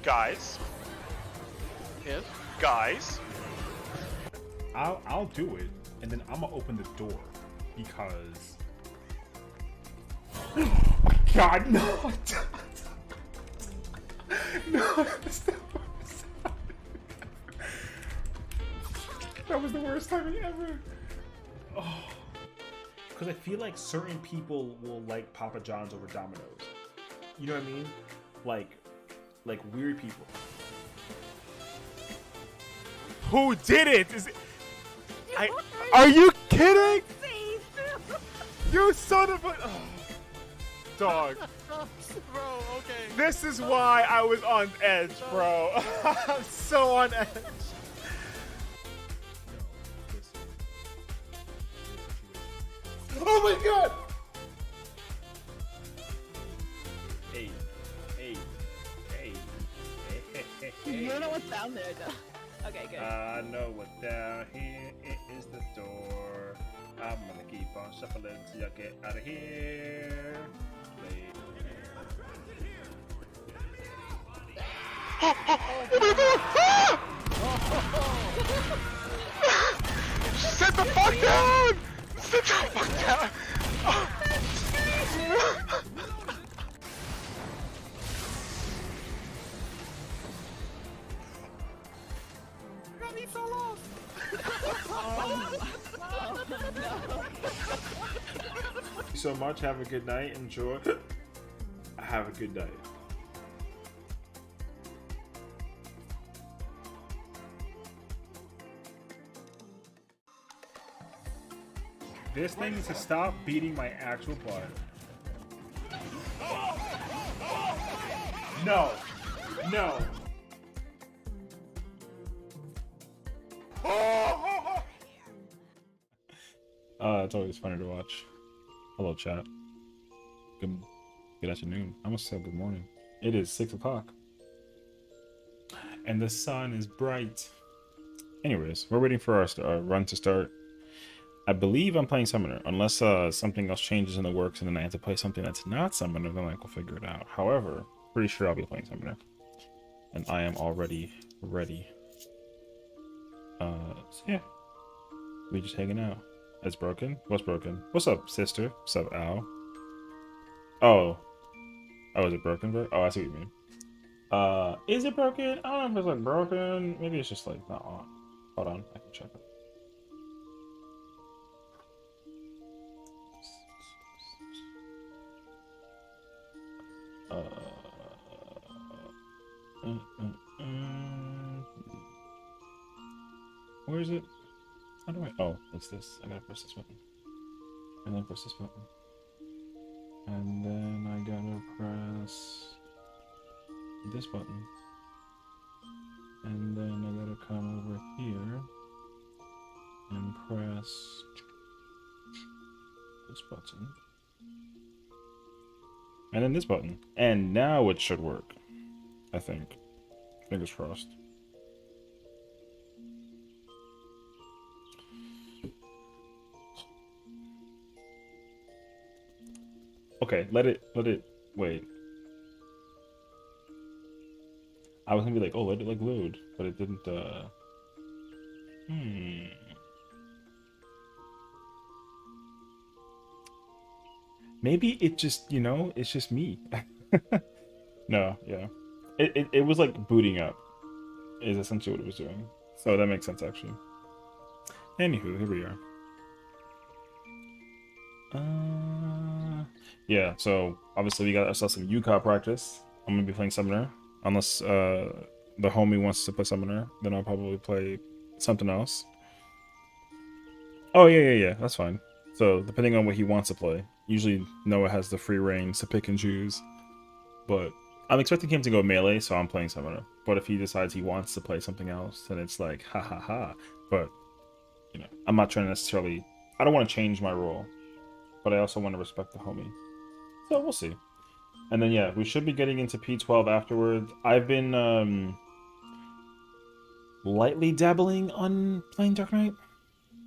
Guys. Yes? Guys. I'll do it, and then I'm gonna open the door because. Oh my God! No! No! That's the worst. That was the worst timing ever. Oh. Because I feel like certain people will like Papa John's over Domino's. You know what I mean? Like weird people. Who did it? Is it? Are you kidding? You son of a dog. Bro, okay. This is why I was on edge, bro. I'm so on edge. Oh my God! Hey. You don't know what's down there, though. Okay, good. I know what down here is the door. I'm gonna keep on shuffling till I get out of here. Sit the fuck down! Sit the fuck down! So lost. Thank you so much. Have a good night. Enjoy. Have a good night. This thing needs to stop beating my actual butt. No. No. It's always funny to watch. Hello, chat. Good afternoon. I must say good morning. It is 6 o'clock. And the sun is bright. Anyways, we're waiting for our run to start. I believe I'm playing Summoner. Unless something else changes in the works and then I have to play something that's not Summoner, then I will figure it out. However, pretty sure I'll be playing Summoner. And I am already ready. So yeah. We just hanging out. It's broken? What's broken? What's up, sister? What's up, Al? Oh. Oh, is it broken, bro? Oh, I see what you mean. Is it broken? I don't know if it's like broken. Maybe it's just like not on. Hold on, I can check it. Where is it? How do I? Oh, it's this. I gotta press this button. And then press this button. And then I gotta press this button. And then I gotta come over here and press this button. And then this button. And now it should work. I think. Fingers crossed. Okay, let it, wait. I was gonna be like, oh, let it like load, but it didn't, Maybe it just, you know, it's just me. No, yeah. It was like booting up, is essentially what it was doing. So that makes sense, actually. Anywho, here we are. Yeah, so obviously we got ourselves some UCOP practice. I'm gonna be playing Summoner. Unless the homie wants to play Summoner, then I'll probably play something else. Oh, yeah, that's fine. So, depending on what he wants to play. Usually Noah has the free reigns to pick and choose. But I'm expecting him to go melee, so I'm playing Summoner. But if he decides he wants to play something else, then it's like, ha ha ha. But, you know, I'm not trying to necessarily... I don't want to change my role. But I also want to respect the homie. So, we'll see. And then, yeah, we should be getting into P12 afterwards. I've been, lightly dabbling on playing Dark Knight.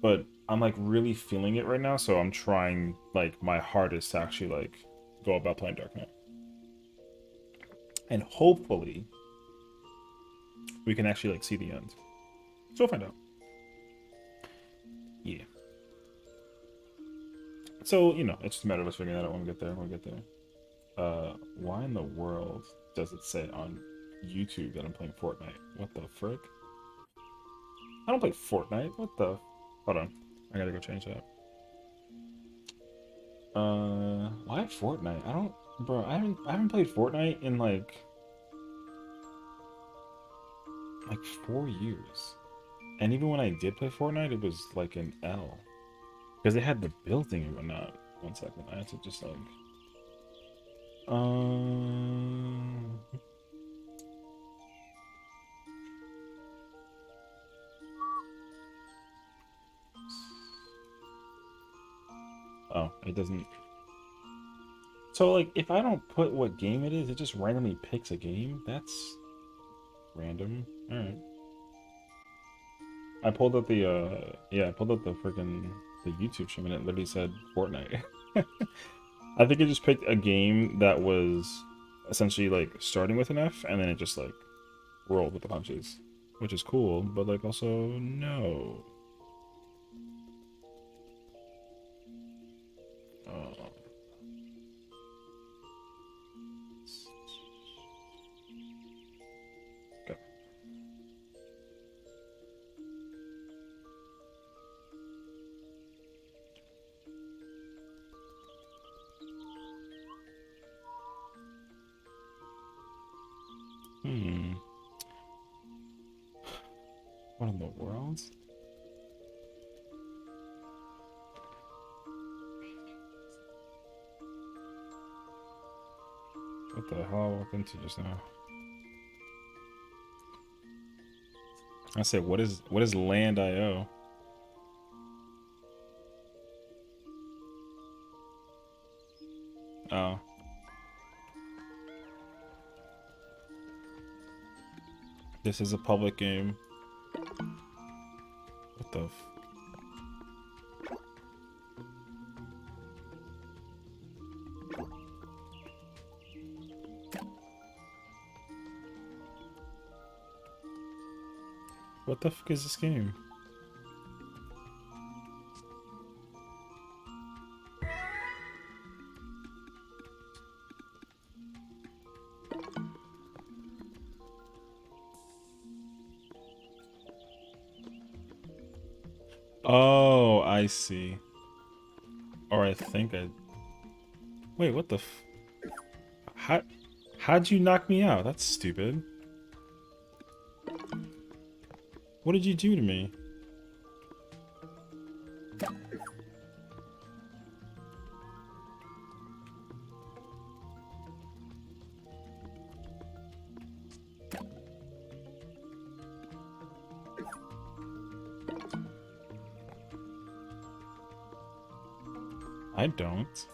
But I'm like really feeling it right now, so I'm trying like my hardest to actually like go about playing Dark Knight. And hopefully we can actually like see the end. So we'll find out. Yeah. So, you know, it's just a matter of us figuring that out when we get there. When we get there. Why in the world does it say on YouTube that I'm playing Fortnite? What the frick? I don't play Fortnite. What the? Hold on. I gotta go change that. Why Fortnite? I don't, bro. I haven't played Fortnite in like 4 years. And even when I did play Fortnite, it was like an L because they had the building and whatnot. 1 second, I had to just like. Oh, it doesn't. So, like, if I don't put what game it is, it just randomly picks a game? That's random. Alright. I pulled up the, yeah, I pulled up the freaking, the YouTube stream and it literally said Fortnite. I think it just picked a game that was essentially, like, starting with an F, and then it just, like, rolled with the punches. Which is cool, but, like, also, no. Okay. What in the world? What the hell I walked into just now? I said, what is land.io? Oh. This is a public game. What the f... What the fuck is this game? Oh, I see. Or I think I... Wait, what the f... How'd you knock me out? That's stupid. What did you do to me? I don't.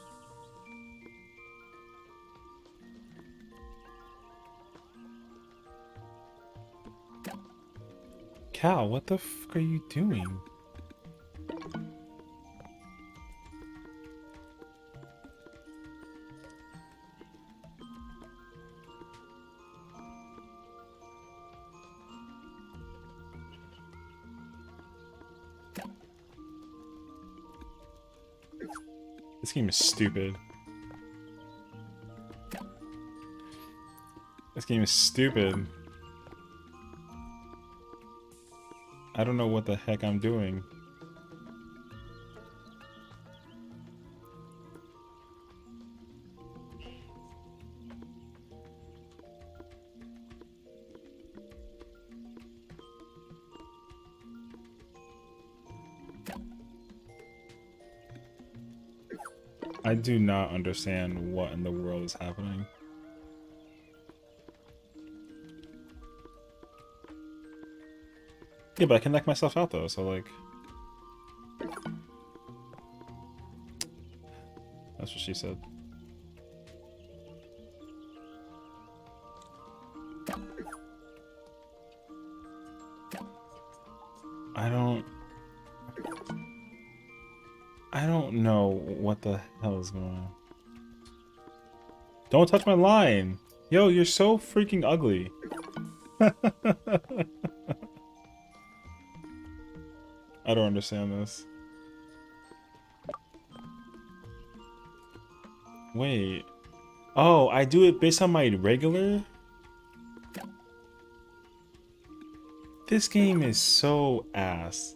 Cal, what the fuck are you doing? This game is stupid. This game is stupid. I don't know what the heck I'm doing. I do not understand what in the world is happening. Yeah, but I can knock myself out though, so like... That's what she said. I don't... hell is going on? Don't touch my line! Yo, you're so freaking ugly. I don't understand this. Wait. Oh, I do it based on my regular? This game is so ass.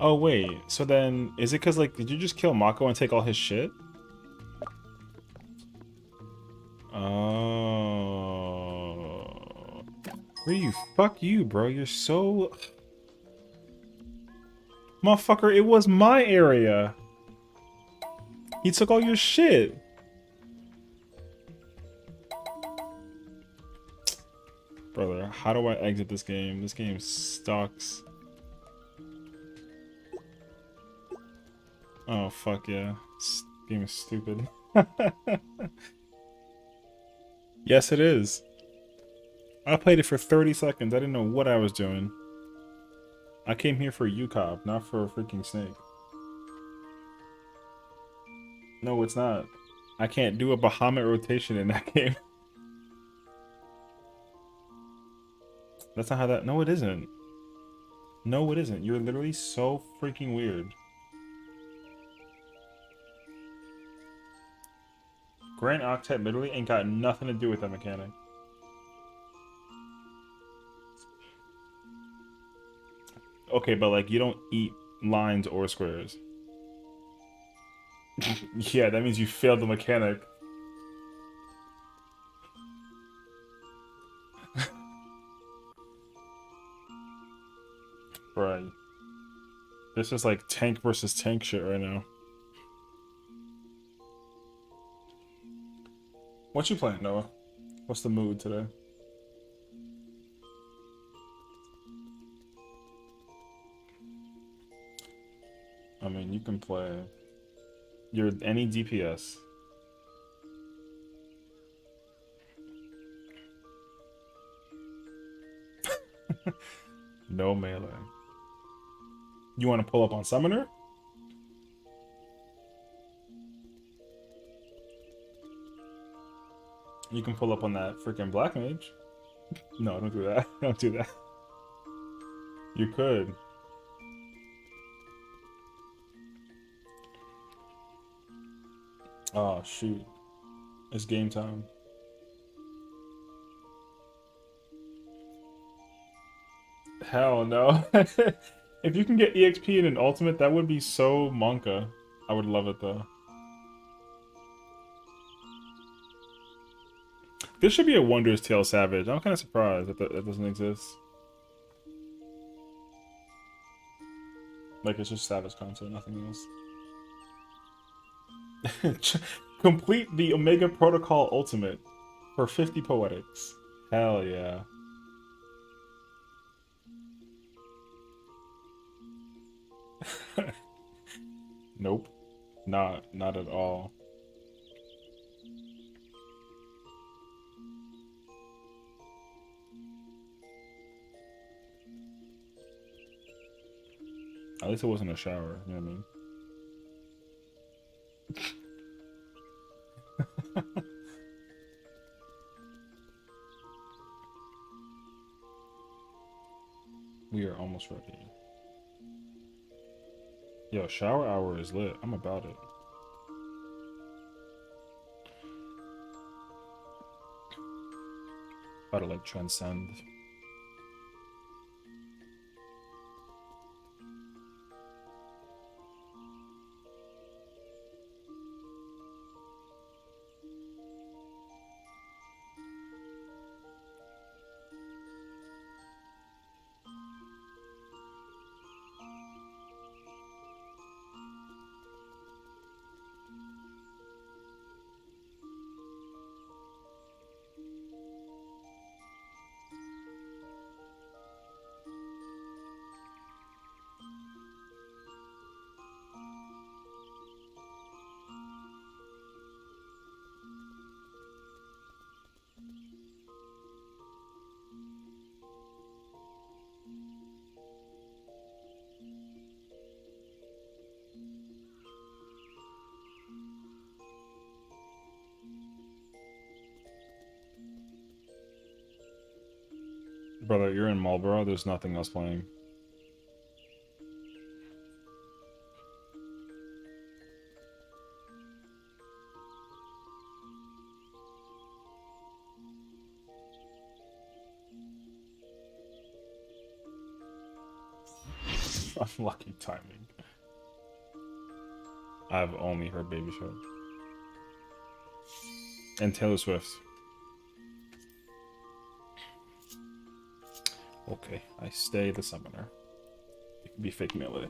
Oh wait, so then is it cause like did you just kill Mako and take all his shit? Oh. Fuck you, bro. You're so motherfucker, it was my area. He took all your shit. Brother, how do I exit this game? This game sucks. Oh, fuck yeah. This game is stupid. Yes, it is. I played it for 30 seconds. I didn't know what I was doing. I came here for UCOP, not for a freaking snake. No, it's not. I can't do a Bahamut rotation in that game. That's not how that... No, it isn't. No, it isn't. You're literally so freaking weird. Grand Octet literally ain't got nothing to do with that mechanic. Okay, but like, you don't eat lines or squares. Yeah, that means you failed the mechanic. Right. This is like tank versus tank shit right now. What you playing, Noah? What's the mood today? I mean, you can play any DPS. No melee. You want to pull up on Summoner? You can pull up on that freaking Black Mage. No, don't do that. Don't do that. You could. Oh, shoot. It's game time. Hell no. If you can get EXP in an ultimate, that would be so Monka. I would love it though. This should be a Wondrous Tale Savage. I'm kind of surprised that that doesn't exist. Like, it's just Savage content, nothing else. Complete the Omega Protocol Ultimate for 50 poetics. Hell yeah. Nope. Not at all. At least it wasn't a shower, you know what I mean? We are almost ready. Yo, shower hour is lit. I'm about it. About to like transcend. Brother, you're in Marlboro. There's nothing else playing. Unlucky timing. I've only heard Baby Shark. And Taylor Swift. Okay, I stay the summoner. It can be fake melee.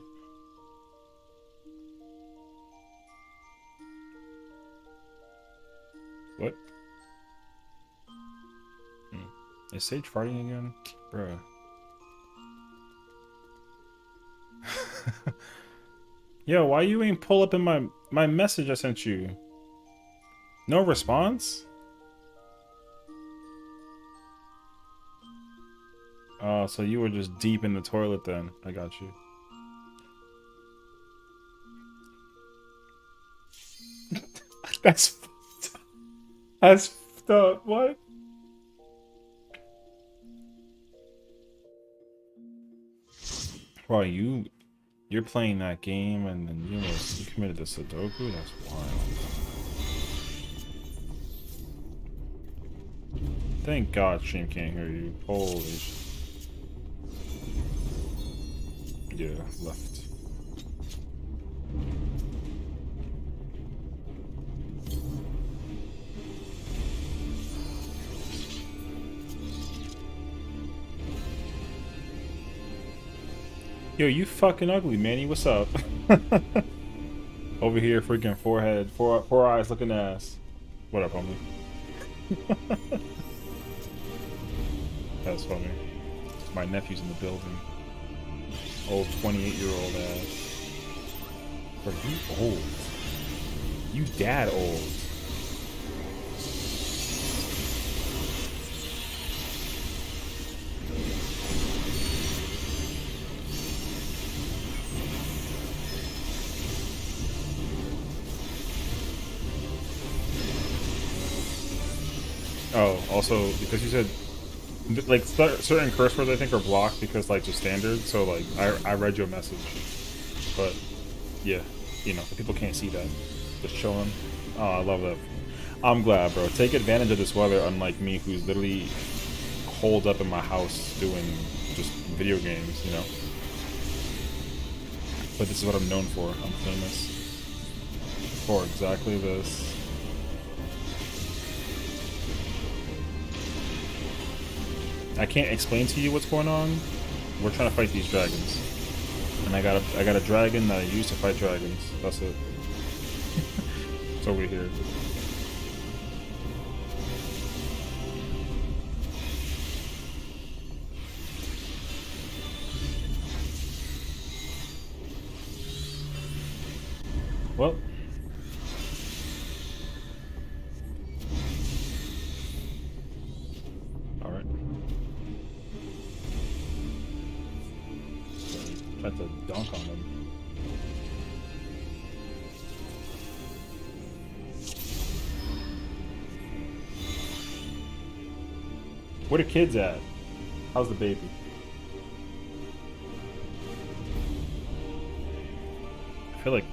What? Is Sage farting again? Bruh. Yo, why you ain't pull up in my message I sent you? No response? Oh, so you were just deep in the toilet then. I got you. That's fucked up. What? Bro, you're playing that game and then you committed to Sudoku? That's wild. Thank God stream can't hear you. Holy shit. Yeah, left. Yo, you fucking ugly, Manny. What's up? Over here, freaking forehead, four eyes looking ass. What up, homie? That's funny. My nephew's in the building. Old 28-year-old ass. Bro, you old. You dad old. Oh, also, because you said, like, certain curse words I think are blocked because, like, just standard, so, like, I read your message. But, yeah, you know, people can't see that. Just chilling. Oh, I love that. I'm glad, bro. Take advantage of this weather, unlike me, who's literally holed up in my house doing just video games, you know? But this is what I'm known for. I'm famous for exactly this. I can't explain to you what's going on. We're trying to fight these dragons, and I got a dragon that I use to fight dragons. That's it. It's over here. Well. Alright. Tried to dunk on him. Where the kids at? How's the baby? I feel like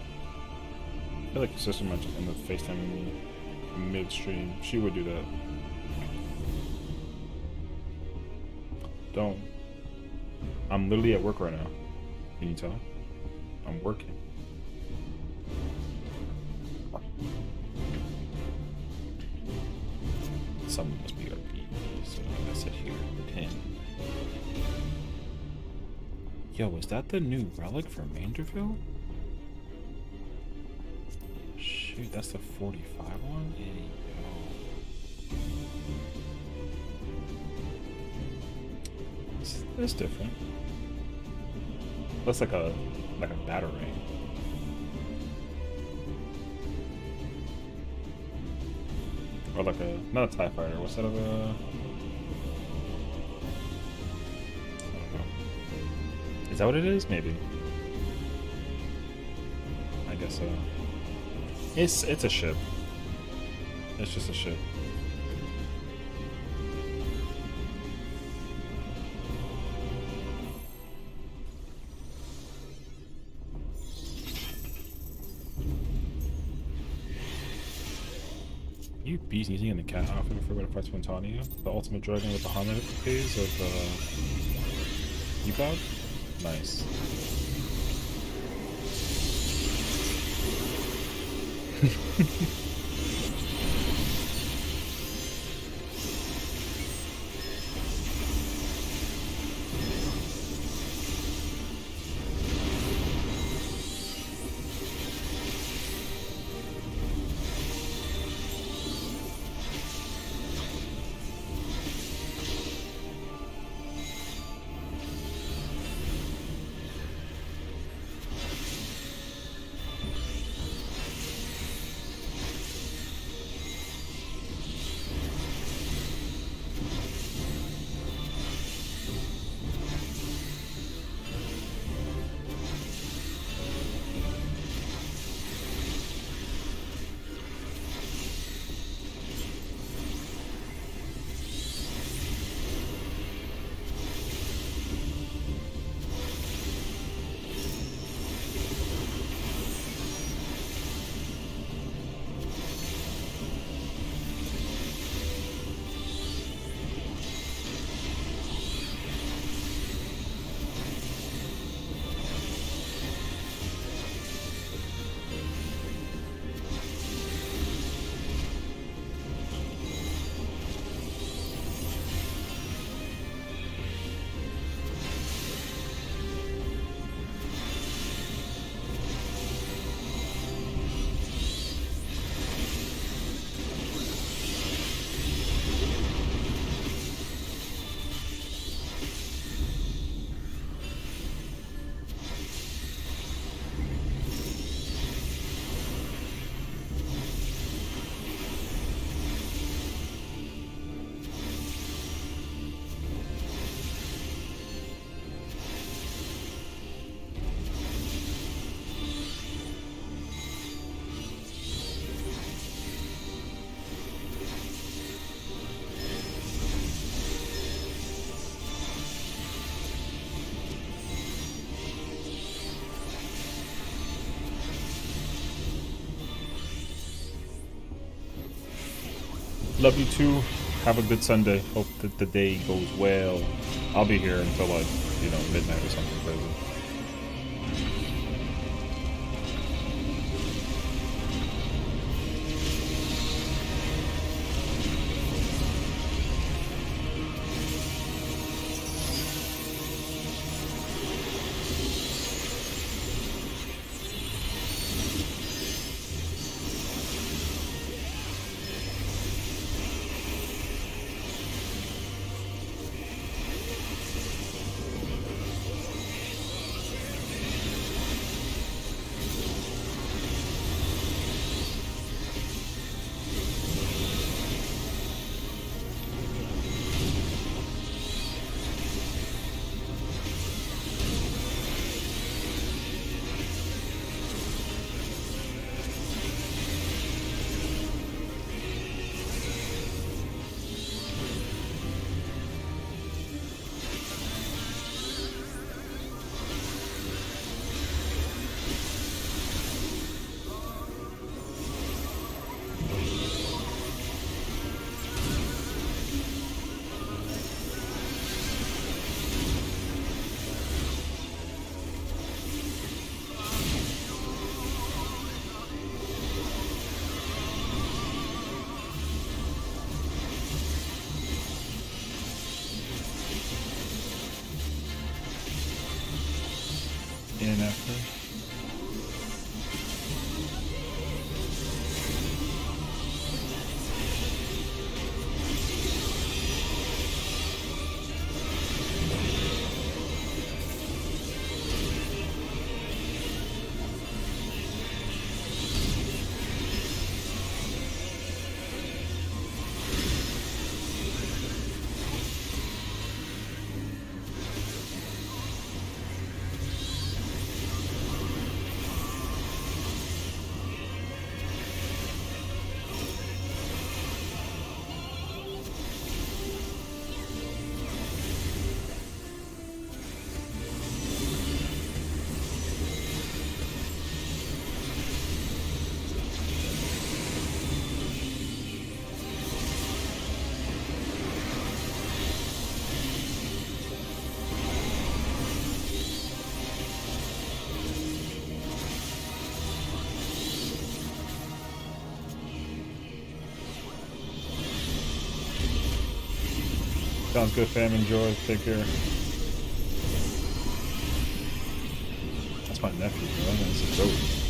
your sister might just end up FaceTiming me midstream. She would do that. Don't. I'm literally at work right now. Can you tell? I'm working. Something must be upbeat. So I said here, 10. Yo, is that the new relic from Manderville? Shoot, that's the 45 one? Hey, yo. It's different. Looks like a battery. Or like a, not a TIE fighter, what's that of a... I don't know. Is that what it is? Maybe. I guess so. It's a ship. It's just a ship. You beast using in the cat outfit before we go to fight Spontanea? The ultimate dragon with the Hamid phase of Epod? Nice. Love you too. Have a good Sunday. Hope that the day goes well. I'll be here until like, midnight or something crazy. In and after. Sounds good, fam. Enjoy. Take care. That's my nephew, bro. That's dope.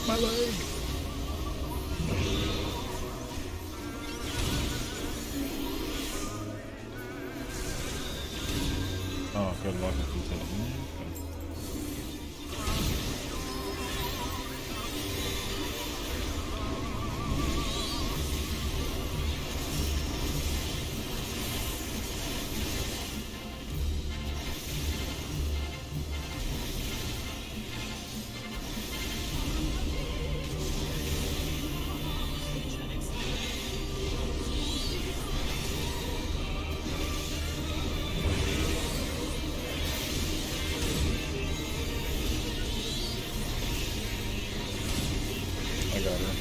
My leg! Oh, good luck if you take it. I got her.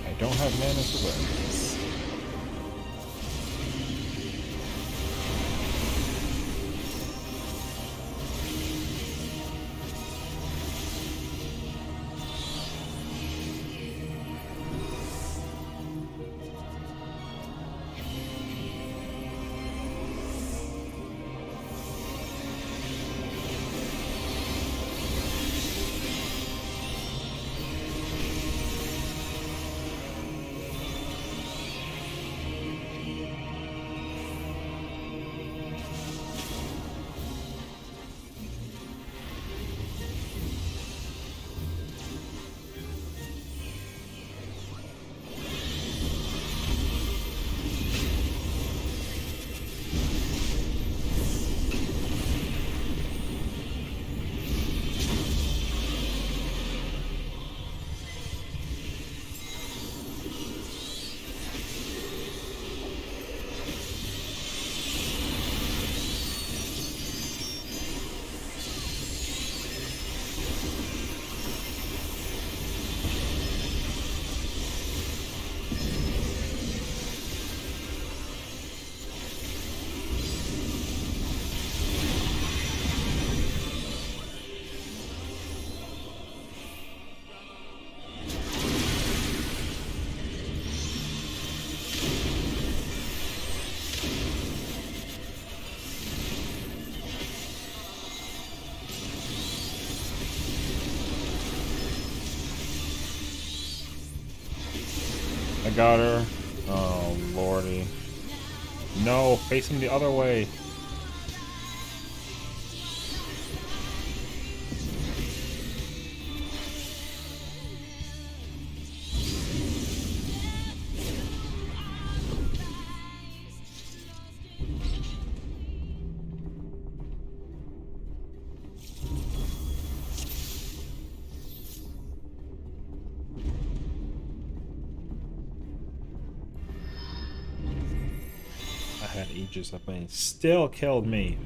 I don't have Mana's awareness. I got her. Oh, lordy. No, face him the other way. I had Aegis up and it still killed me.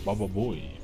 Baba boy.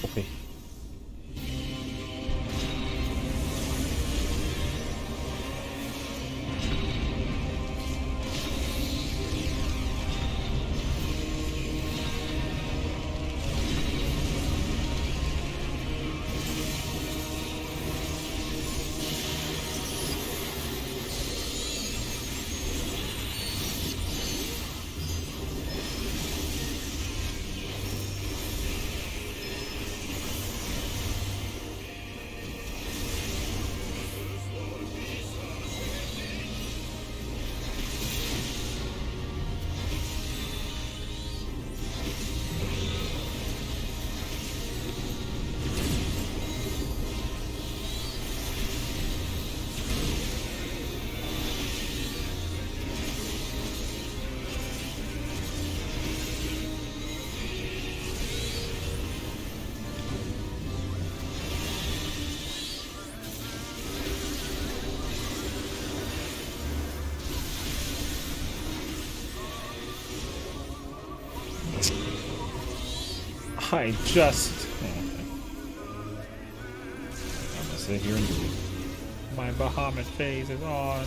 Okay. I just... Oh, okay. I'm gonna sit here and do it. My Bahamut phase is on.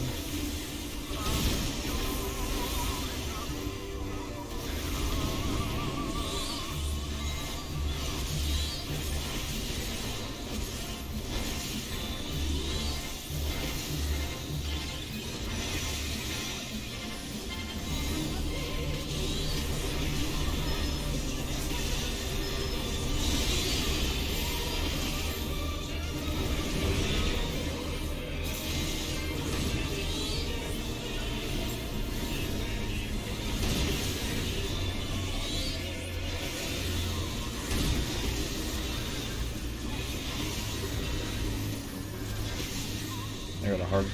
got a hard.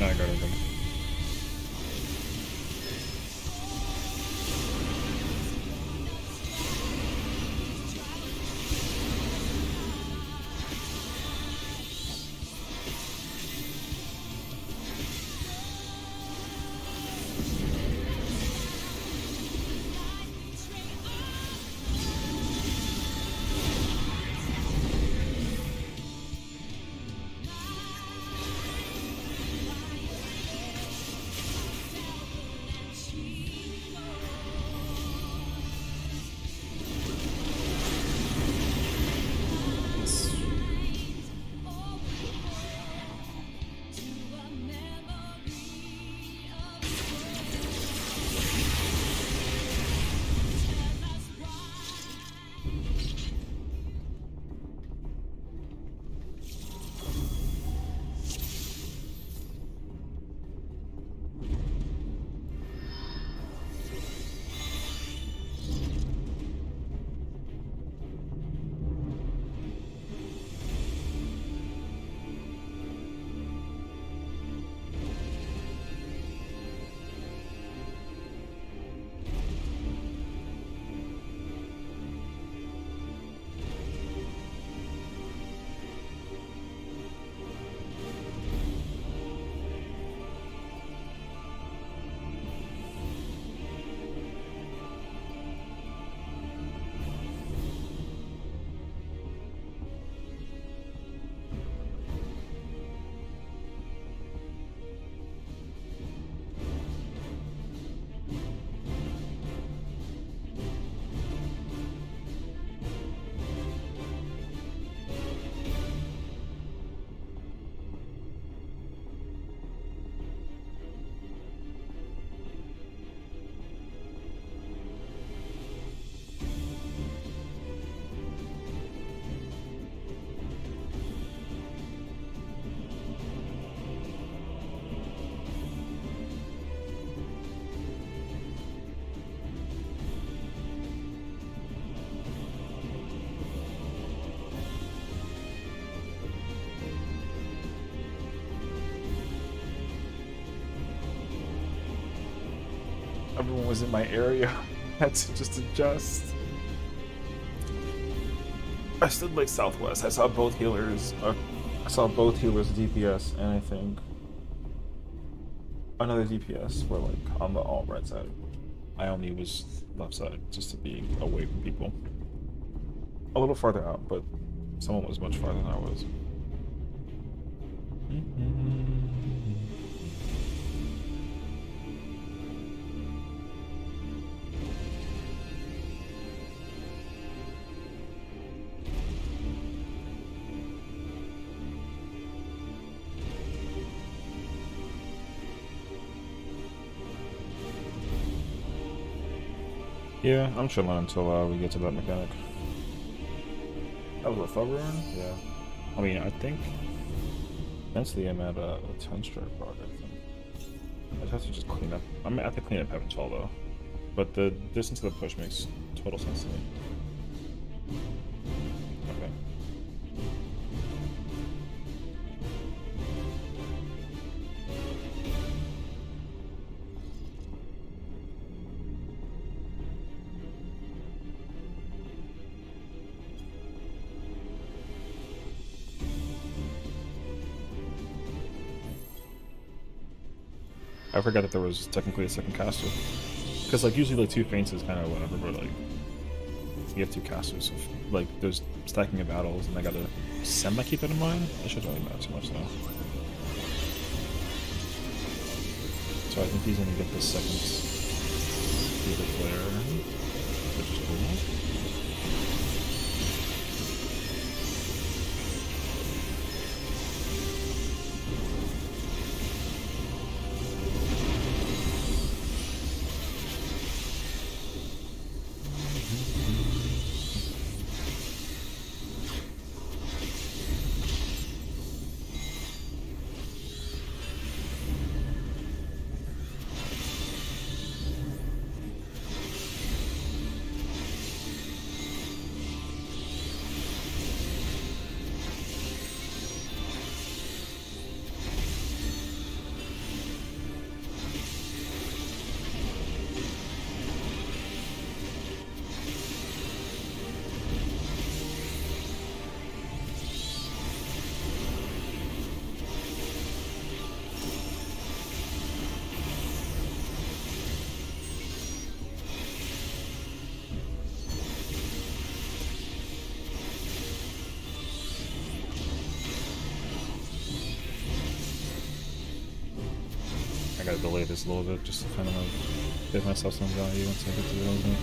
I got him. everyone was in my area. I had to just adjust. I stood like southwest. I saw both healers. I saw both healers DPS, and I think another DPS were like on the alt right side. I only was left side just to be away from people. A little farther out, but someone was much farther than I was. Yeah, I'm chilling until we get to that mechanic. That was a thug run? Yeah. I mean, I think mentally I'm at a 10 strike bar, I think. I just have to just clean up. I mean, I have to clean up heaven 12 though. But the distance of the push makes total sense to me. Okay. I forgot that there was technically a second caster. Because like usually like 2 feints is kind of whatever, but like you have 2 casters. So like there's stacking of battles, and I gotta semi keep it in mind. It shouldn't really matter too much though. So I think he's gonna get the second Fever Flare, which is cool. I gotta delay this a little bit just to kind of give myself some value once I get to the element.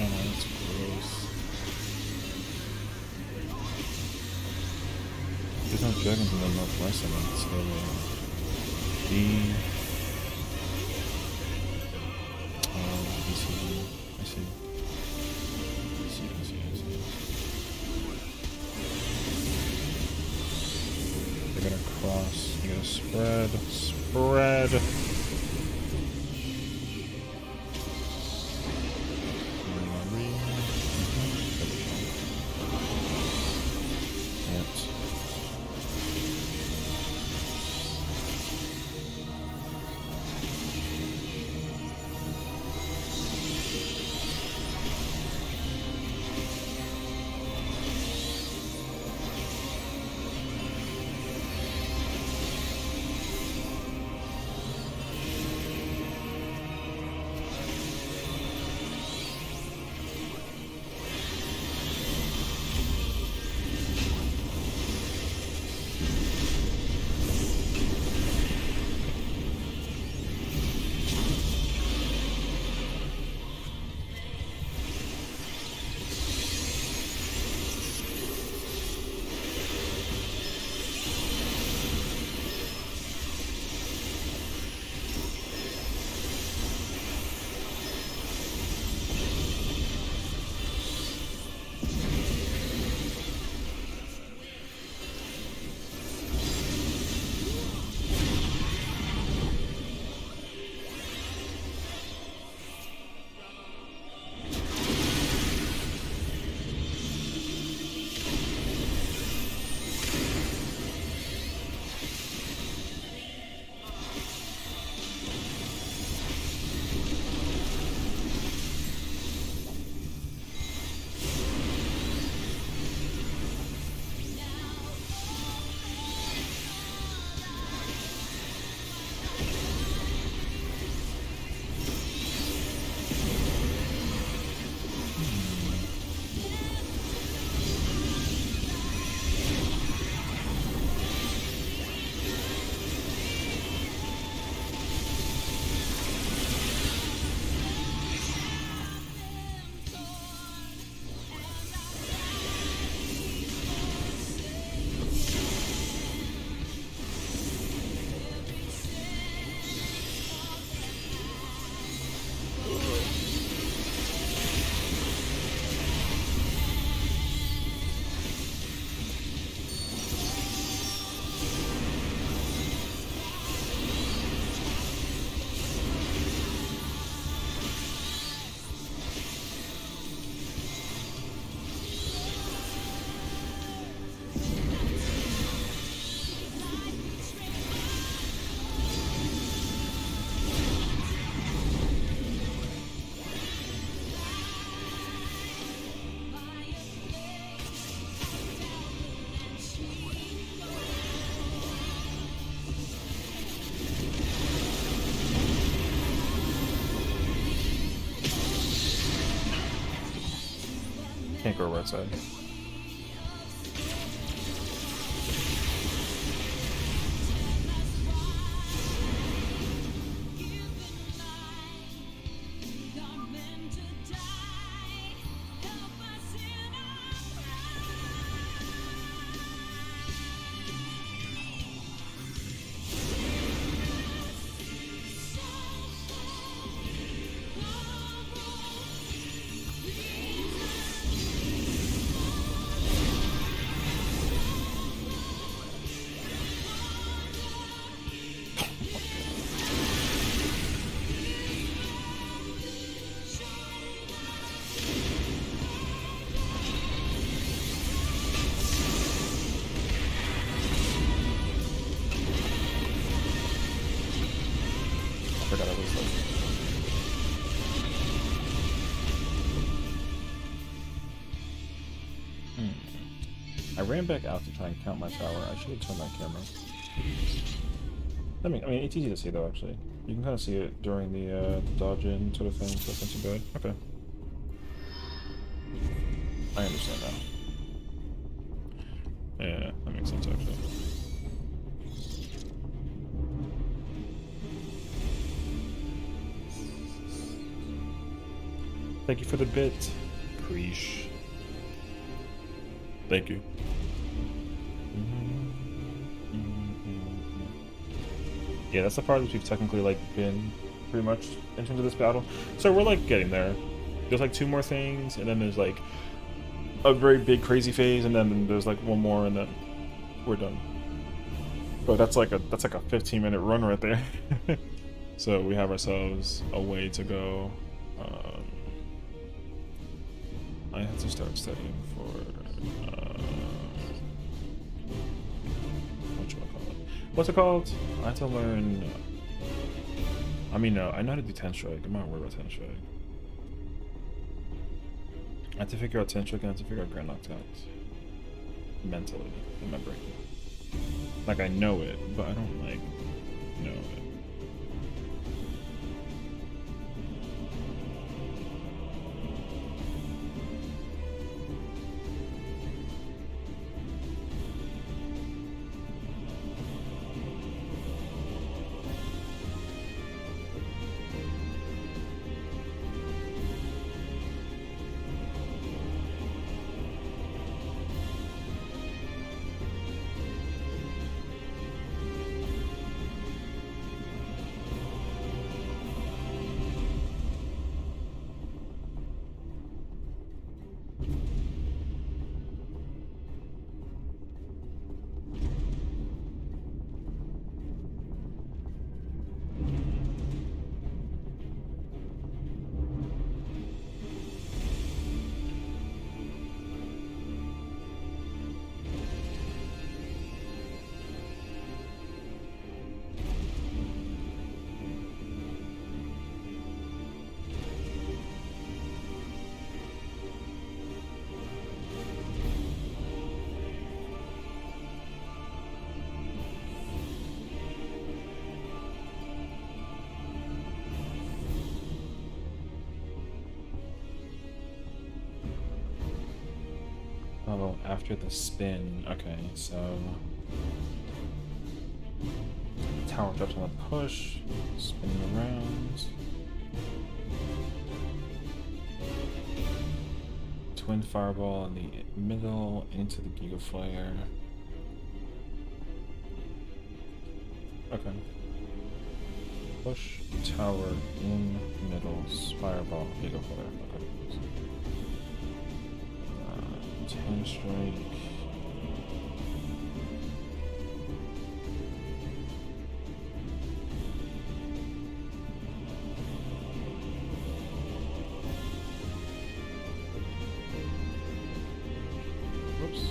Oh no, that's gross. There's no dragons in the northwest, I mean, so D. Oh, BCD. I see. I see. They're gonna cross. You gotta spread. Can't go right side. Forgot I was like. I ran back out to try and count my tower. I should have turned my camera. I mean, it's easy to see though. Actually, you can kind of see it during the dodge in sort of thing. So that's not too bad. Okay, I understand now. Yeah, that makes sense actually. Thank you for the bit. Preesh. Thank you. Yeah, that's the part that we've technically like been pretty much in terms of this battle. So we're like getting there. There's like 2 more things, and then there's like a very big crazy phase, and then there's like 1 more, and then we're done. But that's like a 15-minute run right there. So we have ourselves a way to go. I have to start studying for what's it called? I have to learn. I mean, no, I know how to do 10 strike. I'm not worried about 10 strike. I have to figure out 10 strike and I have to figure out Grand Octet. Mentally, in my brain. Like, I know it, but I don't, like, know it. Oh, after the spin. Okay, so tower drops on the push, spinning around. Twin fireball in the middle into the Giga Flare. Okay. Push tower in middle, fireball, Giga Flare. Okay. 10 strike. Whoops.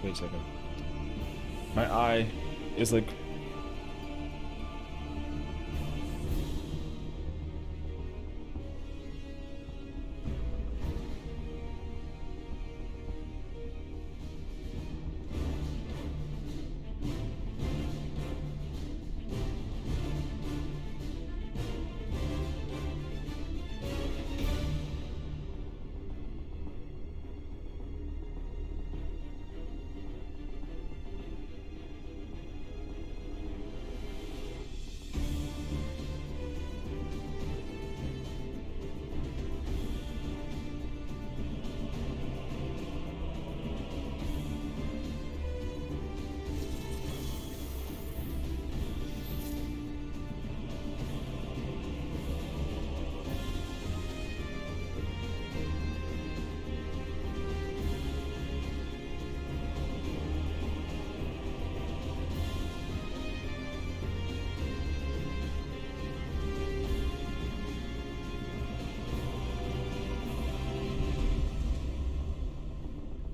Wait a second. My eye is like...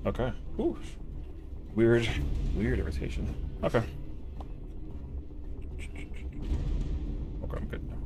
Okay. Ooh. Weird irritation. Okay. Okay, I'm good now.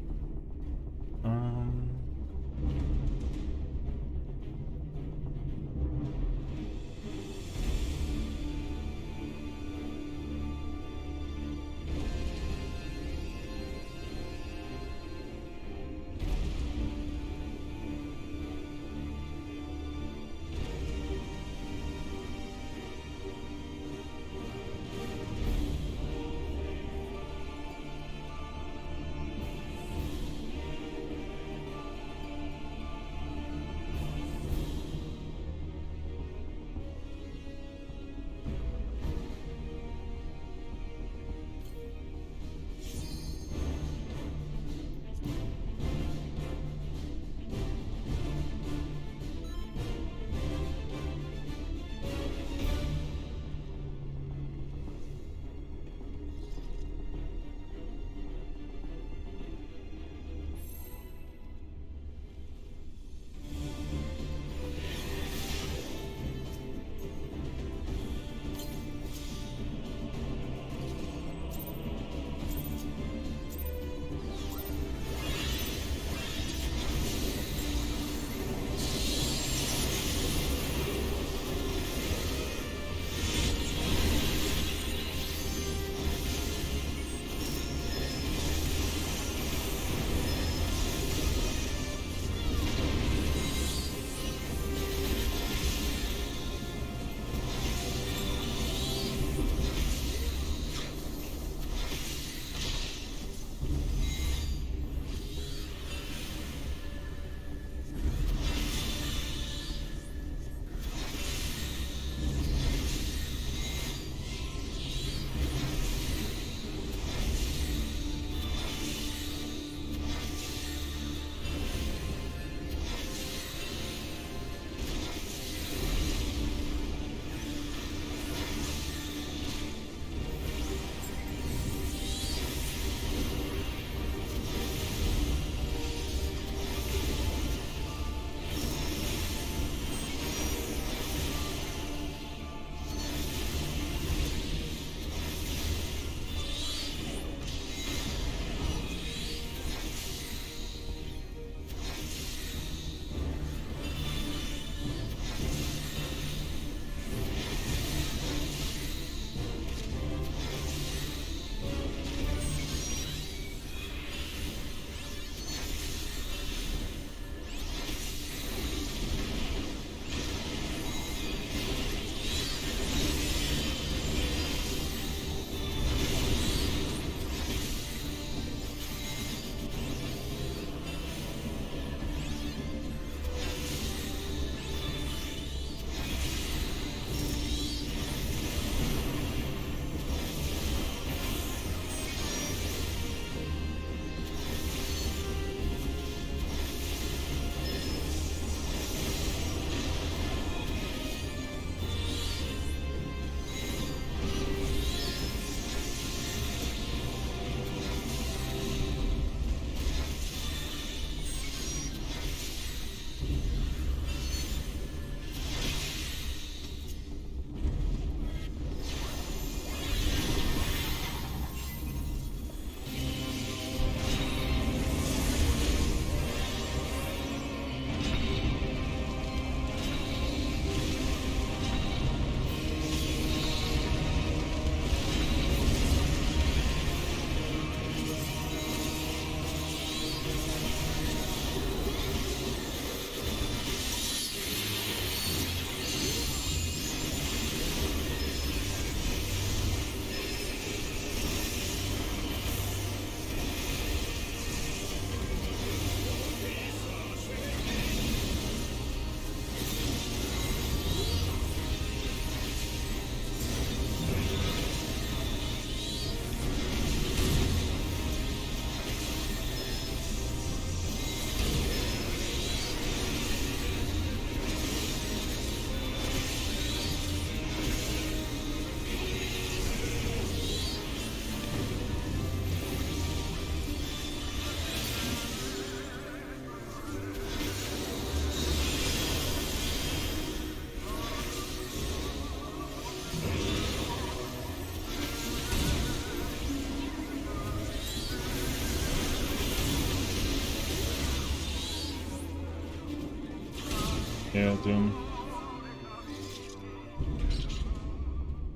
Yeah, Doom.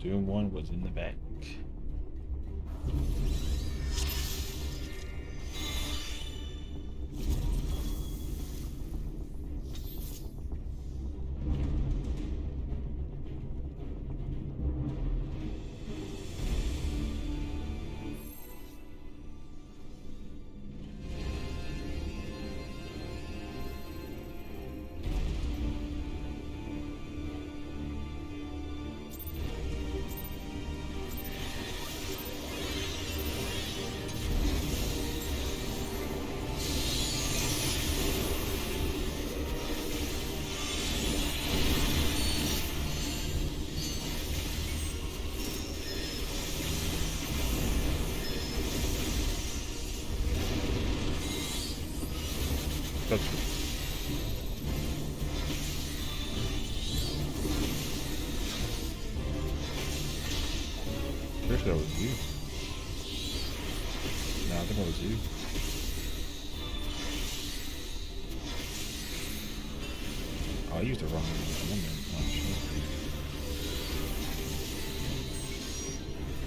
Doom 1 was in the back. That's pretty sure that was you. No, I think that was you. Oh, I used the wrong woman. Oh, shit.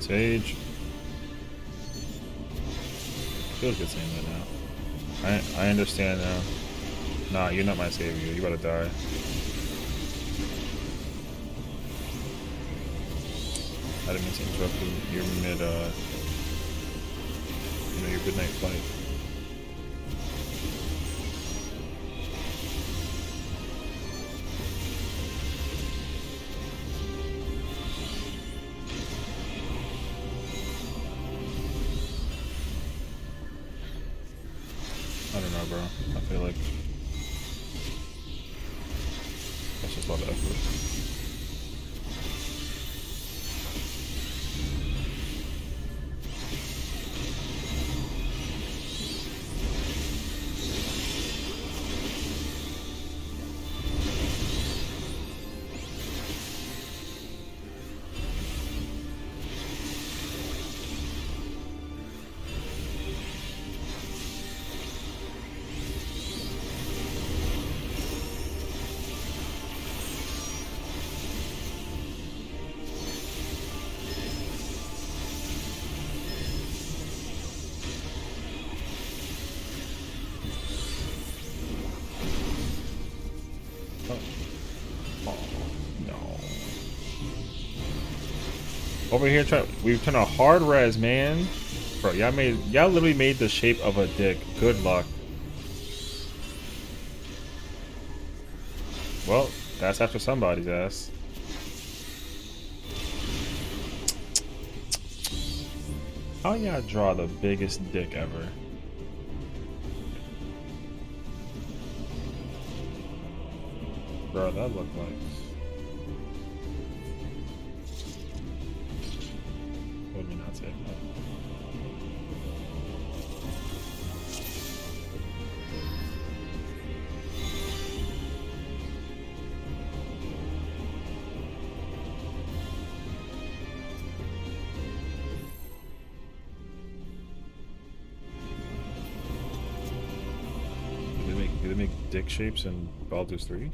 Sage. Feels good saying that now. I understand now. Nah, you're not my savior. You about to die. I didn't mean to interrupt you. You're mid, your midnight flight. I don't know, bro. I feel like that's just a lot of effort. Over here, we've turned a hard res, man. Bro, y'all literally made the shape of a dick. Good luck. Well, that's after somebody's ass. How y'all draw the biggest dick ever? Bro, that looked like... What did you not say? Do they make dick shapes in Baldur's 3?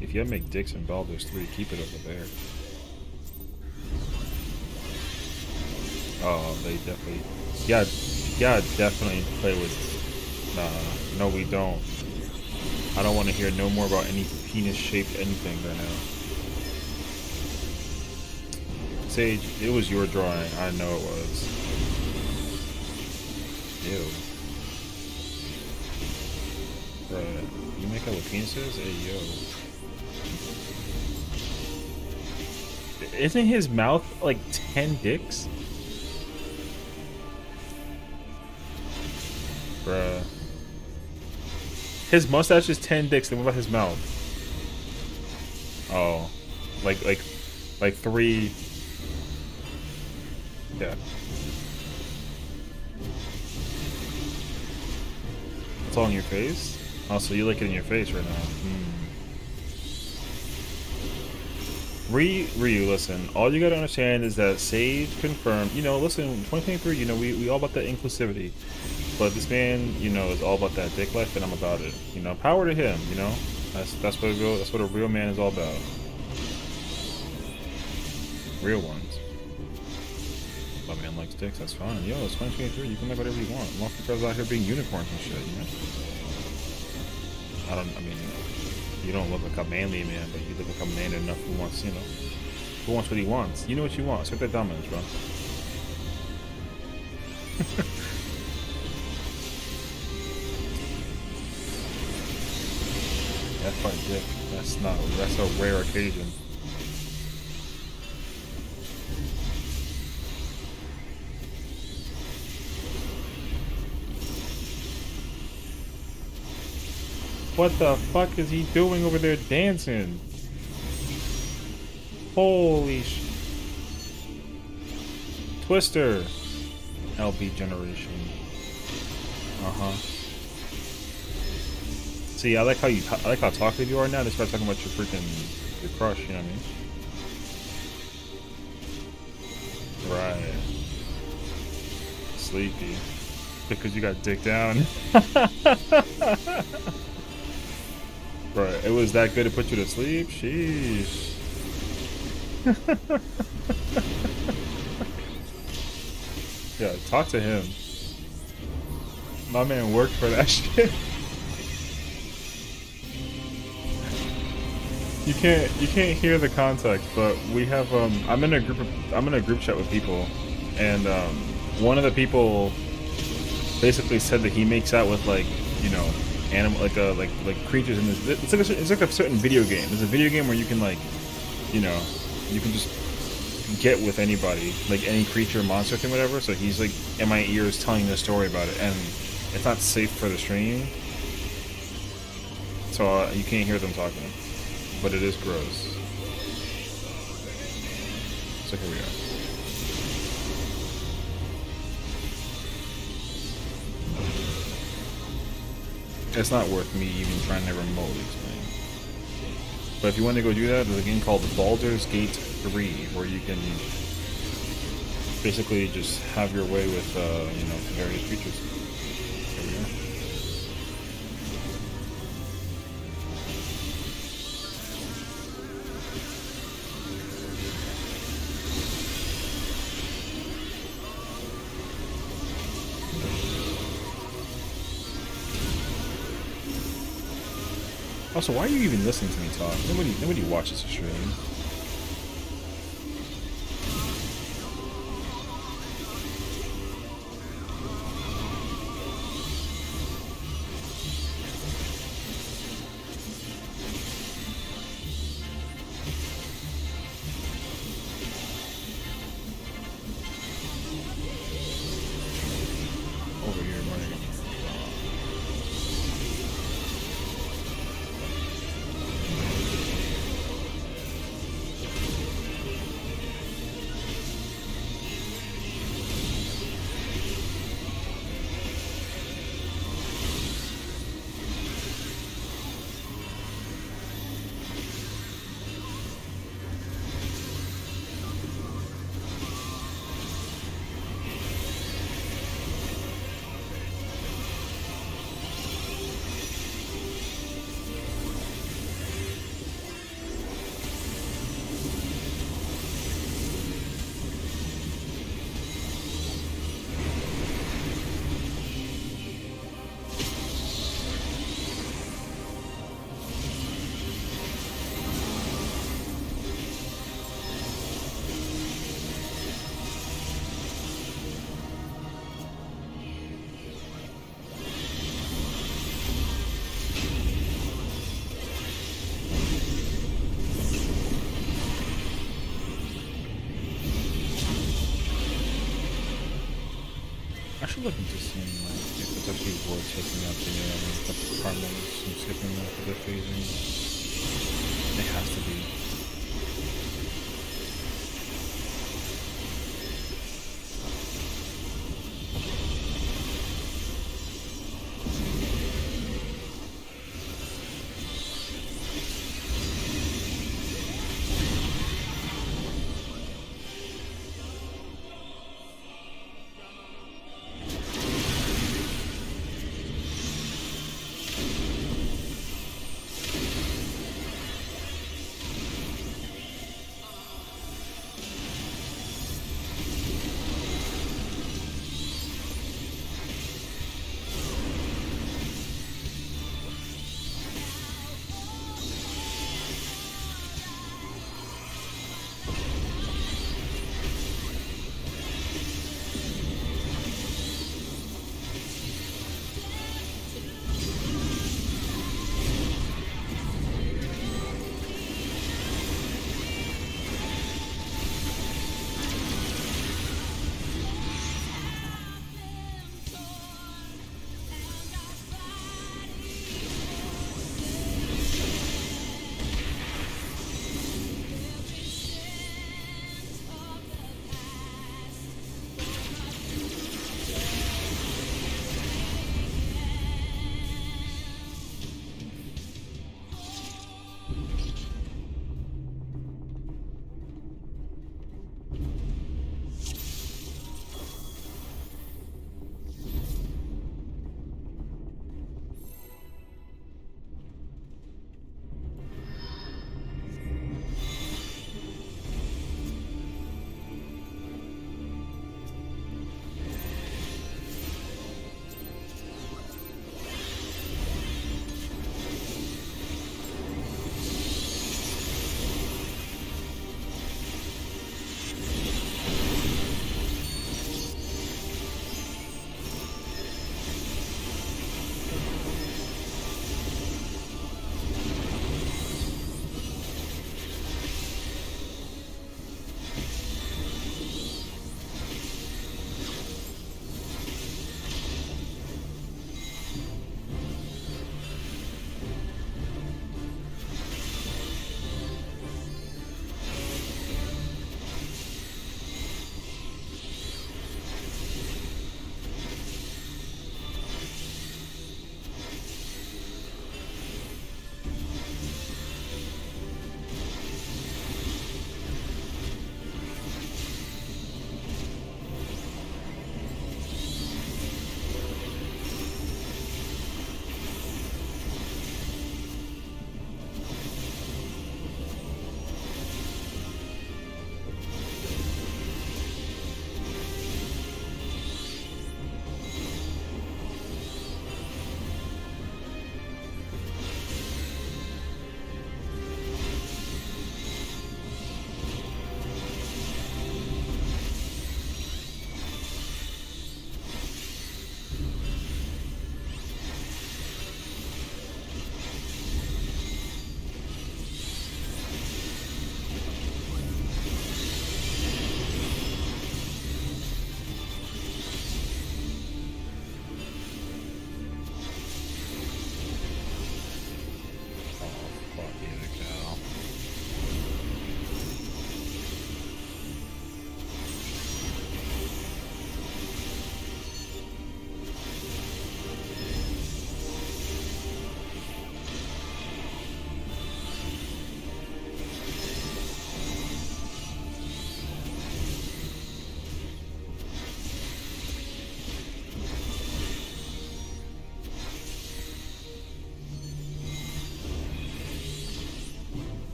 If you make dicks in Baldur's 3, keep it over there. Oh, they definitely... Yeah, definitely play with... Nah, no we don't. I don't want to hear no more about any penis-shaped anything right now. Sage, it was your drawing. I know it was. Ew. Bruh, you make up with penises? Hey, yo. Isn't his mouth like 10 dicks? Bruh. His mustache is 10 dicks, then what about his mouth? Oh. Like 3... Yeah. It's all in your face? Oh, so you like it in your face right now. Ryu, listen. All you gotta understand is that Sage confirmed. You know, listen, 2023. You know, we all about that inclusivity. But this man, you know, is all about that dick life, and I'm about it. You know, power to him. You know, that's what a real man is all about. Real ones. My man likes dicks. That's fine. Yo, it's 2023. You can like whatever you want. Motherfuckers out here being unicorns and shit. You know. I mean, you don't look like a manly man, but you look like a man enough who wants, you know, who wants what he wants. You know what you want. Set that dominance, bro. That's my dick. That's a rare occasion. What the fuck is he doing over there dancing? Holy sh... Twister. LB generation. Uh-huh. See, I like how talkative you are now. They start talking about your crush, you know what I mean? Right. Sleepy. Because you got dick down. Right, it was that good to put you to sleep? Sheesh. Yeah, talk to him. My man worked for that shit. You can't hear the context, but we have I'm in a group chat with people, and one of the people basically said that he makes out with, like, you know, animal, like creatures in this. It's like a certain video game. There's a video game where you can, like, you know, you can just get with anybody, like any creature, monster thing, whatever. So he's like in my ears telling the story about it, and it's not safe for the stream, so you can't hear them talking, but it is gross. So here we are. It's not worth me even trying to remotely explain. But if you want to go do that, there's a game called Baldur's Gate 3, where you can basically just have your way with, you know, various creatures. Here we are. Also, why are you even listening to me talk? Nobody watches the stream. Over here, running. I should look into seeing, like, if it's actually worth checking out the Carmels and skipping them for the phasing. It has to be.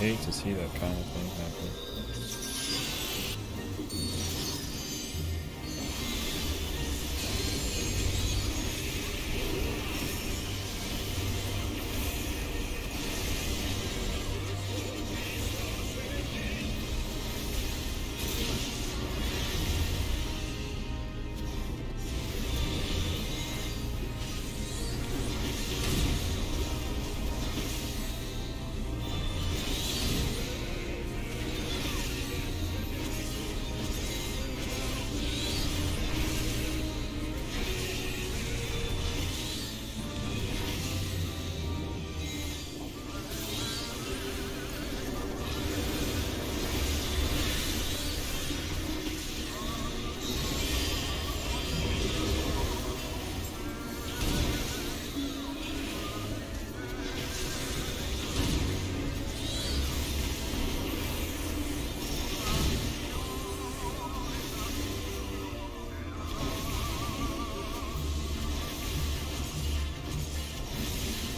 hate to see that kind of thing happen.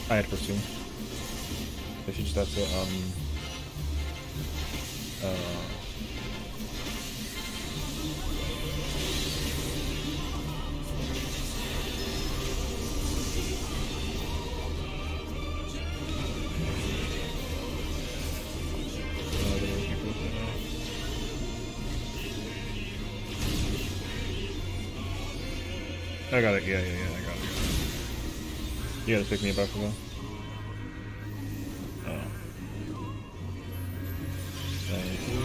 I had pursue. They should just have to I got it, yeah, I got it. You gotta pick me back though. Oh. Thank you.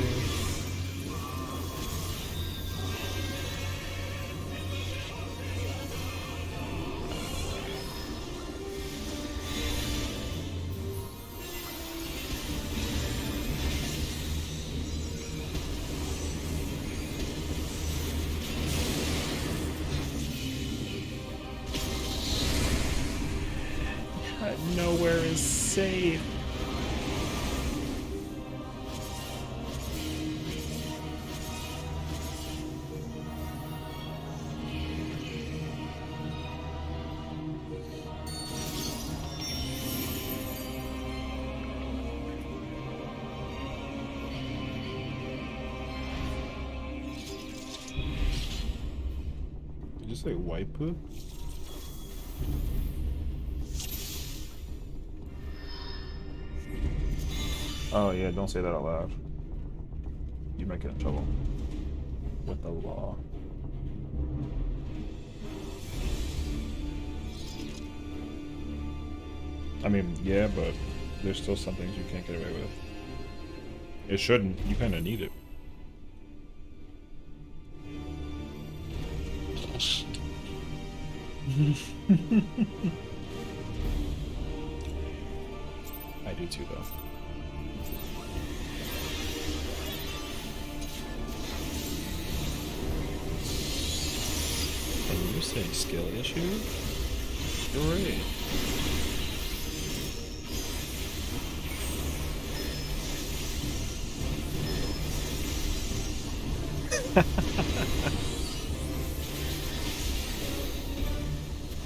Nowhere is safe. Did you say white poop? Oh yeah, don't say that out loud. You might get in trouble with the law. I mean, yeah, but there's still some things you can't get away with. It shouldn't. You kind of need it. I do too, though. And you say skill issue? Great.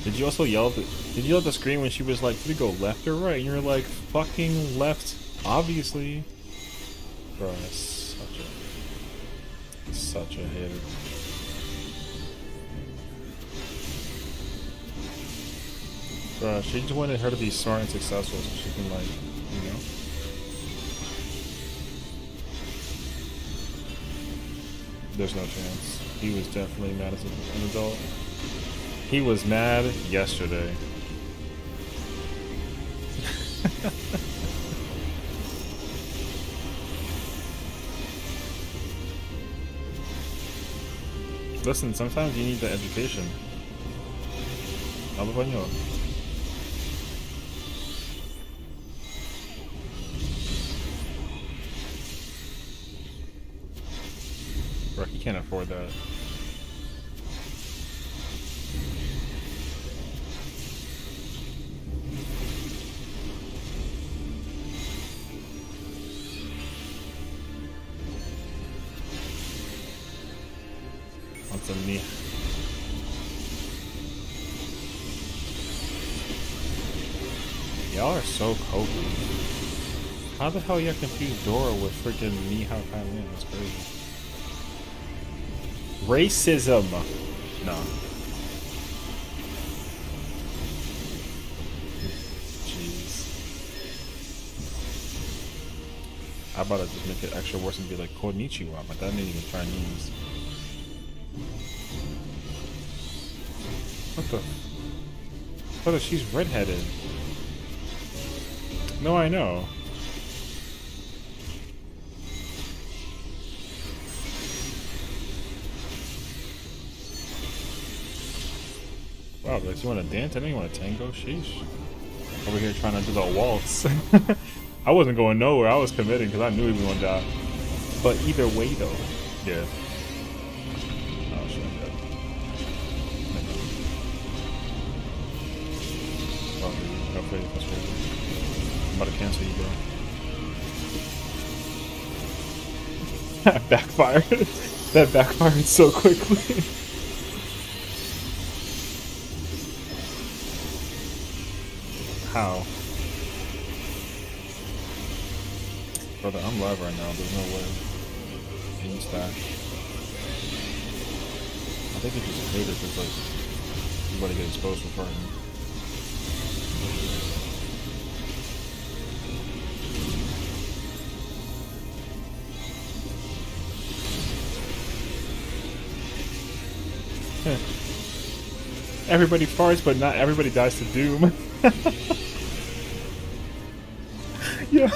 Did you also yell did you yell at the screen when she was like, did we go left or right? And you're like, fucking left, obviously. Bro, that's such a hater. Bro, she just wanted her to be smart and successful so she can, like, you know. There's no chance. He was definitely mad as an adult. He was mad yesterday. Listen, sometimes you need the education. Hablo español. Bro, he can't afford that. What's a knee? Y'all are so cokey. How the hell y'all confuse Dora with freaking Ni Hao Kai Lin? That's crazy. Racism. No. Jeez. I about to just make it extra worse and be like Konnichiwa, but that ain't even Chinese. What the? Brother, she's redheaded. No, I know. Wow, Lex, you want to dance? I didn't want to tango. Sheesh. Over here trying to do the waltz. I wasn't going nowhere. I was committing because I knew he was going to die. But either way, though. Yeah. Oh, shit. I'm dead. Oh, no faith. That's crazy. I'm about to cancel you, bro. That backfired. That backfired so quickly. How? Brother, I'm live right now. There's no way. Any stash. I think it's just a hater because, like, you about to get exposed for farting. Everybody farts, but not everybody dies to doom. Yeah.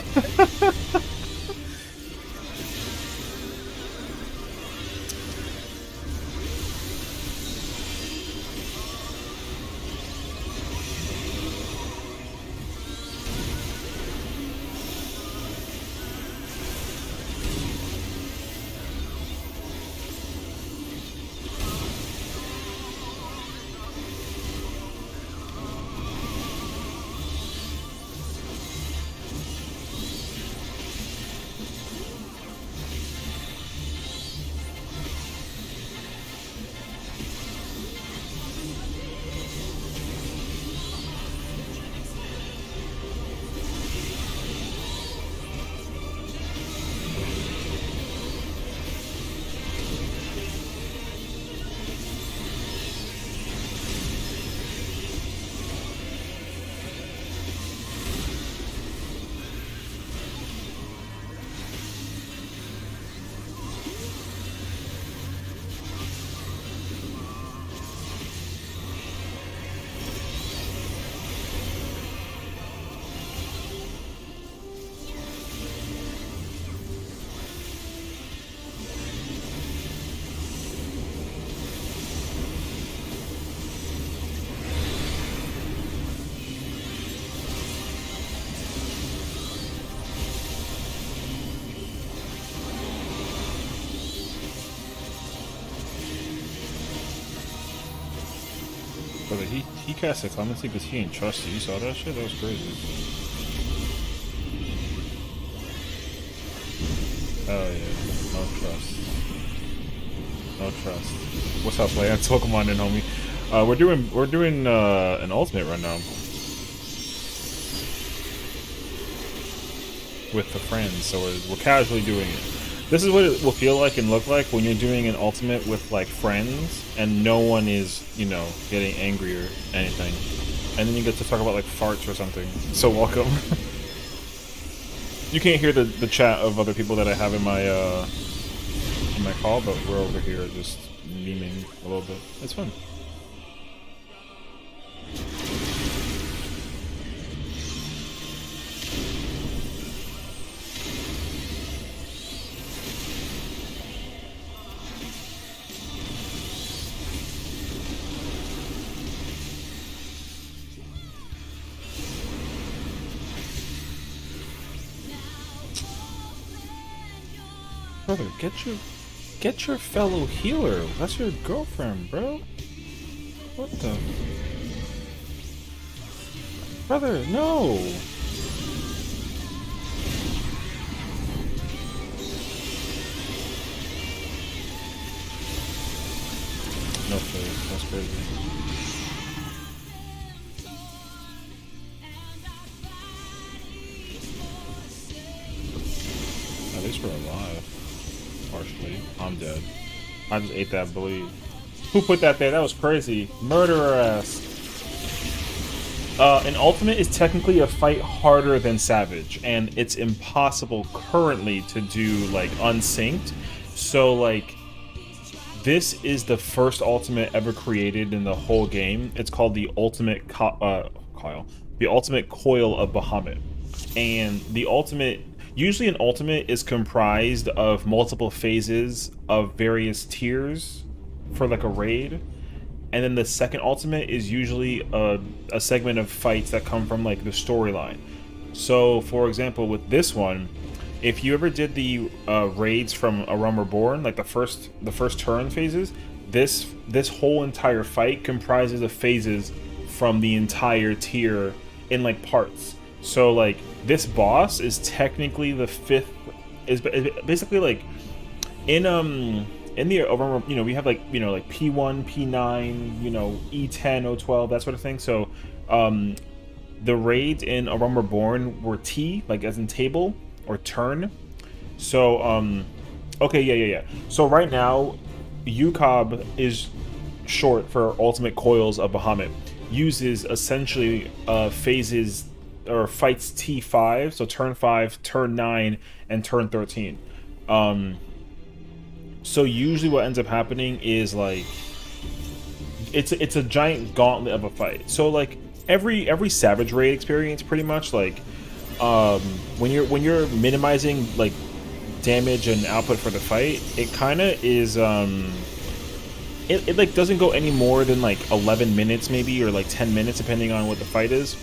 Brother, he cast a clemency because he didn't trust you. You saw that shit? That was crazy. Oh yeah, no trust. No trust. What's up, Lance? Pokemon in, homie. We're doing an ultimate right now with the friends, so we're casually doing it. This is what it will feel like and look like when you're doing an ultimate with like friends and no one is, you know, getting angry or anything. And then you get to talk about like farts or something. So welcome. You can't hear the chat of other people that I have in my call, but we're over here just memeing a little bit. It's fun. Brother, get your fellow healer. That's your girlfriend, bro. What the? Brother, no. No face. That's crazy. guess we're alive. Partially. I'm dead. I just ate that bleed. Who put that there? That was crazy. Murderer ass. An ultimate is technically a fight harder than Savage, and it's impossible currently to do, like, unsynced. So, like, this is the first ultimate ever created in the whole game. It's called the Ultimate the Ultimate Coil of Bahamut. And the ultimate, usually an ultimate is comprised of multiple phases of various tiers for like a raid. And then the second ultimate is usually a segment of fights that come from like the storyline. So for example, with this one, if you ever did the raids from A Realm Reborn, like the first turn phases, this whole entire fight comprises of phases from the entire tier in like parts. So like this boss is technically the fifth, is basically like in the overall, you know, we have like, you know, like P1, P9, you know, E10, O12, that sort of thing. So the raids in A Realm Reborn were T, like as in table or turn. So okay, yeah. So right now UCOB is short for Ultimate Coils of Bahamut. Uses essentially phases or fights T5, so turn 5, turn 9, and turn 13. So usually what ends up happening is like it's a giant gauntlet of a fight. So like every Savage raid experience pretty much, like when you're minimizing like damage and output for the fight, it kind of is it like doesn't go any more than like 11 minutes maybe, or like 10 minutes depending on what the fight is.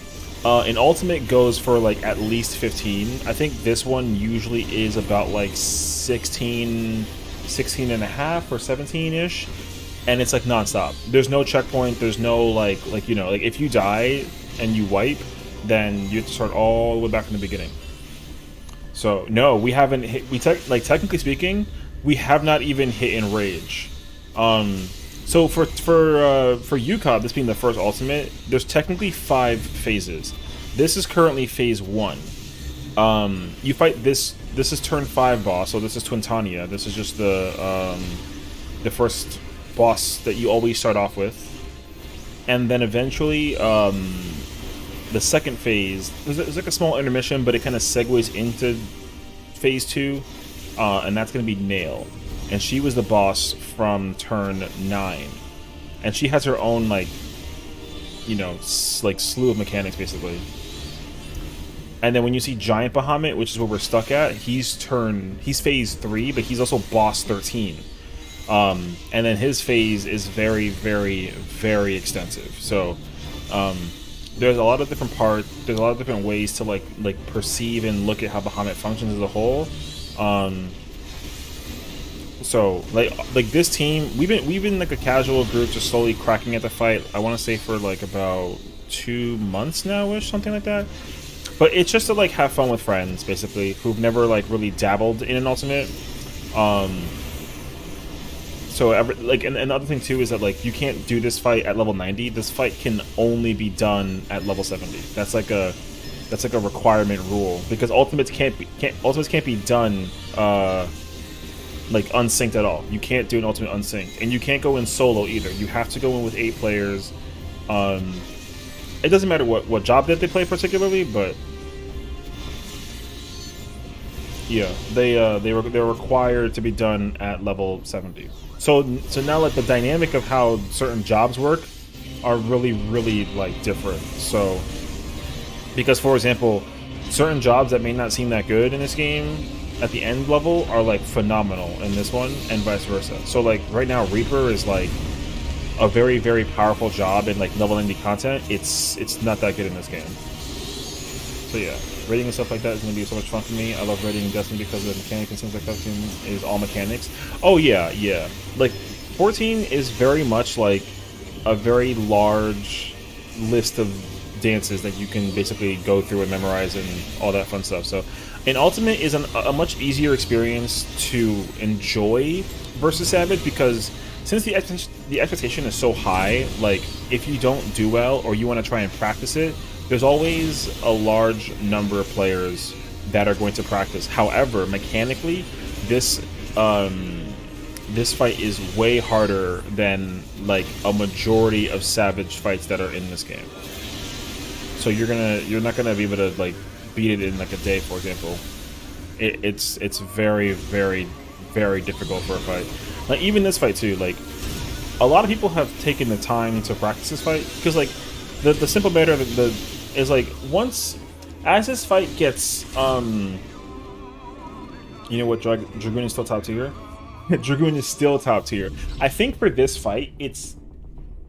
An ultimate goes for like at least 15. I think this one usually is about like 16 and a half or 17-ish, and it's like nonstop. There's no checkpoint, there's no like you know, like if you die and you wipe, then you have to start all the way back from the beginning. So no, we haven't hit, technically speaking, we have not even hit in Rage. So for UCOB, this being the first ultimate, there's technically 5 phases. This is currently phase 1. You fight this is turn 5 boss, so this is Twintania. This is just the first boss that you always start off with. And then eventually, the second phase, there's like a small intermission, but it kind of segues into phase 2, and that's going to be Nail. And she was the boss from turn 9. And she has her own, like, you know, like slew of mechanics, basically. And then when you see Giant Bahamut, which is where we're stuck at, he's phase 3, but he's also boss 13. And then his phase is very, very, very extensive. So, there's a lot of different parts, there's a lot of different ways to like perceive and look at how Bahamut functions as a whole. So like this team, we've been like a casual group just slowly cracking at the fight. I want to say for like about 2 months now-ish, something like that. But it's just to like have fun with friends, basically, who've never like really dabbled in an ultimate. So and the other thing too is that like you can't do this fight at level 90. This fight can only be done at level 70. That's like a requirement rule, because ultimates can't be done like unsynced at all. You can't do an ultimate unsynced, and you can't go in solo either. You have to go in with 8 players. It doesn't matter what job that they play particularly, but yeah, they're required to be done at level 70. So now like the dynamic of how certain jobs work are really like different. So because for example, certain jobs that may not seem that good in this game at the end level are like phenomenal in this one, and vice versa. So like right now Reaper is like a very, very powerful job in like level 90 content. It's not that good in this game. So yeah, raiding and stuff like that is going to be so much fun for me. I love raiding in Destiny because of the mechanics, and since like Destiny is all mechanics. Oh yeah. Like 14 is very much like a very large list of dances that you can basically go through and memorize and all that fun stuff. So an ultimate is a much easier experience to enjoy versus Savage, because since the expectation is so high, like if you don't do well or you want to try and practice it, there's always a large number of players that are going to practice. However, mechanically, this this fight is way harder than like a majority of Savage fights that are in this game. So you're not gonna be able to like beat it in like a day, for example. It's very, very, very difficult for a fight. Like even this fight too, like a lot of people have taken the time to practice this fight because like the simple matter is like once as this fight gets you know what, Dragoon is still top tier. Dragoon is still top tier. I think for this fight, it's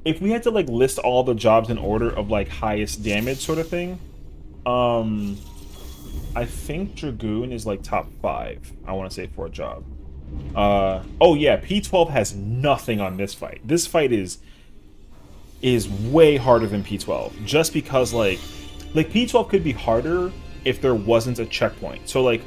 if we had to like list all the jobs in order of like highest damage sort of thing, I think Dragoon is like top 5. I want to say for a job. Oh yeah, P12 has nothing on this fight. This fight is way harder than P12 just because like P12 could be harder if there wasn't a checkpoint. So like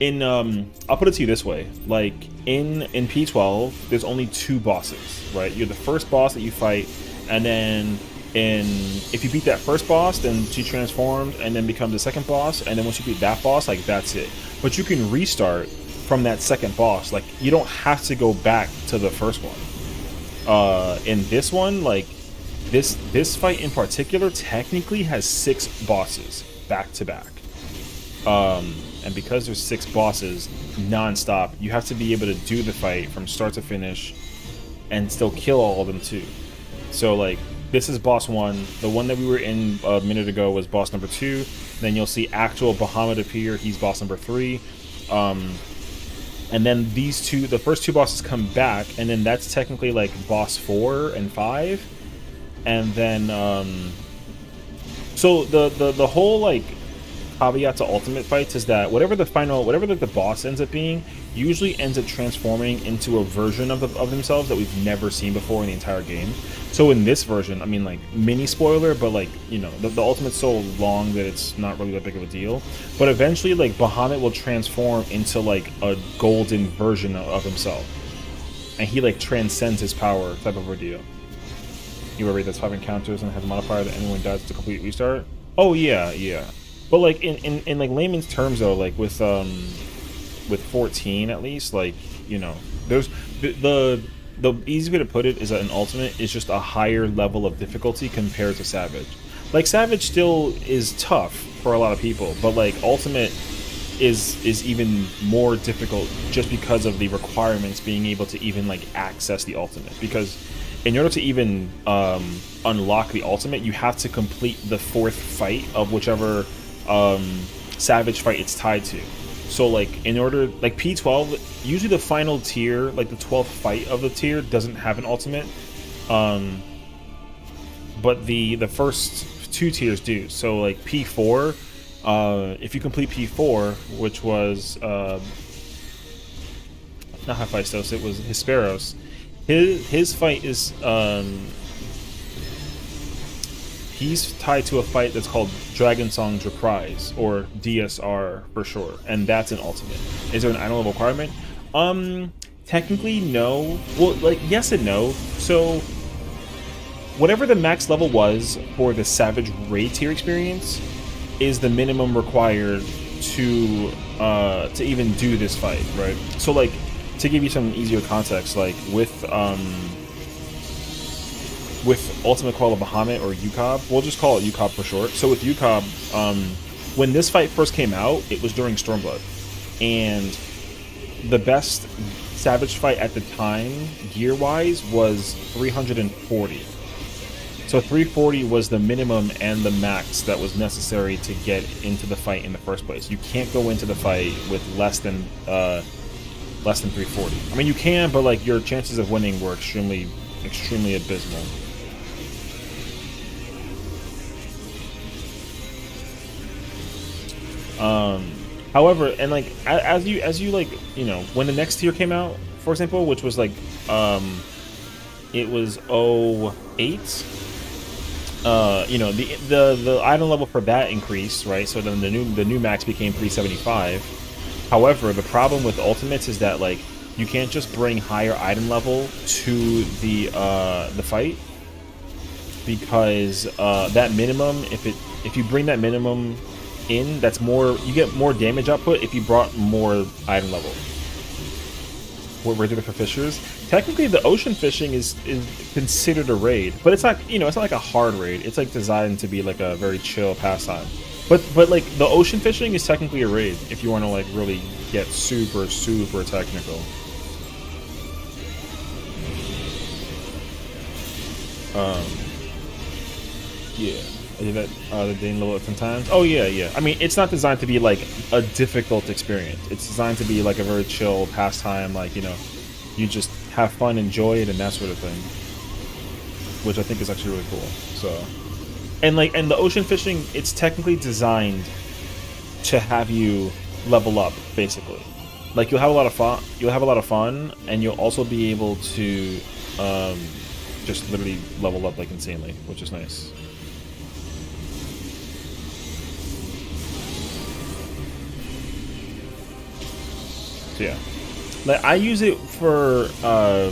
in I'll put it to you this way, like in P12 there's only 2 bosses, right? You're the first boss that you fight, and then if you beat that first boss, then she transformed and then becomes the second boss, and then once you beat that boss, like that's it. But you can restart from that second boss. Like you don't have to go back to the first one. In this one, like this fight in particular technically has 6 bosses back to back. And because there's 6 bosses non-stop, you have to be able to do the fight from start to finish and still kill all of them too. So like this is boss 1. The one that we were in a minute ago was boss number 2. Then you'll see actual Bahamut appear. He's boss number 3. And then the first 2 bosses come back, and then that's technically like boss 4 and 5. And then so the whole like caveat to ultimate fights is that whatever the boss ends up being usually ends up transforming into a version of themselves that we've never seen before in the entire game. So in this version, I mean, like mini spoiler, but like, you know, the ultimate's so long that it's not really that big of a deal, but eventually like Bahamut will transform into like a golden version of himself, and he like transcends his power type of ordeal. You ever read that's 5 encounters and has a modifier that anyone dies to complete restart? Oh yeah. But like in like layman's terms though, like with 14 at least, like, you know, there's the easy way to put it is that an ultimate is just a higher level of difficulty compared to Savage. Like Savage still is tough for a lot of people, but like ultimate is even more difficult just because of the requirements being able to even like access the ultimate. Because in order to even unlock the ultimate, you have to complete the 4th fight of whichever Savage fight it's tied to. So like in order, like P12, usually the final tier, like the 12th fight of the tier doesn't have an ultimate, but the first 2 tiers do. So like P4, if you complete P4, which was not Hephaestus, it was Hesperos. His fight is he's tied to a fight that's called Dragon Song's Reprise, or DSR for short, and that's an ultimate. Is there an item level requirement? Technically no. Well, like yes and no. So whatever the max level was for the Savage raid tier experience is the minimum required to even do this fight, right? So like, to give you some easier context, like with Ultimate Call of Bahamut, or UCOB, we'll just call it UCOB for short. So with UCOB, when this fight first came out, it was during Stormblood, and the best Savage fight at the time, gear-wise, was 340. So 340 was the minimum and the max that was necessary to get into the fight in the first place. You can't go into the fight with less than 340. I mean, you can, but like your chances of winning were extremely abysmal. However, and like as you like, you know, when the next tier came out, for example, which was like it was 08, you know, the item level for that increased, right? So then the new max became 375. However, the problem with ultimates is that like you can't just bring higher item level to the fight, because that minimum, if you bring that minimum in that's more, you get more damage output if you brought more item level. What we're doing for fishers, technically the ocean fishing is considered a raid, but it's not, you know, it's not like a hard raid. It's like designed to be like a very chill pastime. But like the ocean fishing is technically a raid if you want to like really get super technical. Yeah. I did that the Dane level 10 times. Oh yeah. I mean, it's not designed to be like a difficult experience. It's designed to be like a very chill pastime, like, you know, you just have fun, enjoy it, and that sort of thing. Which I think is actually really cool. So, and the ocean fishing, it's technically designed to have you level up, basically. Like you'll have a lot of fun, and you'll also be able to just literally level up like insanely, which is nice. So yeah, like I use it for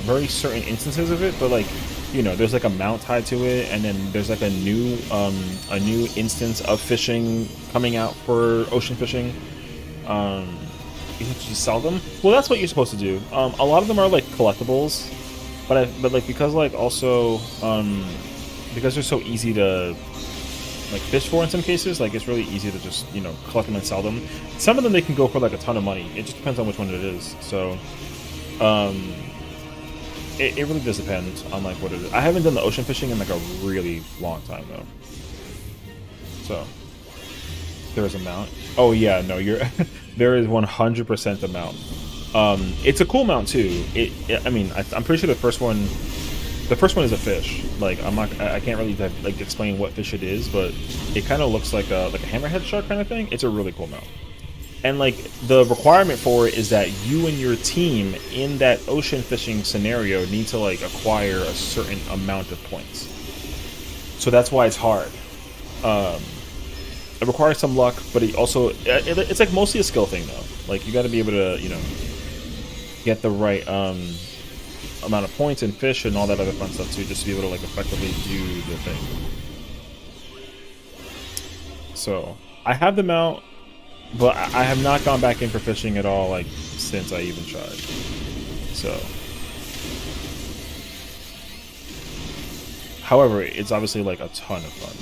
very certain instances of it, but like, you know, there's like a mount tied to it, and then there's like a new instance of fishing coming out for ocean fishing. You have to sell them. Well, that's what you're supposed to do. A lot of them are like collectibles, but like because like also because they're so easy to like fish for in some cases, like it's really easy to just, you know, collect them and sell them. Some of them they can go for like a ton of money. It just depends on which one it is. So it really does depend on like what it is. I haven't done the ocean fishing in like a really long time though. So there's a mount. Oh yeah, no, you're there is 100% a mount. It's a cool mount too. I mean, I'm pretty sure the first one is a fish. Like I can't really like explain what fish it is, but it kind of looks like a hammerhead shark kind of thing. It's a really cool mount. And like the requirement for it is that you and your team in that ocean fishing scenario need to like acquire a certain amount of points. So that's why it's hard. It requires some luck, but it also it's like mostly a skill thing though. Like you got to be able to, you know, get the right amount of points and fish and all that other fun stuff too, just to be able to like effectively do the thing. So I have them out, but I have not gone back in for fishing at all, like since I even tried. So, however, it's obviously like a ton of fun.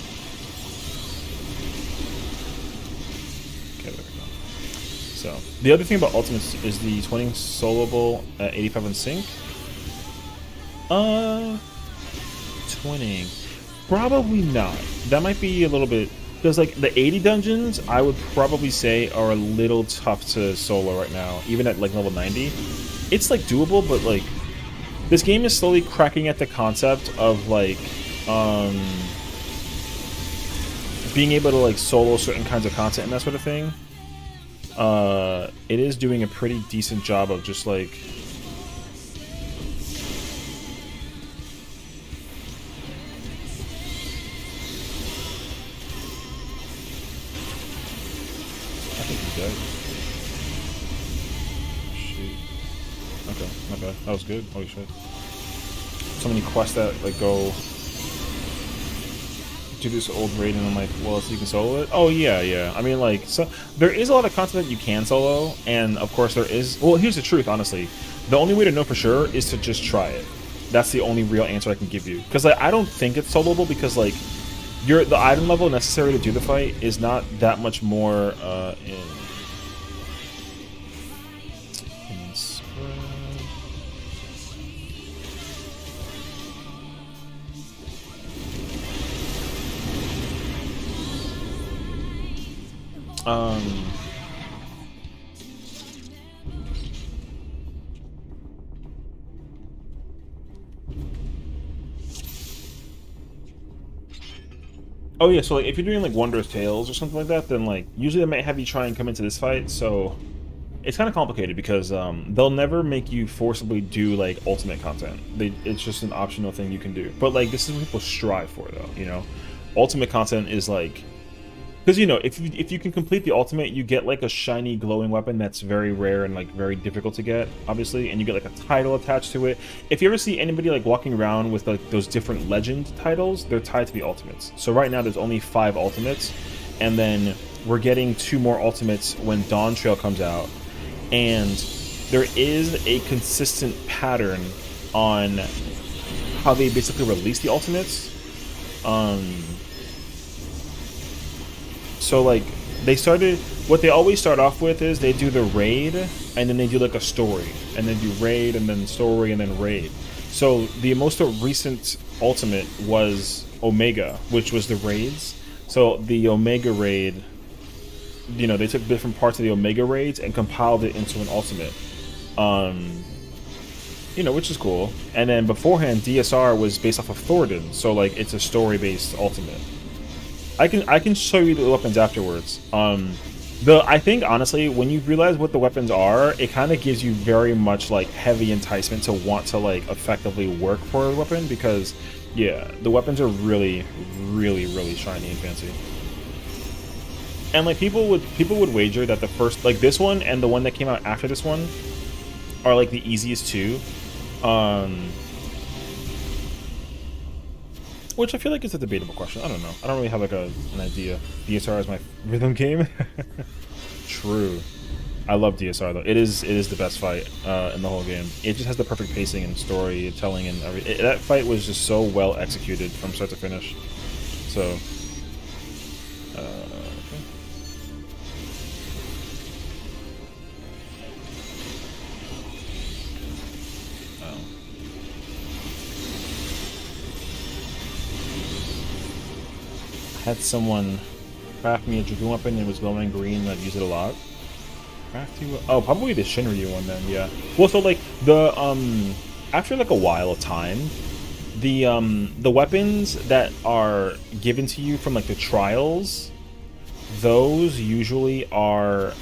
Okay, there we go. So the other thing about ultimates is the twinning soloable at 85 on sync. Twinning, probably not. That might be a little bit, because like the 80 dungeons I would probably say are a little tough to solo right now, even at like level 90. It's like doable, but like this game is slowly cracking at the concept of like being able to like solo certain kinds of content and that sort of thing. It is doing a pretty decent job of just like that was good. Holy shit. So many quests that like go do this old raid and I'm like, well, so you can solo it? Oh yeah. I mean, like, so there is a lot of content that you can solo, and of course there is, well, here's the truth, honestly. The only way to know for sure is to just try it. That's the only real answer I can give you. Because like, I don't think it's soloable, because like the item level necessary to do the fight is not that much more in oh yeah, so like if you're doing like Wondrous Tales or something like that, then like usually they might have you try and come into this fight, so it's kind of complicated because they'll never make you forcibly do like ultimate content. It's just an optional thing you can do. But like this is what people strive for though, you know? Ultimate content is like, because you know, if you can complete the ultimate, you get like a shiny glowing weapon that's very rare and like very difficult to get, obviously, and you get like a title attached to it. If you ever see anybody like walking around with like those different legend titles, they're tied to the ultimates. So right now there's only 5 ultimates, and then we're getting 2 more ultimates when Dawn Trail comes out, and there is a consistent pattern on how they basically release the ultimates. So like what they always start off with is they do the raid, and then they do like a story, and then do raid, and then story, and then raid. So the most recent ultimate was Omega, which was the raids. So the Omega raid, you know, they took different parts of the Omega raids and compiled it into an ultimate. You know, which is cool. And then beforehand, DSR was based off of Thornton, so like it's a story-based ultimate. I can show you the weapons afterwards. I think honestly, when you realize what the weapons are, it kind of gives you very much like heavy enticement to want to like effectively work for a weapon, because yeah, the weapons are really, really, really shiny and fancy. And like people would wager that the first, like this one and the one that came out after this one, are like the easiest two. Which I feel like is a debatable question. I don't know. I don't really have like an idea. DSR is my rhythm game. True. I love DSR though. It is the best fight in the whole game. It just has the perfect pacing and storytelling and everything. That fight was just so well executed from start to finish. So, okay. Had someone craft me a Dragoon weapon and it was glowing green and I'd use it a lot. Craft you? Oh, probably the Shinryu one then, yeah. Well, so like the after like a while of time, the weapons that are given to you from like the trials, those usually are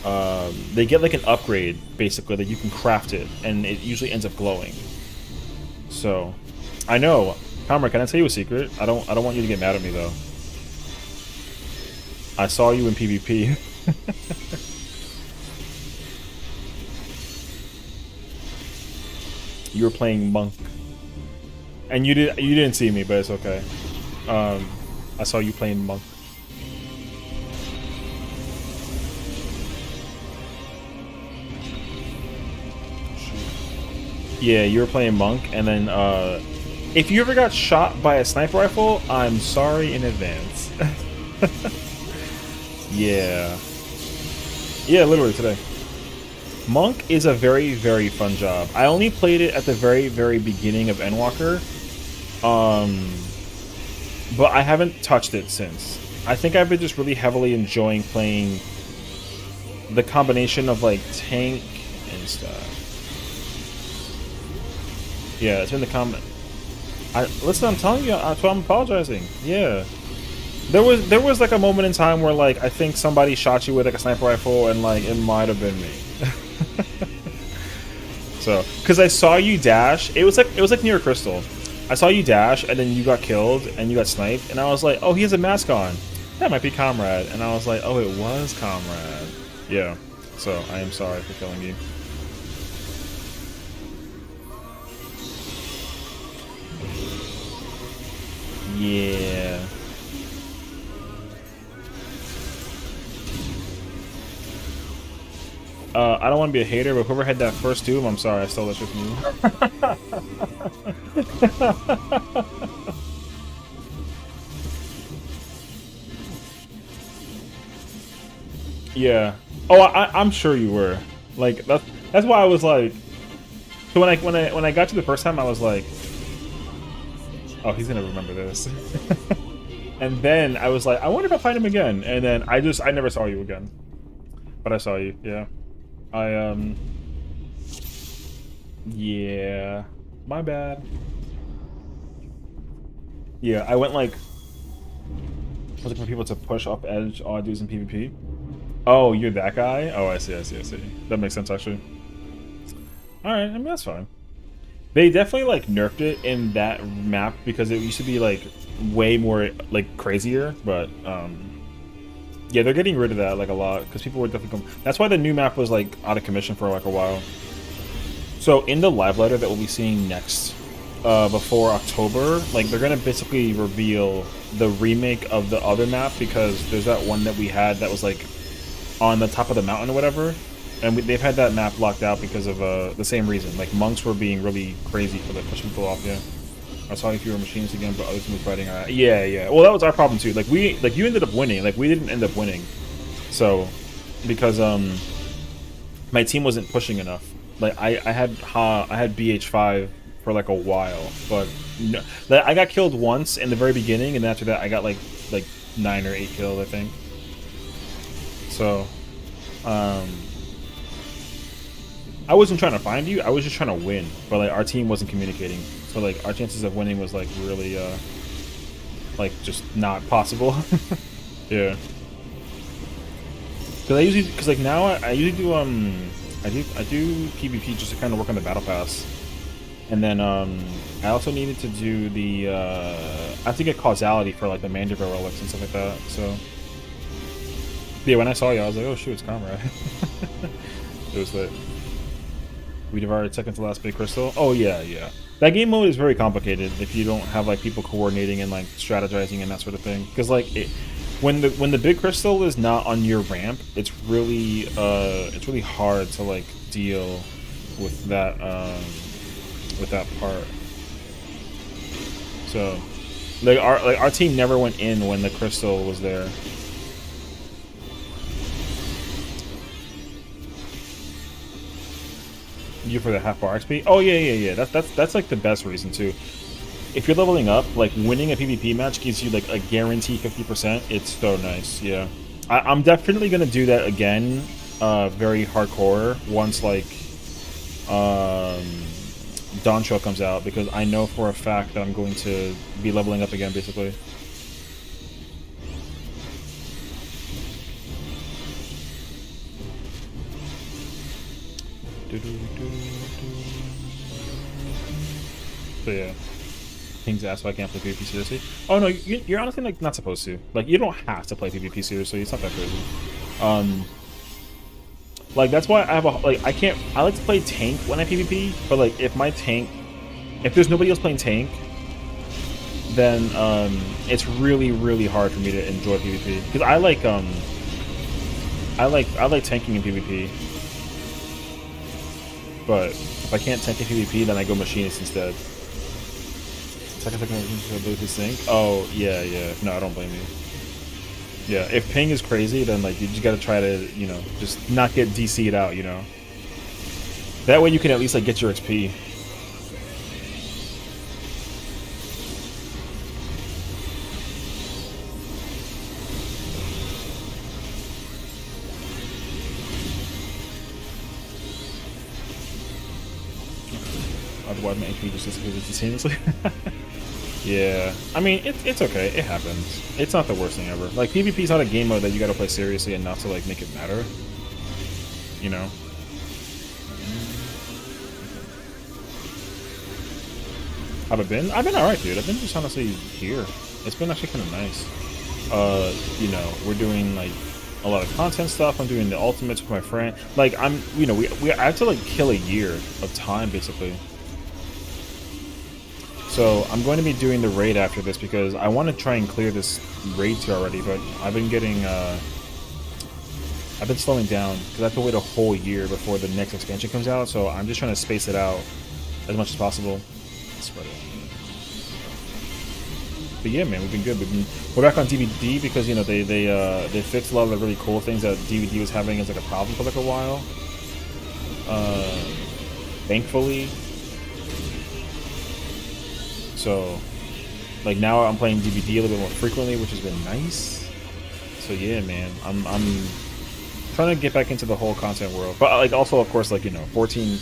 they get like an upgrade basically that you can craft it, and it usually ends up glowing. So, I know, Comrade, can I tell you a secret? I don't want you to get mad at me though. I saw you in PvP. You were playing Monk, and you didn't see me, but it's okay. I saw you playing Monk. Yeah, you were playing Monk, and then if you ever got shot by a sniper rifle, I'm sorry in advance. Yeah. Yeah, literally today. Monk is a very, very fun job. I only played it at the very, very beginning of Endwalker. But I haven't touched it since. I think I've been just really heavily enjoying playing the combination of like tank and stuff. Yeah, it's been the comment. Listen, I'm telling you, that's why I'm apologizing. Yeah. There was like a moment in time where like I think somebody shot you with like a sniper rifle and like it might have been me. So, because I saw you dash, it was like near Crystal. I saw you dash and then you got killed and you got sniped, and I was like, oh, he has a mask on. That might be Comrade. And I was like, oh, it was Comrade. Yeah. So I am sorry for killing you. Yeah. I don't want to be a hater, but whoever had that first Doom, I'm sorry, I stole that shit from you. Yeah. Oh, I'm sure you were. Like that's why I was like. So when I got you the first time, I was like, oh, he's gonna remember this. And then I was like, I wonder if I'll find him again. And then I never saw you again, but I saw you. Yeah. Yeah, my bad. Yeah, I went like, I was looking for people to push up edge odd dudes in PvP. Oh, you're that guy? Oh, I see. That makes sense, actually. Alright, I mean, that's fine. They definitely, like, nerfed it in that map because it used to be, like, way more, like, crazier, but, yeah, they're getting rid of that, like, a lot, because people were definitely... That's why the new map was, like, out of commission for, like, a while. So, in the live letter that we'll be seeing next before October, like they're gonna basically reveal the remake of the other map, because there's that one that we had that was like on the top of the mountain or whatever, and they've had that map locked out because of the same reason. Like monks were being really crazy for like pushing people off. Yeah, I saw fewer machines again, but other teams were fighting. Yeah, yeah. Well, that was our problem too. Like you ended up winning. Like we didn't end up winning. So, because my team wasn't pushing enough. Like I had BH5 for like a while, but no, I got killed once in the very beginning, and after that I got like 9 or 8 kills, I think. So, I wasn't trying to find you. I was just trying to win, but like our team wasn't communicating. So like our chances of winning was like really like just not possible. Yeah. Because like now I usually do I do PvP just to kind of work on the battle pass, and then I also needed to do the I have to get causality for like the Mandible relics and stuff like that. So yeah, when I saw you, I was like, oh shoot, it's Comrade. It was lit. We devoured second to last big crystal. Oh yeah, yeah. That game mode is very complicated if you don't have like people coordinating and like strategizing and that sort of thing. Because like when the big crystal is not on your ramp, it's really hard to like deal with that part. So like our team never went in when the crystal was there. You for the half bar XP? Oh yeah. That's like the best reason too. If you're leveling up, like winning a PvP match gives you like a guaranteed 50%. It's so nice. Yeah, I'm definitely gonna do that again, very hardcore once like Dawn Trail comes out, because I know for a fact that I'm going to be leveling up again, basically. So yeah, King's asked why I can't play PvP seriously. Oh no, you're honestly like not supposed to. Like you don't have to play PvP seriously. It's not that crazy. Like that's why I have I like to play tank when I PvP, but like if there's nobody else playing tank, then it's really hard for me to enjoy PvP, because I like tanking in PvP. But if I can't tank in PvP, then I go machinist instead. Second ability to sync. Oh yeah. No, I don't blame you. Yeah, if ping is crazy, then like you just gotta try to, you know, just not get DC'd out, you know. That way you can at least like get your XP. Otherwise my HP just disappears instantaneously. Yeah, I mean, it's okay. It happens. It's not the worst thing ever. Like, PvP is not a game mode that you gotta play seriously enough to, like, make it matter. You know? Have I been? I've been alright, dude. I've been just honestly here. It's been actually kind of nice. You know, we're doing, like, a lot of content stuff. I'm doing the ultimates with my friend. Like, I have to, like, kill a year of time, basically. So I'm going to be doing the raid after this, because I want to try and clear this raid tier already, but I've been getting, I've been slowing down, because I have to wait a whole year before the next expansion comes out, so I'm just trying to space it out as much as possible. But yeah, man, we've been good. We're back on DVD because, you know, they fixed a lot of the really cool things that DVD was having as like a problem for like a while. Thankfully. So, like, now I'm playing DVD a little bit more frequently, which has been nice. So yeah, man, I'm trying to get back into the whole content world. But like, also, of course, like, you know, 14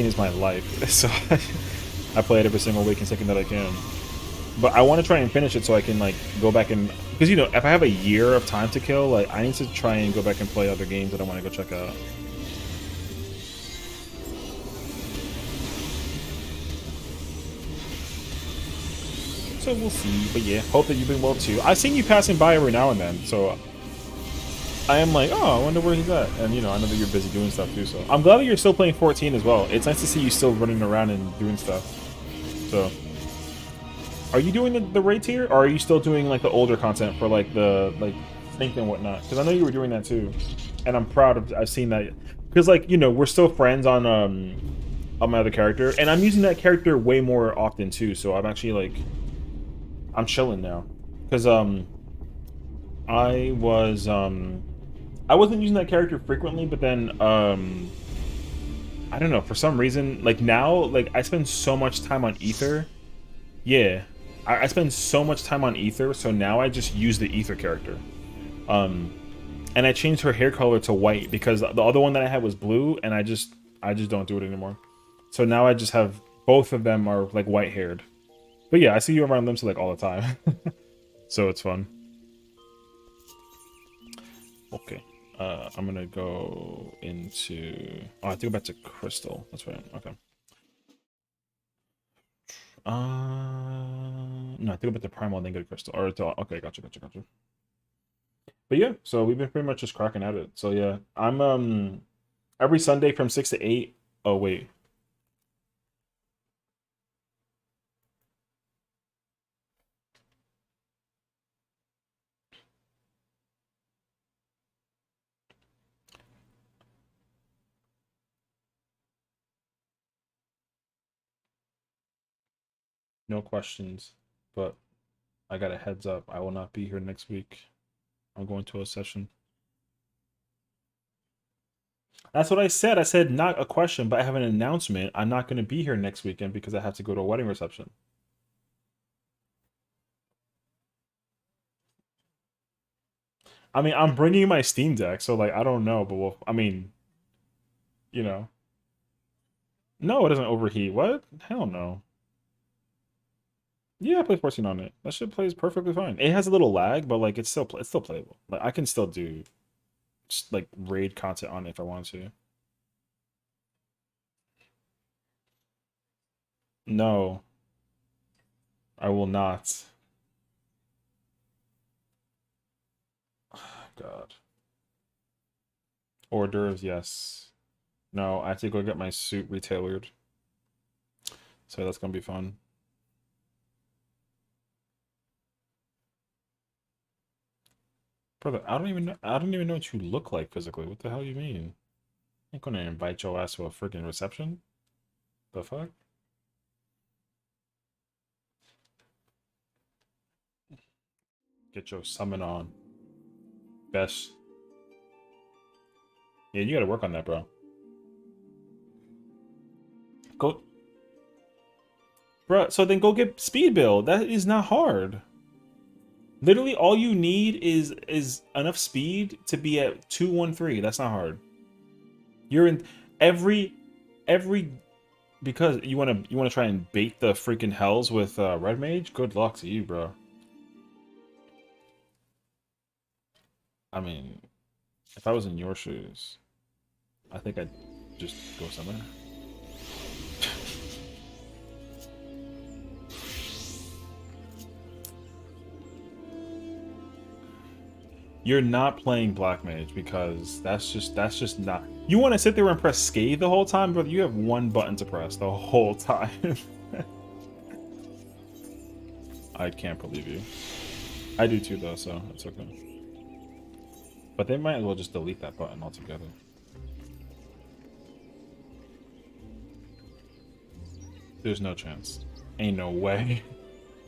is my life, so I play it every single week and second that I can. But I want to try and finish it so I can like go back and, because, you know, if I have a year of time to kill, like, I need to try and go back and play other games that I want to go check out. So we'll see, but yeah, hope that you've been well too. I've seen you passing by every now and then, so I am like, oh, I wonder where he's at. And, you know, I know that you're busy doing stuff too, so I'm glad that you're still playing 14 as well. It's nice to see you still running around and doing stuff. So, are you doing the raid tier, or are you still doing like the older content for like the Sync and whatnot? Because I know you were doing that too, and I'm proud of. I've seen that because like we're still friends on my other character, and I'm using that character way more often too. So I'm actually like I'm chilling now because I wasn't using that character frequently, but then I don't know, for some reason, like now, like I spend so much time on Ether. Yeah. I spend so much time on Ether, so now I just use the Ether character. And I changed her hair color to white because the other one that I had was blue, and I just don't do it anymore. So now I just have both of them are like white haired. But yeah, I see you around them so like all the time. So it's fun. Okay. I'm gonna go into... Oh, I have to go back to Crystal. That's right. Okay. No, I have to go back to Primal and then go to Crystal. Or to... Okay, gotcha. But yeah, so we've been pretty much just cracking at it. So yeah, I'm every Sunday from 6 to 8. Oh wait. No questions, but I got a heads up. I will not be here next week. I'm going to a session. That's what I said. I said not a question, but I have an announcement. I'm not going to be here next weekend because I have to go to a wedding reception. I mean, I'm bringing my Steam Deck, so like I don't know, but I mean, you know. No, it doesn't overheat. What? Hell no. Yeah, I play 14 on it. That shit plays perfectly fine. It has a little lag, but like it's still playable. Like I can still do like raid content on it if I want to. No, I will not. God. Hors d'oeuvres, yes. No, I have to go get my suit retailored. So that's gonna be fun. Brother, I don't even know what you look like physically. What the hell you mean? I ain't gonna invite your ass to a freaking reception. The fuck? Get your summon on. Best. Yeah, you gotta work on that, bro. Go. Bro, so then go get speed build. That is not hard. Literally, all you need is enough speed to be at 213. That's not hard. You're in every because you wanna try and bait the freaking hells with red mage. Good luck to you, bro. I mean, if I was in your shoes, I think I'd just go somewhere. You're not playing Black Mage because that's just not. You want to sit there and press Scathe the whole time, but you have one button to press the whole time. I can't believe you. I do too, though, so it's okay. But they might as well just delete that button altogether. There's no chance. Ain't no way.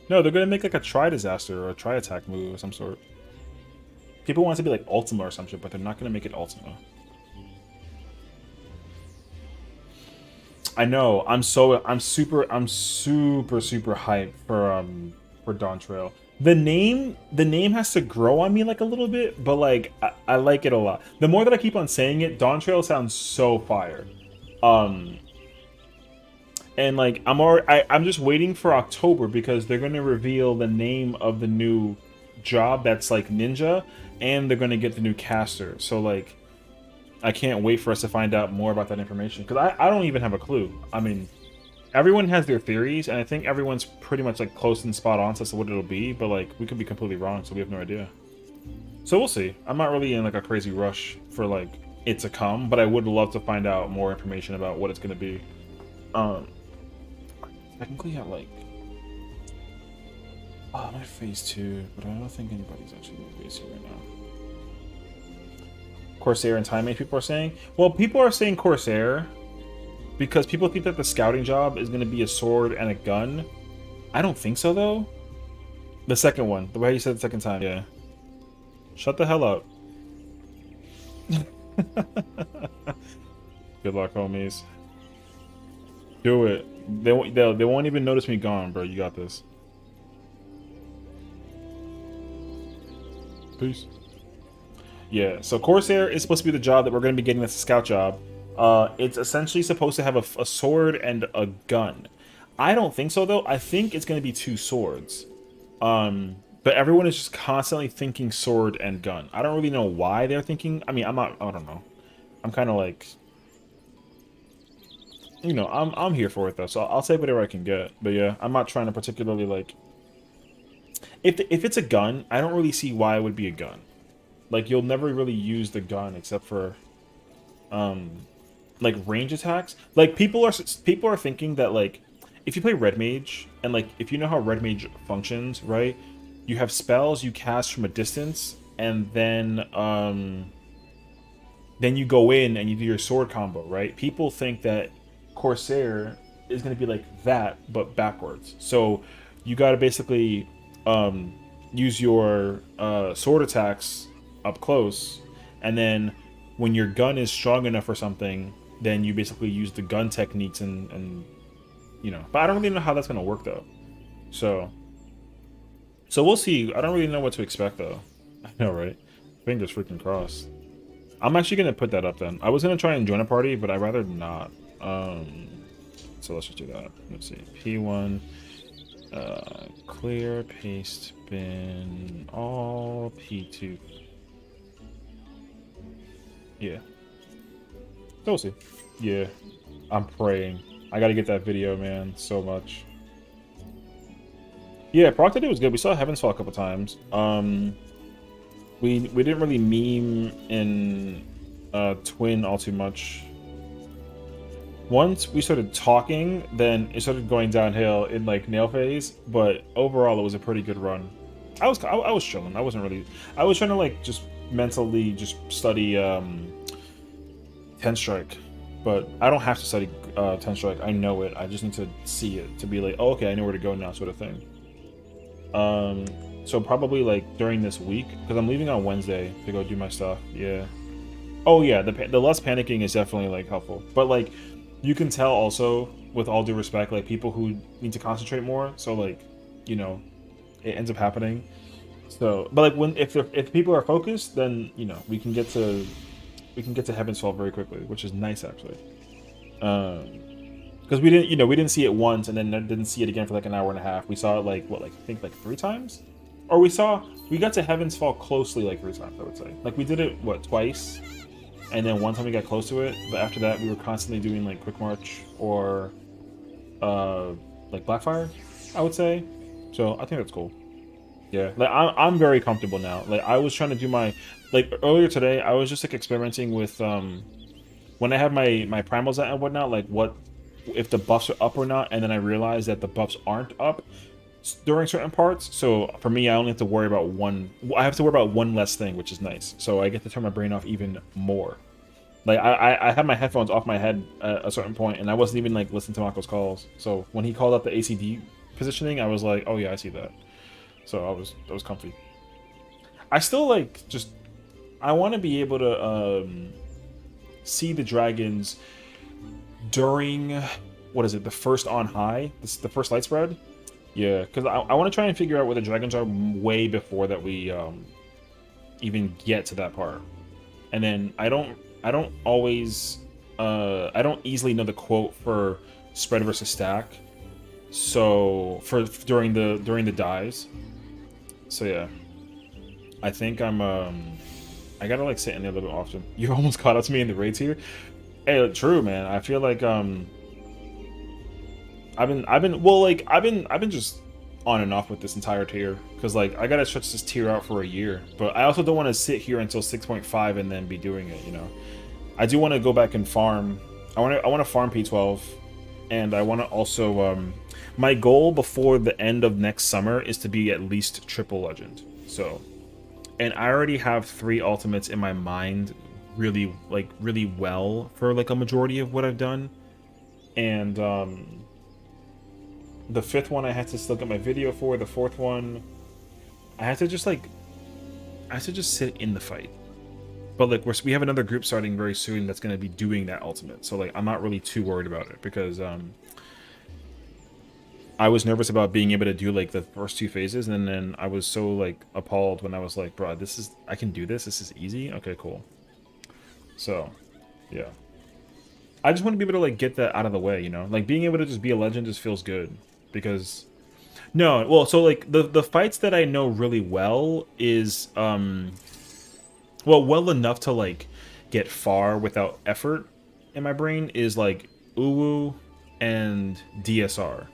No, they're gonna make like a Tri-Disaster or a Tri-Attack move of some sort. People want it to be like Ultima or some shit, but they're not gonna make it Ultima. I know. I'm super hyped for Dawn Trail. The name has to grow on me like a little bit, but like I like it a lot. The more that I keep on saying it, Dawn Trail sounds so fire. And like I'm just waiting for October because they're gonna reveal the name of the new job that's like ninja, and they're gonna get the new caster. So like I can't wait for us to find out more about that information because I don't even have a clue. I mean, everyone has their theories, and I think everyone's pretty much like close and spot on as to what it'll be, but like we could be completely wrong, so we have no idea. So we'll see. I'm not really in like a crazy rush for like it to come, but I would love to find out more information about what it's gonna be. technically at like, I'm at phase 2, but I don't think anybody's actually in phase 2 right now. Corsair and time mage, people are saying. Well, people are saying Corsair because people think that the scouting job is going to be a sword and a gun. I don't think so, though. The second one, the way you said it the second time, yeah. Shut the hell up. Good luck, homies. Do it. They won't even notice me gone, bro. You got this. Peace. Yeah, so Corsair is supposed to be the job that we're going to be getting. That's a scout job. It's essentially supposed to have a sword and a gun. I don't think so, though. I think it's going to be 2 swords. But everyone is just constantly thinking sword and gun. I don't really know why they're thinking. I mean, I don't know. I'm kind of like, you know, I'm here for it though. So I'll say whatever I can get. But yeah, I'm not trying to particularly like. If it's a gun, I don't really see why it would be a gun. Like you'll never really use the gun except for, like range attacks. Like people are thinking that like, if you play Red Mage and like if you know how Red Mage functions, right? You have spells you cast from a distance, and then you go in and you do your sword combo, right? People think that Corsair is going to be like that, but backwards. So you got to basically use your sword attacks up close, and then when your gun is strong enough or something, then you basically use the gun techniques and you know. But I don't really know how that's going to work though. So we'll see. I don't really know what to expect though. I know, right? Fingers freaking crossed. I'm actually gonna put that up then. I was gonna try and join a party, but I'd rather not. So let's just do that. Let's see. P1, clear, paste, bin, all, P2. Yeah. So we'll see. Yeah. I'm praying. I gotta get that video, man, so much. Yeah, Proc today was good. We saw Heaven's Fall a couple times. We didn't really meme in Twin all too much. Once we started talking, then it started going downhill in like nail phase. But overall, it was a pretty good run. I was chilling. I wasn't really. I was trying to like just mentally just study 10 strike, but I don't have to study 10 strike. I know it. I just need to see it to be like, oh, okay, I know where to go now, sort of thing. So probably like during this week, because I'm leaving on Wednesday to go do my stuff. Yeah. Oh yeah, the less panicking is definitely like helpful, but like you can tell also, with all due respect, like people who need to concentrate more. So like, you know, it ends up happening. So, but like if people are focused, then you know we can get to Heaven's Fall very quickly, which is nice actually. Because we didn't see it once and then didn't see it again for like an hour and a half. We saw it like I think like 3 times, or we got to Heaven's Fall closely like 3 times. I would say like we did it twice, and then one time we got close to it. But after that, we were constantly doing like Quick March or like Blackfire, I would say. So I think that's cool. Yeah, like I'm very comfortable now. Like I was trying to do my earlier today. I was just like experimenting with when I have my primals and whatnot. Like what if the buffs are up or not, and then I realized that the buffs aren't up during certain parts. So for me, I only have to worry about one. I have to worry about one less thing, which is nice. So I get to turn my brain off even more. Like I had my headphones off my head at a certain point, and I wasn't even like listening to Mako's calls. So when he called out the ACD positioning, I was like, oh yeah, I see that. So I was comfy. I still like just I want to be able to see the dragons during the first on high, the first light spread. Yeah, because I want to try and figure out where the dragons are way before that we even get to that part. And then I don't always I don't easily know the quote for spread versus stack. So during the dives. So yeah, I think I'm I gotta like sit in there a little bit often. You almost caught up to me in the raids here. Hey, true man. I feel like I've been just on and off with this entire tier because like I gotta stretch this tier out for a year. But I also don't want to sit here until 6.5 and then be doing it. You know, I do want to go back and farm. I want to farm P12, and I want to also my goal before the end of next summer is to be at least triple legend. So, and I already have 3 ultimates in my mind really well for like a majority of what I've done. And the 5th one I had to still get my video for. The 4th one I had to just sit in the fight. But like we have another group starting very soon that's going to be doing that ultimate. So like I'm not really too worried about it because I was nervous about being able to do like the first 2 phases, and then I was so like appalled when I was like, bro, I can do this. This is easy. Okay, cool. So, yeah. I just want to be able to like get that out of the way, you know? Like being able to just be a legend just feels good because no, well, so like the fights that I know really well is well enough to like get far without effort in my brain is like Uwu and DSR.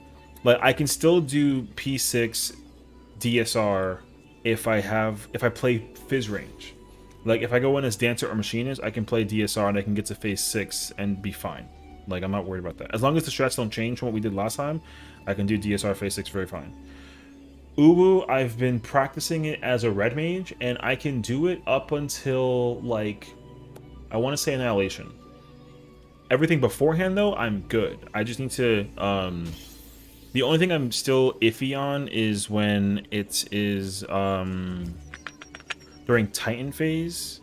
Like I can still do P6 DSR if I play Fizz range. Like if I go in as Dancer or Machinist, I can play DSR and I can get to phase 6 and be fine. Like I'm not worried about that. As long as the strats don't change from what we did last time, I can do DSR phase 6 very fine. Uwu, I've been practicing it as a red mage, and I can do it up until like I want to say Annihilation. Everything beforehand though, I'm good. I just need to the only thing I'm still iffy on is when it is during Titan phase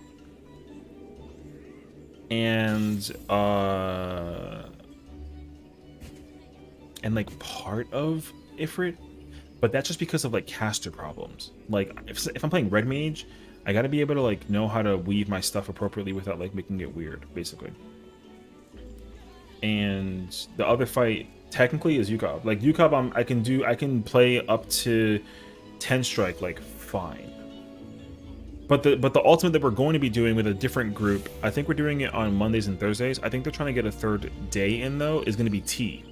and like part of Ifrit, but that's just because of like caster problems. Like if I'm playing red mage, I gotta be able to like know how to weave my stuff appropriately without like making it weird, basically. And the other fight technically is Yukab. Like Yukab, I can play up to 10 strike like fine. But the ultimate that we're going to be doing with a different group, I think we're doing it on Mondays and Thursdays. I think they're trying to get a 3rd day in though, is going to be T.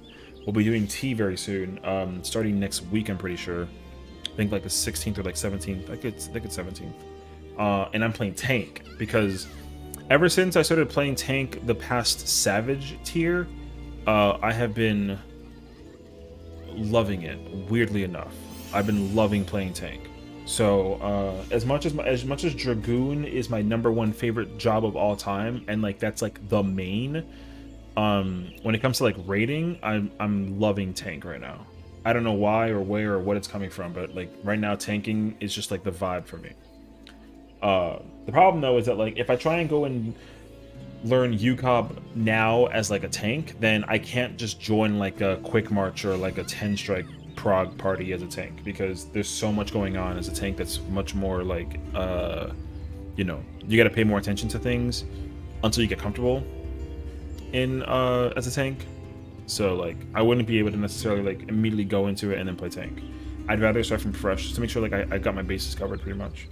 We'll be doing T very soon, starting next week, I'm pretty sure. I think like the 16th or like 17th. I think it's 17th. And I'm playing tank because ever since I started playing tank the past Savage tier, I have been loving it. Weirdly enough, I've been loving playing tank. So as much as Dragoon is my #1 favorite job of all time, and like that's like the main, when it comes to like raiding, I'm loving tank right now. I don't know why or where or what it's coming from, but like right now tanking is just like the vibe for me. The problem though is that like if I try and go and learn Yukab now as like a tank, then I can't just join like a quick march or like a 10 strike prog party as a tank, because there's so much going on as a tank that's much more like you know, you got to pay more attention to things until you get comfortable in as a tank. So like I wouldn't be able to necessarily like immediately go into it and then play tank. I'd rather start from fresh just to make sure like I got my bases covered pretty much.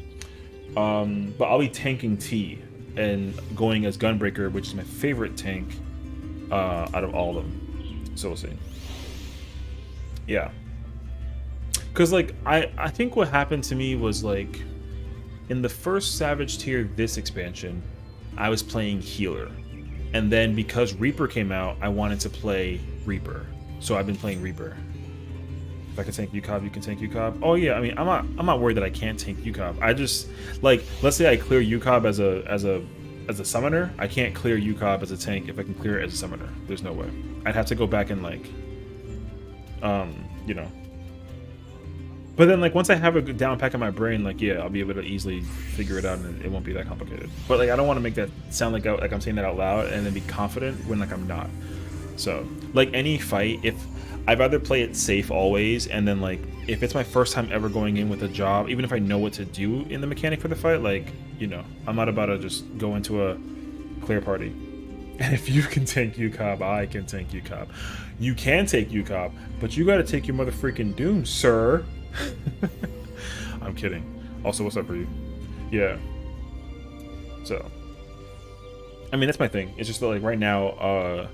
But I'll be tanking T and going as Gunbreaker, which is my favorite tank out of all of them. So we'll see. Yeah. Because like I think what happened to me was like in the first Savage tier this expansion, I was playing healer. And then because Reaper came out, I wanted to play Reaper. So I've been playing Reaper. If I can tank Yukab, you can tank Yukab. Oh yeah, I mean I'm not worried that I can't tank Yukab. I just like, let's say I clear Yukab as a summoner, I can't clear Yukab as a tank if I can clear it as a summoner. There's no way. I'd have to go back and like you know. But then like once I have a down pack in my brain, like yeah, I'll be able to easily figure it out and it won't be that complicated. But like I don't want to make that sound like I'm saying that out loud and then be confident when like I'm not. So like any fight, if I'd rather play it safe always, and then like if it's my first time ever going in with a job, even if I know what to do in the mechanic for the fight, like, you know, I'm not about to just go into a clear party. And if you can tank Yukab, I can tank Yukab. You can take Yukab, but you gotta take your mother freaking Doom, sir. I'm kidding. Also, what's up for you? Yeah. So, I mean, that's my thing. It's just that, like, right now,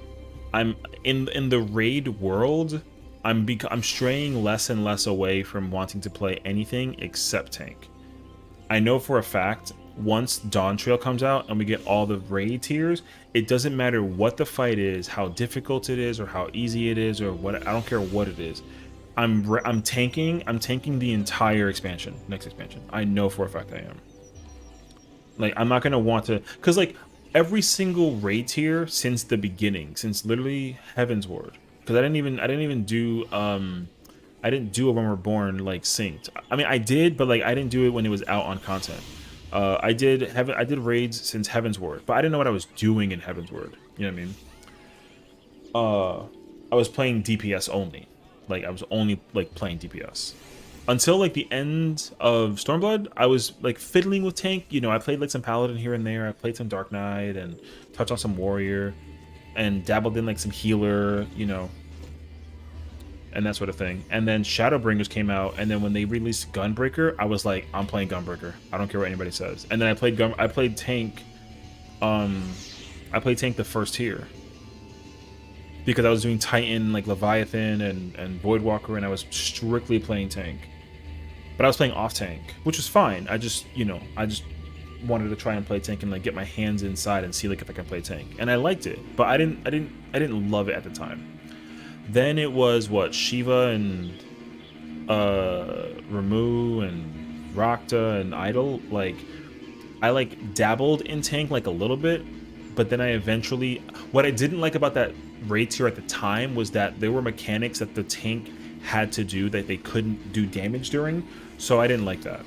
I'm in the raid world. I'm straying less and less away from wanting to play anything except tank. I know for a fact once Dawn Trail comes out and we get all the raid tiers, it doesn't matter what the fight is, how difficult it is, or how easy it is, or what. I don't care what it is. I'm tanking the entire expansion, next expansion. I know for a fact I am. Like, I'm not gonna want to, because like every single raid tier since the beginning, since literally Heaven's Ward, because I didn't even do I didn't do a When We're Born like synced. I mean, I did, but like I didn't do it when it was out on content. I did raids since Heaven's Ward, but I didn't know what I was doing in Heaven's Ward. You know what I mean? I was playing DPS only. Like, I was only like playing DPS until like the end of Stormblood. I was like fiddling with tank. You know, I played like some Paladin here and there. I played some Dark Knight and touched on some Warrior, and dabbled in like some healer. You know, and that sort of thing. And then Shadowbringers came out, and then when they released Gunbreaker, I was like, I'm playing Gunbreaker. I don't care what anybody says. And then I played tank. I played tank the first tier, because I was doing Titan, like Leviathan and Voidwalker, and I was strictly playing tank. But I was playing off tank, which was fine. I just, you know, I just wanted to try and play tank and like get my hands inside and see like if I can play tank. And I liked it, but I didn't love it at the time. Then it was what, Shiva and Ramu and Rakta and Idol. Like, I like dabbled in tank like a little bit, but then I eventually, what I didn't like about that raid tier at the time was that there were mechanics that the tank had to do that they couldn't do damage during, so I didn't like that.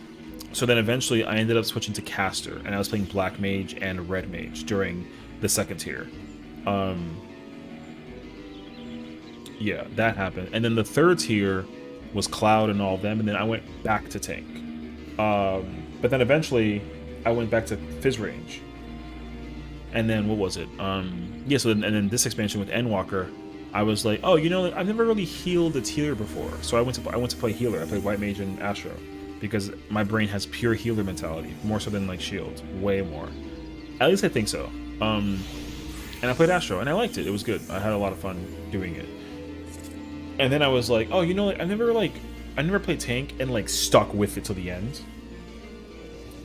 So then eventually I ended up switching to caster, and I was playing black mage and red mage during the second tier. Yeah, that happened. And then the third tier was Cloud and all of them, and then I went back to tank. But then eventually I went back to Fizz range. And then what was it? Yeah, so then this expansion with Endwalker, I was like, oh, you know, I've never really healed a tier before. So I went to play healer. I played White Mage and Astro, because my brain has pure healer mentality, more so than like shield, way more. At least I think so. And I played Astro, and I liked it. It was good. I had a lot of fun doing it. And then I was like, oh, you know, like, I never played tank and like stuck with it till the end.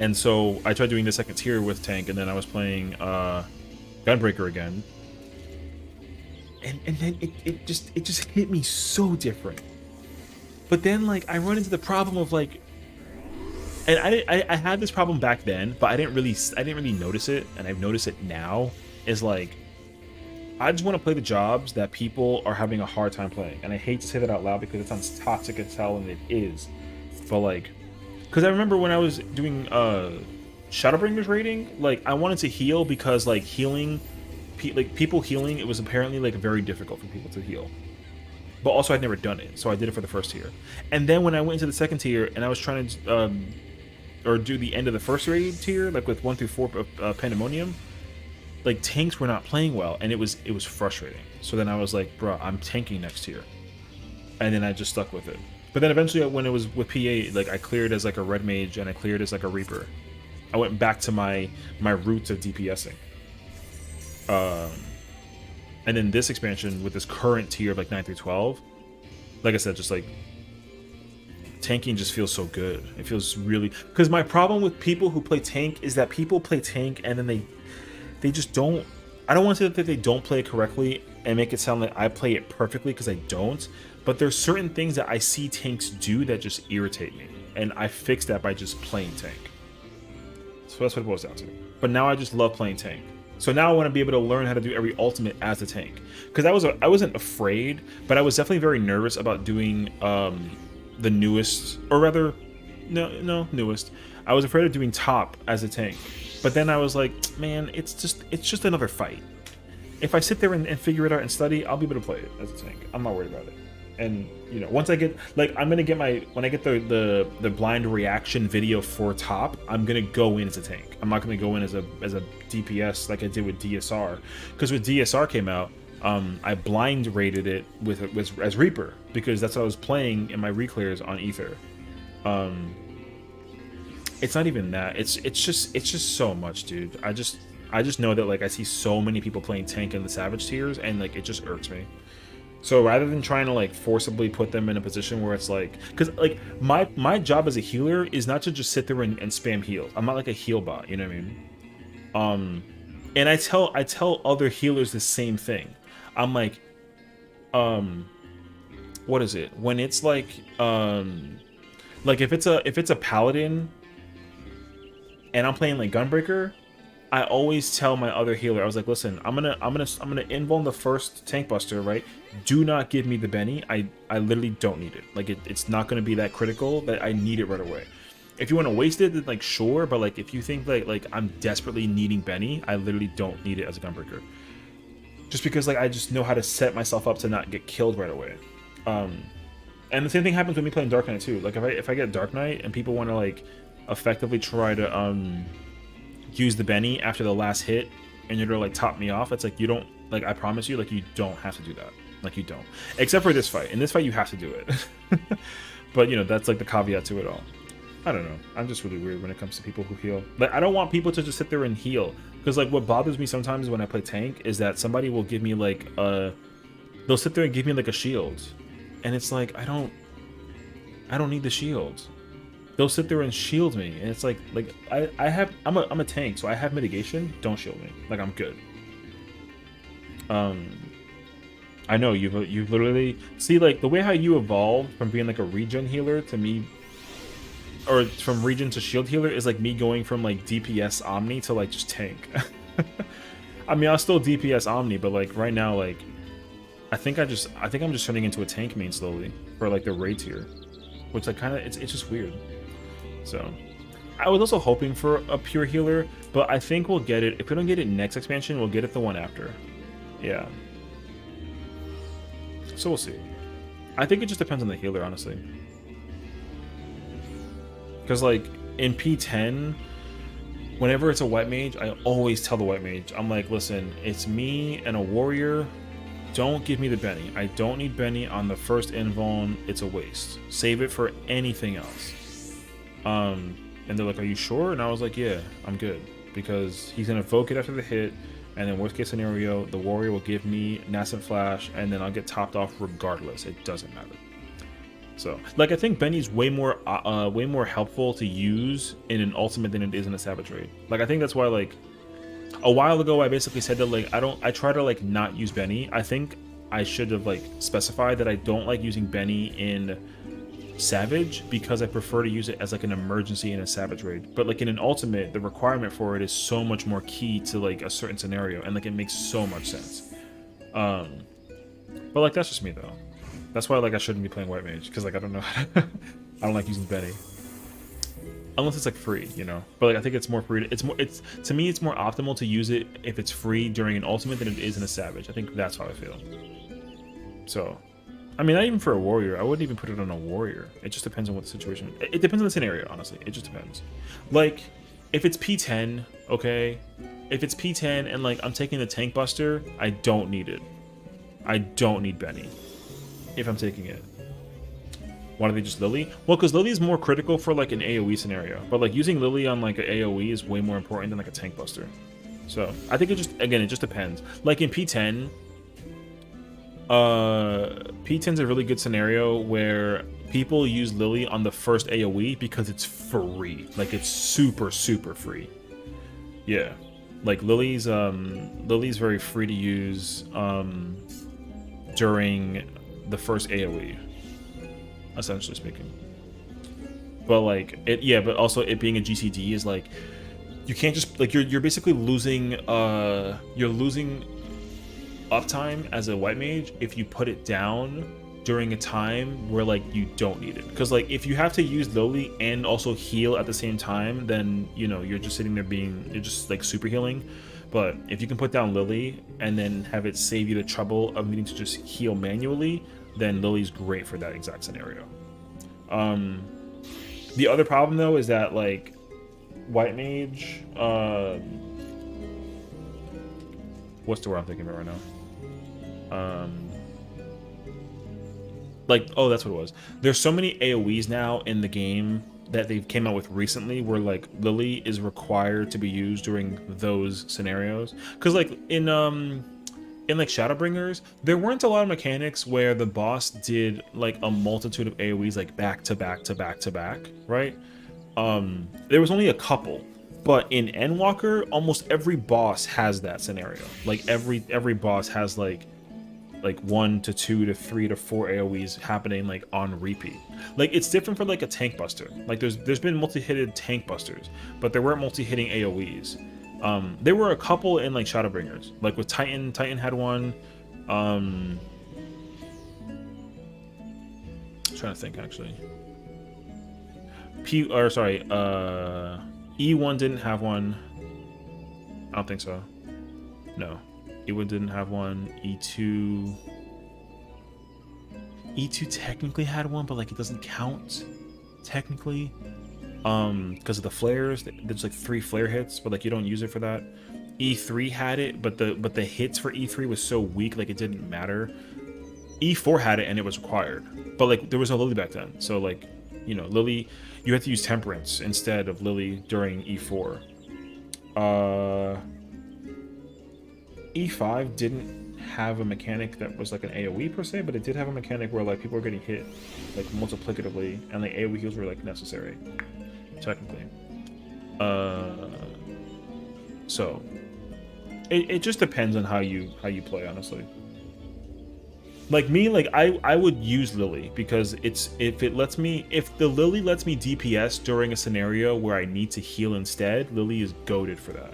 And so I tried doing the second tier with tank, and then I was playing Gunbreaker again. And then it just hit me so different. But then like I run into the problem of like, and I had this problem back then, but I didn't really notice it, and I've noticed it now, is like, I just want to play the jobs that people are having a hard time playing. And I hate to say that out loud because it sounds toxic as hell, and it is. But like, because I remember when I was doing Shadowbringers raiding, like I wanted to heal because like healing, like people healing, it was apparently like very difficult for people to heal. But also I'd never done it, so I did it for the first tier. And then when I went into the second tier and I was trying to or do the end of the first raid tier, like with 1 through 4 Pandemonium, like tanks were not playing well, and it was frustrating. So then I was like, bro, I'm tanking next tier. And then I just stuck with it. But then eventually when it was with PA, like I cleared as like a red mage and I cleared as like a reaper. I went back to my roots of DPSing. And then this expansion with this current tier of like 9 through 12, like I said, just like tanking just feels so good. It feels really, because my problem with people who play tank is that people play tank and then they just don't, I don't want to say that they don't play it correctly and make it sound like I play it perfectly, because I don't, but there's certain things that I see tanks do that just irritate me, and I fix that by just playing tank. So that's what it boils down to. But now I just love playing tank. So now I want to be able to learn how to do every ultimate as a tank, because I wasn't afraid, but I was definitely very nervous about doing the newest, or rather, no newest. I was afraid of doing top as a tank, but then I was like, man, it's just another fight. If I sit there and figure it out and study, I'll be able to play it as a tank. I'm not worried about it. And you know, once I get, like, I'm gonna get when I get the blind reaction video for top, I'm gonna go in as a tank. I'm not gonna go in as a DPS like I did with DSR, because when DSR came out, I blind rated it as Reaper, because that's what I was playing in my reclears on Ether. It's not even that. It's just so much, dude. I just know that like I see so many people playing tank in the Savage tiers, and like it just irks me. So rather than trying to like forcibly put them in a position where it's like, because like my job as a healer is not to just sit there and spam heals. I'm not like a heal bot, you know what I mean? And I tell other healers the same thing. I'm like, what is it? When it's like if it's a paladin and I'm playing like Gunbreaker, I always tell my other healer, I was like, listen, I'm gonna invuln the first tank buster, right? Do not give me the Benny. I literally don't need it. Like it's not gonna be that critical that I need it right away. If you want to waste it, then like sure, but like if you think like I'm desperately needing Benny, I literally don't need it as a Gunbreaker. Just because like I just know how to set myself up to not get killed right away. And the same thing happens with me playing Dark Knight too. Like if I get Dark Knight and people want to like effectively try to use the Benny after the last hit in order to like top me off, it's like you don't, like I promise you, like you don't have to do that. Like you don't. Except for this fight. In this fight you have to do it. But you know, that's like the caveat to it all. I don't know. I'm just really weird when it comes to people who heal. Like I don't want people to just sit there and heal. Because like what bothers me sometimes when I play tank is that somebody will give me like they'll sit there and give me like a shield. And it's like I don't need the shield. They'll sit there and shield me, and it's like I'm a tank, so I have mitigation. Don't shield me. Like I'm good. I know you've literally see like the way how you evolved from being like a regen healer to me, or from regen to shield healer is like me going from like DPS Omni to like just tank. I mean I'll still DPS Omni, but like right now like I think I'm just turning into a tank main slowly for like the raid tier, which like kind of it's just weird. So I was also hoping for a pure healer, but I think we'll get it. If we don't get it next expansion, we'll get it the one after. Yeah. So we'll see. I think it just depends on the healer, honestly. Because like in P10, whenever it's a white mage, I always tell the white mage, I'm like, listen, it's me and a warrior. Don't give me the Benny. I don't need Benny on the first invuln. It's a waste. Save it for anything else. And they're like, are you sure? And I was like, yeah, I'm good. Because he's going to evoke it after the hit. And then worst case scenario, the warrior will give me Nascent Flash. And then I'll get topped off regardless. It doesn't matter. So, like, I think Benny's way more helpful to use in an ultimate than it is in a Savage Raid. Like, I think that's why, like, a while ago I basically said that, like, I try to, like, not use Benny. I think I should have, like, specified that I don't like using Benny in Savage because I prefer to use it as, like, an emergency in a Savage Raid. But, like, in an ultimate, the requirement for it is so much more key to, like, a certain scenario. And, like, it makes so much sense. But, like, that's just me, though. That's why, like, I shouldn't be playing White Mage, because, like, I don't know how to... I don't like using Benny. Unless it's, like, free, you know? But, like, I think it's more free... To me, it's more optimal to use it if it's free during an ultimate than it is in a Savage. I think that's how I feel. So... I mean, not even for a warrior. I wouldn't even put it on a warrior. It just depends on what the situation... It depends on the scenario, honestly. It just depends. Like, if it's P10, okay? If it's P10 and, like, I'm taking the Tank Buster, I don't need it. I don't need Benny. If I'm taking it. Why do they just Lily? Well, because Lily is more critical for, like, an AoE scenario. But, like, using Lily on, like, an AoE is way more important than, like, a Tank Buster. So, I think it just... Again, it just depends. Like, in P10... P10's a really good scenario where people use Lily on the first AoE because it's free. Like, it's super, super free. Yeah. Like, Lily's very free to use, during the first AoE, essentially speaking. But, like, but also it being a GCD is, like, you can't just, like, you're basically losing, you're losing uptime as a white mage if you put it down during a time where, like, you don't need it. Because, like, if you have to use Lily and also heal at the same time, then, you know, you're just sitting there you're just, like, super healing. But if you can put down Lily and then have it save you the trouble of needing to just heal manually, then Lily's great for that exact scenario. The other problem, though, is that, like, white mage, what's the word I'm thinking about right now? Like, oh, that's what it was. There's so many AoEs now in the game that they've came out with recently where, like, Lily is required to be used during those scenarios. Because, like, in like Shadowbringers, there weren't a lot of mechanics where the boss did, like, a multitude of AoEs, like, back to back to back to back, right? There was only a couple. But in Endwalker, almost every boss has that scenario. Like, every boss has, like, like 1 to 2 to 3 to 4 AoEs happening like on repeat. Like it's different for like a tank buster. Like there's been multi-hitted tank busters, but there weren't multi-hitting AoEs. There were a couple in like Shadowbringers, like with Titan had one. I'm trying to think actually. E1 didn't have one. I don't think so. No, E1 didn't have one. E2 technically had one, but like it doesn't count technically. Because of the flares. There's like 3 flare hits, but like you don't use it for that. E3 had it, but the hits for E3 was so weak, like it didn't matter. E4 had it and it was required, but like there was no Lily back then, so like, you know, Lily, you had to use Temperance instead of Lily during E4. E5 didn't have a mechanic that was like an AoE per se, but it did have a mechanic where like people were getting hit like multiplicatively, and like AoE heals were like necessary, technically. So it just depends on how you play, honestly. Like me, like I would use Lily because if the Lily lets me DPS during a scenario where I need to heal instead, Lily is goated for that.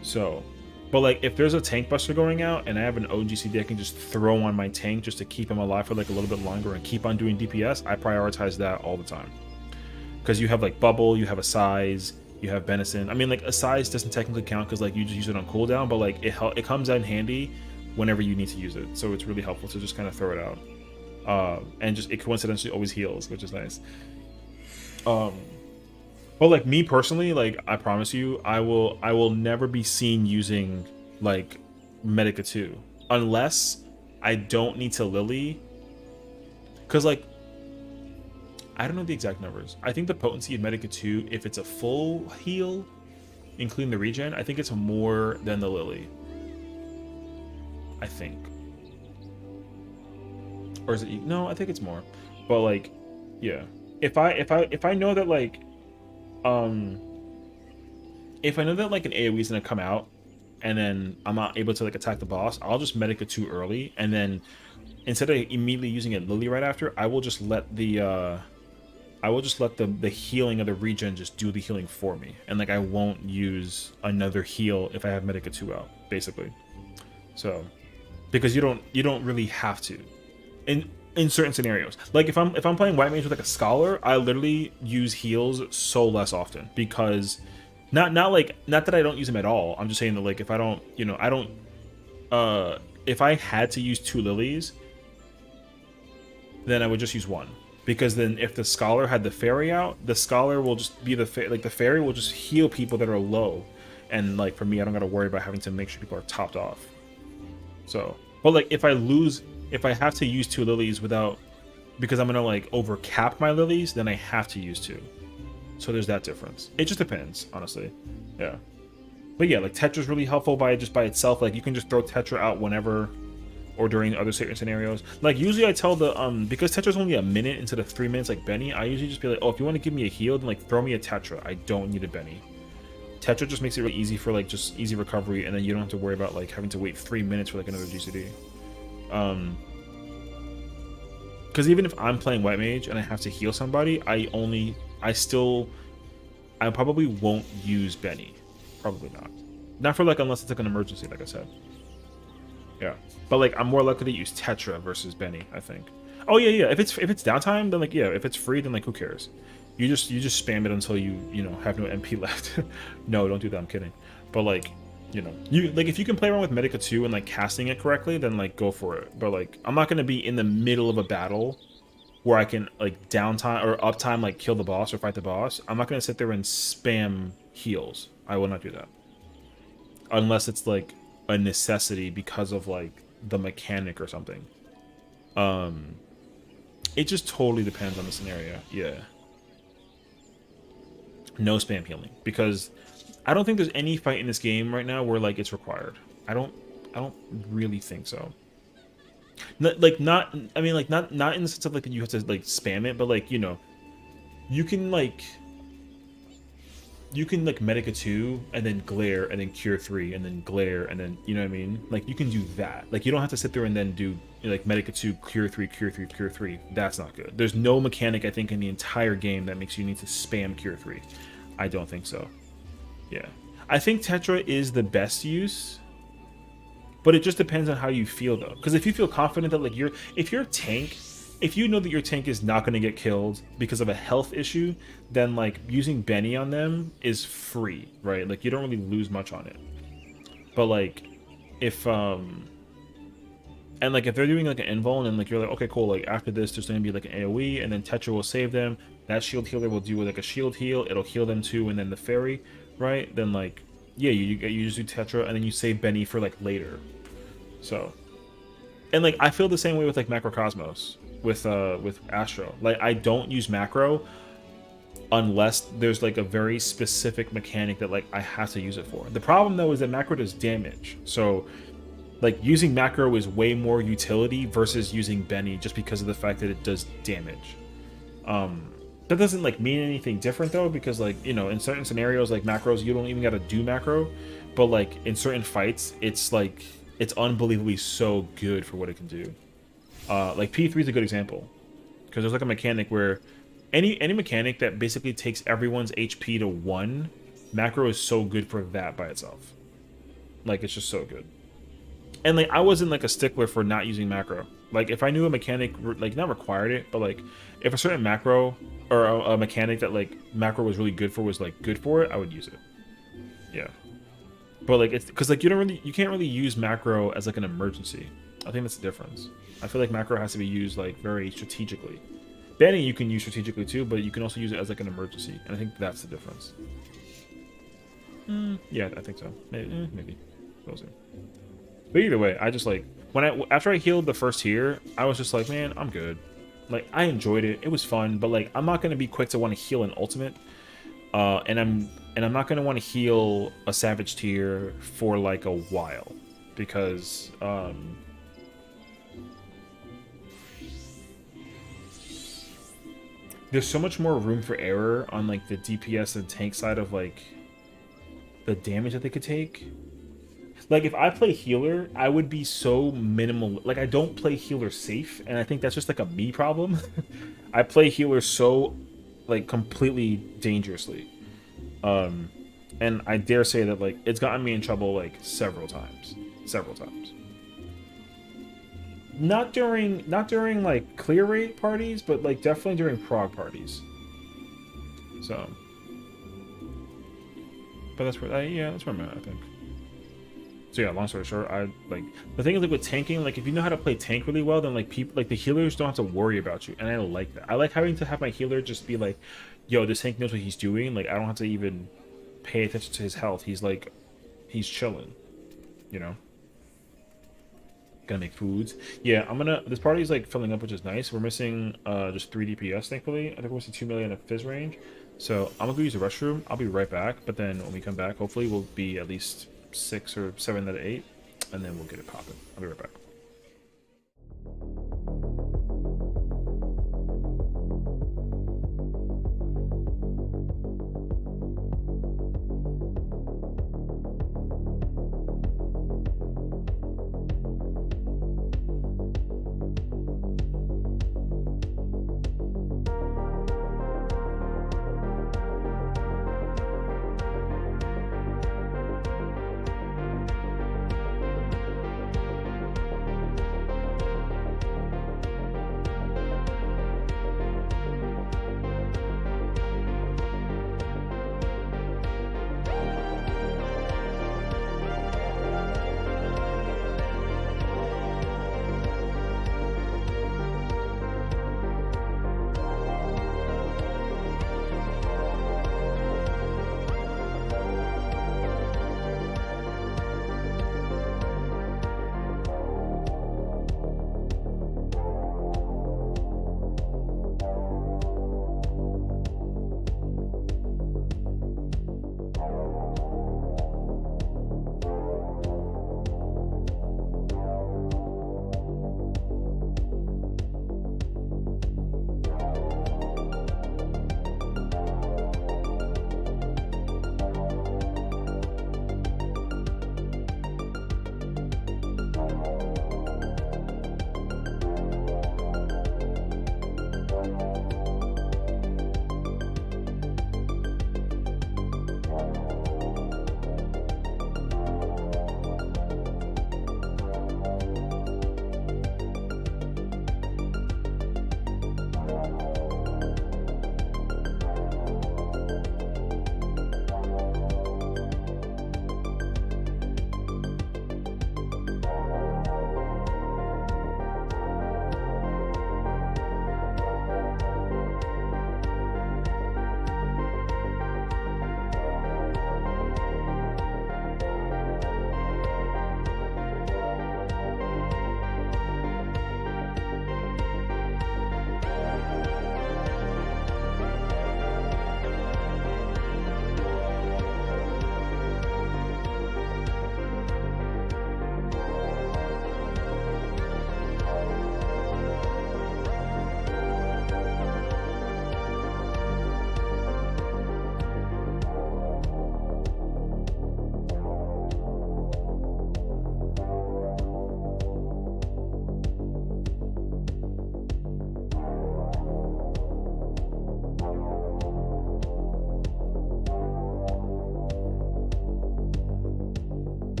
So, but like if there's a tank buster going out and I have an OGCD I can just throw on my tank just to keep him alive for like a little bit longer and keep on doing DPS, I prioritize that all the time. Because you have like Bubble, you have a Size, you have Benison. I mean, like a Size doesn't technically count because like you just use it on cooldown, but like it comes in handy whenever you need to use it, so it's really helpful to just kind of throw it out, and just it coincidentally always heals, which is nice. But like me personally, like I promise you, I will never be seen using like Medica 2 unless I don't need to Lily, because like I don't know the exact numbers. I think the potency of Medica 2, if it's a full heal including the regen, I think it's more than the Lily. I think, or is it? No, I think it's more. But like, yeah. If I know that like, if I know that like an AoE is gonna come out, and then I'm not able to like attack the boss, I'll just Medica 2 early, and then instead of immediately using a Lily right after, I will just let the healing of the regen just do the healing for me, and like I won't use another heal if I have Medica 2 out, basically. So. Because you don't really have to, in certain scenarios. Like if I'm playing White Mage with like a Scholar, I literally use heals so less often, because not that I don't use them at all. I'm just saying that like if I don't, you know, if I had to use 2 Lilies, then I would just use 1, because then if the Scholar had the Fairy out, the Scholar will just be the Fairy will just heal people that are low, and like for me, I don't gotta worry about having to make sure people are topped off. So, but like if I have to use 2 Lilies because I'm gonna like over cap my Lilies, then I have to use 2. So there's that difference. It just depends, honestly. Yeah. But yeah, like Tetra's really helpful by itself. Like you can just throw Tetra out whenever, or during other certain scenarios. Like usually I tell the because Tetra's only a minute instead of 3 minutes like Benny, I usually just be like, oh, if you want to give me a heal, then like throw me a Tetra. I don't need a Benny. Tetra just makes it really easy for like just easy recovery, and then you don't have to worry about like having to wait 3 minutes for like another GCD. Because even if I'm playing White Mage and I have to heal somebody, I probably won't use Benny. Probably not for like, unless it's like an emergency, like I said. Yeah, but like I'm more likely to use Tetra versus Benny, I think. Oh yeah. If it's downtime, then like yeah, if it's free, then like who cares? You just spam it until you have no MP left. No, don't do that. I'm kidding. But like, you like if you can play around with Medica 2 and like casting it correctly, then like go for it. But like I'm not gonna be in the middle of a battle where I can like downtime or uptime like kill the boss or fight the boss. I'm not gonna sit there and spam heals. I will not do that unless it's like a necessity because of like the mechanic or something. It just totally depends on the scenario. Yeah. No spam healing, because I don't think there's any fight in this game right now where like it's required. I don't really think so. Not in the sense of like you have to like spam it, but like you can you can like Medica 2 and then glare and then cure 3 and then glare and then, you know what I mean? Like you can do that. Like you don't have to sit there and then do like Medica 2, cure 3, cure 3, cure 3. That's not good. There's no mechanic I think in the entire game that makes you need to spam cure 3. I don't think so. Yeah. I think Tetra is the best use, but it just depends on how you feel though. Because if you feel confident that like if you're a tank, if you know that your tank is not going to get killed because of a health issue, then like using Benny on them is free, right? Like you don't really lose much on it. But like if and like if they're doing like an invul and like you're like, okay, cool, like after this there's going to be like an AoE and then Tetra will save them. That shield healer will do like a shield heal. It'll heal them too, and then the fairy, right? Then like yeah, you just do Tetra and then you save Benny for like later. So, and like I feel the same way with like Macrocosmos. With Astro, like I don't use macro unless there's like a very specific mechanic that like I have to use it for. The problem though is that macro does damage, so like using macro is way more utility versus using Benny just because of the fact that it does damage. That doesn't like mean anything different though, because like, you know, in certain scenarios like macros you don't even gotta do macro, but like in certain fights it's like it's unbelievably so good for what it can do. Like P3 is a good example, because there's like a mechanic where any mechanic that basically takes everyone's HP to 1, macro is so good for that by itself. Like it's just so good. And like I wasn't like a stickler for not using macro. Like if I knew a mechanic like not required it, but like if a certain macro or a mechanic that like macro was really good for was like good for it, I would use it. Yeah. But like it's because like you can't really use macro as like an emergency. I think that's the difference. I feel like macro has to be used like very strategically. Benny you can use strategically too, but you can also use it as like an emergency, and I think that's the difference. Yeah, I think so. Maybe. We'll see. But either way, I just like after I healed the first tier, I was just like, man, I'm good. Like I enjoyed it. It was fun, but like I'm not gonna be quick to want to heal an ultimate. And I'm not gonna want to heal a savage tier for like a while, because there's so much more room for error on like the DPS and tank side of like the damage that they could take. Like if I play healer, I would be so minimal. Like I don't play healer safe, and I think that's just like a me problem. I play healer so like completely dangerously. And I dare say that like it's gotten me in trouble like several times. Not during like clear rate parties, but like definitely during prog parties. So, but that's where that's where I'm at, I think. So yeah, long story short, I like the thing is like with tanking, like if you know how to play tank really well, then like people like the healers don't have to worry about you, and I like that. I like having to have my healer just be like, yo, this tank knows what he's doing. Like I don't have to even pay attention to his health. He's like, he's chilling, you know. Gonna make foods. Yeah, this party is like filling up, which is nice. We're missing just 3 DPS, thankfully. I think we're missing 2 million of fizz range. So I'm gonna go use the restroom. I'll be right back. But then when we come back, hopefully we'll be at least 6 or 7 out of 8, and then we'll get it popping. I'll be right back.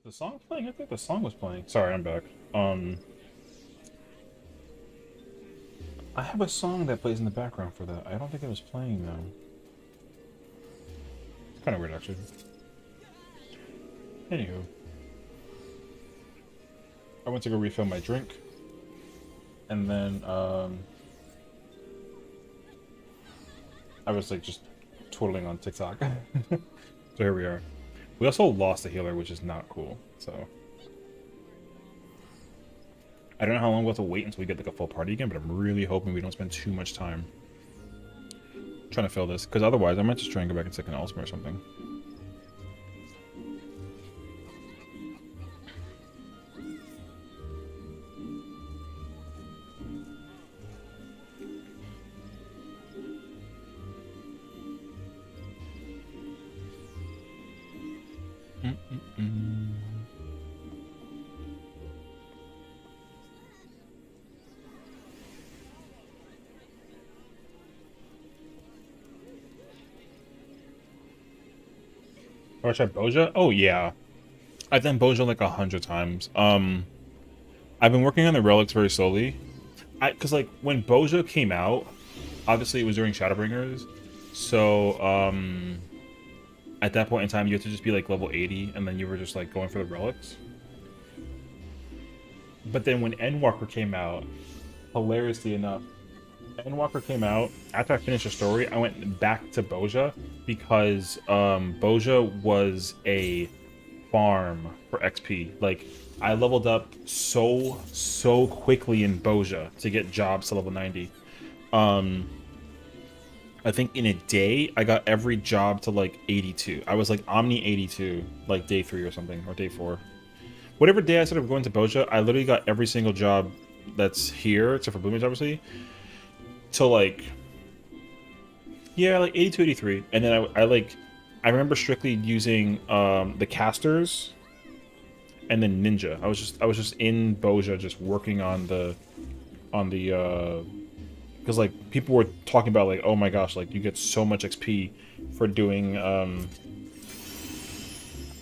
the song playing? I think the song was playing. Sorry, I'm back. I have a song that plays in the background for that. I don't think it was playing though. It's kind of weird actually. Anywho. I went to go refill my drink. And then, I was like just twiddling on TikTok. So here we are. We also lost a healer, which is not cool, so. I don't know how long we'll have to wait until we get like a full party again, but I'm really hoping we don't spend too much time trying to fill this, because otherwise I might just try and go back and take an ultimate or something. Oh, I tried Boja? Oh yeah. I've done Boja like 100 times. I've been working on the relics very slowly. Cause like when Boja came out, obviously it was during Shadowbringers. So at that point in time you had to just be like level 80 and then you were just like going for the relics. But then when Endwalker came out, hilariously enough, Endwalker came out, after I finished the story, I went back to Boja because Boja was a farm for XP. Like, I leveled up so quickly in Boja to get jobs to level 90. I think in a day, I got every job to like 82. I was like Omni 82, like day 3 or something, or day 4. Whatever day I started going to Boja, I literally got every single job that's here, except for Bloomage, obviously. So like, yeah, like 82, 83, and then I remember strictly using the casters, and then Ninja. I was just in Boja, just working on the, because like people were talking about like, oh my gosh, like you get so much XP for doing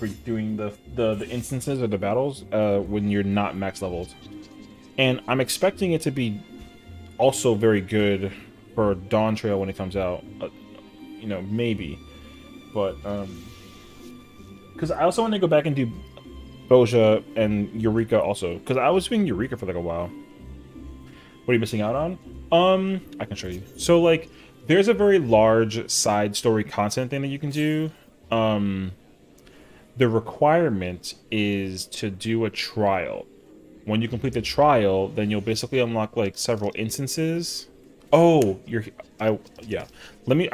the instances or the battles when you're not max leveled, and I'm expecting it to be also very good for Dawn Trail when it comes out, you know, maybe, but because I also want to go back and do Boja and Eureka also, because I was doing Eureka for like a while. What are you missing out on? I can show you. So like, there's a very large side story content thing that you can do. The requirement is to do a trial. When you complete the trial, then you'll basically unlock like several instances. Oh, yeah. I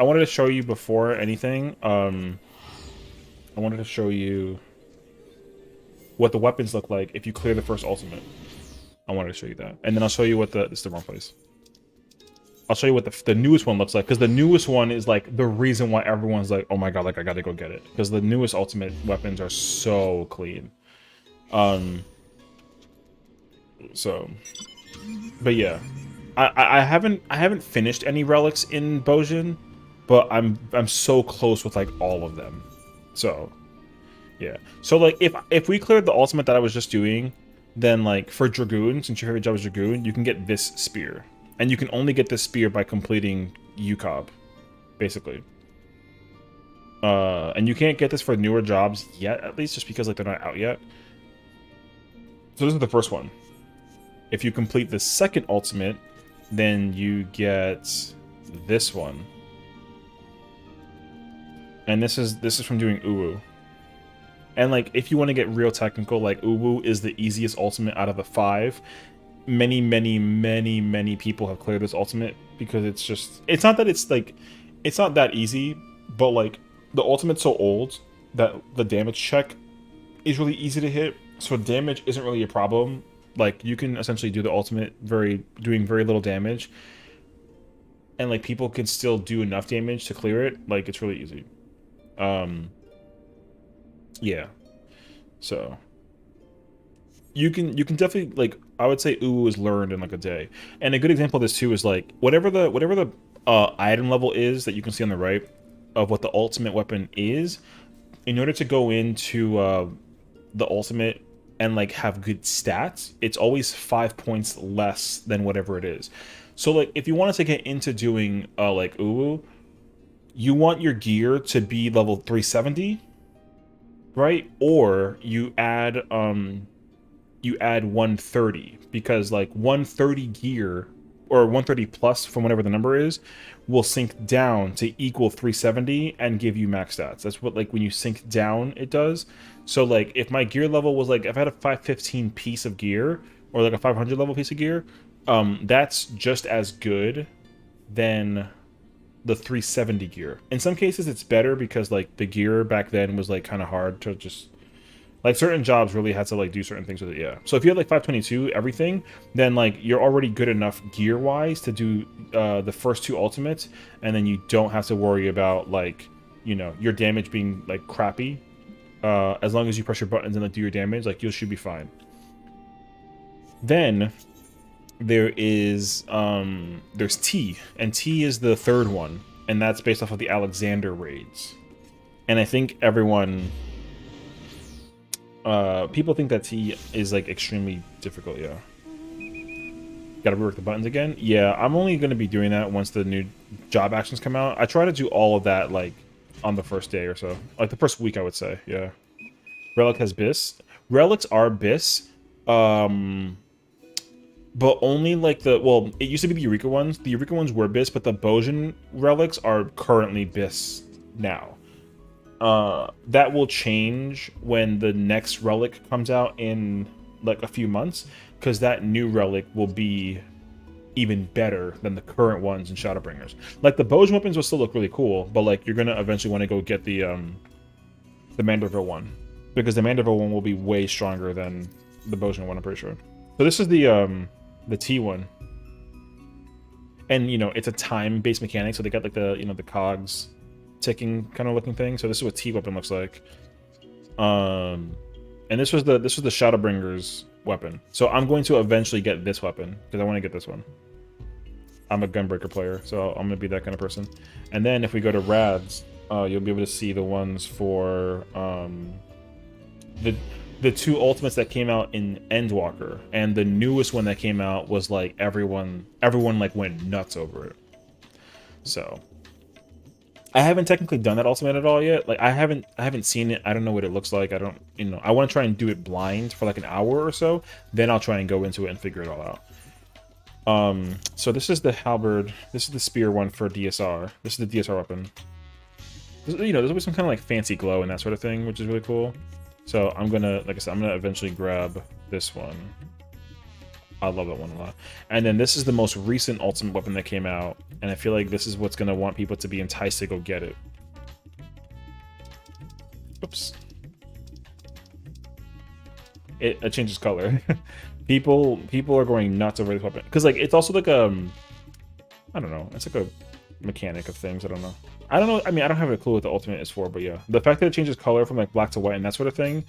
wanted to show you before anything. I wanted to show you what the weapons look like if you clear the first ultimate. I wanted to show you that, and then I'll show you what it's the wrong place. I'll show you what the newest one looks like, because the newest one is like the reason why everyone's like, oh my god, like I gotta go get it, because the newest ultimate weapons are so clean. So, but yeah, I haven't finished any relics in Bojin, but I'm so close with like all of them. So, yeah. So like if we cleared the ultimate that I was just doing, then like for Dragoon, since your favorite job is Dragoon, you can get this spear, and you can only get this spear by completing UCOB, basically. And you can't get this for newer jobs yet, at least, just because like they're not out yet. So this is the first one. If you complete the second ultimate, then you get this one. And this is from doing Uwu. And like, if you want to get real technical, like Uwu is the easiest ultimate out of the 5. Many people have cleared this ultimate because it's not that it's not that easy, but like the ultimate's so old that the damage check is really easy to hit, so damage isn't really a problem. Like, you can essentially do the ultimate doing very little damage, and like people can still do enough damage to clear it. Like, it's really easy. Yeah. So you can definitely, like, I would say Uwu is learned in like a day. And a good example of this too is like whatever the item level is that you can see on the right of what the ultimate weapon is, in order to go into the ultimate and like have good stats, it's always 5 points less than whatever it is. So like if you want to get into doing like Uwu, you want your gear to be level 370, right? Or you add 130, because like 130 gear or 130 plus from whatever the number is will sink down to equal 370 and give you max stats. That's what, like, when you sink down it does. So like if my gear level was like, if I had a 515 piece of gear or like a 500 level piece of gear, that's just as good than the 370 gear. In some cases it's better because like the gear back then was like kind of hard to just, like, certain jobs really had to like do certain things with it. Yeah, so if you had like 522 everything, then like you're already good enough gear wise to do the first 2 ultimates, and then you don't have to worry about, like, you know, your damage being like crappy. As long as you press your buttons and like do your damage, like you should be fine. Then there is there's T, and T is the 3rd one, and that's based off of the Alexander raids. And I think everyone, people think that T is like extremely difficult. Yeah, gotta rework the buttons again. Yeah, I'm only gonna be doing that once the new job actions come out. I try to do all of that like on the first day or so, like the first week, I would say. Yeah, Relic has BIS. Relics are BIS, but only like the, well, it used to be the Eureka ones. The Eureka ones were BIS, but the Bojin relics are currently BIS now. That will change when the next relic comes out in like a few months, because that new relic will be even better than the current ones in Shadowbringers. Like the Bojin weapons will still look really cool, but like you're gonna eventually want to go get the Manderville one, because the Manderville one will be way stronger than the Bojin one, I'm pretty sure. So this is the T one, and you know, it's a time-based mechanic, so they got like the, you know, the cogs ticking kind of looking thing. So this is what T weapon looks like. And this was the Shadowbringers weapon. So I'm going to eventually get this weapon because I want to get this one. I'm a Gunbreaker player, so I'm gonna be that kind of person. And then if we go to Rads, you'll be able to see the ones for the 2 ultimates that came out in Endwalker, and the newest one that came out was like everyone like went nuts over it. So I haven't technically done that ultimate at all yet. Like I haven't seen it. I don't know what it looks like. I don't, you know, I want to try and do it blind for like an hour or so. Then I'll try and go into it and figure it all out. So this is the halberd. This is the spear one for DSR. This is the DSR weapon. You know, there's always some kind of like fancy glow and that sort of thing, which is really cool. So I'm gonna, like I said, I'm gonna eventually grab this one. I love that one a lot. And then this is the most recent ultimate weapon that came out, and I feel like this is what's gonna want people to be enticed to go get it. Oops. It changes color. people are going nuts over this weapon because like it's also like I don't know, it's like a mechanic of things. I don't know. I mean, I don't have a clue what the ultimate is for, but yeah, the fact that it changes color from like black to white and that sort of thing,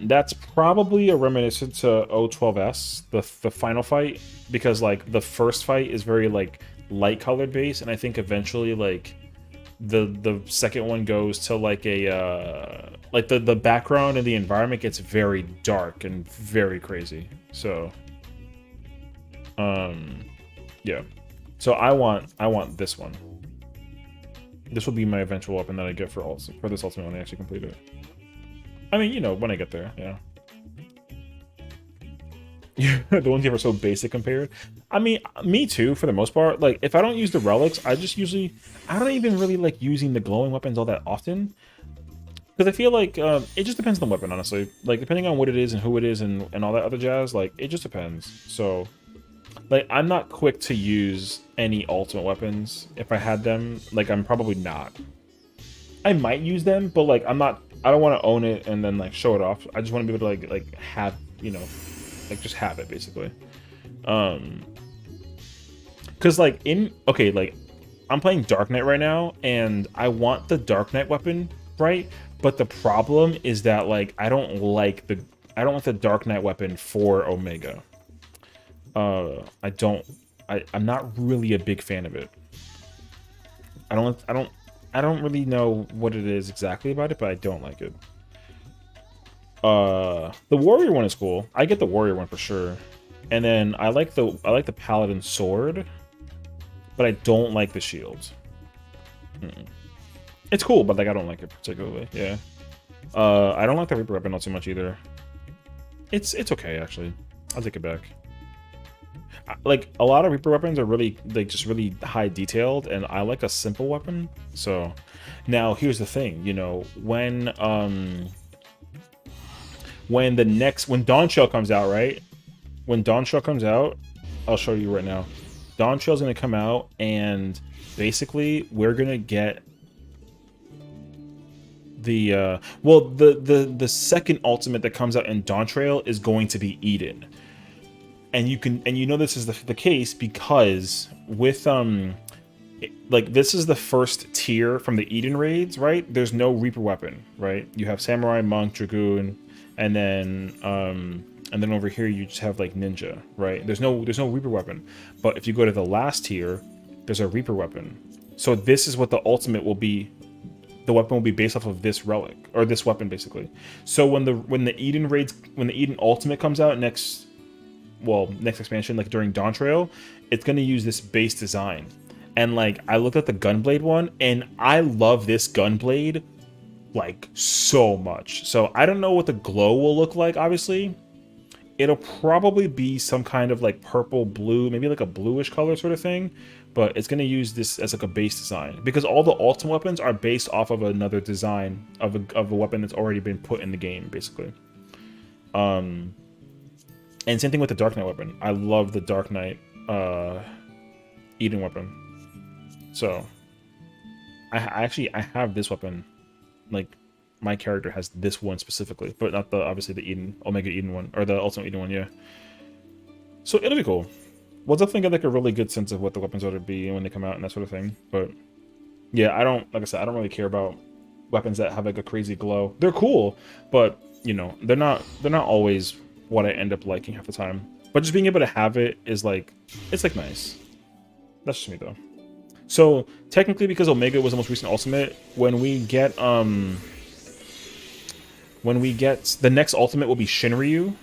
that's probably a reminiscence to O12S, the final fight, because like the first fight is very like light colored base, and I think eventually like the second one goes to like a like the background and the environment gets very dark and very crazy. So yeah, so I want this one. This will be my eventual weapon that I get for this ultimate when I actually complete it. I mean, you know, when I get there, yeah. The ones here are so basic compared. I mean, me too, for the most part. Like, if I don't use the relics, I don't even really like using the glowing weapons all that often. Because I feel like it just depends on the weapon, honestly. Like, depending on what it is and who it is and all that other jazz, like, it just depends. So, like, I'm not quick to use any ultimate weapons. If I had them, like, I'm probably not. I might use them, but, like, I don't want to own it and then, like, show it off. I just want to be able to, like have, you know, like, just have it, basically. Because, like, like, I'm playing Dark Knight right now, and I want the Dark Knight weapon, right? But the problem is that, like, I don't want the Dark Knight weapon for Omega. I'm not really a big fan of it. I don't really know what it is exactly about it, but I don't like it. The warrior one is cool. I get the warrior one for sure. And then I like the paladin sword, but I don't like the shield. It's cool, but like I don't like it particularly. Yeah. I don't like the Reaper weapon not too much either. It's okay actually. I'll take it back. Like a lot of Reaper weapons are really like just really high detailed, and I like a simple weapon. So now here's the thing, you know, when Dawn Shell comes out, right? When Dawn Shell comes out, I'll show you right now. Dawn Shell's gonna come out, and basically we're gonna get the the second ultimate that comes out in Dawn Trail is going to be Eden. And you know this is the case because with like this is the first tier from the Eden raids, right? There's no Reaper weapon, right? You have Samurai, Monk, Dragoon, and then over here you just have like Ninja, right? There's no Reaper weapon. But if you go to the last tier, there's a Reaper weapon. So this is what the ultimate will be. The weapon will be based off of this relic, or this weapon basically. So when the Eden ultimate comes out next expansion, like during Dawn Trail, it's going to use this base design. And like I looked at the Gunblade one, and I love this Gunblade like so much. So I don't know what the glow will look like. Obviously it'll probably be some kind of like purple blue, maybe like a bluish color sort of thing, but it's going to use this as like a base design because all the ultimate weapons are based off of another design of a weapon that's already been put in the game basically. And same thing with the Dark Knight weapon. I love the Dark Knight Eden weapon. So I have this weapon. Like my character has this one specifically, but not obviously the Omega Eden one, or the Ultimate Eden one, yeah. So it'll be cool. We'll definitely get like a really good sense of what the weapons are to be when they come out and that sort of thing. But yeah, like I said, I don't really care about weapons that have like a crazy glow. They're cool, but you know, they're not always what I end up liking half the time. But just being able to have it is like, it's like nice. That's just me though. So technically, because Omega was the most recent ultimate, when we get the next ultimate will be Shinryu.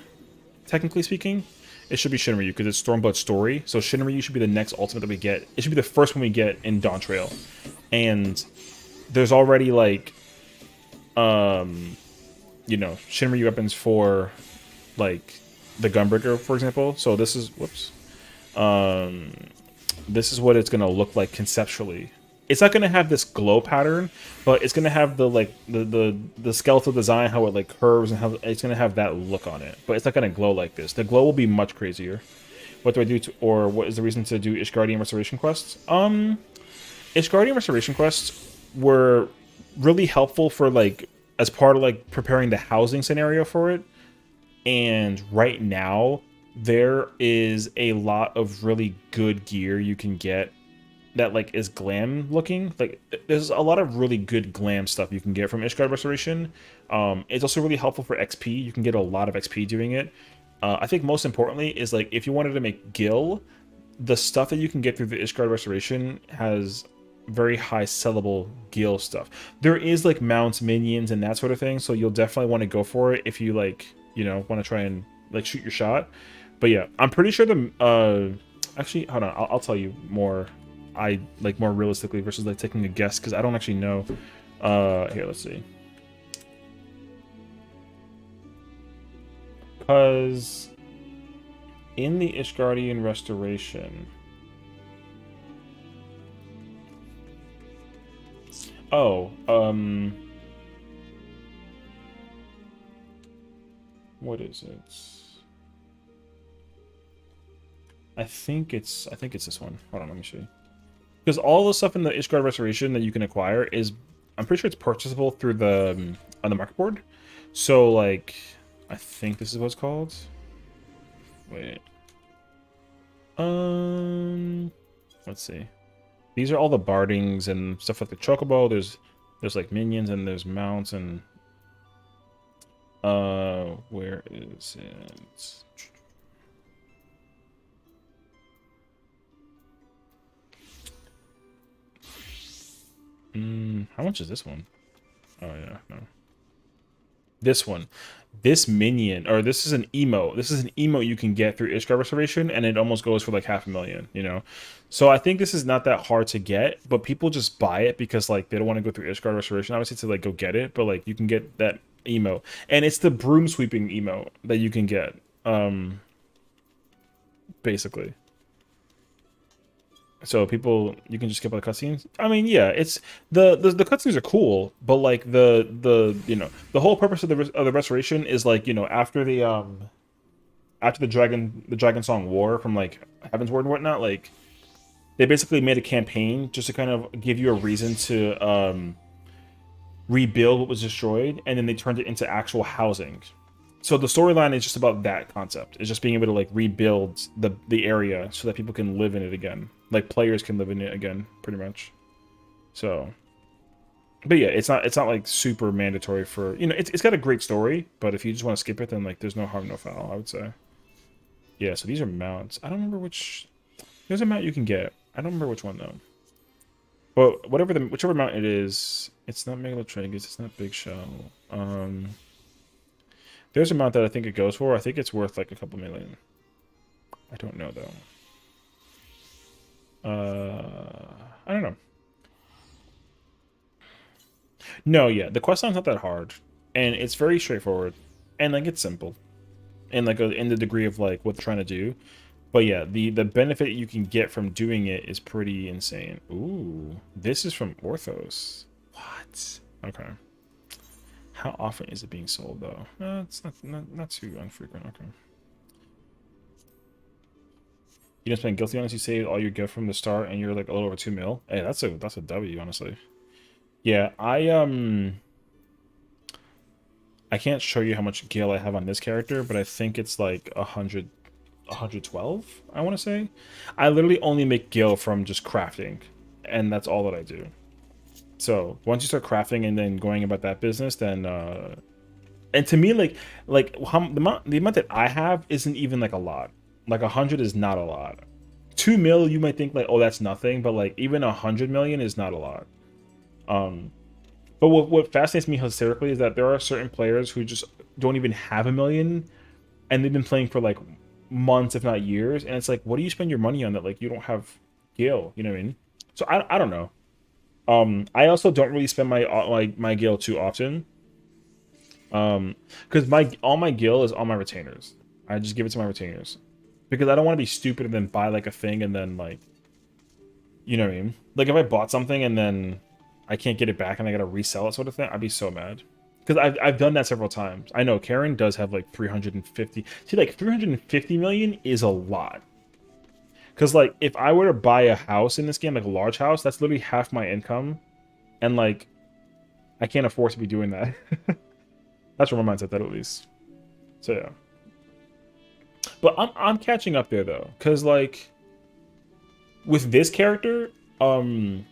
Technically speaking, it should be Shinryu because it's Stormblood story. So Shinryu should be the next ultimate that we get. It should be the first one we get in Dawn Trail. And there's already like you know, Shinryu weapons for like the Gunbreaker, for example. So this is this is what it's gonna look like conceptually. It's not gonna have this glow pattern, but it's gonna have the like the skeletal design, how it like curves, and how it's gonna have that look on it. But it's not gonna glow like this. The glow will be much crazier. What do I do or what is the reason to do Ishgardian Restoration quests? Ishgardian Restoration quests were really helpful for like as part of like preparing the housing scenario for it. And right now, there is a lot of really good gear you can get that like is glam looking. Like there's a lot of really good glam stuff you can get from Ishgard Restoration. It's also really helpful for XP. You can get a lot of XP doing it. I think most importantly is like if you wanted to make Gil, the stuff that you can get through the Ishgard Restoration has very high sellable Gil stuff. There is like mounts, minions, and that sort of thing. So you'll definitely want to go for it if you like, you know, want to try and like shoot your shot. But yeah, I'm pretty sure the actually hold on, I'll tell you more. I like more realistically versus like taking a guess because I don't actually know. Here, let's see. Because in the Ishgardian Restoration, what is it? I think it's this one. Hold on, let me see. Because all the stuff in the Ishgard Restoration that you can acquire is, I'm pretty sure it's purchasable through the on the market board. So like, I think this is what it's called. Wait. Let's see. These are all the bardings and stuff like the chocobo. There's like minions and there's mounts and where is it? How much is this one? Oh yeah, no. This one. This minion, or this is an emote. This is an emote you can get through Ishgard Restoration, and it almost goes for like 500,000, you know? So I think this is not that hard to get, but people just buy it because like they don't want to go through Ishgard Restoration, obviously, to like go get it, but like you can get that emote. And it's the broom sweeping emote that you can get, basically. So people, you can just skip all the cutscenes. I mean, yeah, it's the cutscenes are cool, but like the you know, the whole purpose of the restoration is like, you know, after the dragon song war from like Heaven's Word and whatnot, like they basically made a campaign just to kind of give you a reason to rebuild what was destroyed, and then they turned it into actual housing. So the storyline is just about that concept. It's just being able to like rebuild the area so that people can live in it again. Like players can live in it again, pretty much. So, but yeah, it's not like super mandatory for, you know, it's got a great story, but if you just want to skip it, then like there's no harm, no foul, I would say. Yeah, so these are mounts. I don't remember which. There's a mount you can get. I don't remember which one though. But whichever mount it is, it's not Megalotragus, it's not Big Shell. There's a mount that I think it goes for. I think it's worth like a couple million. I don't know though. I don't know. No, yeah, the quest line's not that hard, and it's very straightforward, and like it's simple, and like in the degree of like what they're trying to do. But yeah, the benefit you can get from doing it is pretty insane. Ooh, this is from Orthos. What? Okay. How often is it being sold though? It's not too infrequent. Okay. You didn't spend guilty on this. You saved all your gift from the start, and you're like a little over 2 mil. Hey, that's a W, honestly. Yeah, I can't show you how much gil I have on this character, but I think it's like 112. I want to say. I literally only make gil from just crafting, and that's all that I do. So once you start crafting and then going about that business, then and to me, like the amount that I have isn't even like a lot. Like 100 is not a lot. 2 mil, you might think like, oh, that's nothing, but like even 100 million is not a lot. But what fascinates me hysterically is that there are certain players who just don't even have 1 million, and they've been playing for like months, if not years, and it's like, what do you spend your money on that like you don't have gil? You know what I mean? So I don't know. I also don't really spend my gil too often. Because all my gil is on my retainers. I just give it to my retainers. Because I don't want to be stupid and then buy like a thing and then like, you know what I mean? Like if I bought something and then I can't get it back and I gotta resell it sort of thing, I'd be so mad. Because I've done that several times. I know Karen does have like 350. See, like 350 million is a lot. Because like if I were to buy a house in this game, like a large house, that's literally half my income. And like I can't afford to be doing that. That's where my mind's at, that at least. So yeah. But I'm catching up there though, because like with this character only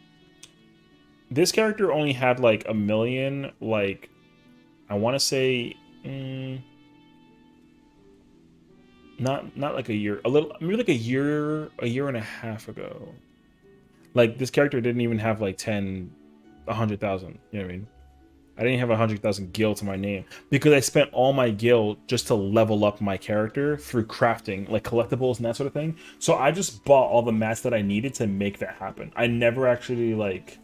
had like 1 million, like I want to say not like a year, maybe like a year and a half ago. Like this character didn't even have like 100,000, you know what I mean? I didn't have 100,000 gil to my name because I spent all my gil just to level up my character through crafting, like collectibles and that sort of thing. So I just bought all the mats that I needed to make that happen. I never actually like,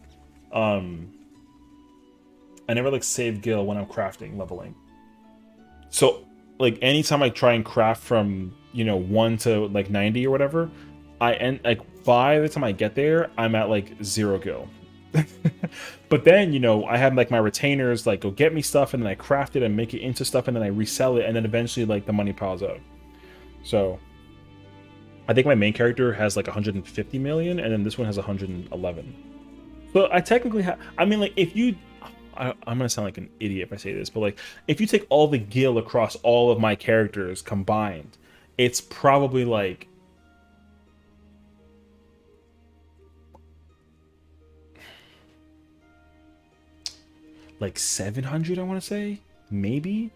save gil when I'm crafting, leveling. So like anytime I try and craft from, you know, 1 to like 90 or whatever, by the time I get there, I'm at like 0 gil. But then, you know, I have like my retainers like go get me stuff, and then I craft it and make it into stuff, and then I resell it, and then eventually like the money piles up. So I think my main character has like 150 million, and then this one has 111. So I technically have, I mean, like if you, I'm gonna sound like an idiot if I say this, but like if you take all the gil across all of my characters combined, it's probably like like 700, I want to say, maybe.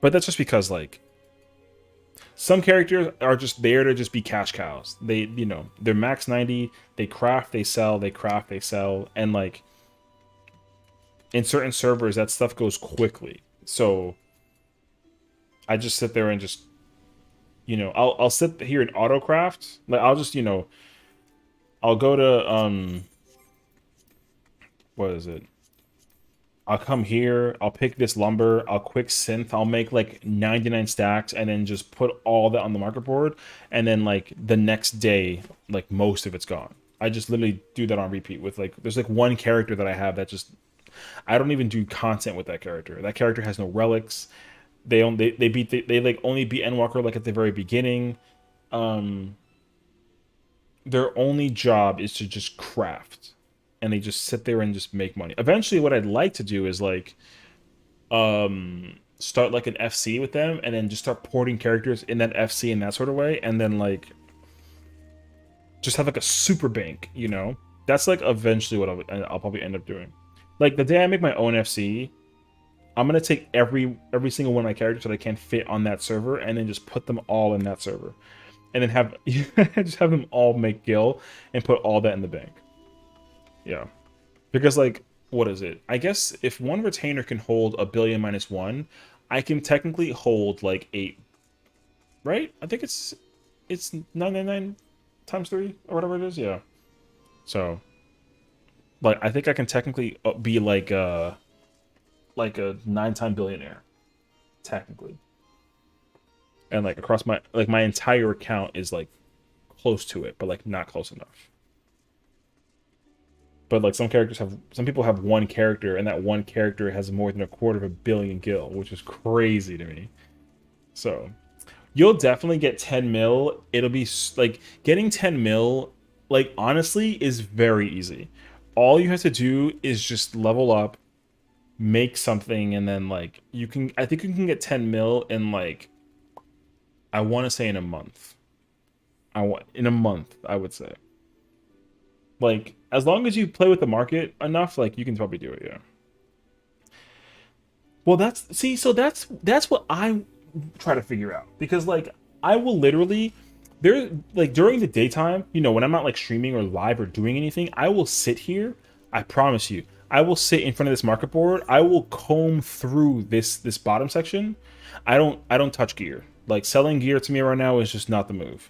But that's just because like some characters are just there to just be cash cows. They, you know, they're max 90, they craft, they sell, they craft, they sell, and like in certain servers, that stuff goes quickly. So I just sit there and just, you know, I'll sit here and autocraft. Like I'll just, you know, I'll go to what is it? I'll come here, I'll pick this lumber, I'll quick synth, I'll make like 99 stacks and then just put all that on the market board, and then like the next day, like most of it's gone. I just literally do that on repeat with like, there's like one character that I have that just, I don't even do content with that character. That character has no relics. They like only beat Endwalker like at the very beginning. Their only job is to just craft, and they just sit there and just make money. Eventually what I'd like to do is like start like an FC with them, and then just start porting characters in that FC in that sort of way, and then like just have like a super bank, you know? That's like eventually what I'll probably end up doing. Like the day I make my own FC, I'm gonna take every single one of my characters that I can fit on that server, and then just put them all in that server, and then have just have them all make gil and put all that in the bank. Yeah, because like, what is it? I guess if one retainer can hold a billion minus one, I can technically hold like 8, right? I think it's 999 times 3 or whatever it is. Yeah. So, like, I think I can technically be like a 9-time billionaire, technically. And like across my entire account is like close to it, but like not close enough. But like some people have one character, and that one character has more than 250 million gil, which is crazy to me. So you'll definitely get 10 mil. It'll be like getting 10 mil, like honestly, is very easy. All you have to do is just level up, make something, and then like I think you can get 10 mil in like, I want to say in a month. In a month, I would say. Like, as long as you play with the market enough, like, you can probably do it, yeah. Well, so that's what I try to figure out. Because, like, I will literally, like, during the daytime, you know, when I'm not, like, streaming or live or doing anything, I will sit here, I promise you, I will sit in front of this market board, I will comb through this bottom section. I don't touch gear. Like, selling gear to me right now is just not the move.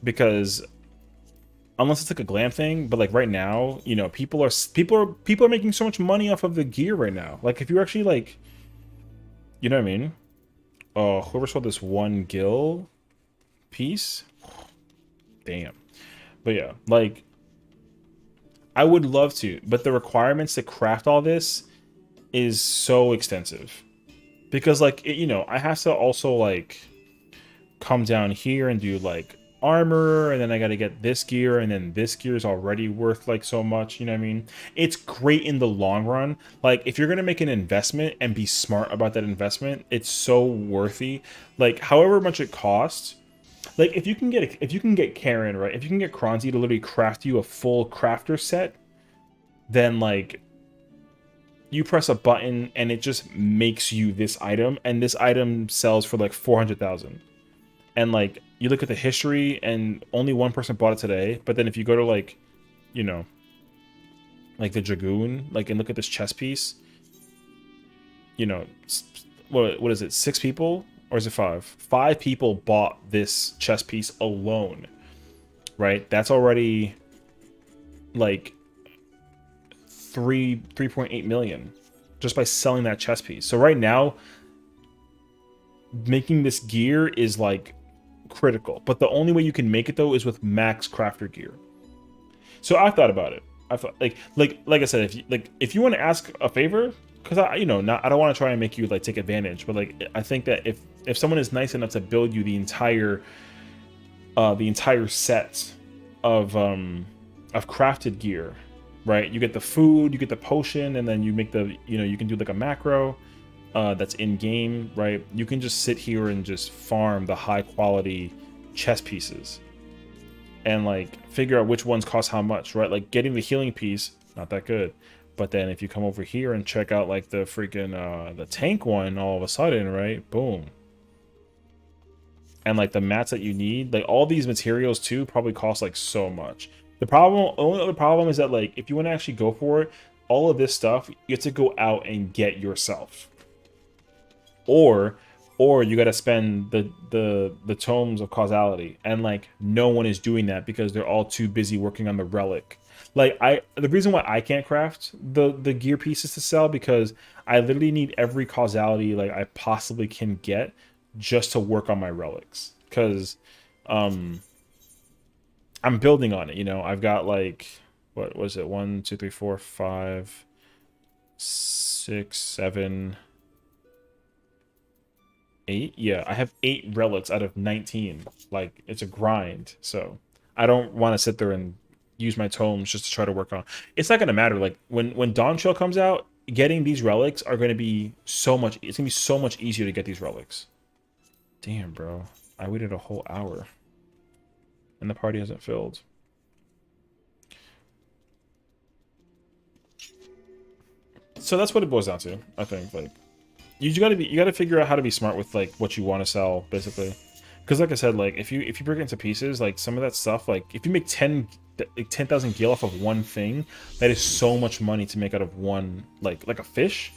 Because unless it's like a glam thing, but like right now, you know, people are making so much money off of the gear right now. Like if you actually like, you know what I mean? Oh, whoever sold this 1 gil piece, damn. But yeah, like I would love to, but the requirements to craft all this is so extensive, because like you know, I have to also like come down here and do like armor, and then I got to get this gear, and then this gear is already worth like so much, you know what I mean? It's great in the long run. Like if you're gonna make an investment and be smart about that investment, it's so worthy. Like however much it costs, like if you can get Karen, right, if you can get Kronzi to literally craft you a full crafter set, then like you press a button and it just makes you this item, and this item sells for like 400,000. And like you look at the history, and only one person bought it today. But then if you go to like, you know, like the Dragoon, like, and look at this chess piece, you know, what is it? 6 people, or is it 5? 5 people bought this chess piece alone, right? That's already like 3.8 million just by selling that chess piece. So right now, making this gear is like critical, but the only way you can make it though is with max crafter gear. So I thought about it. I thought like I said, if you want to ask a favor, because I don't want to try and make you like take advantage, but like I think that if someone is nice enough to build you the entire set of crafted gear, right? You get the food, you get the potion, and then you make the, you know, you can do like a macro that's in game, right? You can just sit here and just farm the high quality chess pieces and like figure out which ones cost how much, right? Like getting the healing piece, not that good. But then if you come over here and check out like the freaking the tank one, all of a sudden, right? Boom. And like the mats that you need, like all these materials too probably cost like so much. Only other problem is that like if you want to actually go for it, all of this stuff you have to go out and get yourself. Or you got to spend the tomes of causality, and like no one is doing that because they're all too busy working on the relic. Like the reason why I can't craft the gear pieces to sell, because I literally need every causality like I possibly can get just to work on my relics, because I'm building on it, you know. I've got like, what was it, 1 2 3 4 5 6 7 8. Yeah, I have 8 relics out of 19. Like, it's a grind. So I don't want to sit there and use my tomes just to try to work on. It's not gonna matter. Like when Dawn Trail comes out, getting these relics are gonna be so much. It's gonna be so much easier to get these relics. Damn, bro, I waited a whole hour, and the party hasn't filled. So that's what it boils down to, I think. Like, you gotta figure out how to be smart with like what you want to sell, basically. Because like I said, like if you break it into pieces, like some of that stuff, like if you make 10,000 gil off of one thing, that is so much money to make out of one, like a fish.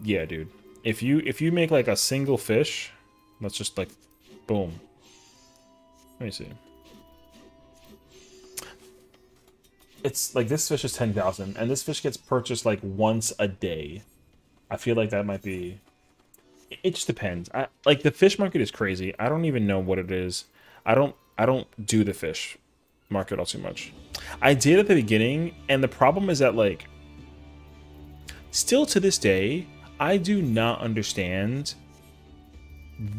Yeah, dude. If you make like a single fish, let's just like, boom. Let me see. It's like this fish is 10,000, and this fish gets purchased like once a day. I feel like that might be. It just depends. Like the fish market is crazy. I don't even know what it is. I don't do the fish market all too much. I did at the beginning, and the problem is that like still to this day, I do not understand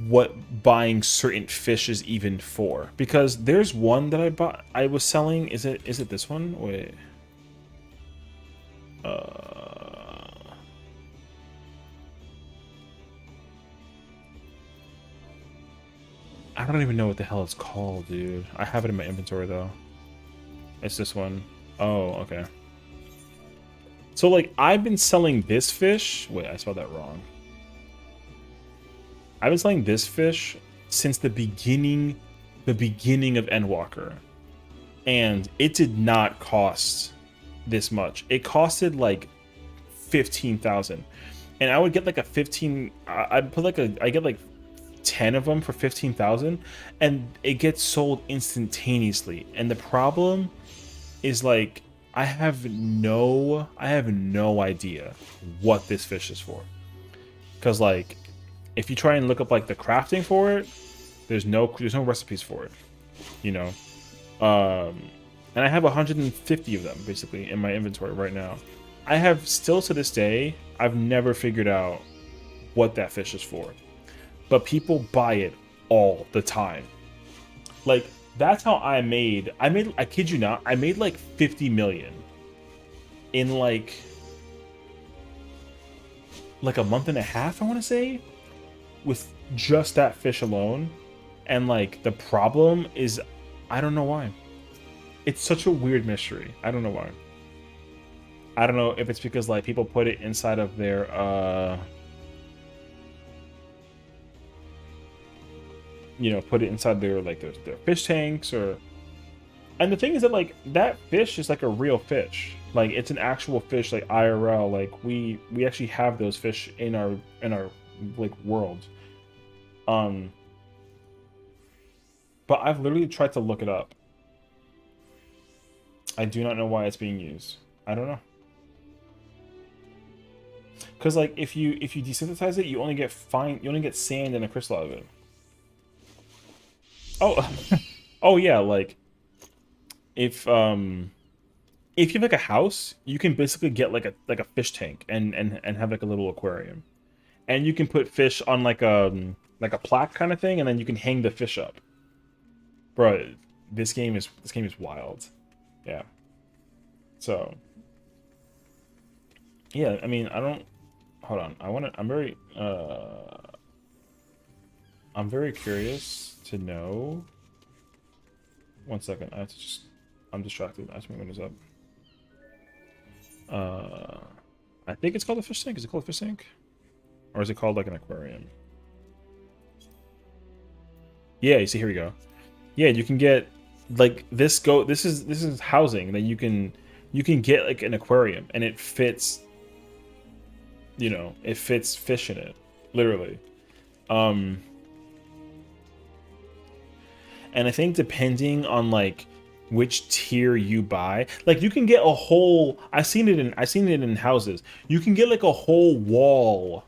what buying certain fish is even for. Because there's one that I bought, I was selling. Is it this one? Wait. I don't even know what the hell it's called, dude. I have it in my inventory though. It's this one. Oh, okay. So like I've been selling this fish. Wait, I spelled that wrong. I've been selling this fish since the beginning of Endwalker. And it did not cost this much. It costed like 15,000. And I would get like a 15, I get like 10 of them for 15,000, and it gets sold instantaneously. And the problem is like I have no idea what this fish is for, because like if you try and look up like the crafting for it, there's no recipes for it, you know. And I have 150 of them basically in my inventory right now. I have still to this day, I've never figured out what that fish is for. But people buy it all the time. Like, that's how I kid you not, I made like 50 million in like a month and a half, I want to say, with just that fish alone. And like the problem is, I don't know why. It's such a weird mystery. I don't know why. I don't know if it's because like people put it inside of their you know, put it inside their like their fish tanks, or. And the thing is that like that fish is like a real fish. Like it's an actual fish, like IRL. Like we actually have those fish in our like world. But I've literally tried to look it up. I do not know why it's being used. I don't know. Because like if you desynthesize it, you only get sand and a crystal out of it. Oh, oh yeah, like if you have like a house, you can basically get like a fish tank and have like a little aquarium, and you can put fish on like a plaque kind of thing, and then you can hang the fish up. Bro, this game is wild. Yeah. So yeah, I mean, I don't. Hold on, I'm very curious to know. 1 second, I have to just. I'm distracted. I have to make my windows up. I think it's called a fish tank. Is it called a fish tank, or is it called like an aquarium? Yeah, you see, here we go. Yeah, you can get like this. This is housing that you can You can get like an aquarium and it fits, you know, it fits fish in it, literally. And I think depending on like which tier you buy, like you can get a whole, I've seen it in houses. You can get like a whole wall,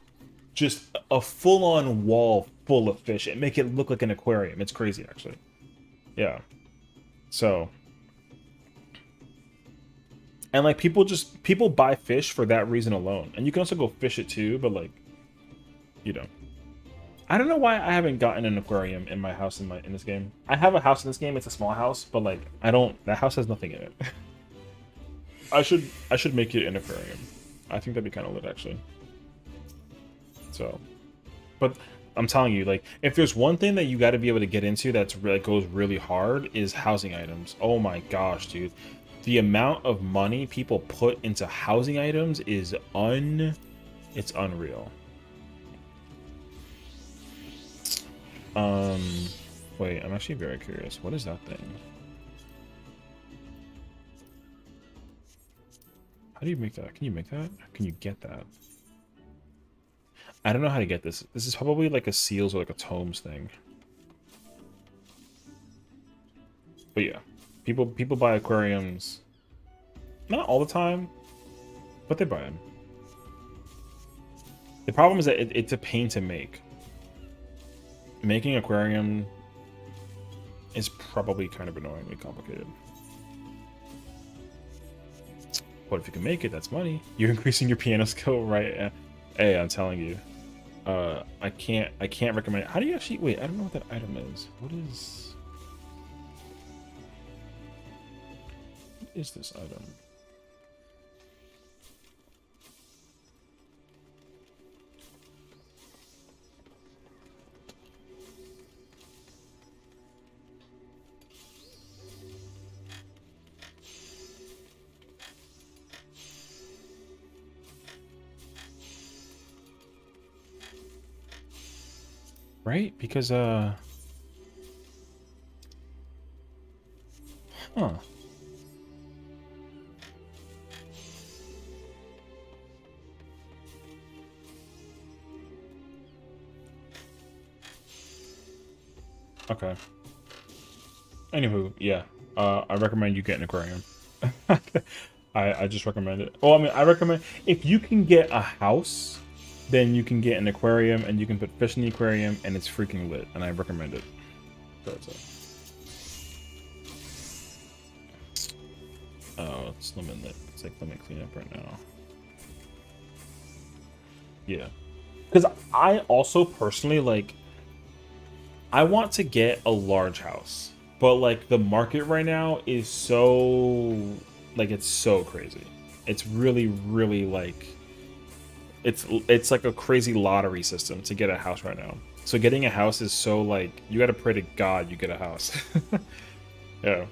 just a full-on wall full of fish and make it look like an aquarium. It's crazy actually. Yeah. So, and like people buy fish for that reason alone. And you can also go fish it too, but like, you know. I don't know why I haven't gotten an aquarium in my house in this game. I have a house in this game, it's a small house, but like that house has nothing in it. I should make it an aquarium. I think that'd be kind of lit actually. So, but I'm telling you, like, if there's one thing that you got to be able to get into that's really goes really hard is housing items. Oh my gosh, dude. The amount of money people put into housing items is it's unreal. Wait, I'm actually very curious. What is that thing? How do you make that? Can you make that? Can you get that? I don't know how to get this. This is probably like a seals or like a tomes thing. But yeah, people buy aquariums. Not all the time, but they buy them. The problem is that it's a pain to make. Making aquarium is probably kind of annoyingly complicated. But if you can make it, that's money. You're increasing your piano skill, right? Hey, I'm telling you. I can't recommend it. How do you actually wait? I don't know what that item is. What is this item? Right? Because huh. Okay. Anywho, yeah. I recommend you get an aquarium. I just recommend it. Oh, I mean, I recommend if you can get a house, then you can get an aquarium and you can put fish in the aquarium and it's freaking lit. And I recommend it. Oh, it's let me clean up right now. Yeah. Because I also personally like I want to get a large house, but like the market right now is so like it's so crazy. It's really, really like it's like a crazy lottery system to get a house right now. So getting a house is so like you got to pray to God you get a house. Yeah.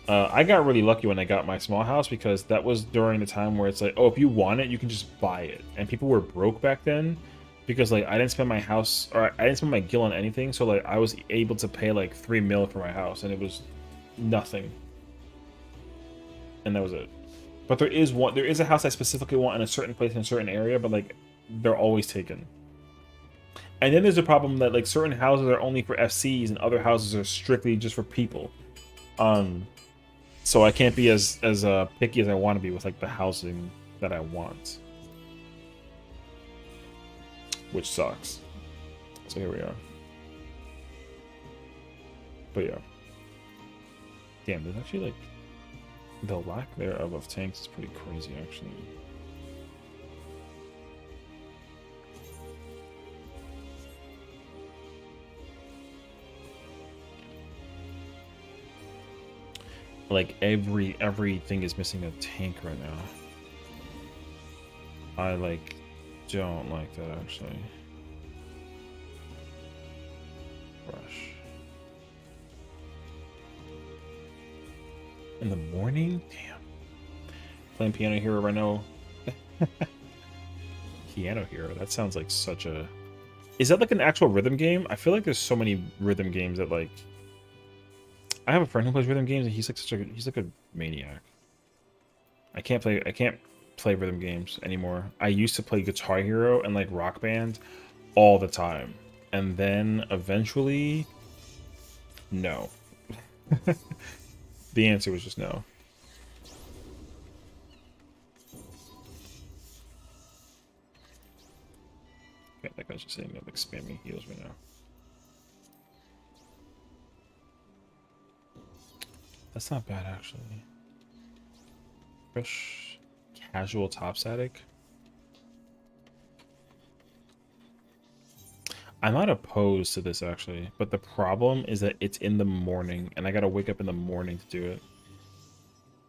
I got really lucky when I got my small house because that was during the time where it's like, oh, if you want it, you can just buy it. And people were broke back then because like I didn't spend my house or I didn't spend my gil on anything. So like I was able to pay like 3 mil for my house and it was nothing. And that was it. But there is a house I specifically want in a certain place in a certain area, but like they're always taken. And then there's a problem that like certain houses are only for FCs and other houses are strictly just for people. So I can't be as picky as I want to be with like the housing that I want, which sucks. So here we are. But yeah, damn, there's actually like the lack thereof of tanks is pretty crazy actually. Like everything is missing a tank right now. I like don't like that actually. Rush. In the morning? Damn. Playing Piano Hero right now. Piano Hero, that sounds like such a... Is that like an actual rhythm game? I feel like there's so many rhythm games that like... I have a friend who plays rhythm games and he's like a maniac. I can't play rhythm games anymore. I used to play Guitar Hero and like Rock Band all the time. And then eventually no. The answer was just no. Yeah, that guy's just sitting there like spamming heals right now. That's not bad actually. Fresh casual top static. I'm not opposed to this actually, but the problem is that it's in the morning and I gotta wake up in the morning to do it.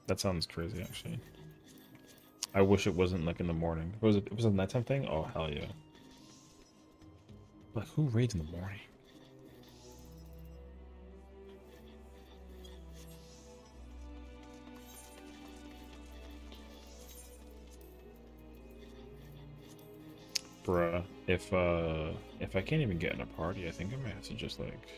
That sounds crazy actually. I wish it wasn't like in the morning. It was a nighttime thing? Oh hell yeah. Like who raids in the morning? Bruh, if I can't even get in a party, I think I might have to just like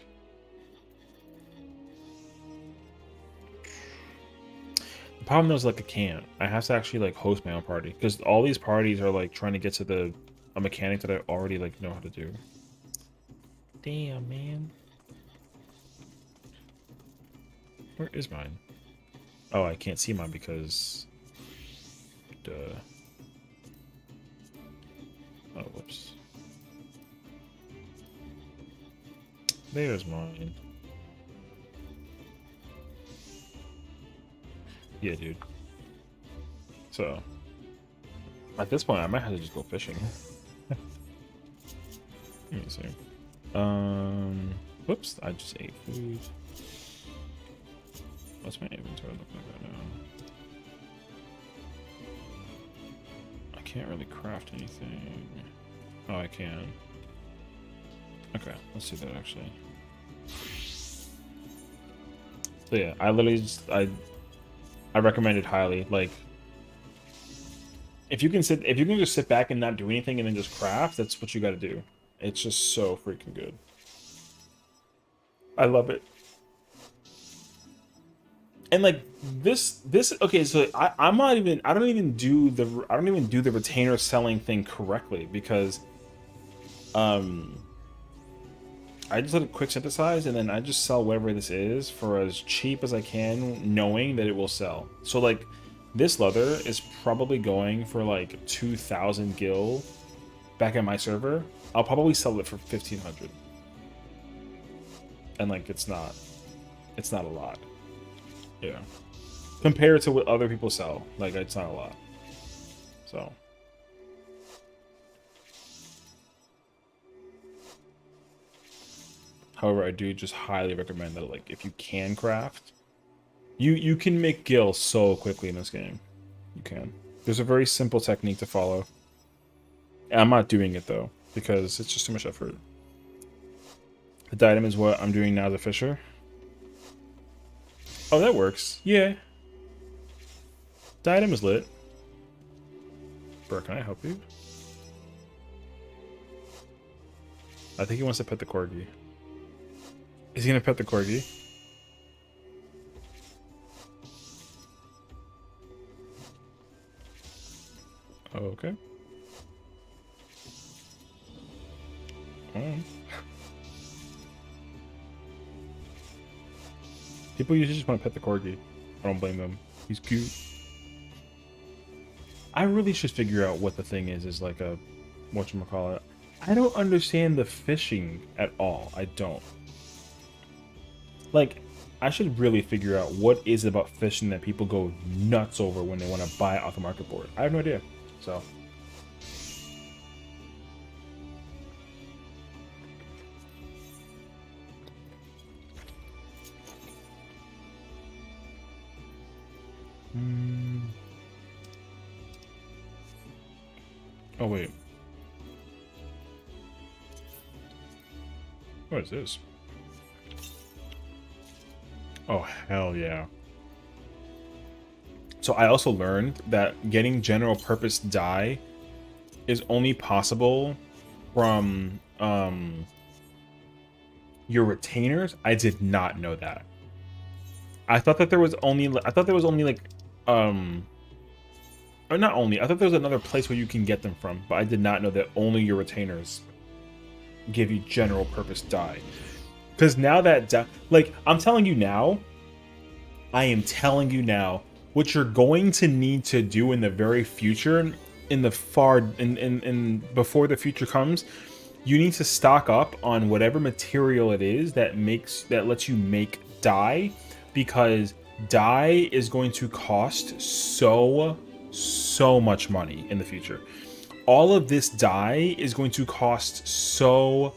the problem is like I can't. I have to actually like host my own party because all these parties are like trying to get to a mechanic that I already like know how to do. Damn, man. Where is mine? Oh, I can't see mine because duh. Oh, whoops. There's mine. Yeah, dude. So, at this point, I might have to just go fishing. Let me see. Whoops, I just ate food. What's my inventory look like right now? I can't really craft anything. Oh, I can. Okay, let's do that actually. So yeah, I literally just I recommend it highly. Like, if you can just sit back and not do anything and then just craft, that's what you got to do. It's just so freaking good. I love it. And like this okay, so I don't even do the retainer selling thing correctly because I just let it quick synthesize and then I just sell whatever this is for as cheap as I can, knowing that it will sell. So like this leather is probably going for like 2,000 gil back at my server. I'll probably sell it for 1,500. And like it's not a lot. Yeah. Compared to what other people sell, like it's not a lot. So however, I do just highly recommend that like if you can craft, you can make gil so quickly in this game. You can. There's a very simple technique to follow. And I'm not doing it though, because it's just too much effort. The diadem is what I'm doing now as a fisher. Oh, that works. Yeah. Diadem is lit. Bro, can I help you? I think he wants to pet the corgi. Is he gonna pet the corgi? Oh, okay. People usually just want to pet the corgi. I don't blame them. He's cute. I really should figure out what the thing is like a whatchamacallit. I don't understand the fishing at all. I don't. Like, I should really figure out what is it about fishing that people go nuts over when they want to buy it off the market board. I have no idea. So oh wait. What is this? Oh hell yeah. So I also learned that getting general purpose dye is only possible from your retainers. I did not know that. I thought that there was only like Or not only, I thought there was another place where you can get them from, but I did not know that only your retainers give you general purpose dye. Because now that, like, I'm telling you now, I am telling you now, what you're going to need to do in the very future, in the far, in before the future comes, you need to stock up on whatever material it is that lets you make dye, because dye is going to cost so much money in the future. All of this dye is going to cost so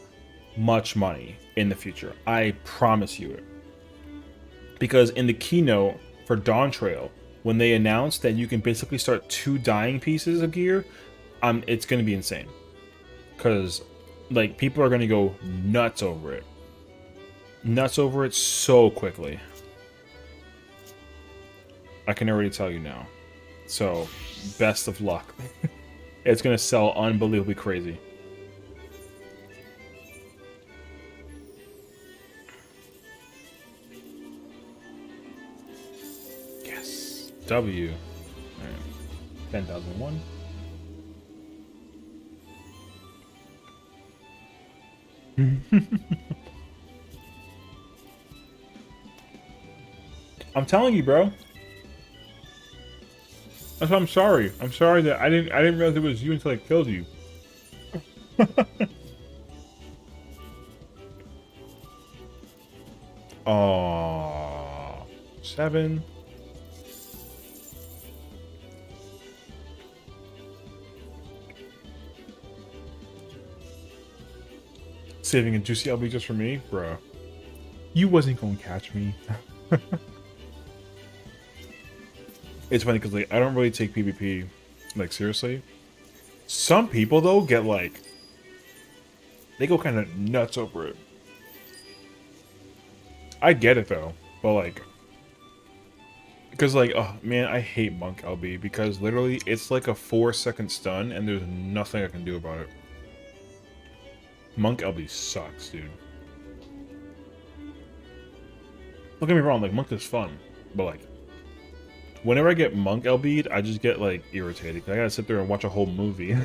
much money in the future. I promise you it. Because in the keynote for Dawn Trail, when they announced that you can basically start 2 dyeing pieces of gear, it's going to be insane. Because, like, people are going to go nuts over it. Nuts over it so quickly. I can already tell you now. So, best of luck. It's going to sell unbelievably crazy. Yes. W. Right. 10,001. I'm telling you, bro. That's why I'm sorry. I'm sorry that I didn't realize it was you until I killed you. Oh, 7. Saving a juicy LB just for me, bro. You wasn't gonna catch me. It's funny because, like, I don't really take PvP, like, seriously. Some people, though, get, like, they go kind of nuts over it. I get it, though, but, like, because, like, oh, man, I hate Monk LB, because literally it's like a 4-second stun, and there's nothing I can do about it. Monk LB sucks, dude. Don't get me wrong, like, Monk is fun, but, like, whenever I get Monk LB'd, I just get, like, irritated. I gotta sit there and watch a whole movie.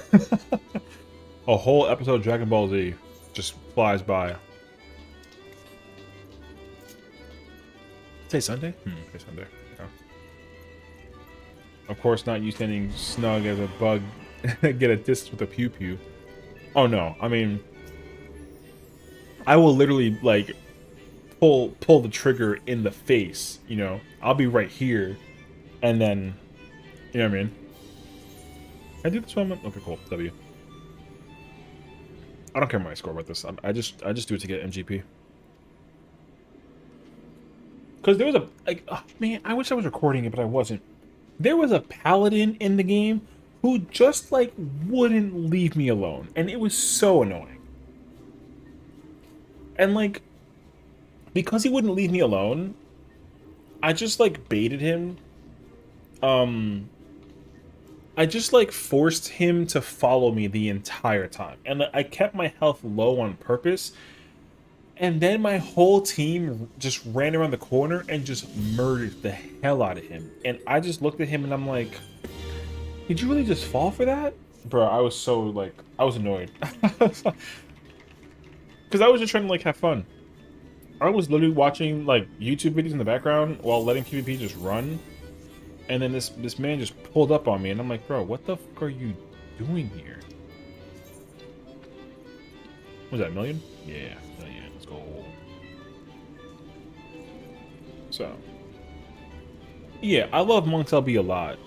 A whole episode of Dragon Ball Z just flies by. Say Sunday? Say Sunday. Okay. Of course, not you standing snug as a bug. Get a disc with a pew pew. Oh no, I mean, I will literally, like, pull the trigger in the face, you know? I'll be right here. And then, you know what I mean? I do this one. Okay, cool. W. I don't care my score about this. I just do it to get MGP. Because there was a, like, oh, man, I wish I was recording it, but I wasn't. There was a paladin in the game who just, like, wouldn't leave me alone, and it was so annoying. And, like, because he wouldn't leave me alone, I just, like, baited him. I just, like, forced him to follow me the entire time. And I kept my health low on purpose. And then my whole team just ran around the corner and just murdered the hell out of him. And I just looked at him and I'm like, did you really just fall for that? Bro, I was so, like, I was annoyed. Because I was just trying to, like, have fun. I was literally watching, like, YouTube videos in the background while letting PvP just run. And then this man just pulled up on me, and I'm like, bro, what the fuck are you doing here? Was that a million? Yeah, million. Let's go. So, yeah, I love Monk's LB a lot.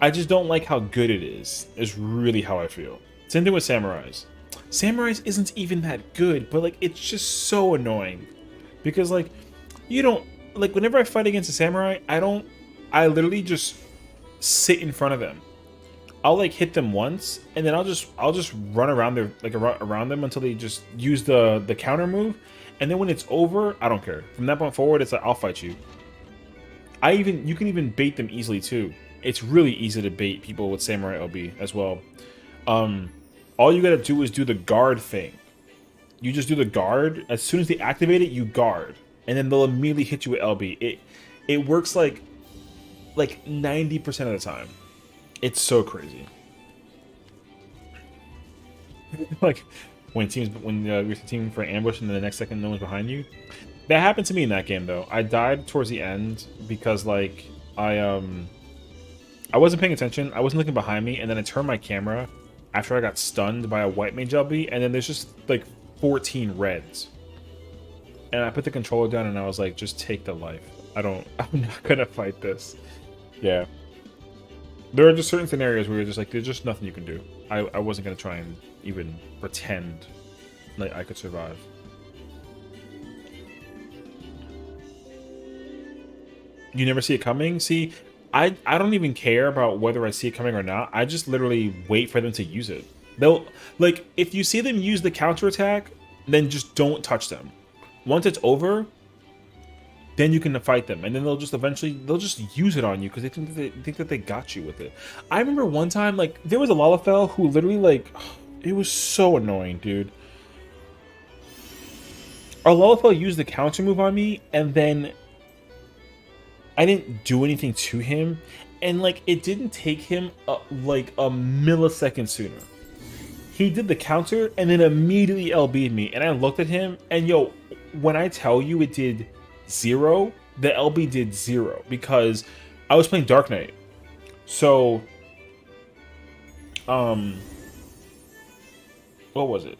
I just don't like how good it is really how I feel. Same thing with Samurais. Samurais isn't even that good, but, like, it's just so annoying. Because, like, you don't, like, whenever I fight against a Samurai, I literally just sit in front of them. I'll, like, hit them once, and then I'll just run around their, like, around them until they just use the counter move, and then when it's over, I don't care. From that point forward, it's like, I'll fight you. You can even bait them easily too. It's really easy to bait people with Samurai LB as well. All you gotta do is do the guard thing. You just do the guard. As soon as they activate it, you guard, and then they'll immediately hit you with LB. It works like 90% of the time. It's so crazy. Like when you're teaming for an ambush and then the next second no one's behind you. That happened to me in that game though. I died towards the end because like I wasn't paying attention. I wasn't looking behind me, and then I turned my camera after I got stunned by a white mage LB, and then there's just like 14 reds. And I put the controller down and I was like, just take the life. I'm not gonna fight this. Yeah. There are just certain scenarios where you're just like, there's just nothing you can do. I wasn't gonna try and even pretend like I could survive. You never see it coming? See, I don't even care about whether I see it coming or not. I just literally wait for them to use it. They'll, like, if you see them use the counterattack, then just don't touch them. Once it's over, then you can fight them, and then they'll just use it on you because they think that they got you with it. I remember one time, like, there was a Lalafell who literally, like, it was so annoying, dude. Our Lalafell used the counter move on me, and then I didn't do anything to him, and like it didn't take him like a millisecond sooner. He did the counter and then immediately LB'd me, and I looked at him, and yo, when I tell you it did 0, the LB did 0 because I was playing Dark Knight. So, what was it?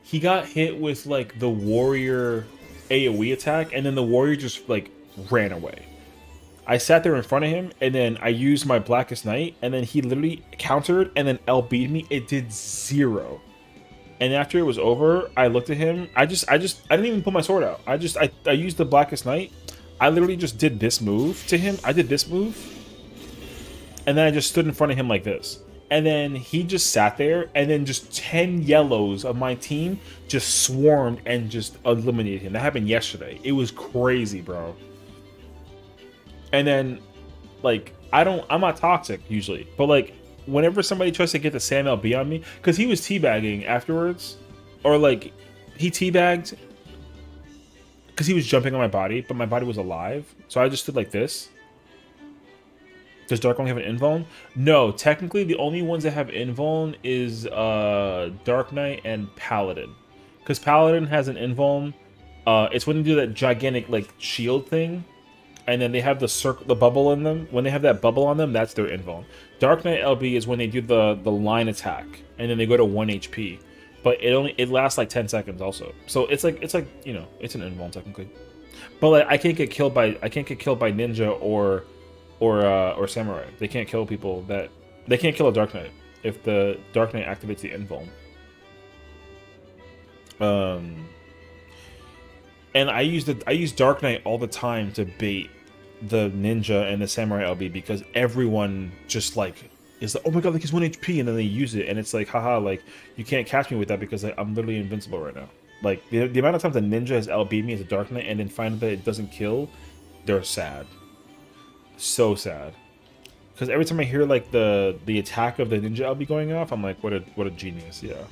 He got hit with like the warrior AoE attack, and then the warrior just like ran away. I sat there in front of him, and then I used my Blackest Night, and then he literally countered and then LB'd me. It did 0. And after it was over, I looked at him. I didn't even pull my sword out. I used the Blackest Night. I literally just did this move to him. I did this move, and then I just stood in front of him like this. And then he just sat there, and then just 10 yellows of my team just swarmed and just eliminated him. That happened yesterday. It was crazy, bro. And then, like, I'm not toxic usually, but like, whenever somebody tries to get the Sam LB on me, because he was teabagging afterwards, or like, he teabagged because he was jumping on my body, but my body was alive, so I just stood like this. Does Dark only have an invuln? No, technically the only ones that have invuln is Dark Knight and Paladin, because Paladin has an invuln. It's when they do that gigantic like shield thing. And then they have the circle, the bubble in them. When they have that bubble on them, that's their invuln. Dark Knight LB is when they do the line attack, and then they go to 1 HP. But it lasts like 10 seconds also. So it's like you know, it's an invuln technically. But like I can't get killed by ninja or samurai. They can't kill people that they can't kill a Dark Knight if the Dark Knight activates the invuln. And I use Dark Knight all the time to bait the ninja and the samurai LB because everyone just like is like, oh my god, like he's 1 HP, and then they use it, and it's like, haha, like you can't catch me with that because like, I'm literally invincible right now. Like the amount of times the ninja has LB'd me as a Dark Knight and then find that it doesn't kill, they're sad, so sad. Because every time I hear like the attack of the ninja LB going off, I'm like, what a genius, yeah.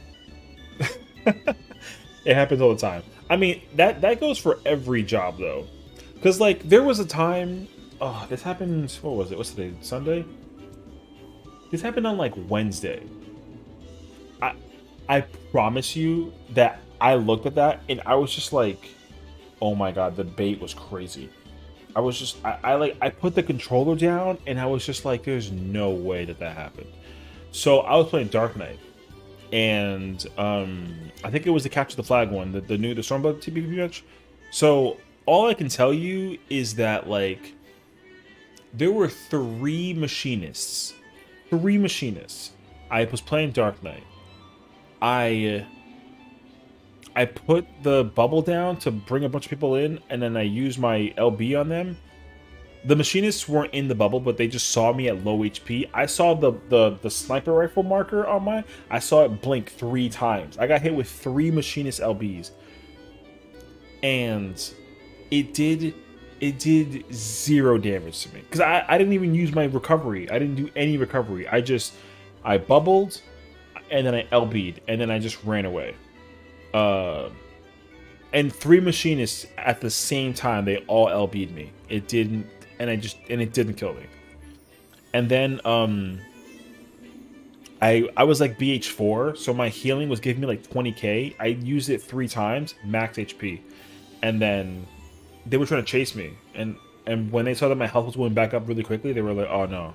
It happens all the time. I mean, that goes for every job, though. Because, like, there was a time... Oh, this happened... What was it? What's today? Sunday? This happened on, like, Wednesday. I promise you that I looked at that, and I was just like, oh my god, the bait was crazy. I was just... I put the controller down, and I was just like, there's no way that happened. So, I was playing Dark Knight. And I think it was the Capture the Flag one, the Stormblood TPP match. So all I can tell you is that like there were 3 machinists. 3 machinists. I was playing Dark Knight. I put the bubble down to bring a bunch of people in, and then I used my LB on them. The machinists weren't in the bubble, but they just saw me at low HP. I saw the sniper rifle marker on mine. I saw it blink 3 times. I got hit with 3 machinist LBs. And it did 0 damage to me. Because I didn't even use my recovery. I didn't do any recovery. I bubbled, and then I LB'd, and then I just ran away. And 3 machinists at the same time, they all LB'd me. It didn't... And it didn't kill me. And then I was like BH4, so my healing was giving me like 20k. I used it 3 times, max HP, and then they were trying to chase me. And when they saw that my health was going back up really quickly, they were like, "Oh no!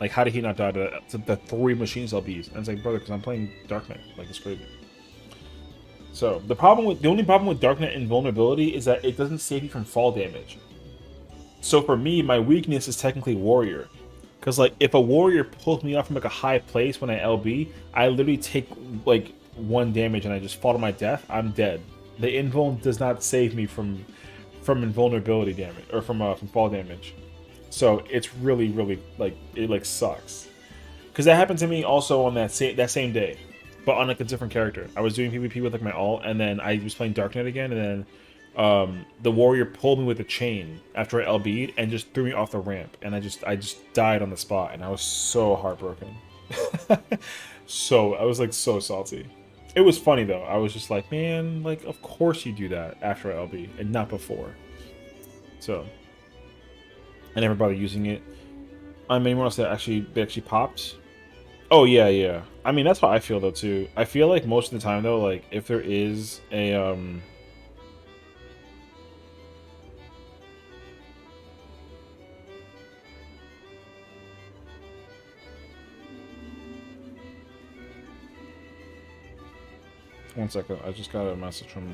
Like, how did he not die to the 3 machines LBs?" And it's like, brother, because I'm playing Dark Knight. Like, it's crazy. So the only problem with Dark Knight invulnerability is that it doesn't save you from fall damage. So for me, my weakness is technically Warrior. Because, like, if a Warrior pulls me off from, like, a high place when I LB, I literally take, like, 1 damage and I just fall to my death, I'm dead. The invuln does not save me from invulnerability damage, or from fall damage. So it's really, really, like, it, like, sucks. Because that happened to me also on that same day, but on, like, a different character. I was doing PvP with, like, my ult, and then I was playing Dark Knight again, and then the Warrior pulled me with a chain after I LB'd and just threw me off the ramp, and I just died on the spot, and I was so heartbroken. So I was like so salty. It was funny though. I was just like, man, like of course you do that after LB and not before. So I never bothered using it. Anyone else that actually popped? Oh yeah. I mean that's how I feel though too. I feel like most of the time though, like if there is a one second, I just got a message from...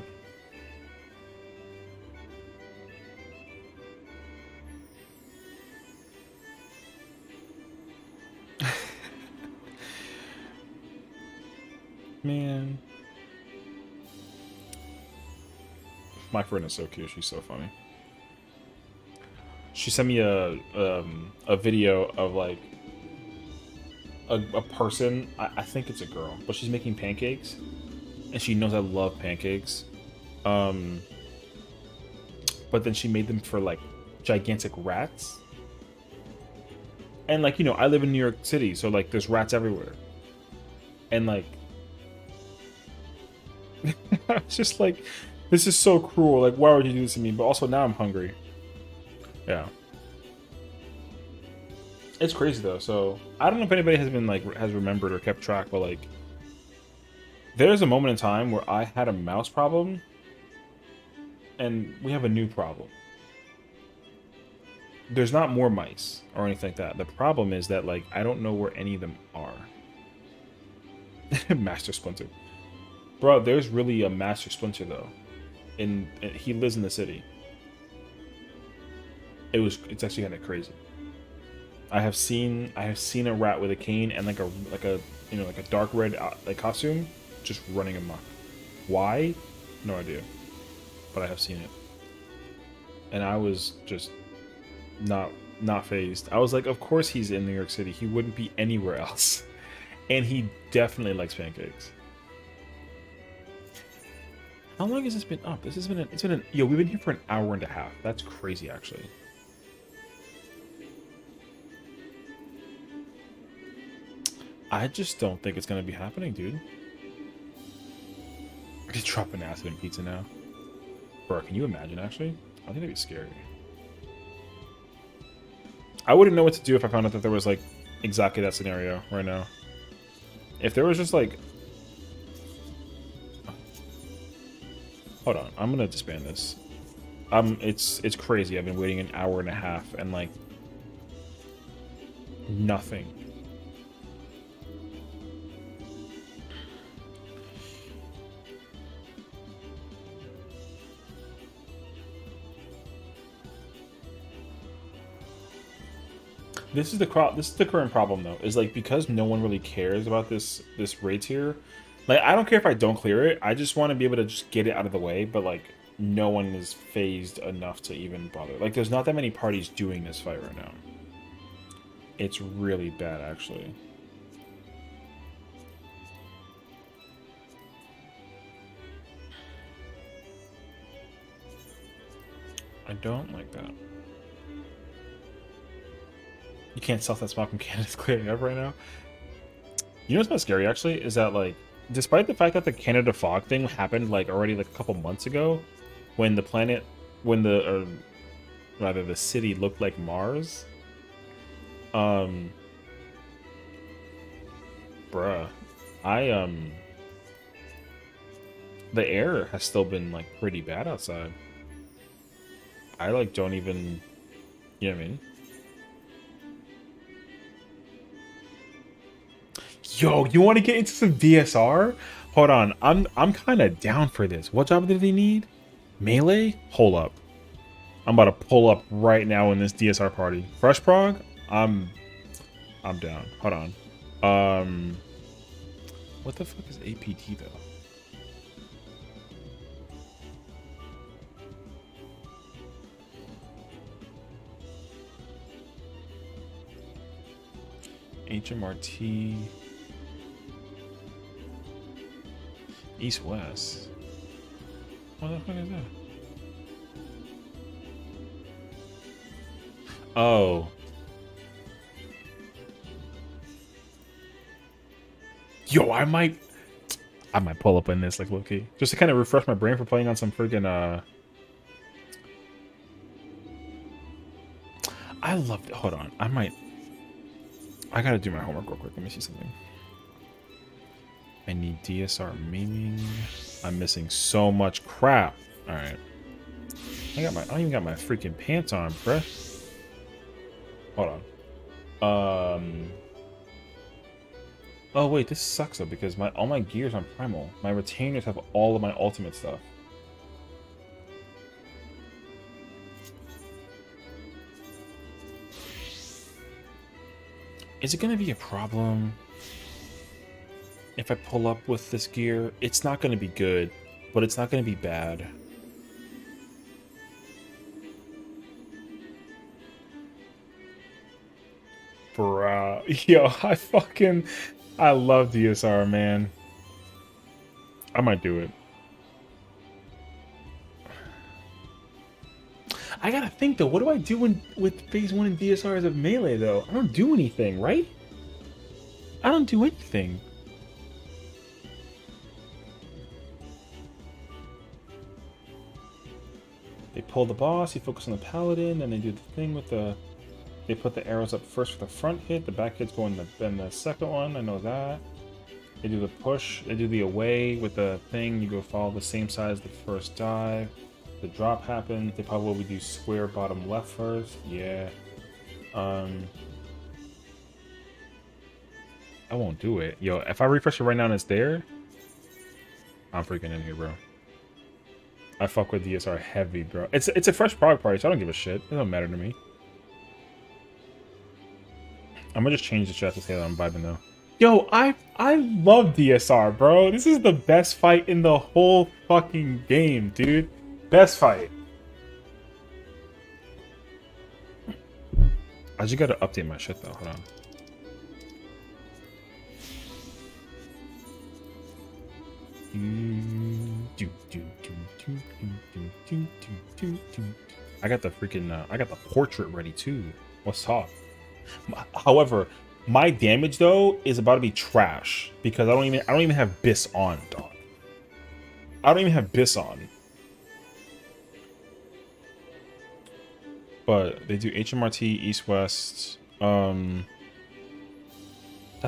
Man. My friend is so cute, she's so funny. She sent me a video of like a person, I think it's a girl, but she's making pancakes. And she knows I love pancakes. But then she made them for like gigantic rats. And like, you know, I live in New York City, so like there's rats everywhere. And like it's just like, this is so cruel. Like, why would you do this to me? But also now I'm hungry. Yeah. It's crazy though. So I don't know if anybody has been like has remembered or kept track, but like there's a moment in time where I had a mouse problem, and we have a new problem. There's not more mice or anything like that. The problem is that, like, I don't know where any of them are. Master Splinter. Bro, there's really a Master Splinter, though. He lives in the city. It's actually kind of crazy. I have seen a rat with a cane and like a you know, like a dark red like costume just running amok. Why? No idea. But I have seen it. And I was just not phased. I was like, of course he's in New York City. He wouldn't be anywhere else. And he definitely likes pancakes. How long has this been up? This has been yo, we've been here for an hour and a half. That's crazy, actually. I just don't think it's gonna be happening, dude. Just dropping acid in pizza now. Bro, can you imagine, actually? I think that'd be scary. I wouldn't know what to do if I found out that there was, like, exactly that scenario right now. If there was just, like... Hold on, I'm gonna disband this. It's crazy. I've been waiting an hour and a half, and, like... nothing. This is the current problem though, is like because no one really cares about this raid tier. Like I don't care if I don't clear it. I just want to be able to just get it out of the way, but like no one is phased enough to even bother. Like there's not that many parties doing this fight right now. It's really bad actually. I don't like that. You can't sell that spot from Canada's clearing up right now. You know what's not scary actually is that like, despite the fact that the Canada fog thing happened like already like a couple months ago, when the city looked like Mars, Bruh. The air has still been like pretty bad outside. I like don't even, you know what I mean? Yo, you want to get into some DSR? Hold on, I'm kind of down for this. What job did they need? Melee? Hold up. I'm about to pull up right now in this DSR party. Fresh prog? I'm down. Hold on. What the fuck is APT though? HMRT. East West. What the fuck is that? Oh. Yo, I might pull up in this like low-key. Just to kind of refresh my brain for playing on some friggin' I love it. Hold on. I gotta do my homework real quick. Let me see something. I need DSR memeing. I'm missing so much crap. Alright. I don't even got my freaking pants on, bruh. Hold on. Oh wait, this sucks though because all my gears on primal. My retainers have all of my ultimate stuff. Is it gonna be a problem if I pull up with this gear? It's not gonna be good, but it's not gonna be bad. Bruh. Yo, I love DSR, man. I might do it. I gotta think though, what do I do with phase 1 in DSR as of melee though? I don't do anything, right? I don't do anything. They pull the boss, you focus on the paladin, and they do the thing with they put the arrows up first for the front hit, the back hit's going in the second one, I know that. They do the push, they do the away with the thing, you go follow the same side as the first dive. The drop happens, they probably do square bottom left first, yeah. I won't do it. Yo, if I refresh it right now and it's there, I'm freaking in here, bro. I fuck with DSR heavy, bro. It's a fresh prog party, so I don't give a shit. It don't matter to me. I'm gonna just change the chat to say that I'm vibing though. Yo, I love DSR, bro. This is the best fight in the whole fucking game, dude. Best fight. I just gotta update my shit though. Hold on. I got the freaking I got the portrait ready too. What's up? However, my damage though is about to be trash because I don't even have Biss on, dog. I don't even have Biss on. But they do HMRT East West. That's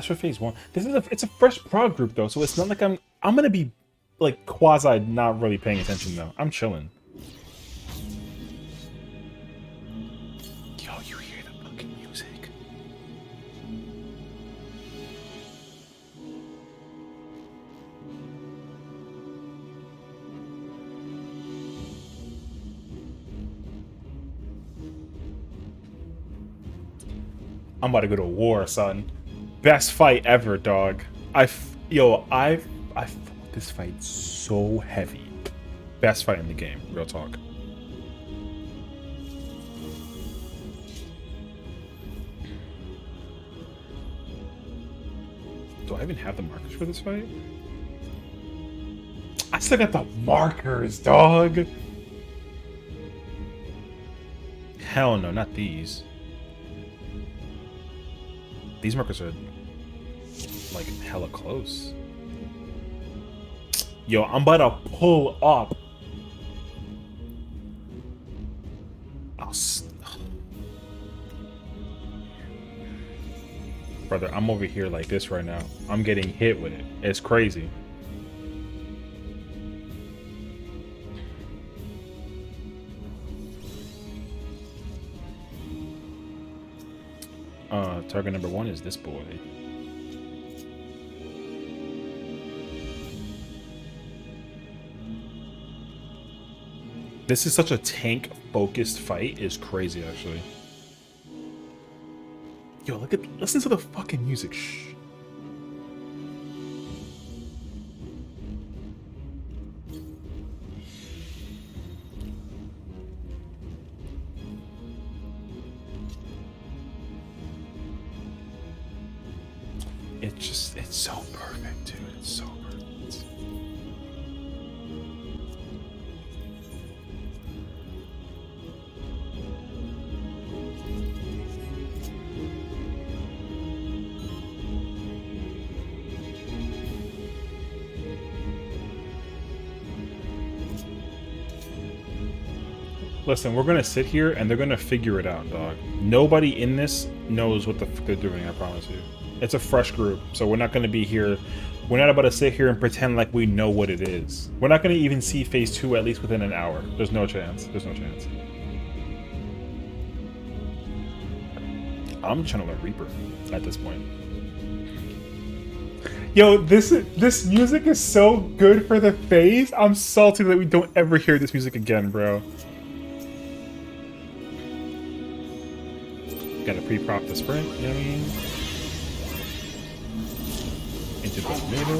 for phase 1. It's a fresh prog group though, so it's not like I'm gonna be like quasi not really paying attention though. I'm chilling. Yo, you hear the fucking music? I'm about to go to war, son. Best fight ever, dog. I fought this fight so heavy. Best fight in the game, real talk. Do I even have the markers for this fight? I still got the markers, dog. Hell no, not these. These markers are like hella close. Yo, I'm about to pull up. Brother, I'm over here like this right now. I'm getting hit with it. It's crazy. Target number 1 is this boy. This is such a tank-focused fight. It's crazy, actually. Yo, listen to the fucking music. Shh. It's so perfect, dude. It's so perfect. Listen, we're gonna sit here and they're gonna figure it out, dog. Nobody in this knows what the fuck they're doing, I promise you. It's a fresh group, so we're not gonna be here. We're not about to sit here and pretend like we know what it is. We're not gonna even see phase 2 at least within an hour. There's no chance. There's no chance. I'm trying to learn Reaper at this point. Yo, this music is so good for the phase. I'm salty that we don't ever hear this music again, bro. Gotta pre-prop the sprint, you know what I mean? Into the middle.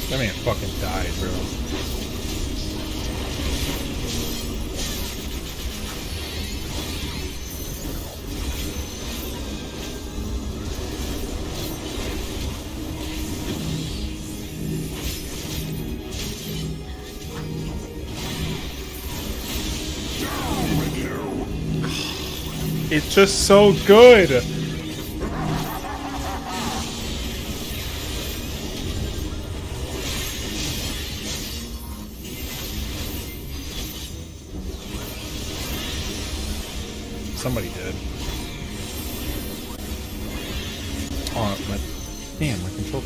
That man fucking died, bro. It's just so good. Somebody did. Oh, damn, my controller.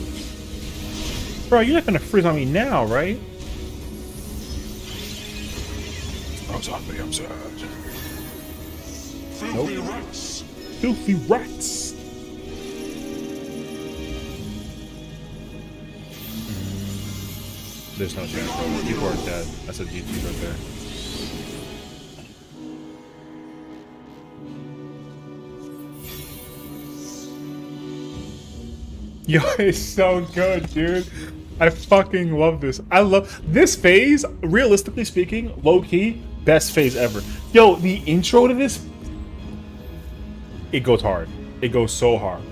Bro, you're not gonna freeze on me now, right? I'm sorry, I'm sad. Filthy rats. Filthy rats. There's no chance, bro. People are dead. That's a GG right there. Yo, it's so good, dude. I fucking love this. I love this phase, realistically speaking, low-key, best phase ever. Yo, the intro to this, it goes hard. It goes so hard.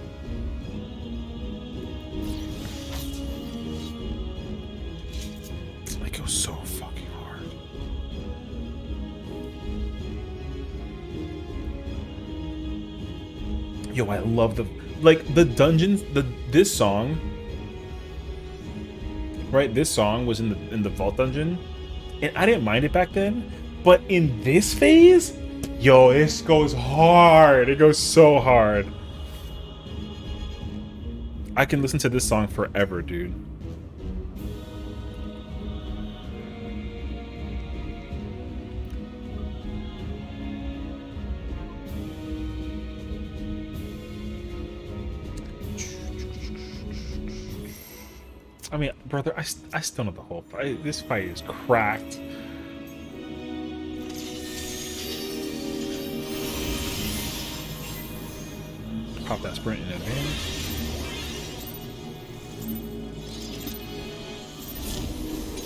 It goes so fucking hard. Yo, I love the dungeons, this song, right? This song was in the vault dungeon, and I didn't mind it back then. But in this phase, yo, this goes hard. It goes so hard. I can listen to this song forever, dude. I mean, brother, I still know the whole fight. This fight is cracked. Pop that sprint in advance.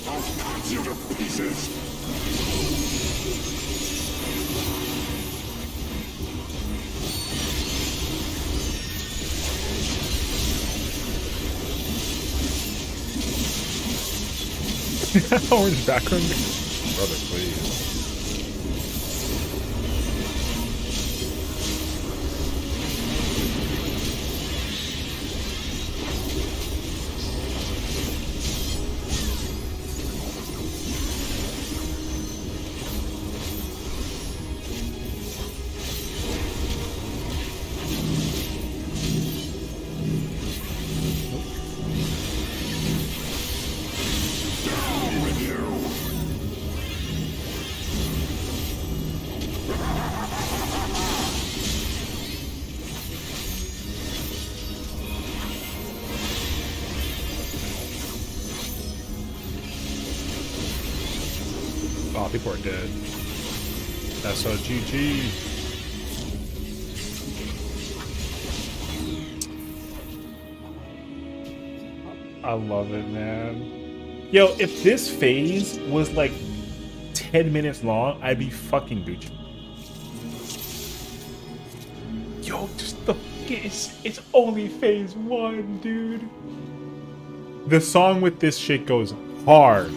I'll cut you to pieces. Orange background. brother, please. Oh, people are dead. SOGG. I love it, man. Yo, if this phase was like 10 minutes long, I'd be fucking Gucci. Yo, just the it's only phase 1, dude. The song with this shit goes hard.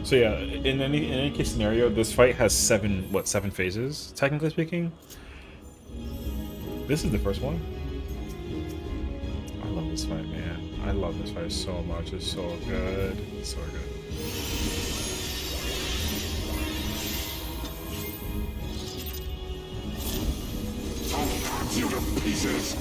So yeah, in any case scenario, this fight has seven phases, technically speaking. This is the first one. I love this fight, man. I love this fight so much. It's so good. It's so good. I'll cut you to pieces.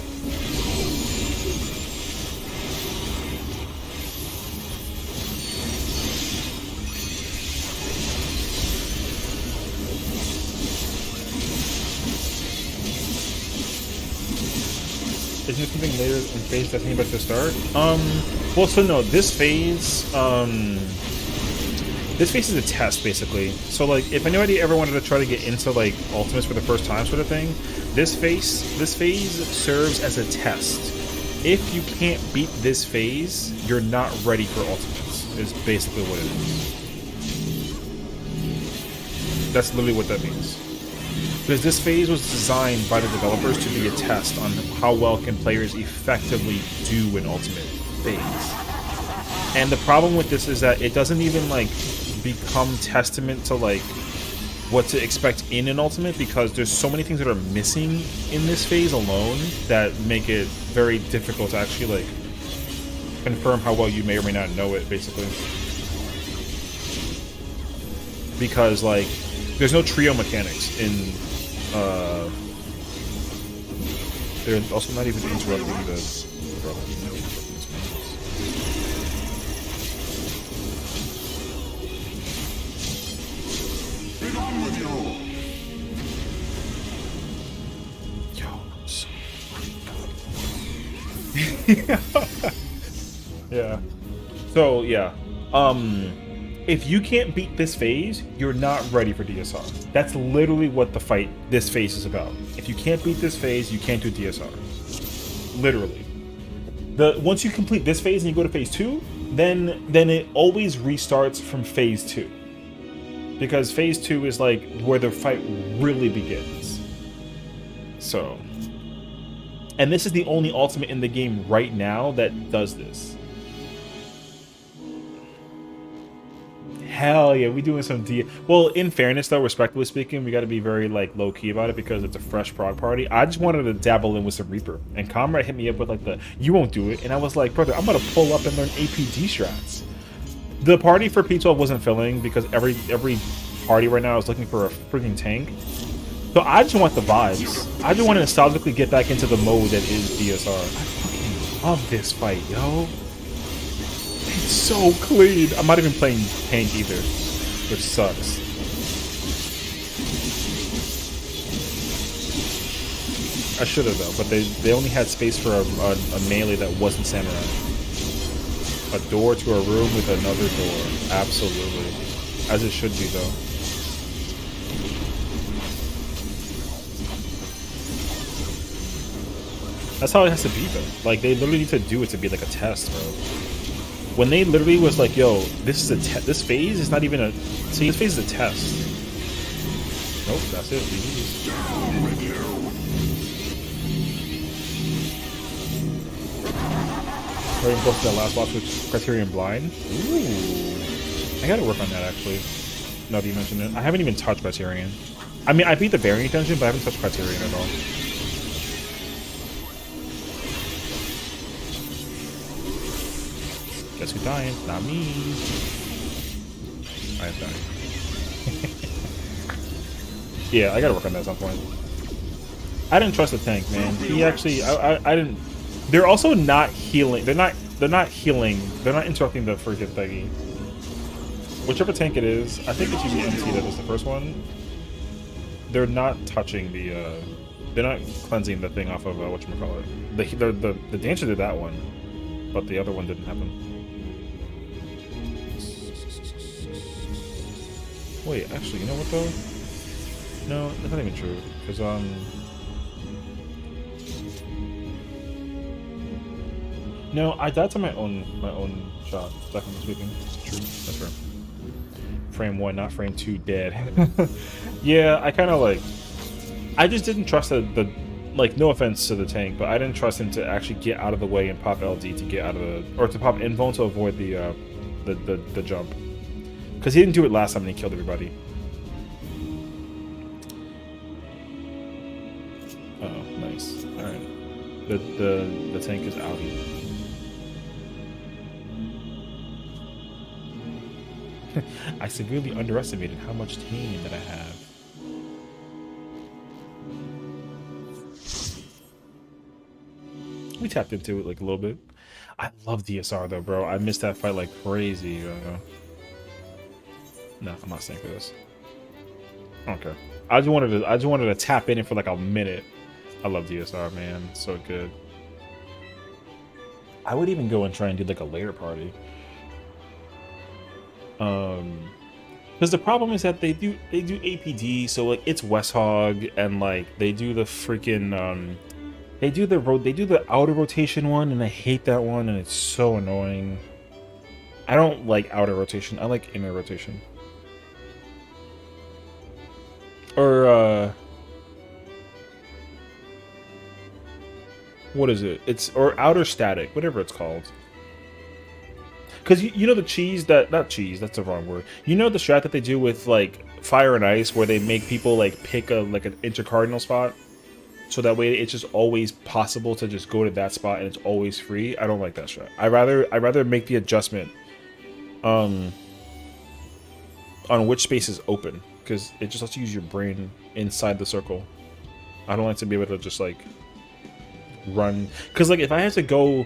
Isn't there something later in phase that's about to start? Well, so no, this phase is a test, basically. So, like, if anybody ever wanted to try to get into, like, Ultimates for the first time sort of thing, this phase serves as a test. If you can't beat this phase, you're not ready for Ultimates, is basically what it is. That's literally what that means. Because this phase was designed by the developers to be a test on how well can players effectively do an Ultimate phase. And the problem with this is that it doesn't even, like, become testament to, like, what to expect in an Ultimate, because there's so many things that are missing in this phase alone that make it very difficult to actually, like, confirm how well you may or may not know it, basically. Because, like, there's no trio mechanics in they're also not even interrupting the Get on with you. Yo, I'm so yeah. So yeah. If you can't beat this phase, you're not ready for DSR. That's literally what this phase is about. If you can't beat this phase, you can't do DSR. Literally. Once you complete this phase and you go to phase 2, then it always restarts from phase 2. Because phase 2 is like where the fight really begins. So, and this is the only Ultimate in the game right now that does this. Hell yeah, we doing some Well, in fairness though, respectfully speaking, we got to be very, like, low-key about it because it's a fresh prog party. I just wanted to dabble in with some Reaper, and Comrade hit me up with, like, you won't do it, and I was like, brother, I'm gonna pull up and learn APD strats. The party for P12 wasn't filling because every party right now is looking for a freaking tank. So I just want the vibes. I just want to nostalgically get back into the mode that is DSR. I fucking love this fight, yo. It's so clean. I'm not even playing tank either, which sucks. I should have though, but they only had space for a melee that wasn't samurai. A door to a room with another door. Absolutely. As it should be though. That's how it has to be though. Like, they literally need to do it to be like a test, bro. When they literally was like, "Yo, this is this phase is not even a see. This phase is a test." Nope, that's it. GG's. Down with you. Very close to that last boss with Criterion Blind. Ooh, I gotta work on that actually. Now that you mentioned it, I haven't even touched Criterion. I mean, I beat the Variant Dungeon, but I haven't touched Criterion at all. Guess who's dying? Not me. I am dying. Yeah, I gotta work on that at some point. I didn't trust the tank, man. He actually, I didn't. They're also not healing. They're not healing. They're not interrupting the freaking thingy. Whichever tank it is, I think it's usually MT that was the first one. They're not touching the. They're not cleansing the thing off of whatchamacallit. The dancer did that one, but the other one didn't happen. Wait, actually, you know what though? No, that's not even true. Because no, I died to my own shot. Technically speaking, it's true. That's true. Frame 1, not frame 2, dead. Yeah, I kind of like. I just didn't trust the like. No offense to the tank, but I didn't trust him to actually get out of the way and pop LD to get out of the, or to pop invuln to avoid the jump. Because he didn't do it last time and he killed everybody. Oh, nice. All right. The tank is outie. I severely underestimated how much tame that I have. We tapped into it like a little bit. I love DSR though, bro. I missed that fight like crazy. No, I'm not staying for this. I don't care. I just wanted to tap in it for like a minute. I love DSR, man. So good. I would even go and try and do like a layer party. Because the problem is that they do APD, so like it's Westhog, and like they do the freaking they do the outer rotation one, and I hate that one, and it's so annoying. I don't like outer rotation. I like inner rotation. Or what is it? Or outer static, whatever it's called. Because you know the cheese that, not cheese, that's the wrong word. You know the strat that they do with like fire and ice, where they make people like pick an intercardinal spot, so that way it's just always possible to just go to that spot and it's always free. I don't like that strat. I rather make the adjustment on which space is open, because it just lets you use your brain inside the circle. I don't like to be able to just like run, because like if I have to go,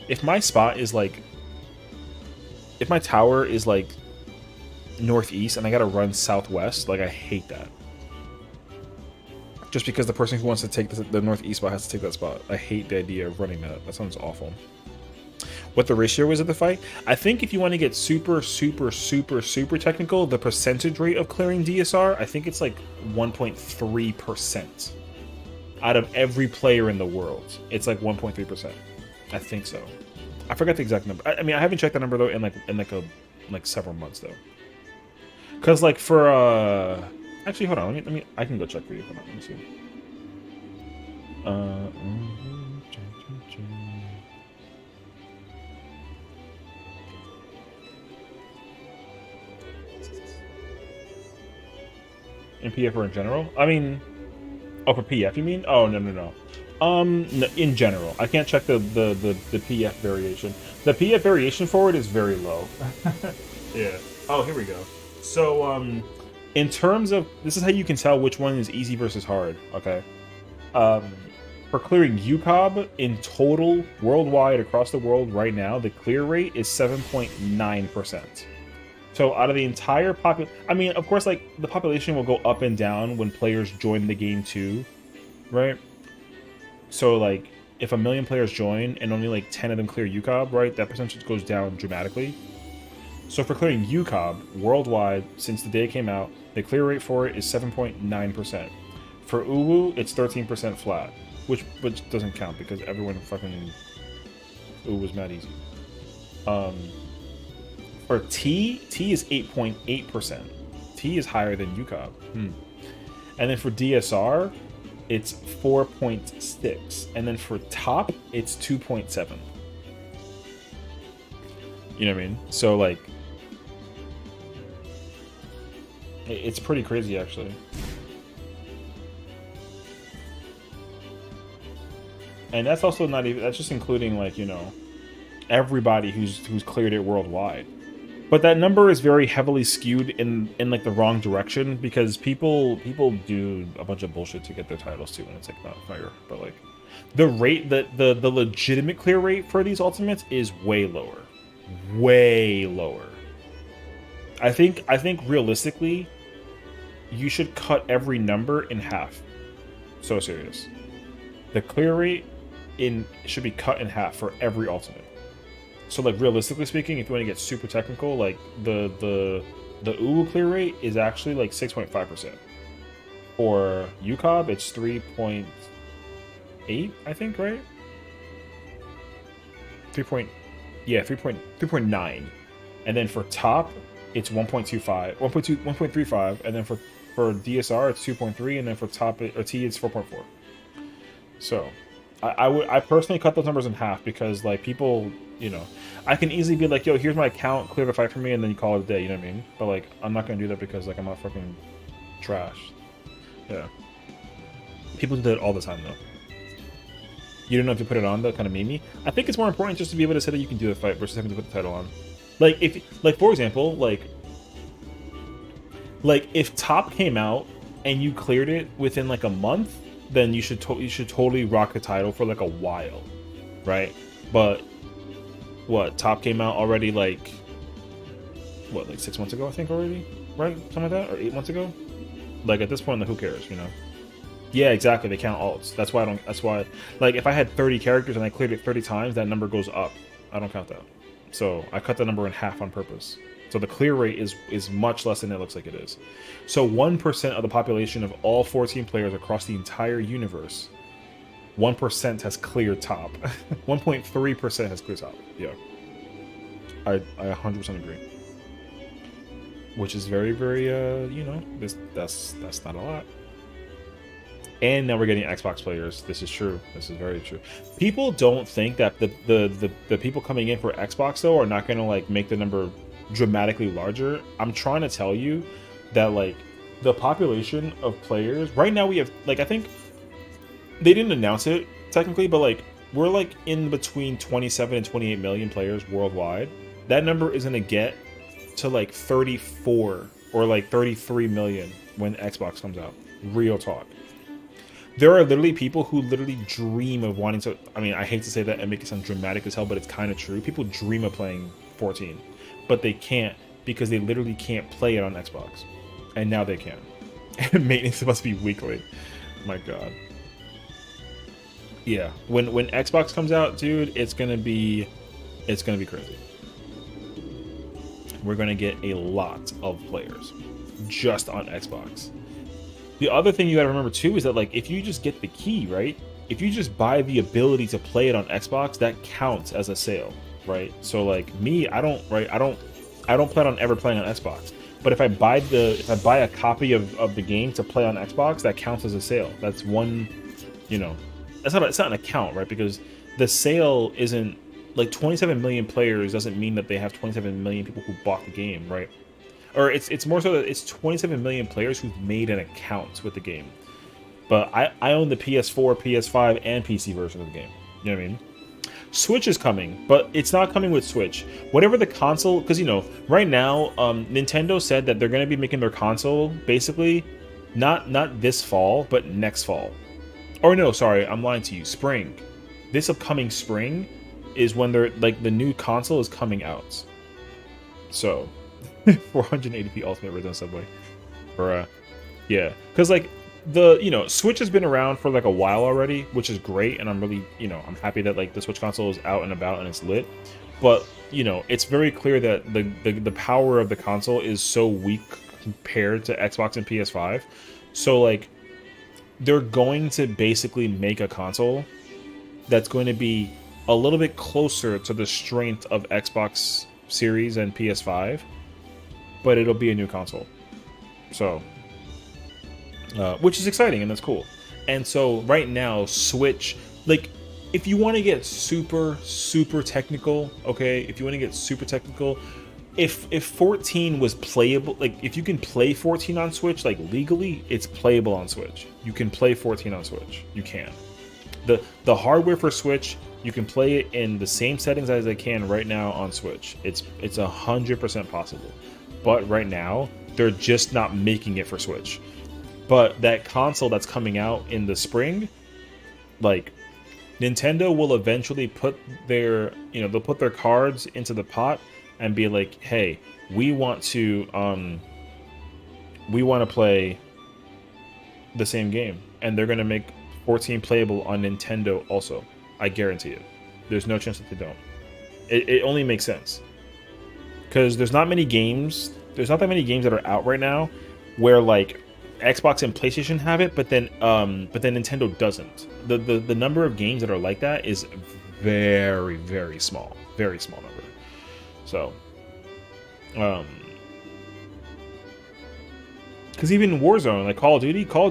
if my spot is like, if my tower is like northeast and I gotta run southwest, like I hate that. Just because the person who wants to take the northeast spot has to take that spot. I hate the idea of running that. That sounds awful. What the ratio is of the fight? I think if you want to get super technical, the percentage rate of clearing DSR, I think it's like 1.3% out of every player in the world. It's like 1.3%. I think so. I forgot the exact number. I mean, I haven't checked the number though in like several months though. Cause like for actually, hold on. Let me. I can go check for you. Hold on. Let me see. In PF or in general? I mean, oh, for PF you mean? Oh no. No, in general, I can't check the PF variation. The PF variation for it is very low. Yeah. Oh, here we go. So, in terms of, this is how you can tell which one is easy versus hard. Okay. For clearing UCOB in total worldwide across the world right now, the clear rate is 7.9%. So out of the entire I mean, of course, like the population will go up and down when players join the game too, right? So like if 1 million players join and only like 10 of them clear UCOB, right, that percentage goes down dramatically. So for clearing UCOB worldwide, since the day it came out, the clear rate for it is 7.9%. For Uwu, it's 13% flat, which doesn't count because everyone fucking Uwu was mad easy. For T is 8.8%. T is higher than UCOB. And then for DSR, it's 4.6. And then for top, it's 2.7. You know what I mean? So, like, it's pretty crazy, actually. And that's also not even, that's just including, like, you know, everybody who's cleared it worldwide. But that number is very heavily skewed in like the wrong direction, because people do a bunch of bullshit to get their titles too, and it's like not fair. But like the rate, the legitimate clear rate for these ultimates is way lower. Way lower. I think realistically, you should cut every number in half. So serious. The clear rate should be cut in half for every ultimate. So like realistically speaking, if you want to get super technical, like the Uwu clear rate is actually like 6.5%. For UCOB, it's 3.8, I think, right? 3.9. And then for top, it's 1.35, and then for DSR it's 2.3, and then for top or T it's 4.4. So I personally cut those numbers in half, because like people, you know, I can easily be like, yo, here's my account, clear the fight for me, and then you call it a day, you know what I mean? But like I'm not gonna do that, because like I'm not fucking trash. Yeah. People do that all the time though. You don't know if you put it on, they'll kind of meme me. I think it's more important just to be able to say that you can do the fight versus having to put the title on. Like if, like for example, like if top came out and you cleared it within like a month, then you should totally rock the title for like a while, right? But what, top came out already like what, like 6 months ago, I think, already, right? Something like that, or 8 months ago. Like at this point, like, who cares, you know? Yeah, exactly. They count alts. That's why like if I had 30 characters and I cleared it 30 times, that number goes up. I don't count that. So I cut the number in half on purpose. So the clear rate is much less than it looks like it is. So 1% of the population of all 14 players across the entire universe, 1% has cleared top. 1.3% has cleared top. Yeah. I 100% agree. Which is very, very, you know, that's not a lot. And now we're getting Xbox players. This is true. This is very true. People don't think that the people coming in for Xbox though are not going to like make the number dramatically larger. I'm trying to tell you that like the population of players right now, we have like, I think they didn't announce it technically, but like we're like in between 27 and 28 million players worldwide. That number is going to get to like 34 or like 33 million when Xbox comes out. Real talk. There are literally people who literally dream of wanting to, I mean, I hate to say that and make it sound dramatic as hell, but it's kind of true. People dream of playing 14, but they can't, because they literally can't play it on Xbox. And now they can. And maintenance must be weekly. My God. Yeah, when Xbox comes out, dude, it's gonna be crazy. We're gonna get a lot of players just on Xbox. The other thing you gotta remember too is that like if you just get the key, right? If you just buy the ability to play it on Xbox, that counts as a sale, right? So like me, I don't plan on ever playing on Xbox. But if I buy a copy of the game to play on Xbox, that counts as a sale. That's one, you know, it's not an account, right? Because the sale isn't like 27 million players doesn't mean that they have 27 million people who bought the game, right? Or it's more so that it's 27 million players who've made an account with the game. But I own the PS4, PS5, and PC version of the game. You know what I mean? Switch is coming, but it's not coming with Switch. Whatever the console, because you know, right now, Nintendo said that they're going to be making their console basically not this fall, but next fall. Or no, sorry, I'm lying to you. Spring. This upcoming spring is when they're like the new console is coming out. So. 480p Ultimate Red Zone Subway. Or, yeah. Because, like, Switch has been around for, like, a while already, which is great, and I'm really, I'm happy that, like, the Switch console is out and about and it's lit. But, it's very clear that the power of the console is so weak compared to Xbox and PS5. So, like, they're going to basically make a console that's going to be a little bit closer to the strength of Xbox Series and PS5, but it'll be a new console. So, which is exciting and that's cool. And so right now, Switch, like, if you want to get super technical, okay, if you want to get super technical, if 14 was playable, like if you can play 14 on Switch, like legally, it's playable on Switch. You can play 14 on Switch. You can. The hardware for Switch, you can play it in the same settings as I can right now on Switch. It's 100% possible. But right now, they're just not making it for Switch. But that console that's coming out in the spring, like, Nintendo will eventually put their, they'll put their cards into the pot and be like, hey, we want to play the same game. And they're going to make 14 playable on Nintendo also. I guarantee it. There's no chance that they don't. It only makes sense. Because there's not many games, that are out right now where, like, Xbox and PlayStation have it, but then Nintendo doesn't. The number of games that are like that is very, very small. Very small number. So, because even Warzone, like Call of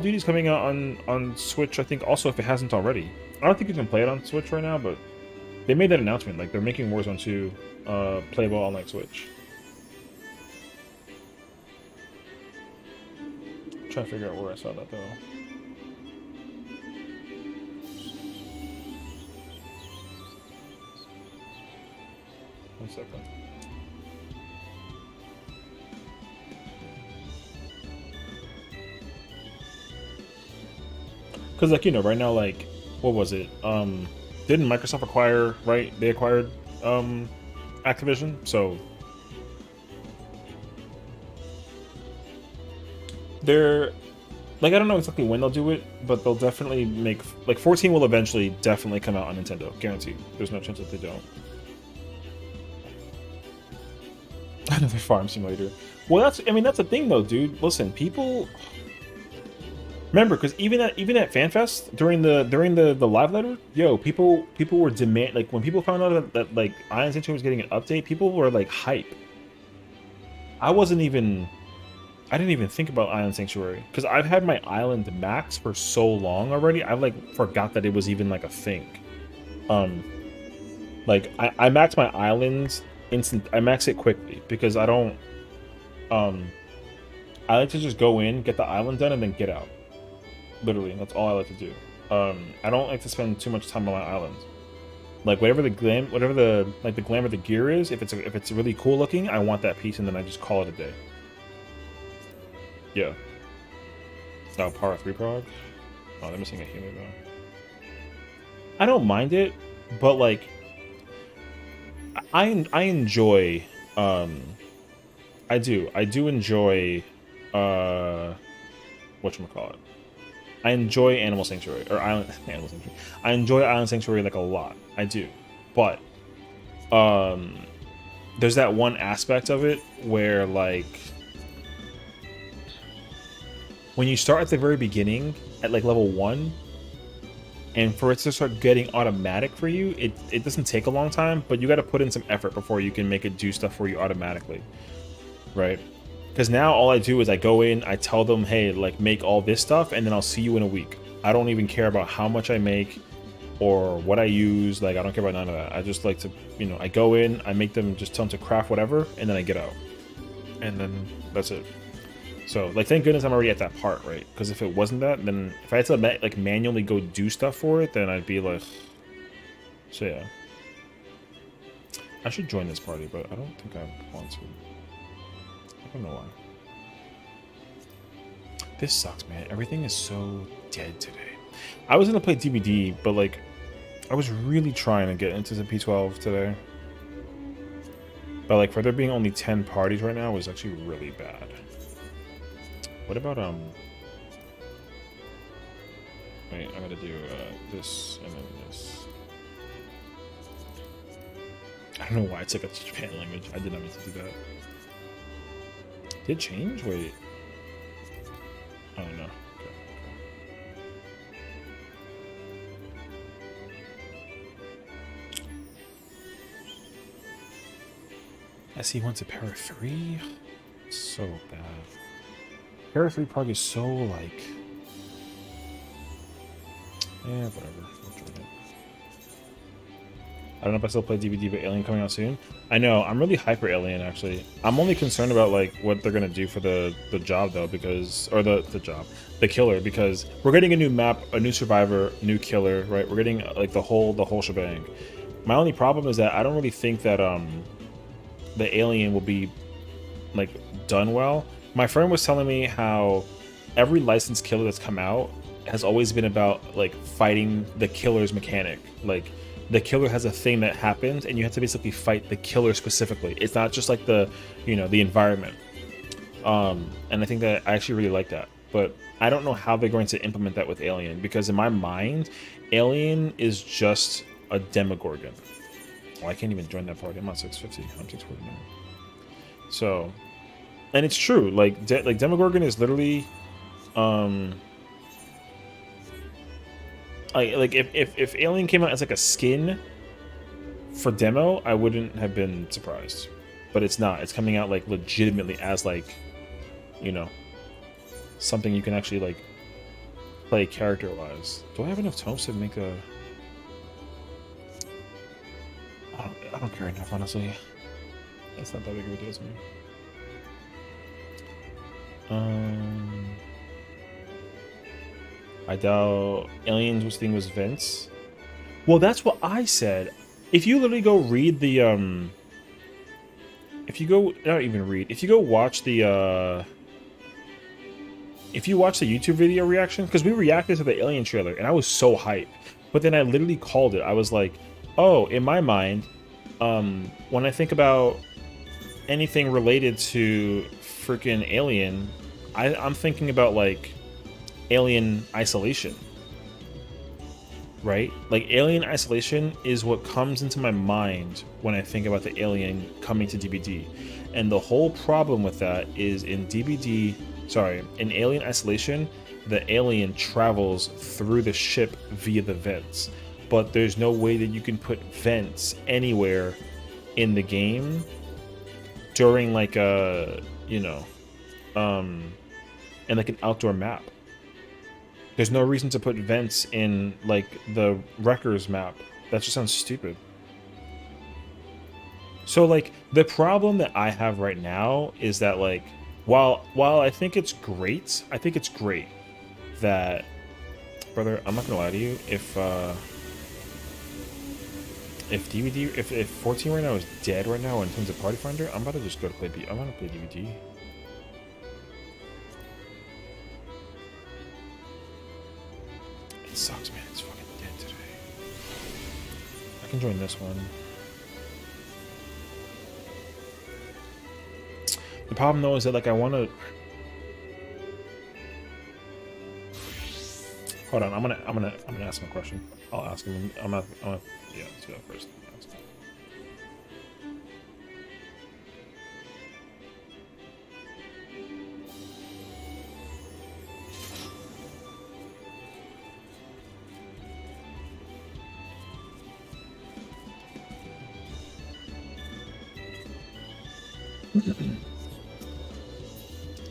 Duty's coming out on Switch, I think, also, if it hasn't already. I don't think you can play it on Switch right now, but they made that announcement. Like, they're making Warzone 2 playable on, like, Switch. I'm trying to figure out where I saw that, though. One second. Because, like, right now, like, what was it? Didn't Microsoft acquire, right? They acquired Activision, so they're, like, I don't know exactly when they'll do it, but they'll definitely make, like, 14 will eventually definitely come out on Nintendo, guaranteed. There's no chance that they don't. Another farm simulator. Well, that's the thing, though, dude. Listen, people. Remember, because even at FanFest during the live letter, yo, people were like, when people found out that like Island Sanctuary was getting an update, people were like hype. I didn't even think about Island Sanctuary because I've had my island max for so long already. I like forgot that it was even like a thing. Like I max my islands I max it quickly because I don't. I like to just go in, get the island done, and then get out. Literally, that's all I like to do. I don't like to spend too much time on my island. Like whatever the glam of the gear is, if it's really cool looking, I want that piece, and then I just call it a day. Yeah. Now Power 3 prog. Oh, they're missing a healer though. I don't mind it, but like, I enjoy. I do enjoy. Whatchamacallit. I enjoy Animal Sanctuary Animal Sanctuary. I enjoy Island Sanctuary like a lot. I do, but there's that one aspect of it where like when you start at the very beginning at like level 1, and for it to start getting automatic for you, it doesn't take a long time, but you got to put in some effort before you can make it do stuff for you automatically, right? Because now all I do is I go in, I tell them, hey, like, make all this stuff, and then I'll see you in a week. I don't even care about how much I make or what I use. Like, I don't care about none of that. I just like to, I go in, I make them, just tell them to craft whatever, and then I get out. And then that's it. So, like, thank goodness I'm already at that part, right? Because if it wasn't that, then if I had to, like, manually go do stuff for it, then I'd be like... So, yeah. I should join this party, but I don't think I want to. I don't know why. This sucks, man. Everything is so dead today. I was gonna play DBD, but like, I was really trying to get into the P12 today. But like, for there being only 10 parties right now was actually really bad. What about wait, I gotta do this and then this. I don't know why I took a Japan language. I did not mean to do that. Did it change? Wait. Oh no. Okay. SE wants a Para 3? So bad. Para 3 Prague is so like... Yeah, whatever. I'll join it. I don't know if I still play DVD, but Alien coming out soon. I know, I'm really hyper Alien actually. I'm only concerned about like what they're gonna do for the job though, because the killer, because we're getting a new map, a new survivor, new killer, right? We're getting like the whole shebang. My only problem is that I don't really think that the Alien will be like done well. My friend was telling me how every licensed killer that's come out has always been about like fighting the killer's mechanic. Like the killer has a thing that happens and you have to basically fight the killer specifically. It's not just like the, you know, the environment. And I think that I actually really like that, but I don't know how they're going to implement that with Alien, because in my mind, Alien is just a Demogorgon. Well, I can't even join that party. I'm not 650. I'm 649. So, and it's true. Like Demogorgon is literally, like if Alien came out as like a skin for demo, I wouldn't have been surprised. But it's not. It's coming out like legitimately as like, you know, something you can actually like play character-wise. Do I have enough tomes to make a? I don't care enough, honestly. That's not that big of a deal to me. I doubt Alien's thing was Vince. Well, that's what I said. If you literally go read the if you go watch the if you watch the YouTube video reaction, because we reacted to the Alien trailer and I was so hyped, but then I literally called it. I was like, oh, in my mind, when I think about anything related to freaking Alien, I'm thinking about like Alien Isolation, right? Like Alien Isolation is what comes into my mind when I think about the Alien coming to DBD. And the whole problem with that is in Alien Isolation, the alien travels through the ship via the vents, but there's no way that you can put vents anywhere in the game during like a, you know, and like an outdoor map. There's no reason to put vents in like the Wreckers map. That just sounds stupid. So like the problem that I have right now is that like while I think it's great, that, brother, I'm not gonna lie to you, if 14 right now is dead right now in terms of Party Finder, I'm about to just go to play I'm gonna play DVD. It sucks, man. It's fucking dead today. I can join this one. The problem though is that like I want to. Hold on, I'm gonna ask him a question. I'll ask him. Yeah, let's do that first.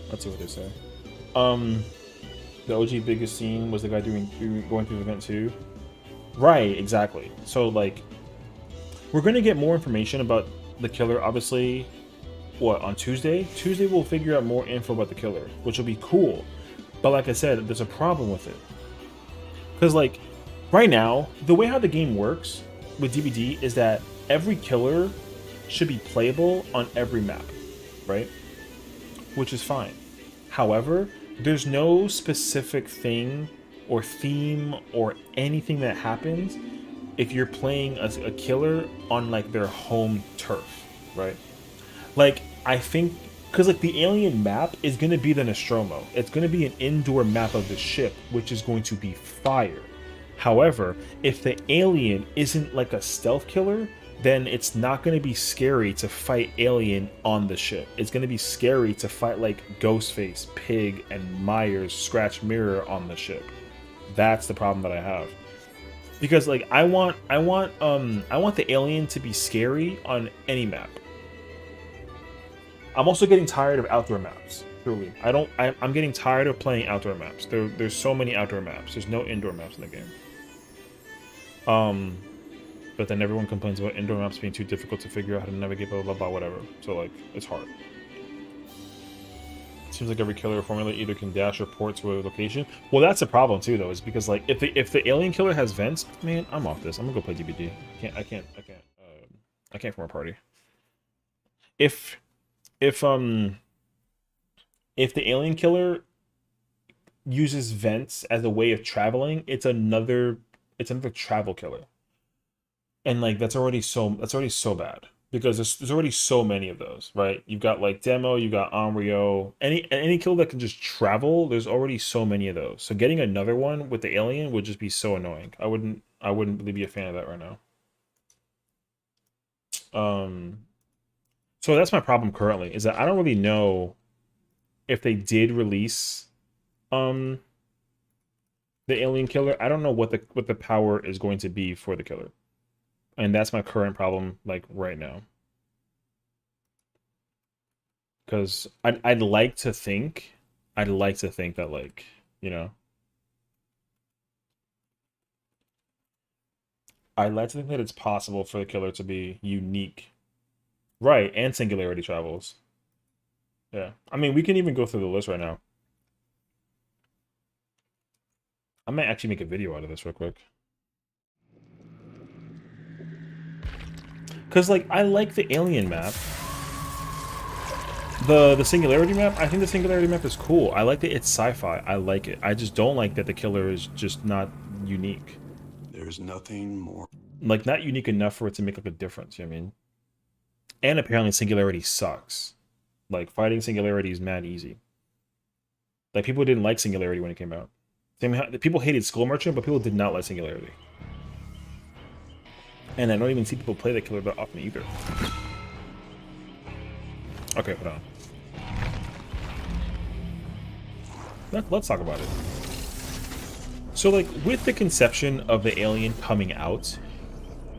Let's see what they say. The OG biggest scene was the guy going through the event too. Right, exactly. So like, we're gonna get more information about the killer. Obviously, what, on Tuesday? Tuesday we'll figure out more info about the killer, which will be cool. But like I said, there's a problem with it. Because like, right now, the way how the game works with DBD is that every killer should be playable on every map, right? Which is fine. However, there's no specific thing or theme or anything that happens if you're playing a killer on like their home turf, right? Like, I think, because like the alien map is going to be the Nostromo. It's going to be an indoor map of the ship, which is going to be fire. However, if the alien isn't like a stealth killer, then it's not going to be scary to fight alien on the ship. It's going to be scary to fight like Ghostface, Pig, and Myers, Scratch Mirror on the ship. That's the problem that I have. Because like I want the alien to be scary on any map. I'm also getting tired of outdoor maps. Truly, I'm getting tired of playing outdoor maps. There's so many outdoor maps. There's no indoor maps in the game. But then everyone complains about indoor maps being too difficult to figure out how to navigate, blah blah blah, whatever. So like, it's hard. Seems like every killer formula either can dash or port to a location. Well, that's a problem too, though, is because like if the alien killer has vents, man, I'm off this. I'm gonna go play DBD. I can't form a party. If the alien killer uses vents as a way of traveling, it's another travel killer, and like that's already so bad. Because there's already so many of those, right? You've got like Demo, you got Onryo, any kill that can just travel. There's already so many of those. So getting another one with the alien would just be so annoying. I wouldn't really be a fan of that right now. So that's my problem currently, is that I don't really know if they did release the alien killer. I don't know what the power is going to be for the killer. And that's my current problem, like, right now. Because I'd like to think that, like, you know, I'd like to think that it's possible for the killer to be unique. Right, and singularity travels. Yeah. I mean, we can even go through the list right now. I might actually make a video out of this real quick. Because, like, I like the alien map. The singularity map, I think the singularity map is cool. I like that it's sci-fi. I like it. I just don't like that the killer is just not unique. There's nothing more. Like, not unique enough for it to make, like, a difference, you know what I mean? And apparently singularity sucks. Like, fighting singularity is mad easy. Like, people didn't like singularity when it came out. People hated Skull Merchant, but people did not like singularity. And I don't even see people play the killer that often either. Okay, hold on. Let's talk about it. So, like, with the conception of the alien coming out,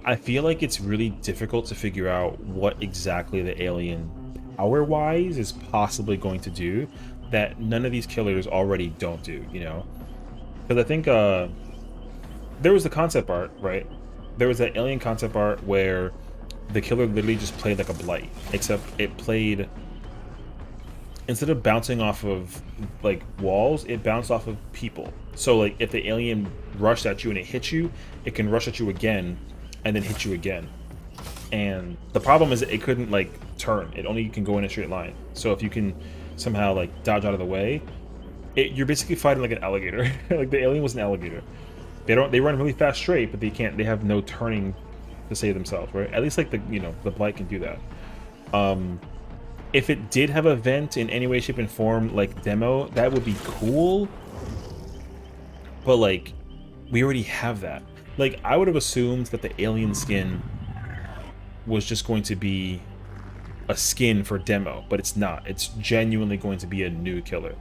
I feel like it's really difficult to figure out what exactly the alien power-wise is possibly going to do that none of these killers already don't do, you know? Because I think there was the concept art, right? There was that alien concept art where the killer literally just played like a blight, except it played, instead of bouncing off of like walls, it bounced off of people. So like if the alien rushed at you and it hit you, it can rush at you again and then hit you again. And the problem is that it couldn't like turn. It only can go in a straight line. So if you can somehow like dodge out of the way, you're basically fighting like an alligator. Like the alien was an alligator. They run really fast straight, but they have no turning to save themselves, right? At least like the blight can do that. If it did have a vent in any way, shape, and form, like Demo, that would be cool. But like, we already have that. Like, I would have assumed that the alien skin was just going to be a skin for Demo, but it's not. It's genuinely going to be a new killer.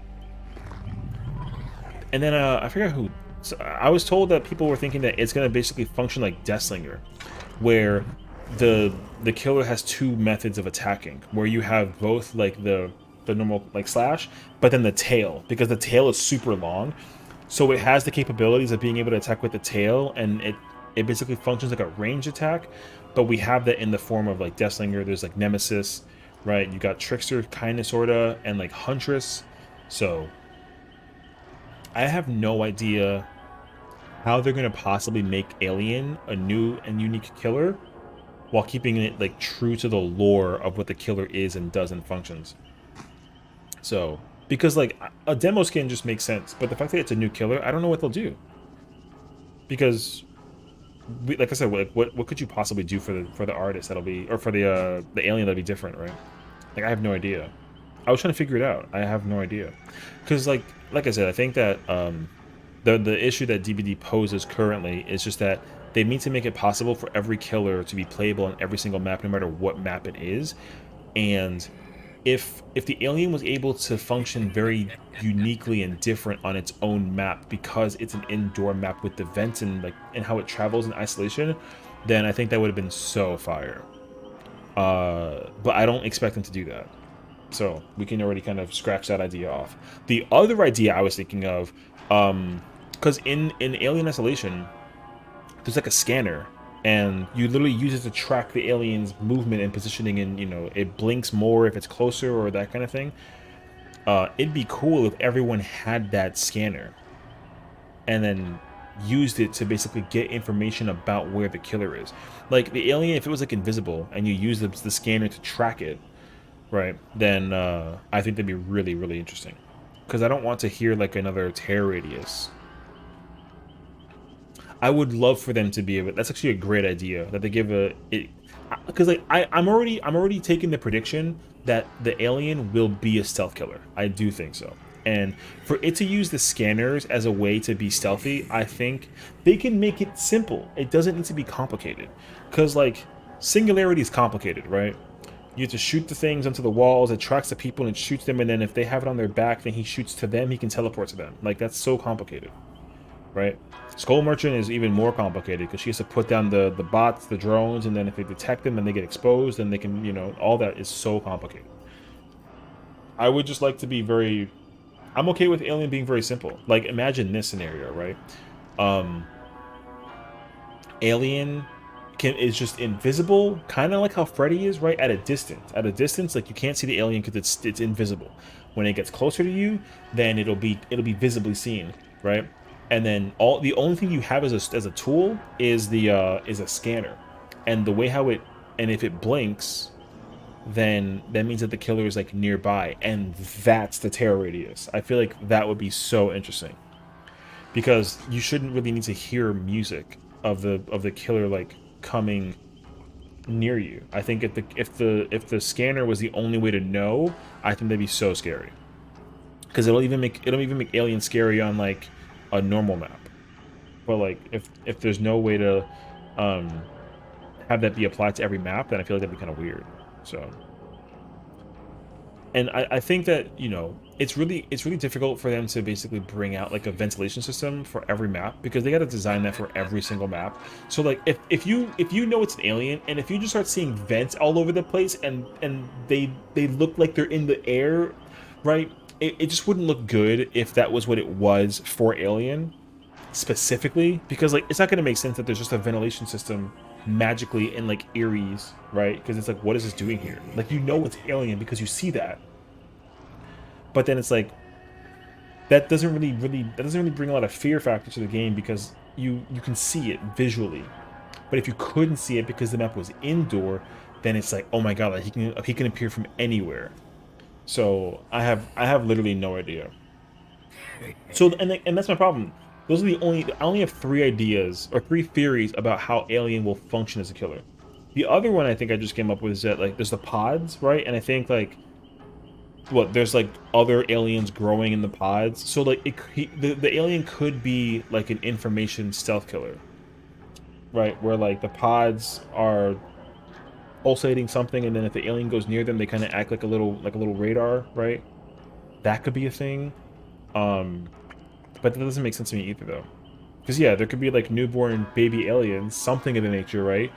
And then I forgot who. So I was told that people were thinking that it's going to basically function like Deathslinger, where the killer has two methods of attacking, where you have both like the normal like slash, but then the tail, because the tail is super long, so it has the capabilities of being able to attack with the tail, and it basically functions like a range attack. But we have that in the form of like Deathslinger. There's like Nemesis, right? You got Trickster, kinda, sorta, and like Huntress. So I have no idea how they're going to possibly make Alien a new and unique killer while keeping it like true to the lore of what the killer is and does and functions. So, because like a demo skin just makes sense, but the fact that it's a new killer, I don't know what they'll do. Because, like I said, what could you possibly do for the artist that'll be, or for the alien that'll be different, right? Like I have no idea. I was trying to figure it out. I have no idea. Because like I said, I think that the issue that DBD poses currently is just that they need to make it possible for every killer to be playable on every single map, no matter what map it is. And if the alien was able to function very uniquely and different on its own map because it's an indoor map with the vents and how it travels in isolation, then I think that would have been so fire. But I don't expect them to do that. So we can already kind of scratch that idea off. The other idea I was thinking of, because in Alien Isolation, there's like a scanner, and you literally use it to track the alien's movement and positioning, and you know it blinks more if it's closer or that kind of thing. It'd be cool if everyone had that scanner, and then used it to basically get information about where the killer is. Like the alien, if it was like invisible and you use the scanner to track it, right? Then I think that'd be really, really interesting. Because I don't want to hear like another tear radius. I would love for them to be able. That's actually a great idea that they give a it. Because like I'm already taking the prediction that the alien will be a stealth killer. I do think so. And for it to use the scanners as a way to be stealthy, I think they can make it simple. It doesn't need to be complicated. Because like Singularity is complicated, right? You have to shoot the things onto the walls, it tracks the people and it shoots them, and then if they have it on their back, then he shoots to them, he can teleport to them. Like, that's so complicated, right? Skull Merchant is even more complicated because she has to put down the bots, the drones, and then if they detect them and they get exposed, then they can, you know, all that is so complicated. I would just like to be very... I'm okay with Alien being very simple. Like, imagine this scenario, right? Alien... is just invisible, kind of like how Freddy is, right? At a distance, like you can't see the alien because it's invisible. When it gets closer to you, then it'll be visibly seen, right? And then the only thing you have as a tool is a scanner, and the way how it, and if it blinks, then that means that the killer is like nearby, and that's the terror radius. I feel like that would be so interesting, because you shouldn't really need to hear music of the killer like coming near you. I think if the scanner was the only way to know, I think that'd be so scary. Because it'll even make Alien scary on like a normal map. But like if there's no way to have that be applied to every map, then I feel like that'd be kind of weird. So, and I think that, you know, it's really difficult for them to basically bring out like a ventilation system for every map, because they got to design that for every single map. So like if you know it's an alien, and if you just start seeing vents all over the place, and they look like they're in the air, right? It just wouldn't look good if that was what it was for Alien specifically, because like it's not going to make sense that there's just a ventilation system magically in like Ares, right? Because it's like, what is this doing here? Like, you know it's Alien because you see that, but then it's like that doesn't really bring a lot of fear factor to the game, because you can see it visually. But if you couldn't see it because the map was indoor, then it's like, oh my god, like he can appear from anywhere. So I have literally no idea. So and that's my problem. Those are I only have 3 ideas or 3 theories about how Alien will function as a killer. The other one I think I just came up with is that like there's the pods, right? And I think like there's like other aliens growing in the pods. So like the alien could be like an information stealth killer, right? Where like the pods are pulsating something, and then if the alien goes near them, they kind of act like a little radar, right? That could be a thing. But that doesn't make sense to me either, though. Because yeah, there could be like newborn baby aliens, something of the nature, right?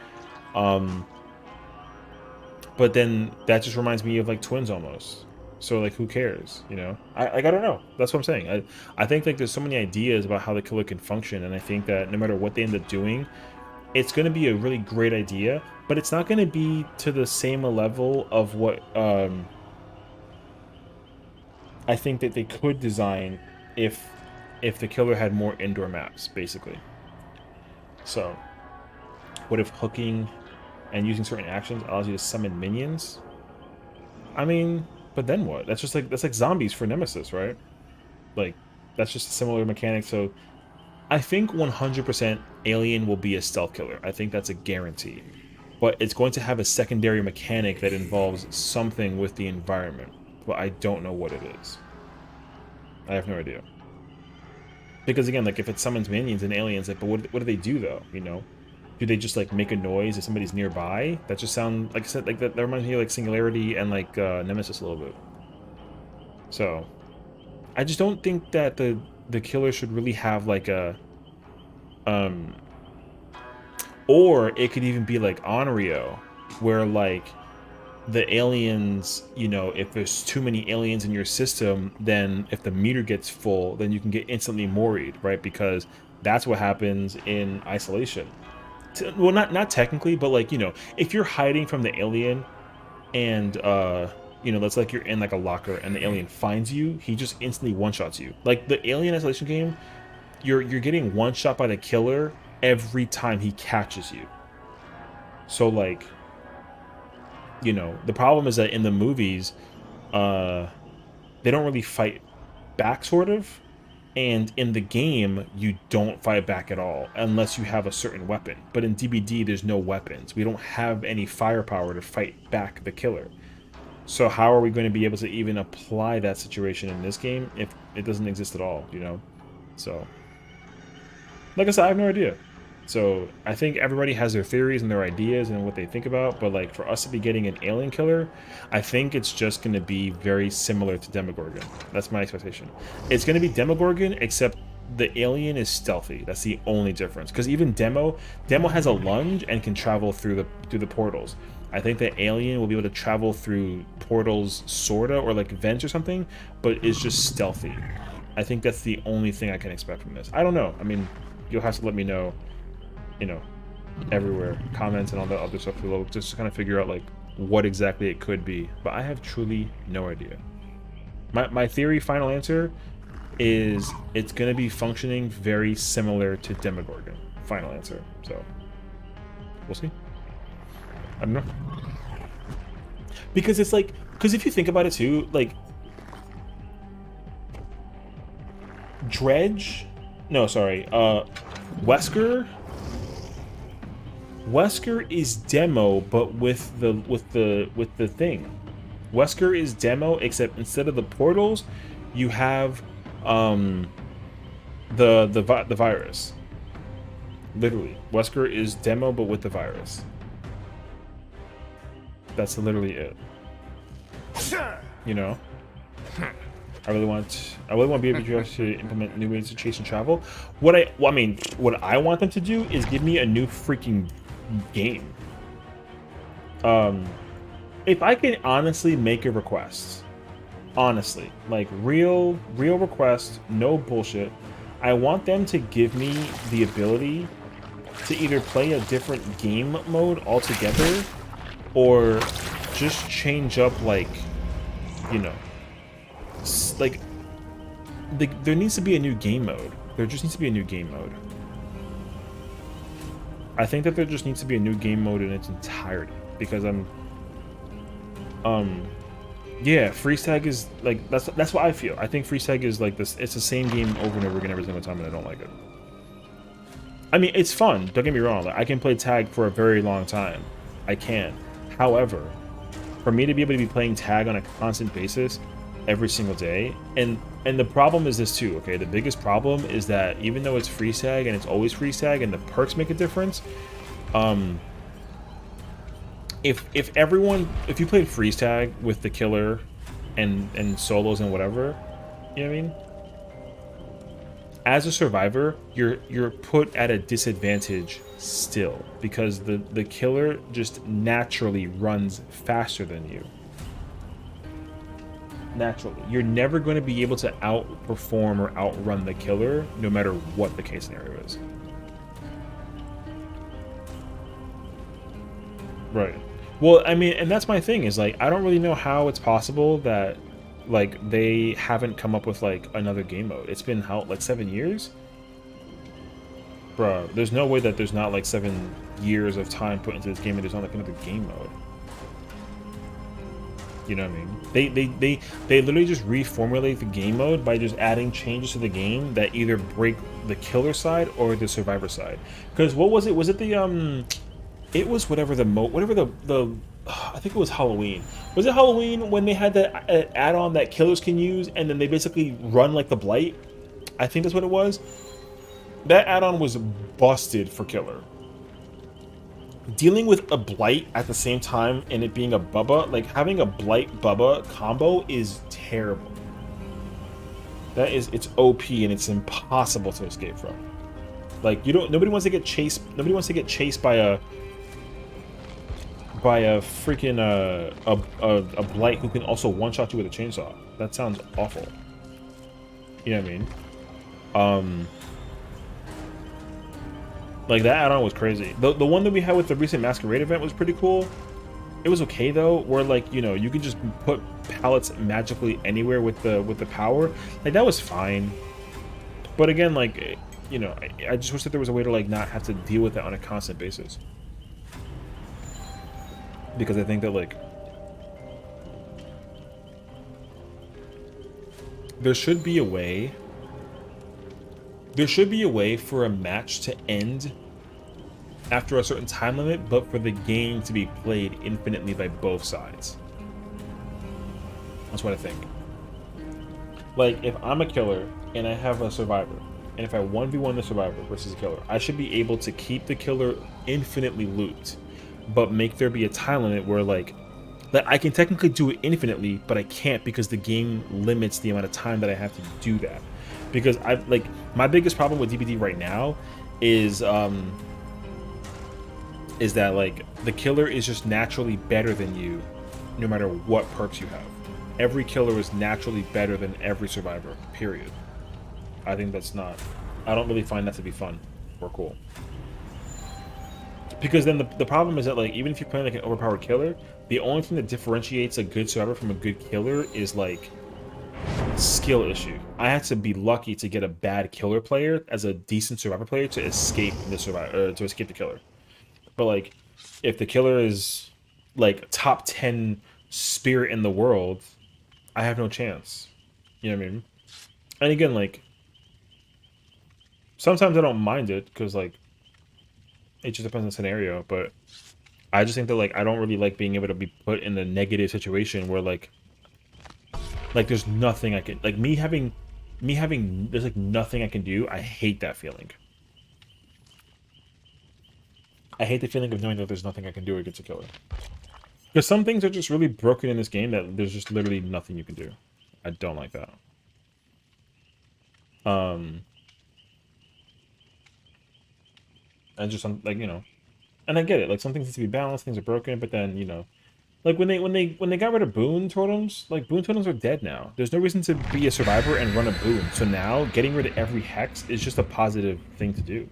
But then that just reminds me of like twins almost. So like, who cares, you know? I don't know. That's what I'm saying. I think like there's so many ideas about how the killer can function, and I think that no matter what they end up doing, it's going to be a really great idea, but it's not going to be to the same level of what I think that they could design if the killer had more indoor maps, basically. So, what if hooking and using certain actions allows you to summon minions? I mean, but then what? That's like zombies for Nemesis, right? Like, that's just a similar mechanic. So, I think 100% Alien will be a stealth killer. I think that's a guarantee. But it's going to have a secondary mechanic that involves something with the environment. But I don't know what it is. I have no idea. Because again, like if it summons minions and aliens, like, but what do they do though? You know, do they just like make a noise if somebody's nearby? That just sound like I said, like that reminds me of like Singularity and like Nemesis a little bit. So, I just don't think that the killer should really have like a or it could even be like Onryo, where like the aliens, you know, if there's too many aliens in your system, then if the meter gets full, then you can get instantly moried, right? Because that's what happens in isolation. Well, not technically, but like, you know, if you're hiding from the alien and you know, that's like you're in like a locker and the alien finds you, he just instantly one-shots you. Like the Alien Isolation game, you're getting one-shot by the killer every time he catches you. So like, you know, the problem is that in the movies, they don't really fight back, sort of. And in the game, you don't fight back at all unless you have a certain weapon. But in DBD, there's no weapons. We don't have any firepower to fight back the killer. So how are we going to be able to even apply that situation in this game if it doesn't exist at all, you know? So, like I said, I have no idea. So I think everybody has their theories and their ideas and what they think about, but like for us to be getting an alien killer, I think it's just going to be very similar to Demogorgon. That's my expectation. It's going to be Demogorgon, except the alien is stealthy. That's the only difference. Because even Demo has a lunge and can travel through the portals. I think the alien will be able to travel through portals, sorta, or like vents or something, but it's just stealthy. I think that's the only thing I can expect from this. I don't know. I mean, you'll have to let me know, you know, everywhere, comments and all that other stuff below, just to kind of figure out like what exactly it could be. But I have truly no idea. My theory, final answer, is it's going to be functioning very similar to Demogorgon. Final answer. So we'll see. I don't know. Because it's like, because if you think about it too, like Dredge, no, sorry, Wesker is Demo, but with the thing. Wesker is Demo, except instead of the portals, you have the virus. Literally, Wesker is Demo, but with the virus. That's literally it. You know, I really want BBG to implement new ways to chase and travel. What I want them to do is give me a new freaking game. If I can honestly make a request, honestly, like real request, no bullshit, I want them to give me the ability to either play a different game mode altogether, or just change up, like, you know, like, there needs to be a new game mode. There just needs to be a new game mode. I think that there just needs to be a new game mode in its entirety, because yeah, freeze tag is like, that's what I feel. I think freeze tag is like this. It's the same game over and over again every single time, and I don't like it. I mean, it's fun. Don't get me wrong. Like, I can play tag for a very long time. I can. However, for me to be able to be playing tag on a constant basis every single day, and the problem is this too, okay? The biggest problem is that even though it's freeze tag and it's always freeze tag and the perks make a difference, if you played freeze tag with the killer and solos and whatever, you know what I mean? As a survivor, you're put at a disadvantage still, because the killer just naturally runs faster than you. Naturally. You're never going to be able to outperform or outrun the killer, no matter what the case scenario is. Right. Well, I mean, and that's my thing, is like, I don't really know how it's possible that, like, they haven't come up with, like, another game mode. It's been, how, like, 7 years? Bruh, there's no way that there's not, like, 7 years of time put into this game and there's not, like, another game mode. You know what I mean? They literally just reformulate the game mode by just adding changes to the game that either break the killer side or the survivor side. Because what was it? Was it the, it was whatever the I think it was Halloween. Was it Halloween when they had that add-on that killers can use, and then they basically run like the Blight? I think that's what it was. That add-on was busted for killer. Dealing with a Blight at the same time and it being a Bubba, like having a Blight Bubba combo is terrible. It's OP and it's impossible to escape from. Like, nobody wants to get chased by by a freaking a blight who can also one-shot you with a chainsaw. That sounds awful. You know what I mean? Like that add-on was crazy. The one that we had with the recent Masquerade event was pretty cool. It was okay though, where like, you know, you can just put pallets magically anywhere with the power. Like that was fine. But again, like, you know, I just wish that there was a way to like not have to deal with that on a constant basis. Because I think that like there should be a way for a match to end after a certain time limit, but for the game to be played infinitely by both sides. That's what I think. Like, if I'm a killer and I have a survivor, and if I 1v1 the survivor versus a killer, I should be able to keep the killer infinitely looped, but make there be a time limit where, like I can technically do it infinitely, but I can't because the game limits the amount of time that I have to do that. Because my biggest problem with DBD right now is that like the killer is just naturally better than you no matter what perks you have. Every killer is naturally better than every survivor, period. I think that's not, I don't really find that to be fun or cool. Because then the problem is that like even if you're playing like an overpowered killer, the only thing that differentiates a good survivor from a good killer is like skill issue. I had to be lucky to get a bad killer player as a decent survivor player to escape the survivor, to escape the killer. But like, if the killer is like top 10 spirit in the world, I have no chance. You know what I mean? And again, like, sometimes I don't mind it because like, it just depends on the scenario. But I just think that like, I don't really like being able to be put in a negative situation where like there's nothing I can, like me having, there's like nothing I can do. I hate that feeling. I hate the feeling of knowing that there's nothing I can do against a killer. Because some things are just really broken in this game that there's just literally nothing you can do. I don't like that. And just like, you know, and I get it. Like some things need to be balanced, things are broken, but then, you know, like when they got rid of boon totems, like boon totems are dead now. There's no reason to be a survivor and run a boon. So now getting rid of every hex is just a positive thing to do.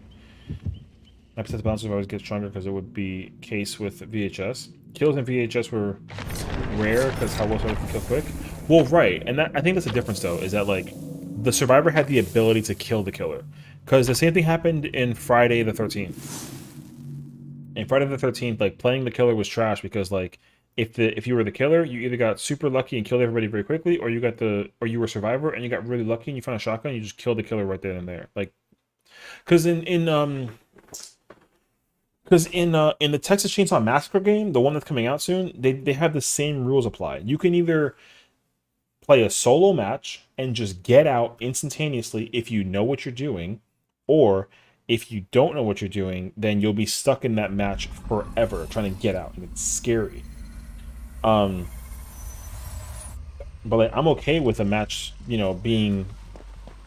My percent balance always get stronger because it would be case with VHS. Kills in VHS were rare because how well survivors can kill quick. Well, right, and that I think that's the difference though, is that like the survivor had the ability to kill the killer. Because the same thing happened in Friday the 13th. In Friday the 13th, like playing the killer was trash because like if you were the killer, you either got super lucky and killed everybody very quickly, or you were a survivor and you got really lucky and you found a shotgun and you just killed the killer right then and there. Like, because in the Texas Chainsaw Massacre game, the one that's coming out soon, they have the same rules apply. You can either play a solo match and just get out instantaneously if you know what you're doing, or if you don't know what you're doing, then you'll be stuck in that match forever trying to get out, and it's scary. But like, I'm okay with a match, you know, being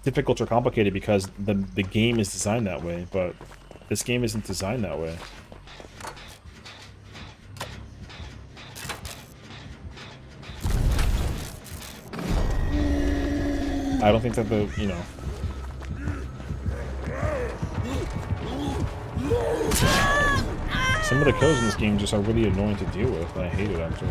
difficult or complicated because the game is designed that way, but this game isn't designed that way. I don't think that the, you know... Some of the kills in this game just are really annoying to deal with, and I hate it, actually.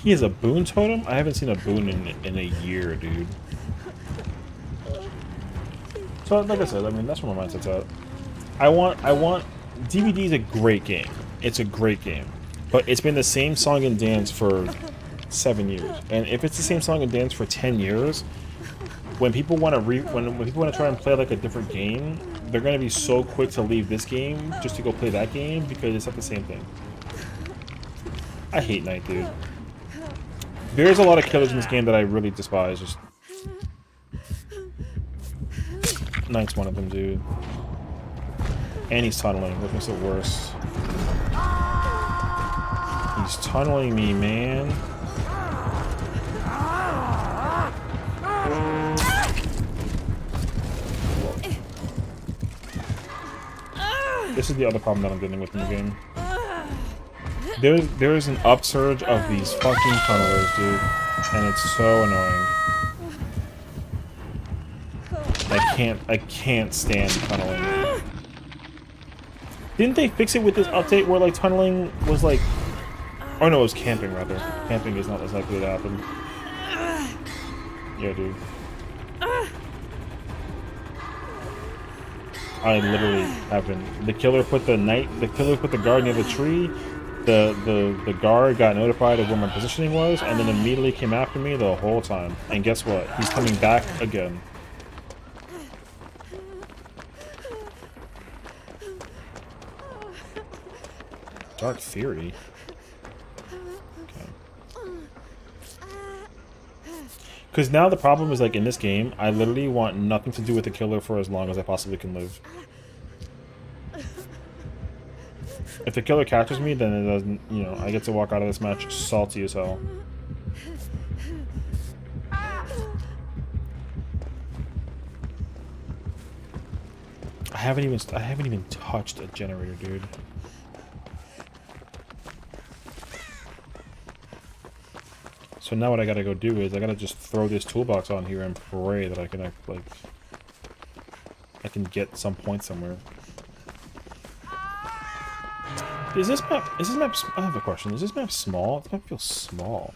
He has a boon totem? I haven't seen a boon in a year, dude. So, like I said, I mean, that's where my mindset's at. I want... DBD is a great game. It's a great game. But it's been the same song and dance for 7 years. And if it's the same song and dance for 10 years, when people want to when people want to try and play like a different game, they're going to be so quick to leave this game just to go play that game because it's not the same thing. I hate Night, dude. There's a lot of killers in this game that I really despise. Just Knight's one of them, dude. And he's tunneling, which makes it worse. He's tunneling me, man. This is the other problem that I'm dealing with in the game. There's an upsurge of these fucking tunnelers, dude, and it's so annoying. I can't stand tunneling. Didn't they fix it with this update where like tunneling was like, oh no, it was camping rather. Camping is not as likely to happen. Yeah, dude. I literally haven't. The killer put the guard near the tree. The guard got notified of where my positioning was, and then immediately came after me the whole time. And guess what? He's coming back again. Dark Theory. Okay. Because now the problem is, like, in this game, I literally want nothing to do with the killer for as long as I possibly can live. If the killer catches me, then it doesn't, you know, I get to walk out of this match salty as hell. I haven't even touched a generator, dude. So now what I gotta go do is I gotta just throw this toolbox on here and pray that I can I can get some point somewhere. Is this map, I have a question. Is this map small? This map feels small.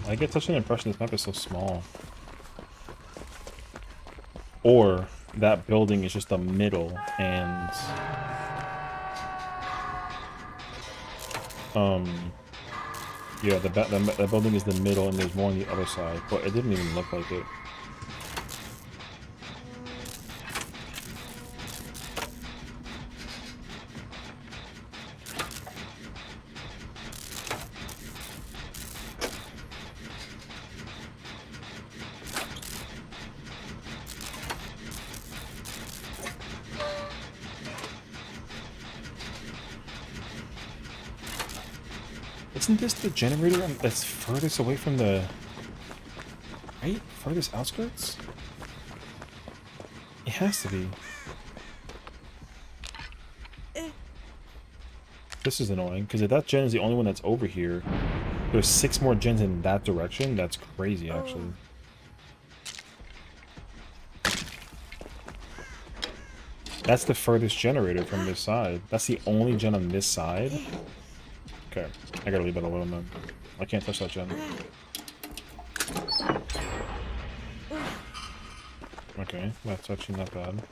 I get such an impression this map is so small. Or that building is just the middle and yeah, the building is the middle and there's more on the other side, but it didn't even look like it. Isn't this the generator that's furthest away from the... right? Furthest outskirts? It has to be. This is annoying, because if that gen is the only one that's over here, there's 6 more gens in that direction. That's crazy, actually. That's the furthest generator from this side. That's the only gen on this side. Okay, I gotta leave that alone then. I can't touch that gen. Okay, that's actually not bad.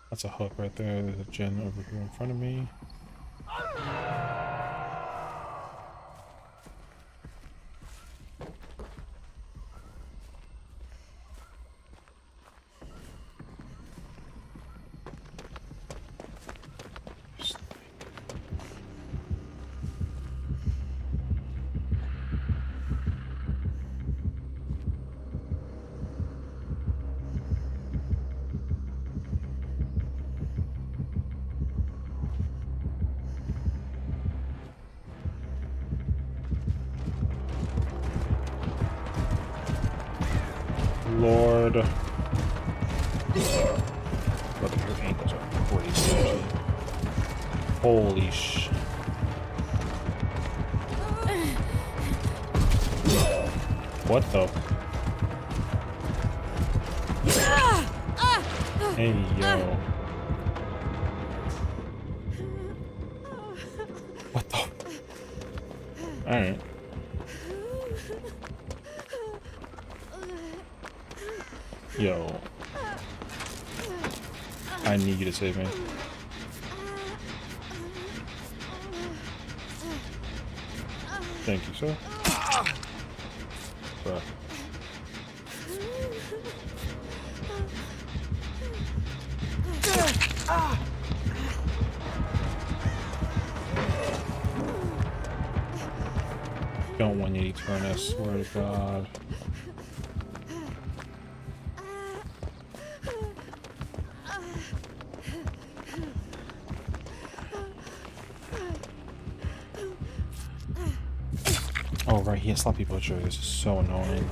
That's a hook right there. There's a gen over here in front of me. Lord. Brother, your ankles are crazy. Holy sh... What the? Hey, yo. What the? Alright. Yo. I need you to save me. Thank you, sir. Bruh. Don't want you to turn, I swear to God. Oh, right, he has slap people at you. This is so annoying.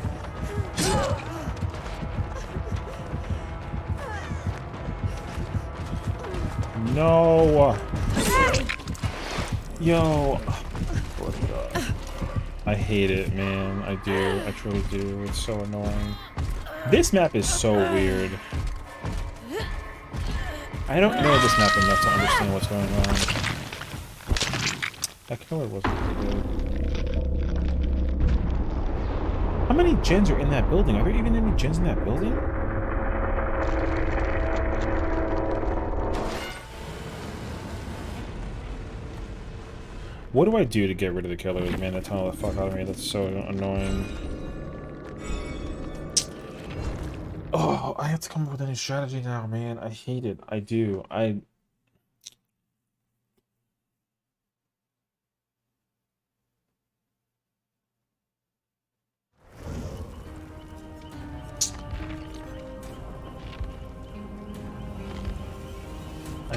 No! Yo! Oh, God. I hate it, man. I do. I truly do. It's so annoying. This map is so weird. I don't know this map enough to understand what's going on. That killer wasn't good. How many gens are in that building? Are there even any gens in that building? What do I do to get rid of the killers, man? They're telling the fuck out of me. That's so annoying. Oh, I have to come up with a new strategy now, man. I hate it. I do. I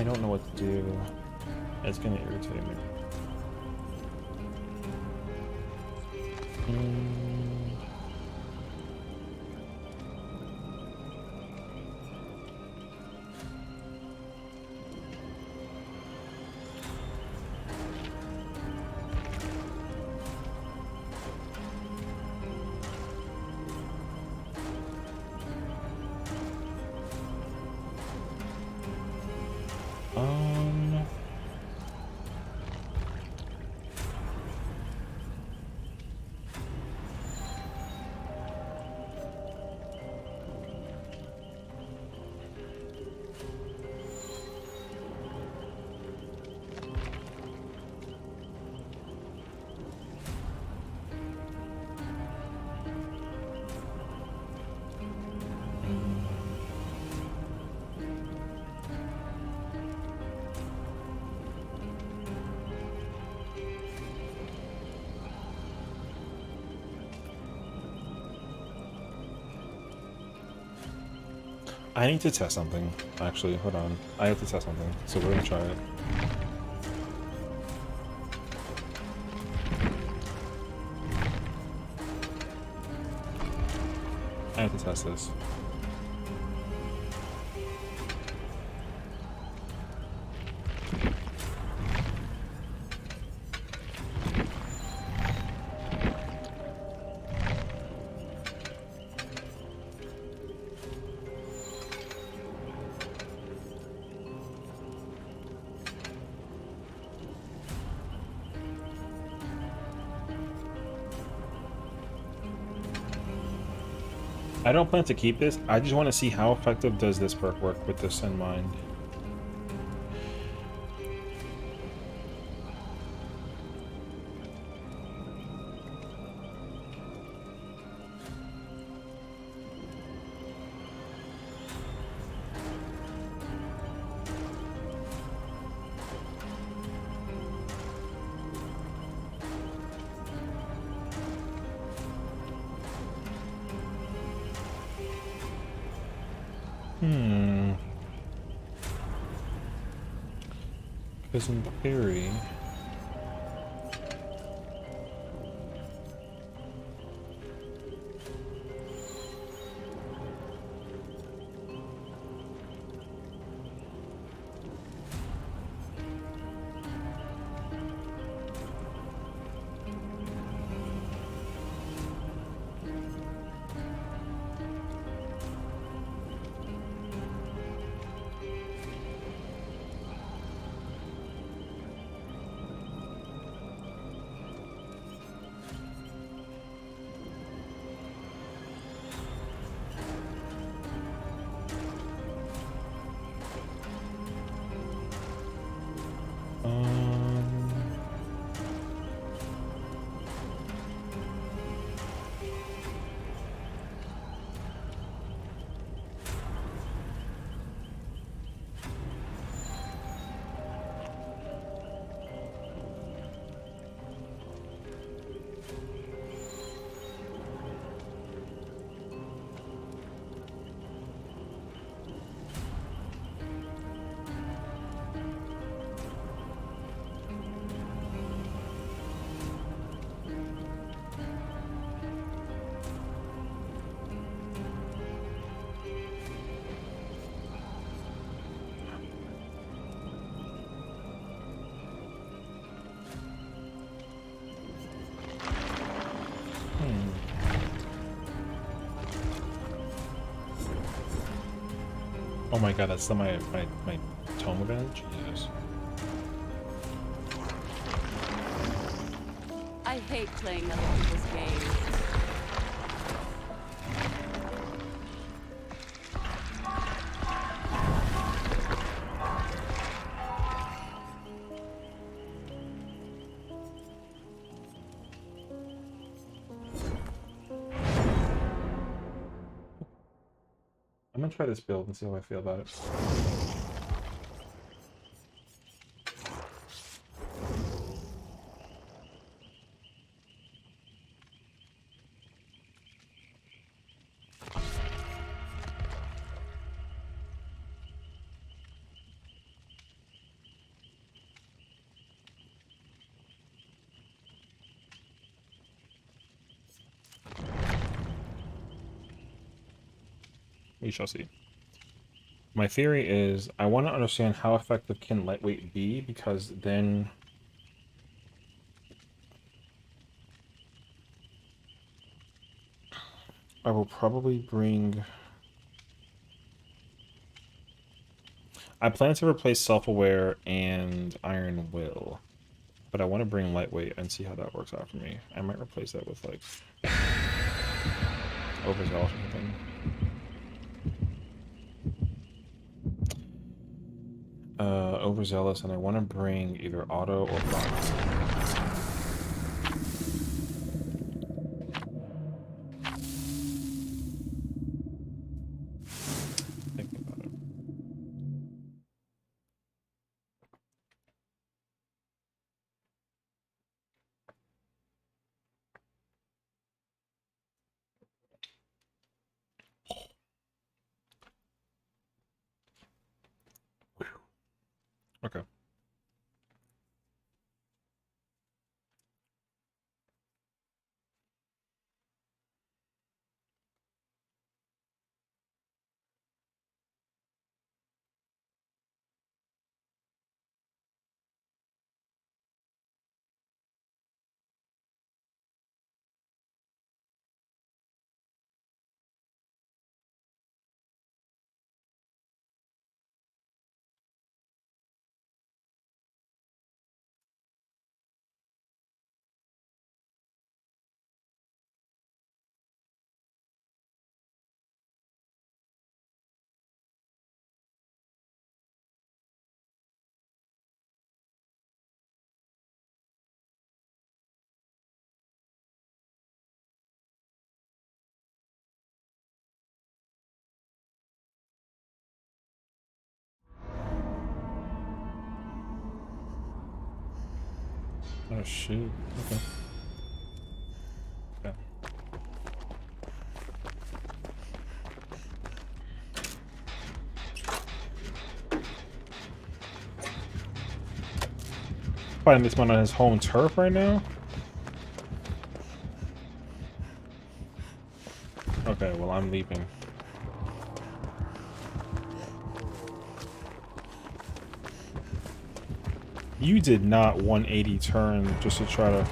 don't know what to do. It's gonna irritate me. I need to test something. Actually, hold on. I have to test something, so we're gonna try it. I have to test this. I don't plan to keep this. I just want to see how effective does this perk work with this in mind. Because in theory... Oh my god, that's still my tome advantage? Jesus. I hate playing other people's games. I'm gonna try this build and see how I feel about it. We shall see. My theory is I want to understand how effective can lightweight be, because then I will probably bring... I plan to replace Self-Aware and Iron Will, but I want to bring Lightweight and see how that works out for me. I might replace that with, like, Overzealous or something. Overzealous, and I want to bring either Auto or Box. Thinking about it. Okay. Oh shoot. Okay. Yeah. Fighting this man on his home turf right now? Okay, well I'm leaving. You did not 180 turn just to try to...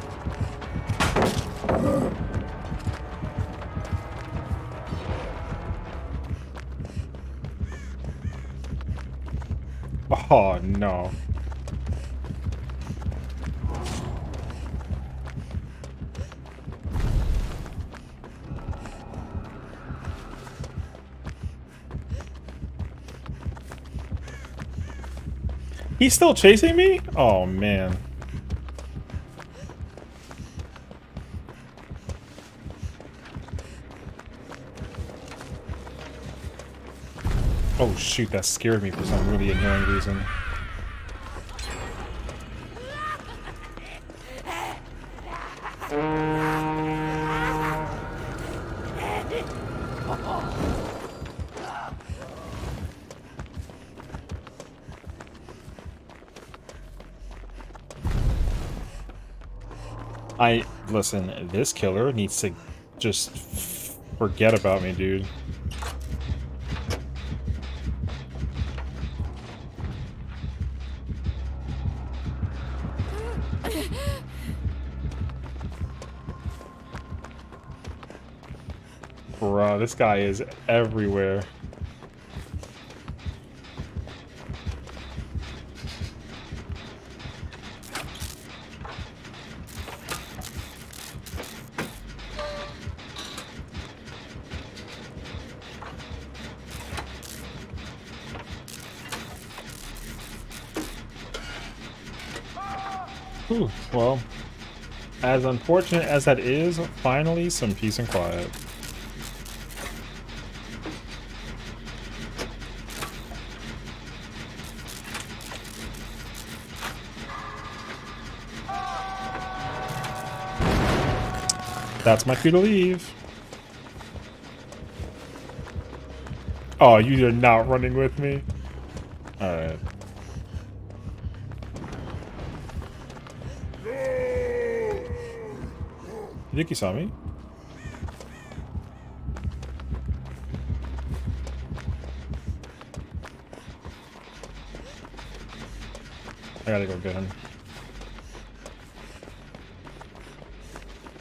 Oh, no. He's still chasing me? Oh, man. Oh, shoot, that scared me for some really annoying reason. Listen, this killer needs to just forget about me, dude. Bruh, this guy is everywhere. Whew, well, as unfortunate as that is, finally some peace and quiet. That's my cue to leave. Oh, you're not running with me? Alright. You think he saw me? I gotta go get him.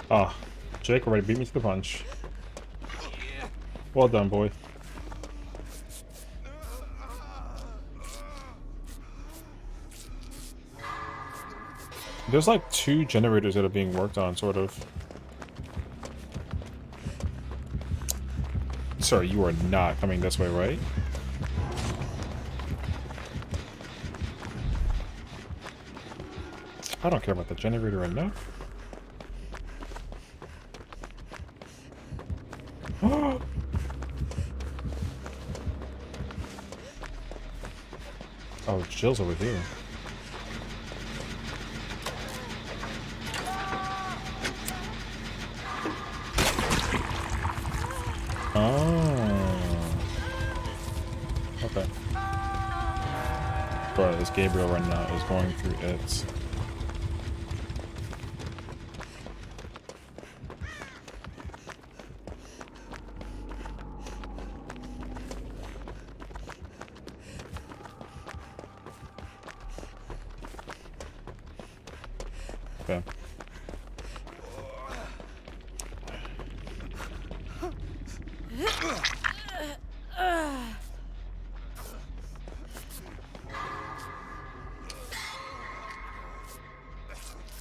Ah, Jake already beat me to the punch. Well done, boy. There's like 2 generators that are being worked on, sort of. Sir, you are not coming this way, right? I don't care about the generator enough. Oh, Jill's over here. Oh. Okay. Bro, this Gabriel right now is going through it. Okay.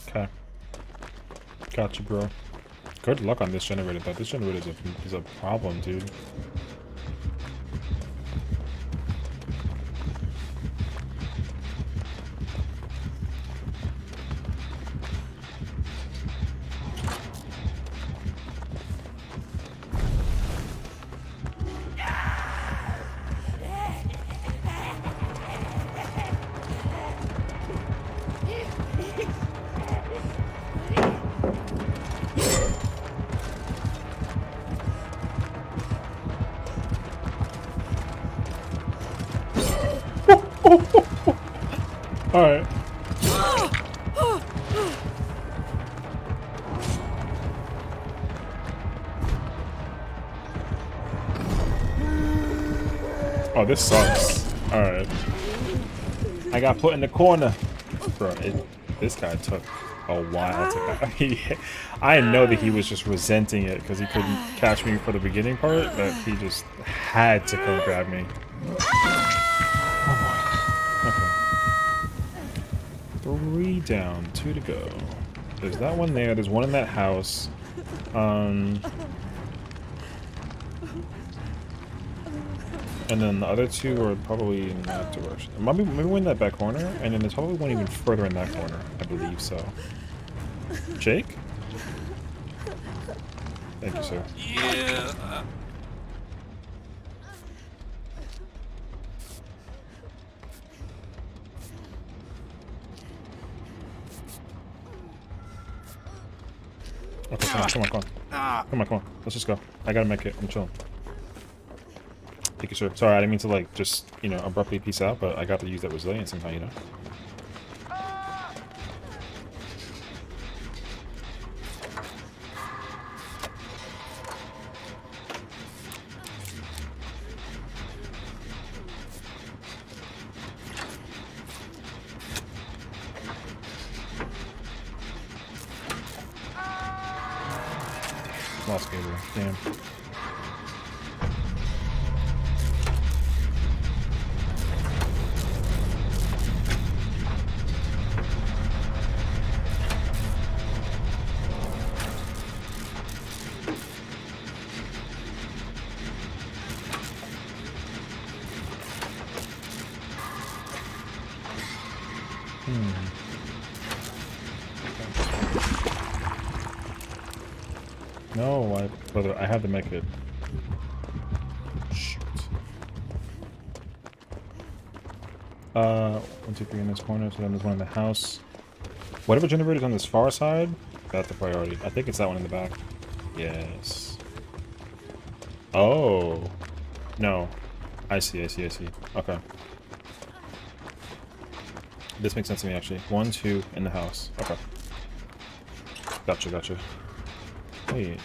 Okay. Gotcha, bro. Good luck on this generator, though. This generator is a problem, dude. Alright. Oh, this sucks. Alright. I got put in the corner. Bro, this guy took a while to... I know that he was just resenting it because he couldn't catch me for the beginning part, but he just had to come grab me. Oh boy. Okay. 3 down, 2 to go. There's that one there. There's one in that house. And then the other 2 are probably in that direction. Maybe we're in that back corner, and then there's probably one even further in that corner. I believe so. Jake? Thank you, sir. Yeah. Okay, come on. Come on. Let's just go. I gotta make it. I'm chilling. Thank you, sir. Sorry, I didn't mean to, like, just, you know, abruptly peace out, but I got to use that resilience somehow, you know? Lost Gabriel. Damn. further. I have the med kit. Shoot. 1, 2, 3 in this corner, so then there's one in the house. Whatever generator is on this far side, that's the priority. I think it's that one in the back. Yes. Oh. No. I see. Okay. This makes sense to me, actually. 1, 2 in the house. Okay. Gotcha. Wait.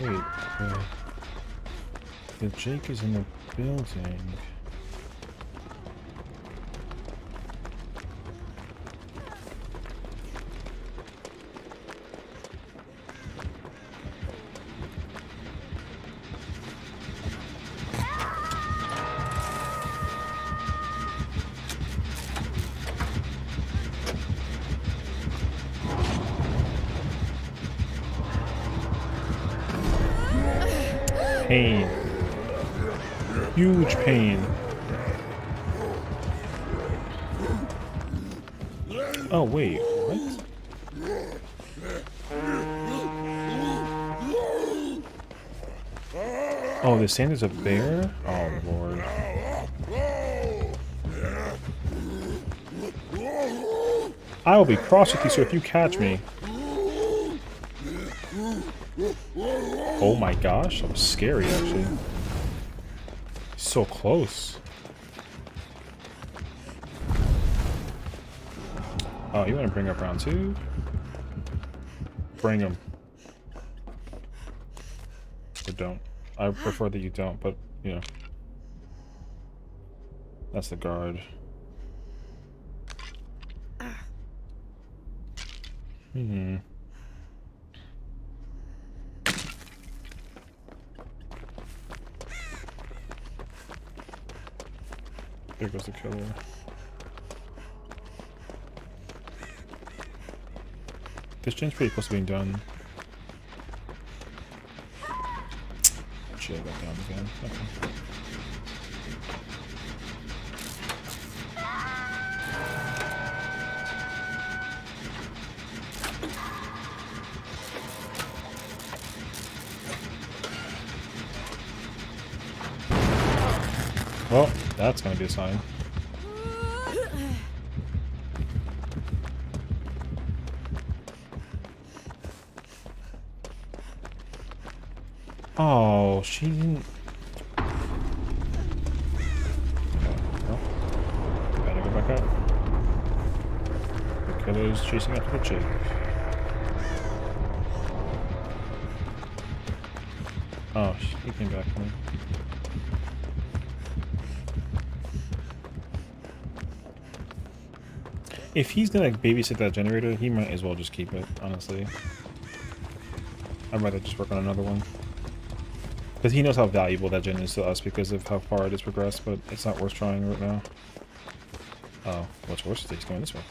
Wait. The Jake is in the building. Pain. Huge pain. Oh, wait. What? Oh, they're saying there's a bear? Oh, Lord. I will be cross with you, so if you catch me... Oh my gosh, that was scary, actually. So close. Oh, you want to bring up round 2? Bring him. Or don't. I prefer that you don't, but, you know. That's the guard. Hmm. There goes the killer. This gen's pretty close to being done. Shit, I got down again. Okay. Well, that's gonna be a sign. Oh, she didn't... Well, gotta go back up. The killer's chasing after the chick. Oh, he came back for me. If he's gonna babysit that generator, he might as well just keep it, honestly. I'd rather just work on another one. Because he knows how valuable that gen is to us because of how far it has progressed, but it's not worth trying right now. Oh, what's worse is he's going this way.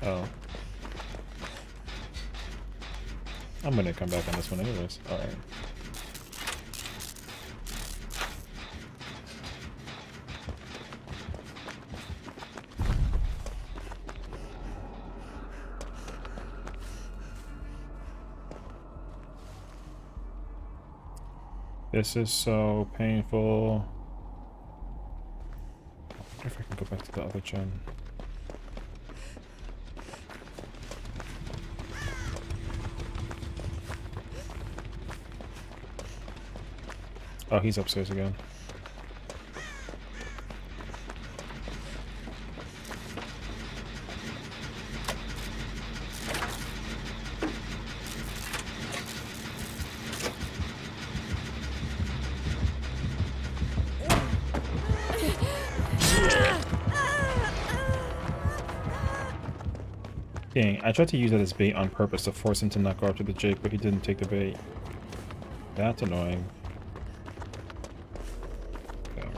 Oh. I'm gonna come back on this one anyways. Alright. This is so painful. I wonder if I can go back to the other gen. Oh, he's upstairs again. Dang, I tried to use that as bait on purpose to force him to not go after the Jake, but he didn't take the bait. That's annoying. Okay.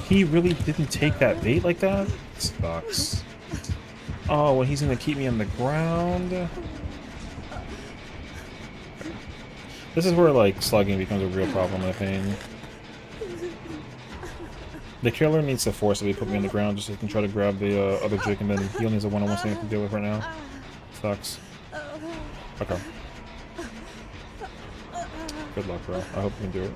He really didn't take that bait like that? Sucks. Oh, well, he's gonna keep me on the ground. This is where, like, slugging becomes a real problem, I think. The killer needs to forcibly put me on the ground just so he can try to grab the other Jake, and then he only has a one-on-one thing to deal with right now. Sucks. Okay. Good luck, bro. I hope you can do it.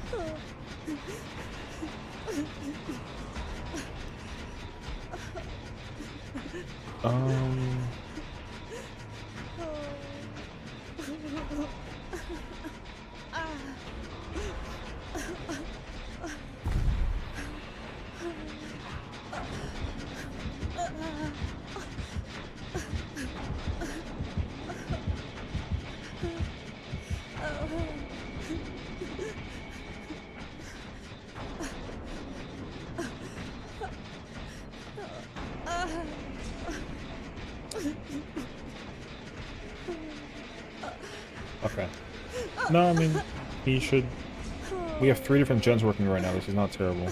Okay. No, I mean, he should... We have 3 different gens working right now. This is not terrible.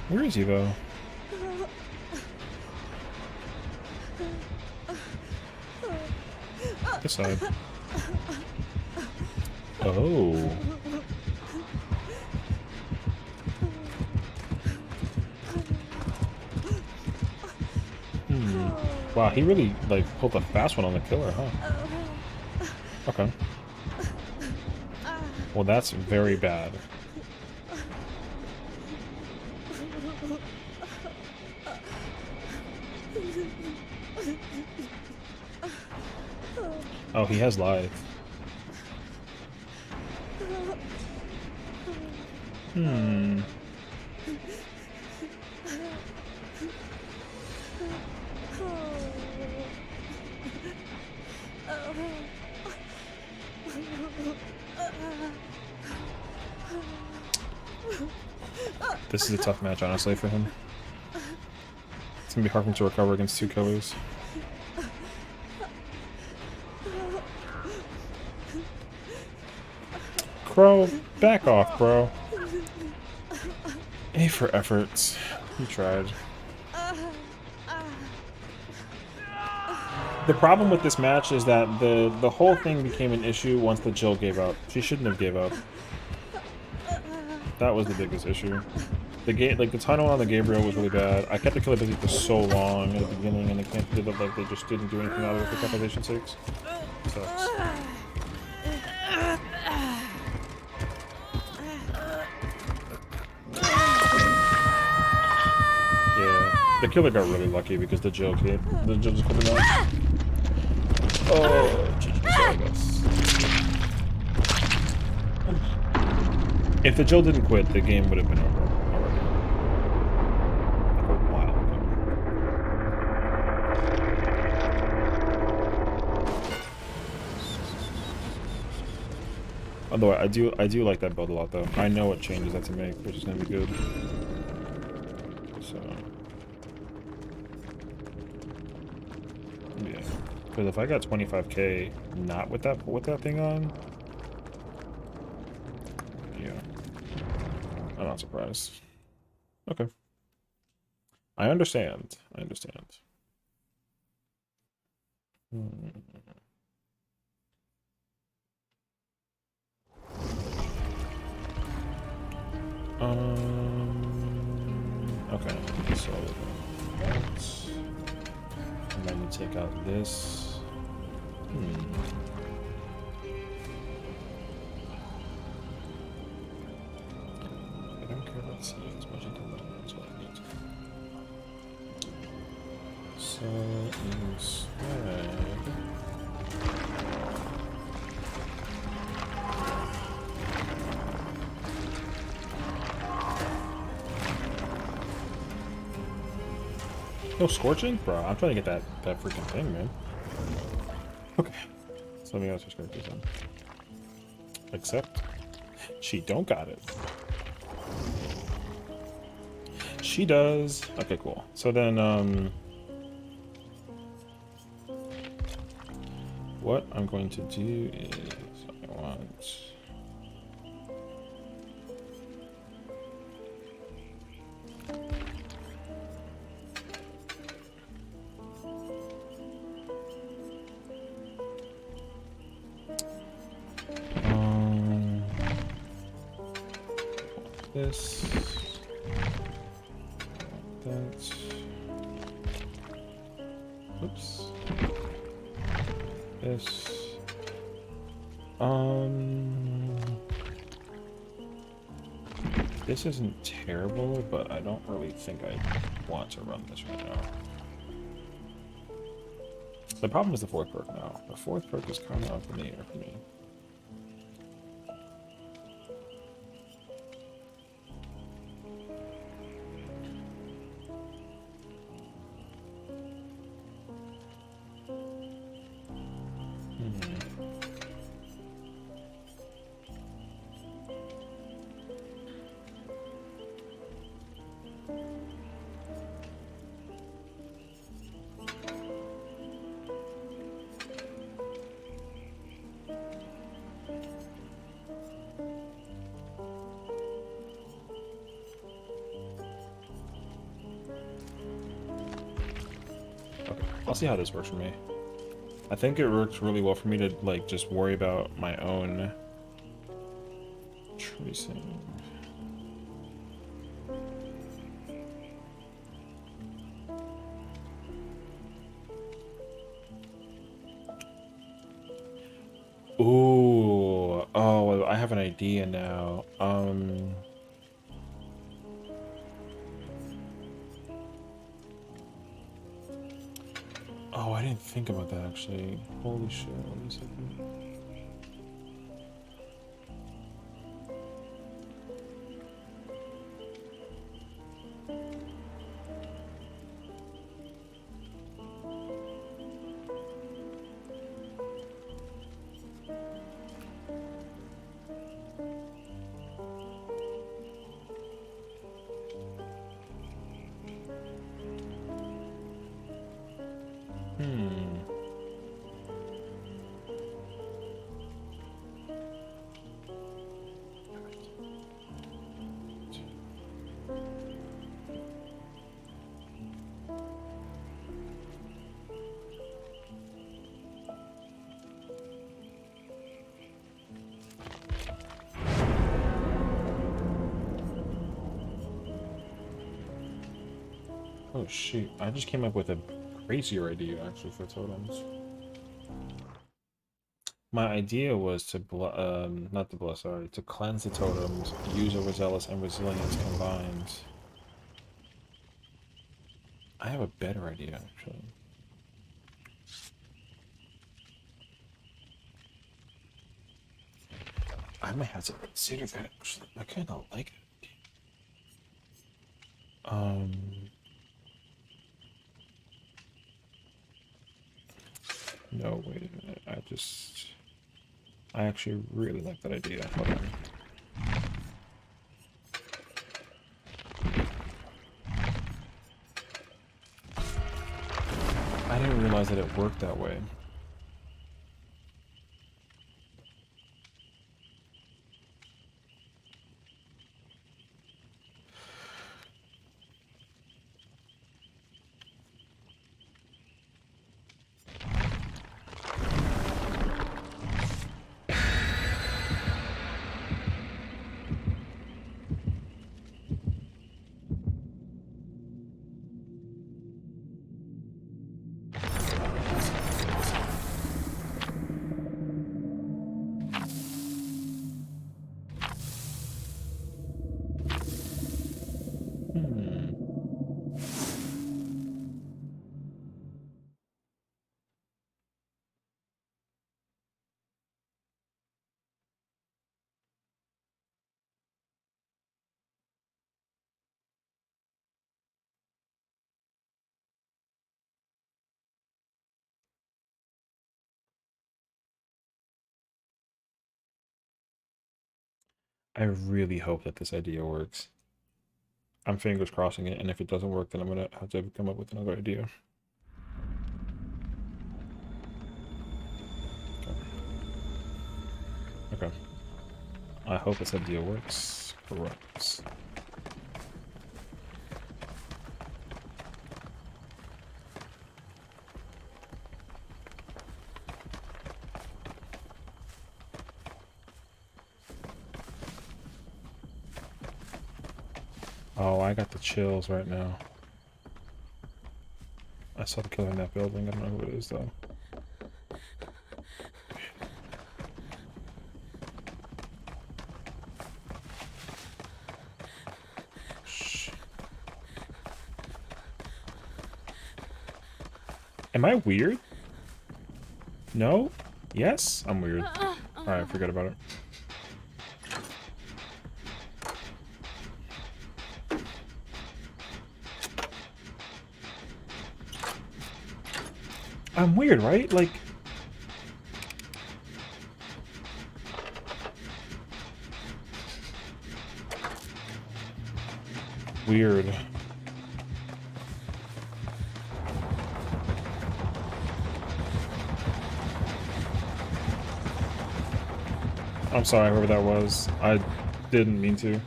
Where is he, though? This side. Oh. Wow, he really, like, pulled a fast one on the killer, huh? Okay. Well, that's very bad. Oh, he has live. This is a tough match, honestly, for him. It's gonna be hard for him to recover against 2 killers. Crow, back off, bro. A for effort. He tried. The problem with this match is that the whole thing became an issue once the Jill gave up. She shouldn't have gave up. That was the biggest issue. The tunnel on the Gabriel was really bad. I kept the killer busy for so long at the beginning, and it did look like they just didn't do anything out of it for compilation sakes. Sucks. Yeah, the killer got really lucky because the Jill just quit the match. Oh, GG, I guess. If the Jill didn't quit, the game would have been over already. Like a while ago. Although I do like that build a lot, though. I know what changes I have to make, which is gonna be good. So yeah, because if I got 25k not with that thing on, yeah, I'm not surprised. Okay, I understand. I understand. Okay, so that, and then we take out this. I don't care about C as much as that's what I need. So instead, no scorching? Bro, I'm trying to get that freaking thing, man. Okay. So let me switch characters then. Except she don't got it. She does. Okay, cool. So then what I'm going to do is I want... this, that, oops, this, this isn't terrible, but I don't really think I want to run this right now. The problem is the fourth perk now. The fourth perk is kind of up in the air for me. I'll see how this works for me. I think it works really well for me to like just worry about my own tracing. Ooh, oh, I have an idea now. Oh, I didn't think about that actually. Holy shit, let me see. Oh shoot, I just came up with a crazier idea actually for totems. My idea was to to cleanse the totems, use overzealous and resilience combined. I have a better idea actually. I might have to consider that actually. I kinda like it. No, wait a minute. I actually really like that idea. Hold on. I didn't realize that it worked that way. I really hope that this idea works. I'm fingers crossing it, and if it doesn't work, then I'm gonna have to come up with another idea. Okay. I hope this idea works. Correct. Oh, I got the chills right now. I saw the killer in that building. I don't know who it is though. Shh. Am I weird? No? Yes? I'm weird. Alright, forget about it. I'm weird, right? Like... Weird. I'm sorry, whoever that was. I didn't mean to.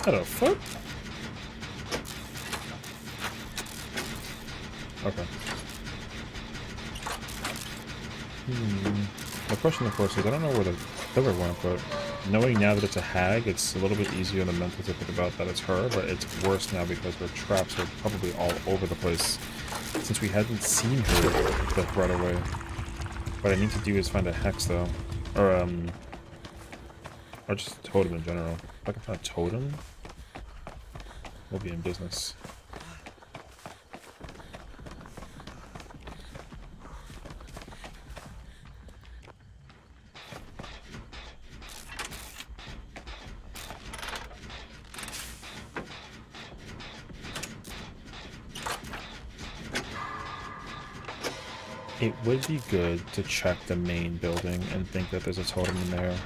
What the fuck? Okay. The question, of course, is I don't know where the killer went, but knowing now that it's a hag, it's a little bit easier on the mental to think about that it's her, but it's worse now because her traps are probably all over the place since we hadn't seen her like, right away. What I need to do is find a hex, though. Or just a totem in general. If I can find a totem, we'll be in business. It would be good to check the main building and think that there's a totem in there.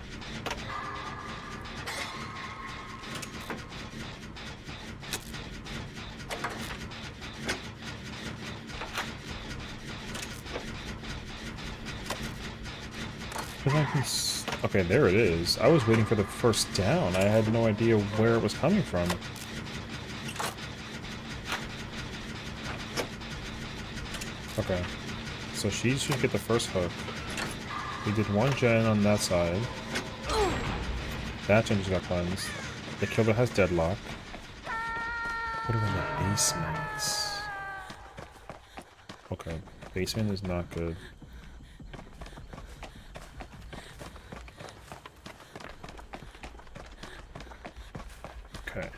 Okay, there it is. I was waiting for the first down. I had no idea where it was coming from. Okay. So she should get the first hook. We did one gen on that side. That gen just got cleansed. The killer has deadlock. What are in the basement? Okay. Basement is not good. Okay.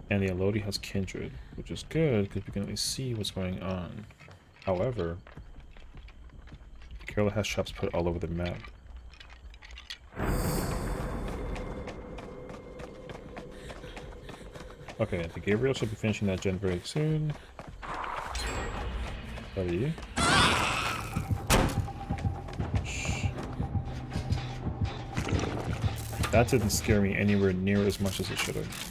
And the Elodie has Kindred, which is good because we can at least see what's going on. However, the killer has traps put all over the map. Okay, the Gabriel should be finishing that gen very soon. Buddy. Shh. That didn't scare me anywhere near as much as it should have.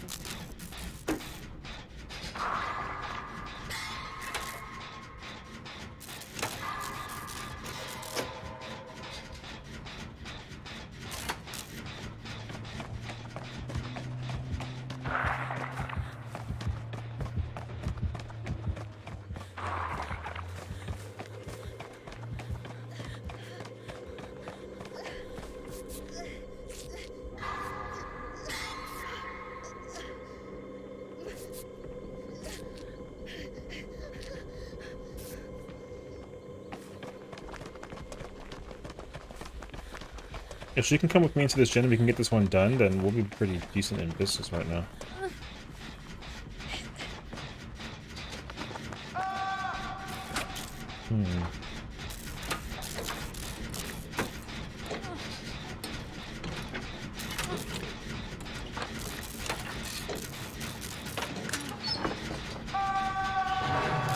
If she can come with me into this gen and we can get this one done, then we'll be pretty decent in business right now.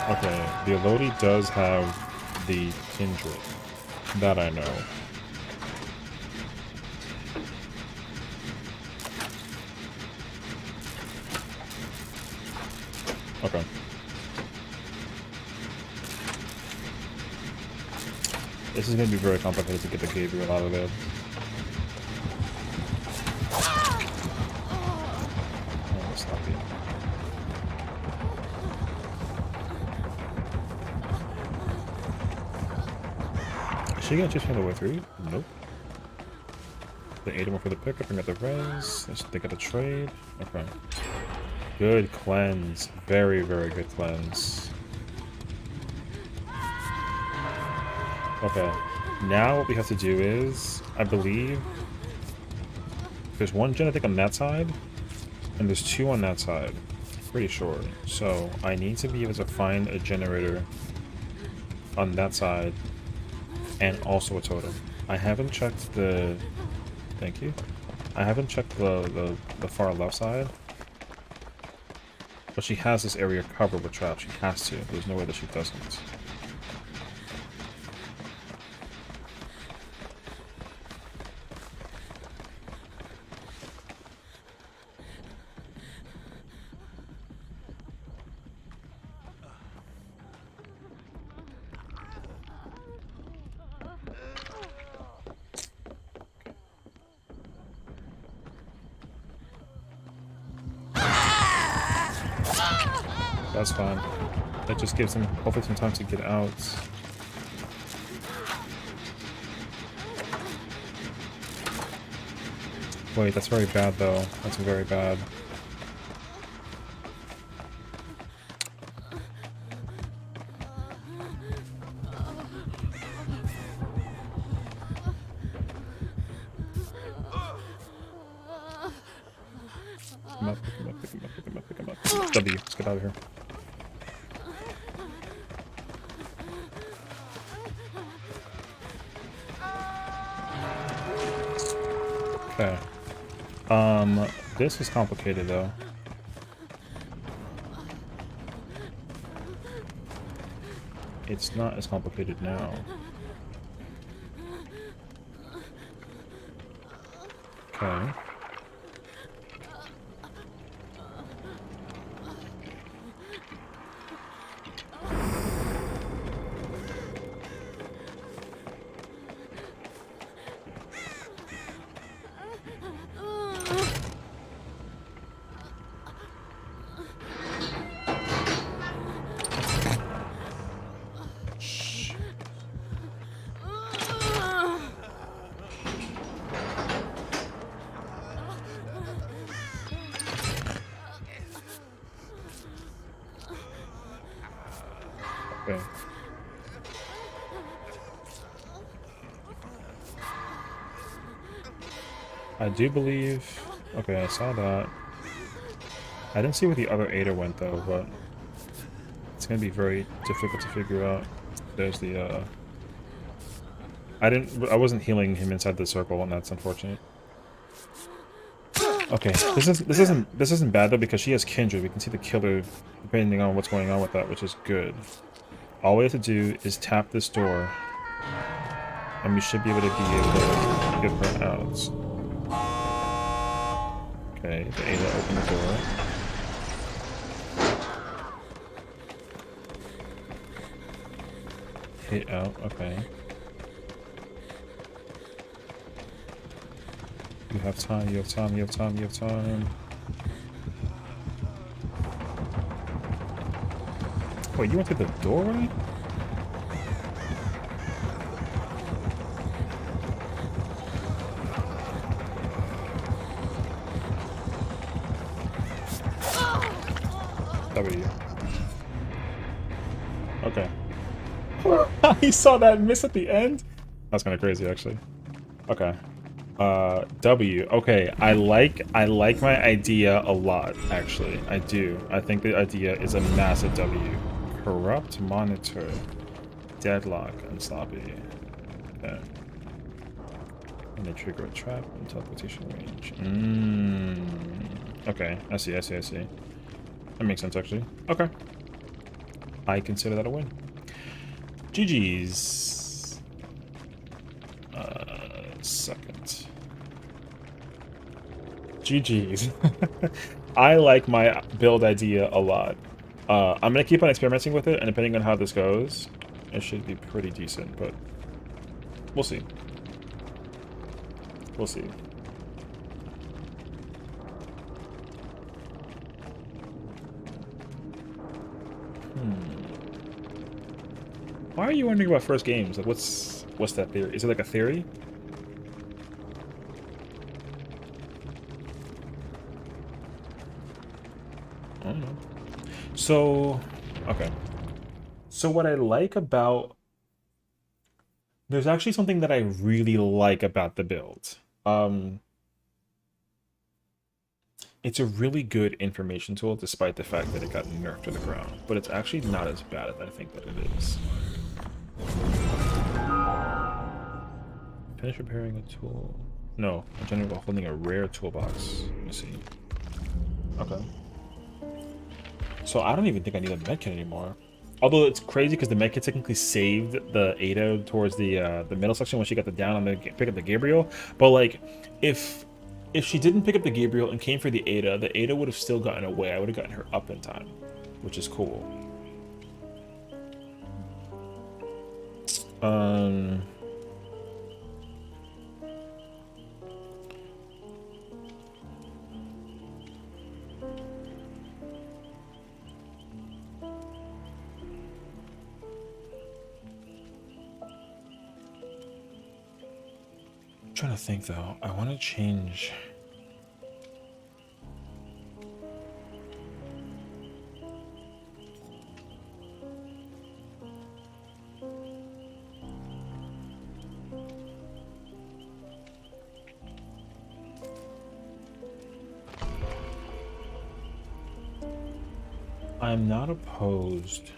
Okay, the Elodie does have the Kindred. That I know. Okay. This is going to be very complicated to get the Gabriel out of there. Oh, stop it. Is she going to chase me all the way through? Nope. The 8 more for the pickup and got the res. They got the trade. Okay. Good cleanse. Very, very good cleanse. Okay. Now what we have to do is, I believe, there's one gen I think on that side, and there's 2 on that side. Pretty sure. So I need to be able to find a generator on that side, and also a totem. I haven't checked the... Thank you. I haven't checked the far left side. But she has this area covered with traps. She has to. There's no way that she doesn't. That's fine. That just gives him hopefully some time to get out. Wait, that's very bad though. That's very bad. Pick him up. W, let's get out of here. Okay. This is complicated though. It's not as complicated now. Okay. Okay. I do believe... Okay, I saw that. I didn't see where the other Ada went though, but... It's gonna be very difficult to figure out. There's the, I wasn't healing him inside the circle, and that's unfortunate. Okay, this isn't bad though, because she has Kindred. We can see the killer depending on what's going on with that, which is good. All we have to do is tap this door, and we should be able to get her out. Okay, the Ada opened the door. Hit out, okay. You have time, you have time, you have time, you have time. Wait, you went through the doorway? That was you. Okay. He saw that miss at the end? That's kind of crazy, actually. Okay. W. Okay, I like my idea a lot, actually. I do. I think the idea is a massive W. Corrupt monitor. Deadlock and sloppy. Okay. And they trigger a trap in teleportation range. Okay, I see. That makes sense, actually. Okay. I consider that a win. GG's. Second. GG's. I like my build idea a lot. I'm gonna keep on experimenting with it, and depending on how this goes, it should be pretty decent, but we'll see. We'll see. Why are you wondering about first games? Like, what's that theory? Is it like a theory? I don't know. So, okay. So what I like about... There's actually something that I really like about the build. It's a really good information tool, despite the fact that it got nerfed to the ground. But it's actually not as bad as I think that it is. Finish repairing a tool. No, I'm generally holding a rare toolbox. Let me see. Okay. So I don't even think I need a medkit anymore. Although it's crazy because the medkit technically saved the Ada towards the middle section when she got the down on the pick up the Gabriel. But like, if she didn't pick up the Gabriel and came for the Ada would have still gotten away. I would have gotten her up in time, which is cool. I'm trying to think though. I want to change. I'm not opposed.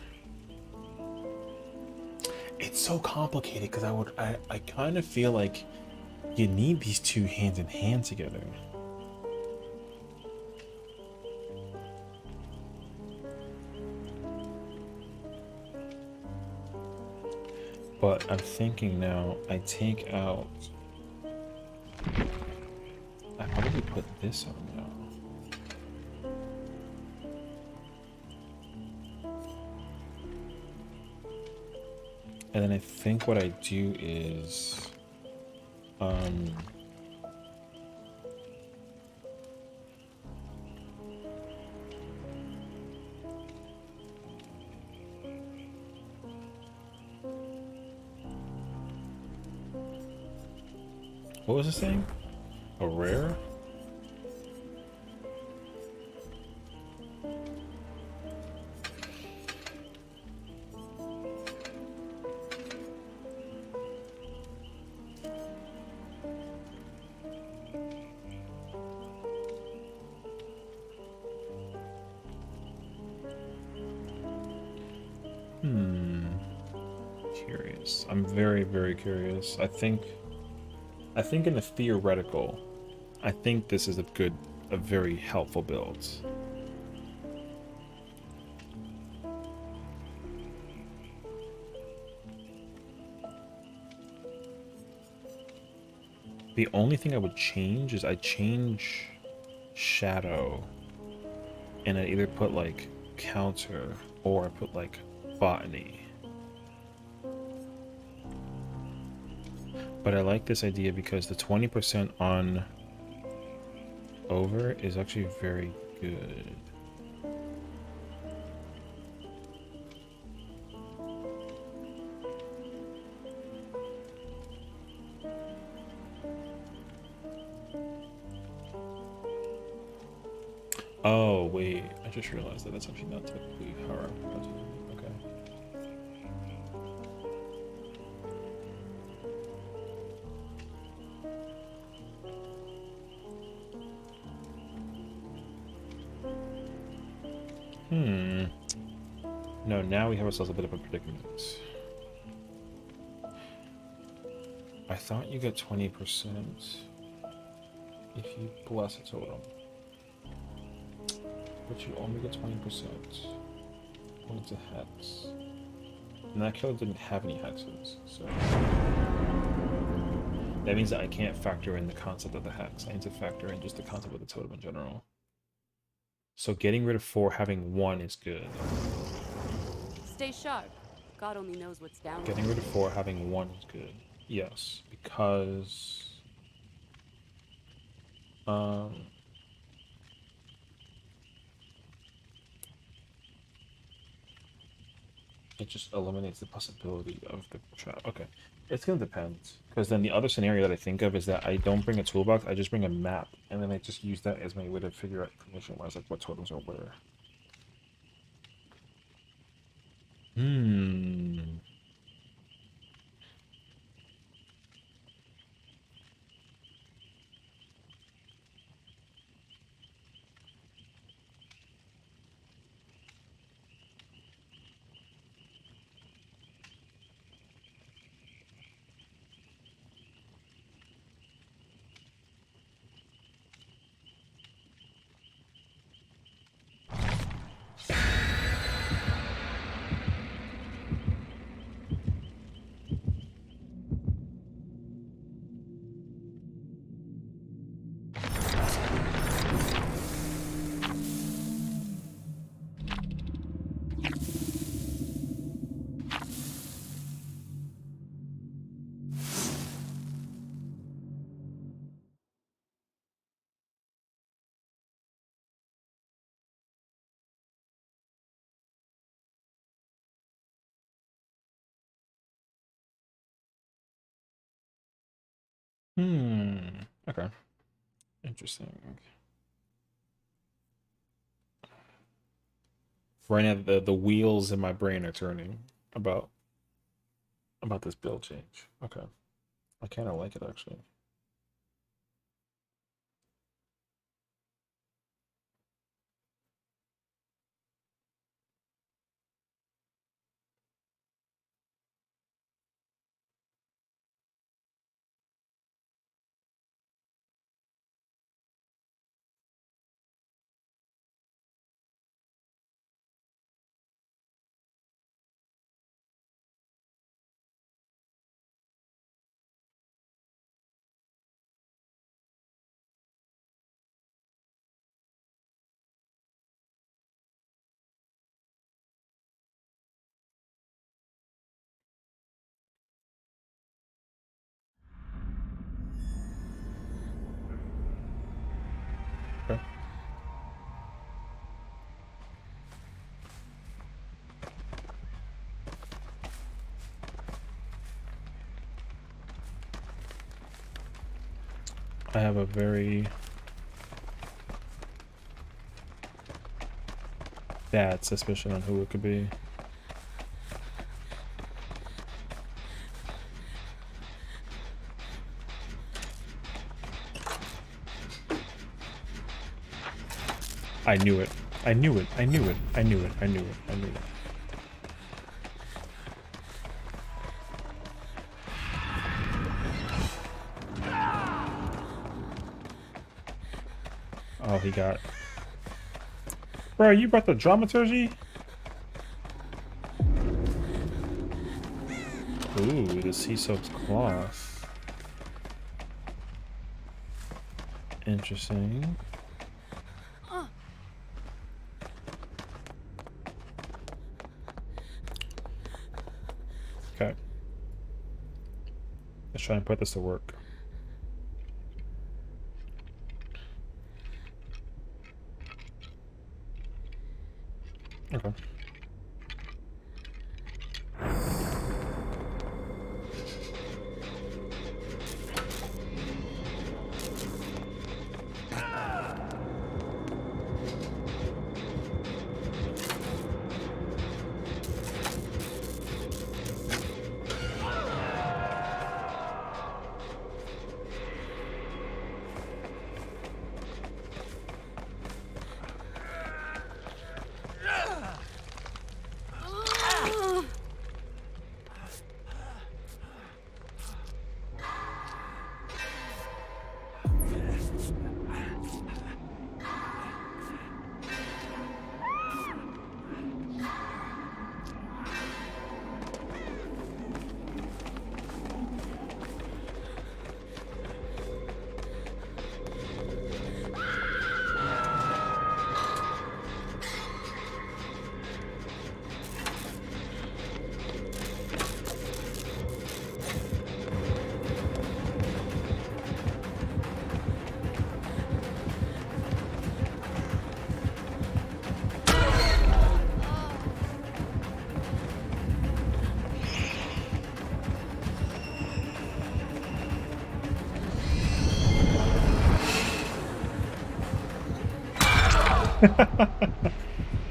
It's so complicated because I kind of feel like you need these two hands in hand together. But I'm thinking now, I take out... I probably put this on now. And then I think what I do is... what was this thing? A rare? Curious. I'm very, very curious. I think in the theoretical, I think this is a very helpful build. The only thing I would change is I change shadow, and I either put like counter or I put like botany. But I like this idea because the 20% on over is actually very good. Oh, wait. I just realized that that's actually not typically how our okay. No, now we have ourselves a bit of a predicament. I thought you get 20% if you bless a totem. But you only get 20%. Well, it's a hex. And that killer didn't have any hexes, so... That means that I can't factor in the concept of the hex. I need to factor in just the concept of the totem in general. So getting rid of 4, having 1 is good. Stay sharp. God only knows what's down there. Getting rid of 4, having 1 is good. Yes, because... It just eliminates the possibility of the trap. Okay. It's gonna depend. Because then the other scenario that I think of is that I don't bring a toolbox, I just bring a map. And then I just use that as my way to figure out information-wise, like what totems are where. Okay. Interesting. Right now, the wheels in my brain are turning about this build change. Okay. I kind of like it, actually. Okay. I have a very bad suspicion on who it could be. I knew it. I knew it. I knew it. I knew it. I knew it. I knew it. Oh, he got... Bro, you brought the dramaturgy? Ooh, the sea soaked cloth. Interesting. Okay. Let's try and put this to work. Okay.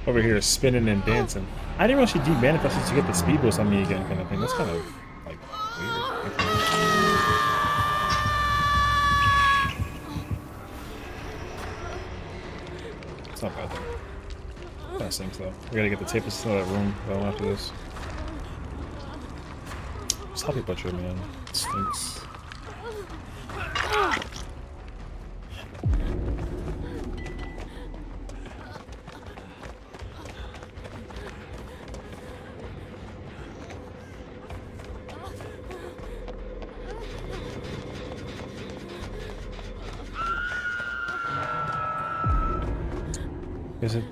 Over here spinning and dancing. I didn't know she demanifested to get the speed boost on me again, kind of thing. That's kind of like weird. It's not bad though. That stinks though. We gotta get the tape to that room though after this. Sloppy butcher, man. It stinks. Is it?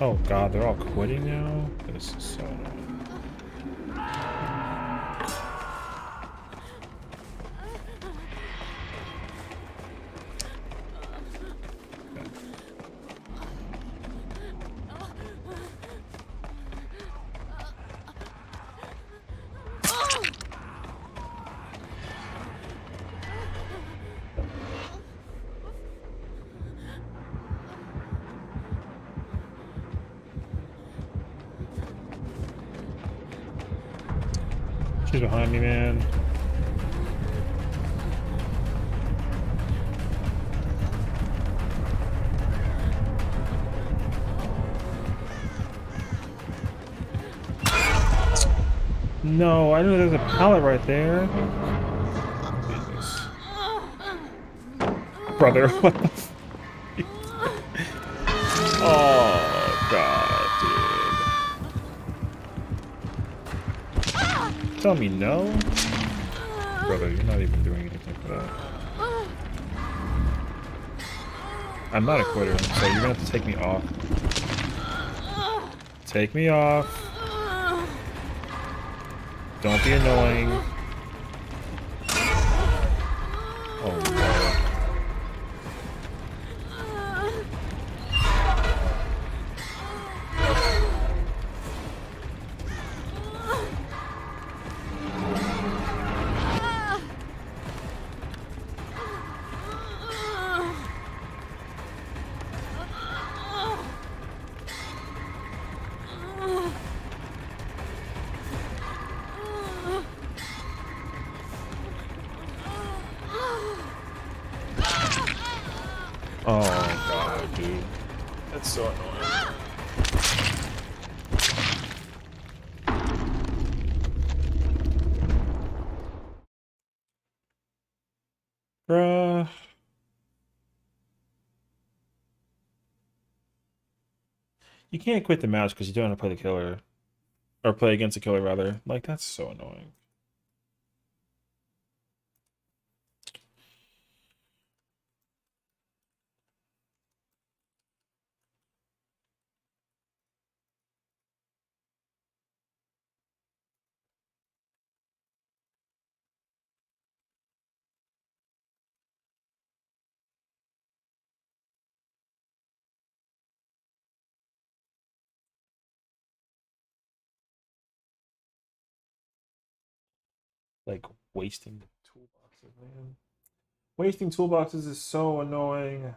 Oh god, they're all quitting now? This is so annoying. She's behind me, man. No, I knew there was a pallet right there. Jesus. Brother, what the f- Oh, God, dude. Tell me no? Brother, you're not even doing anything for that. I'm not a quitter, so you're gonna have to take me off. Take me off. Don't be annoying. Oh no. Oh god, dude. That's so annoying. Bruh. You can't quit the match because you don't want to play the killer. Or play against the killer, rather. Like, that's so annoying. Like, wasting toolboxes, man. Wasting toolboxes is so annoying.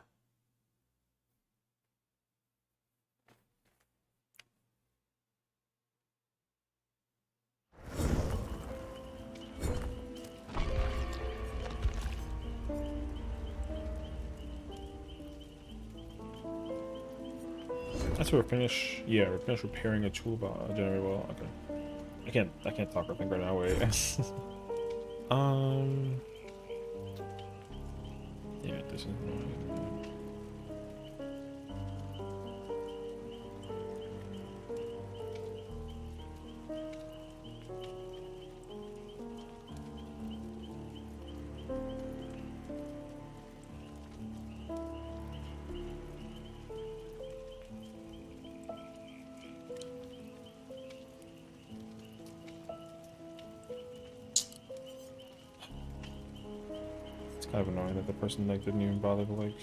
That's where we're finished. Yeah, we're finished repairing a toolbox generator. Well, okay. I can't talk or think right now. Wait. Yeah, this is annoying. Kind of annoying that the person like didn't even bother to like.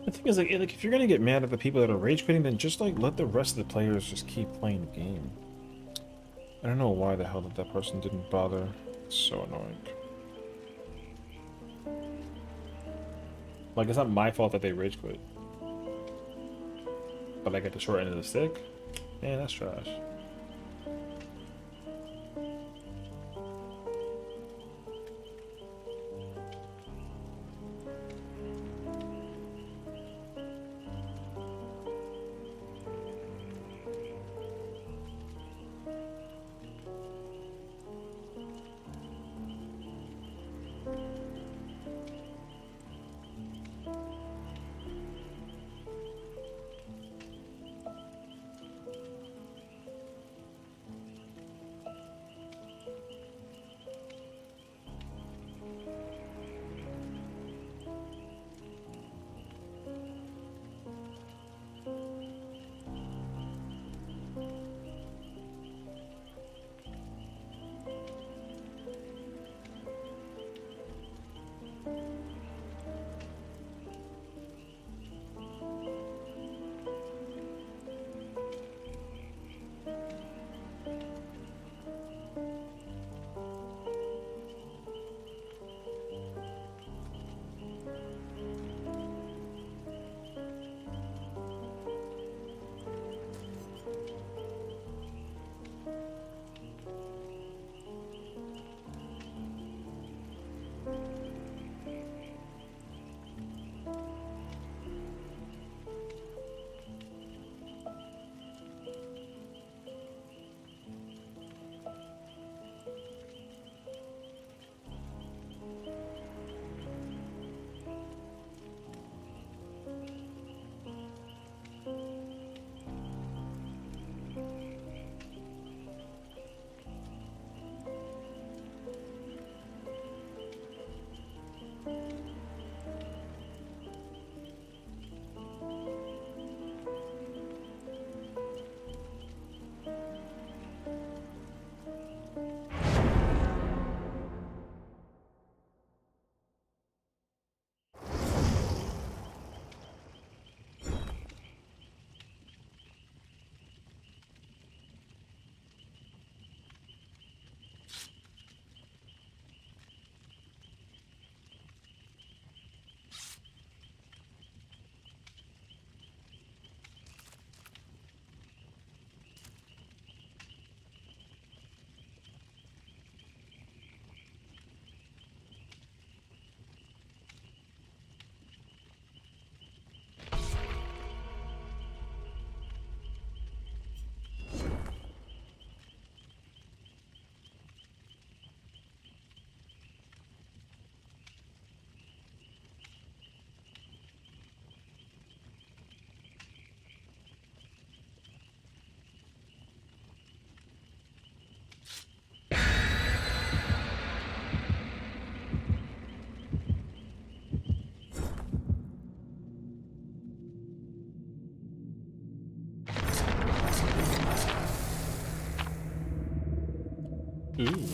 The thing is, like, if you're gonna get mad at the people that are rage quitting, then just like let the rest of the players just keep playing the game. I don't know why the hell that person didn't bother. It's so annoying. Like, it's not my fault that they rage quit, but I get the short end of the stick. Man, that's trash. Ooh.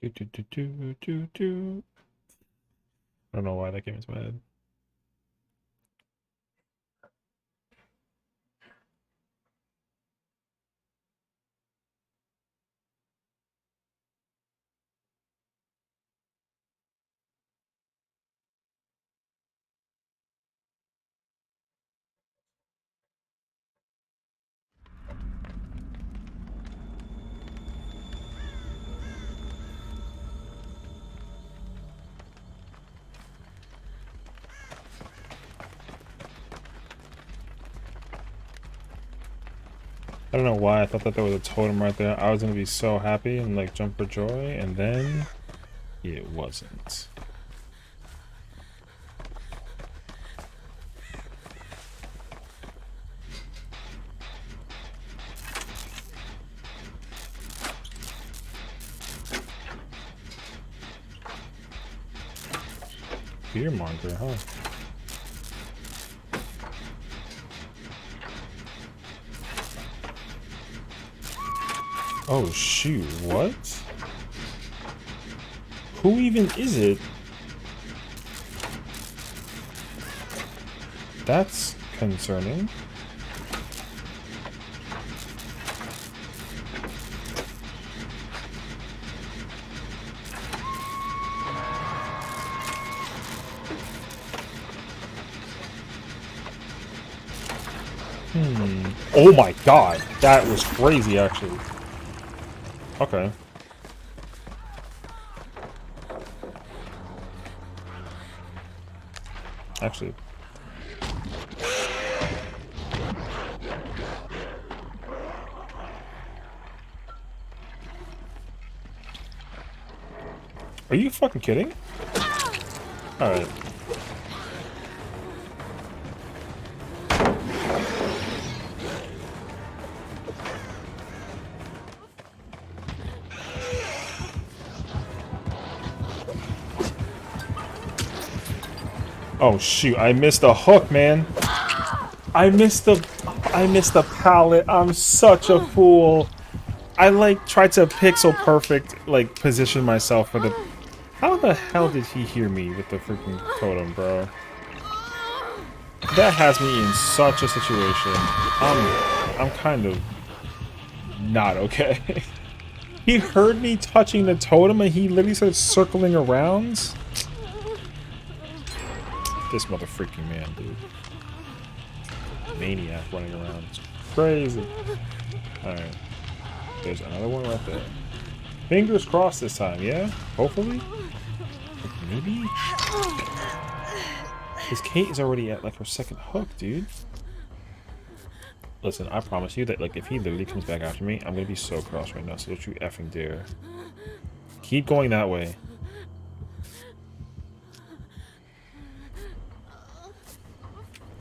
Do, do, do, do, do, do. I don't know why that came into my head. I don't know why I thought that there was a totem right there. I was gonna be so happy and like jump for joy, and then it wasn't. Fearmonger, huh? Oh shoot, what? Who even is it? That's concerning. Oh my god, that was crazy actually. Okay. Actually. Are you fucking kidding? Alright. Oh shoot, I missed a hook, man. I missed the pallet. I'm such a fool. I like tried to pixel perfect like position myself for the. How the hell did he hear me with the freaking totem, bro? That has me in such a situation. I'm kind of not okay. He heard me touching the totem and he literally started circling around. This mother freaking man, dude. Maniac running around. It's crazy. Alright. There's another one right there. Fingers crossed this time, yeah? Hopefully? Maybe? His Kate is already at like her second hook, dude. Listen, I promise you that like if he literally comes back after me, I'm gonna be so cross right now, so don't you effing dare. Keep going that way.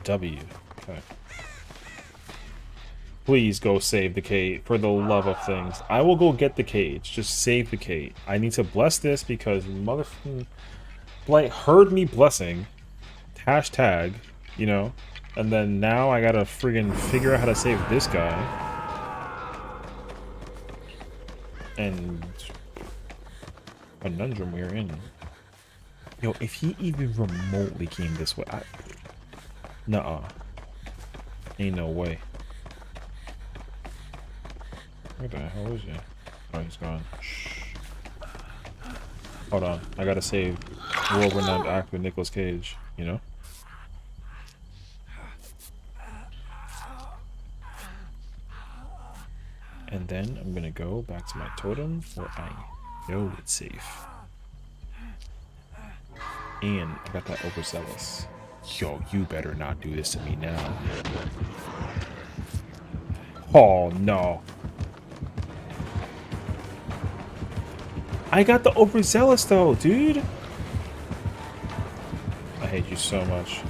W. Okay. Please go save the Kate, for the love of things. I will go get the cage. Just save the Kate. I need to bless this because motherfucking Blight heard me blessing. Hashtag, you know. And then now I gotta friggin' figure out how to save this guy. And conundrum we're in. Yo, if he even remotely came this way, nuh-uh. Ain't no way. Where the hell is he? Oh, he's gone. Shh. Hold on. I gotta save world-renowned actor Nicolas Cage, you know? And then I'm gonna go back to my totem where I know it's safe. And I got that overzealous. Yo, you better not do this to me now. Oh, no. I got the overzealous, though, dude. I hate you so much.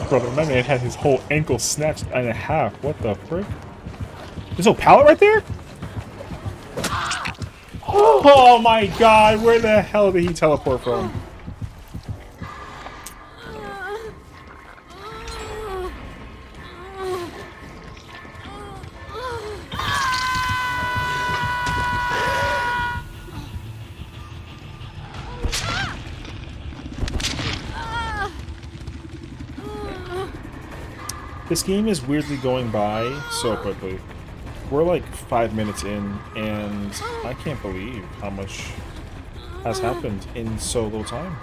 Brother, my man had his whole ankle snatched in half. What the frick? There's no pallet right there? Oh my god, where the hell did he teleport from? This game is weirdly going by so quickly. We're like 5 minutes in, and I can't believe how much has happened in so little time.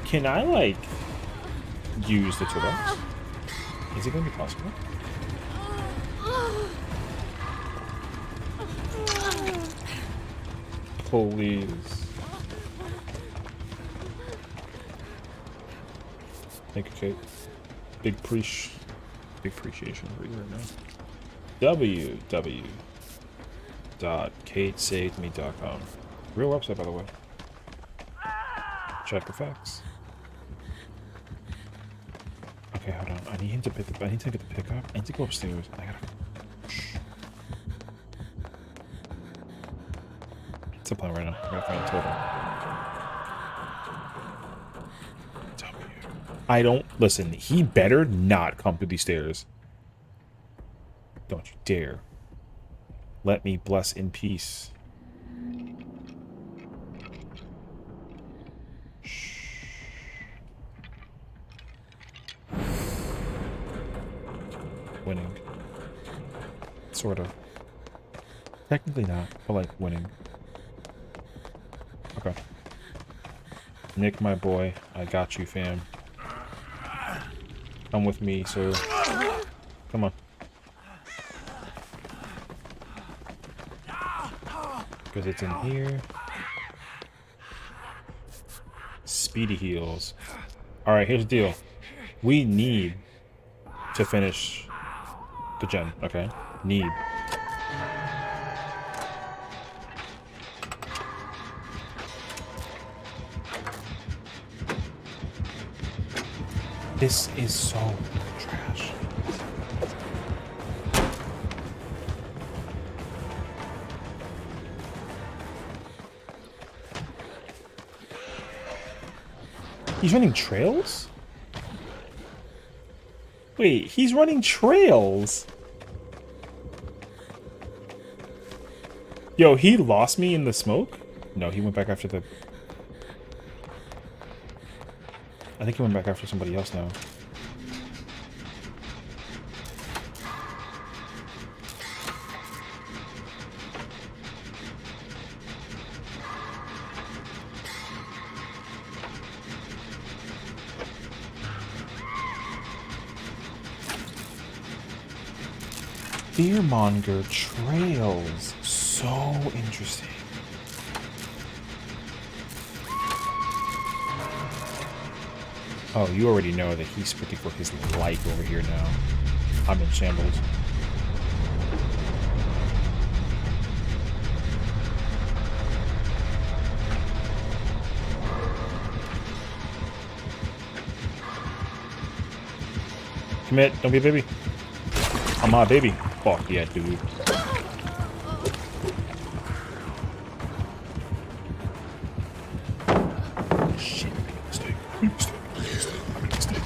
Can I, like, use the toolbox? Is it going to be possible? Please. Thank you, Kate. Big appreciation for you right now. www.katesavedme.com. Real website, by the way. Check the facts. Okay, hold on. I need him to pick the. I need to get the pickup. I need to go upstairs. I gotta. Shh. It's a plan right now. I gotta find a totem. I don't listen. He better not come through these stairs. Don't you dare. Let me bless in peace. Winning. Sort of. Technically not, but like winning. Okay. Nick, my boy, I got you, fam. Come with me, sir. Come on. Because it's in here. Speedy heals. Alright, here's the deal. We need to finish the gen, okay? Need. This is so trash. He's running trails? Wait, he's running trails? Yo, he lost me in the smoke? No, he went back after the... I think he went back after somebody else now. Fearmonger trails. So interesting. Oh, you already know that he's sprinting for his life over here now. I'm in shambles. Commit, don't be a baby. I'm my baby. Fuck yeah, dude. Shit, I made a mistake. I made a mistake. I made a mistake.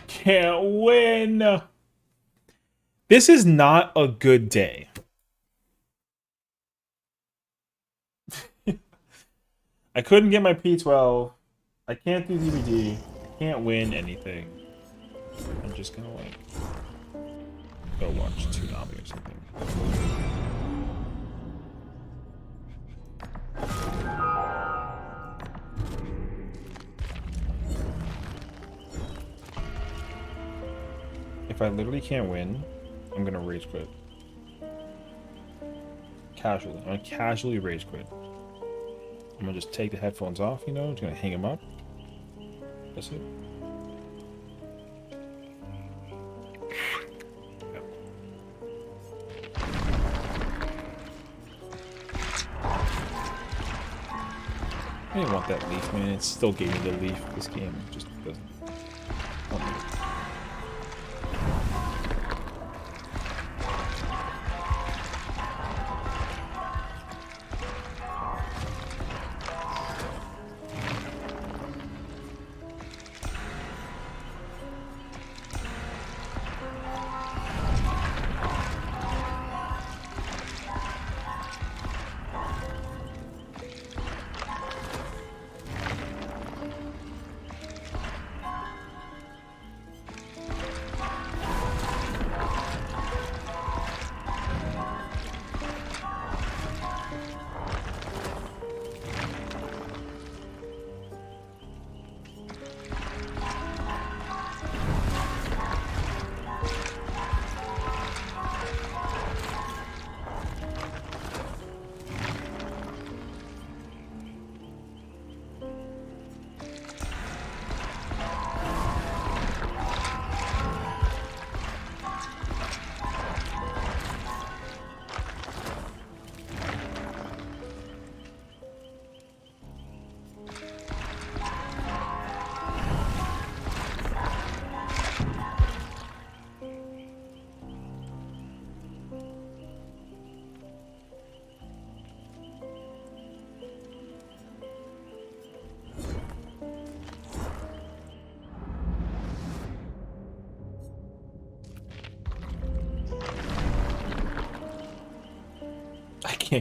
Can't win. This is not a good day. I couldn't get my P12. I can't do DVD. I can't win anything. I'm just gonna like go watch Tsunami or something. If I literally can't win, I'm gonna rage quit. Casually. I'm gonna casually rage quit. I'm gonna just take the headphones off, you know, just gonna hang them up. That's it. Yep. I didn't want that leaf, man. It still gave me the leaf. This game just doesn't want me.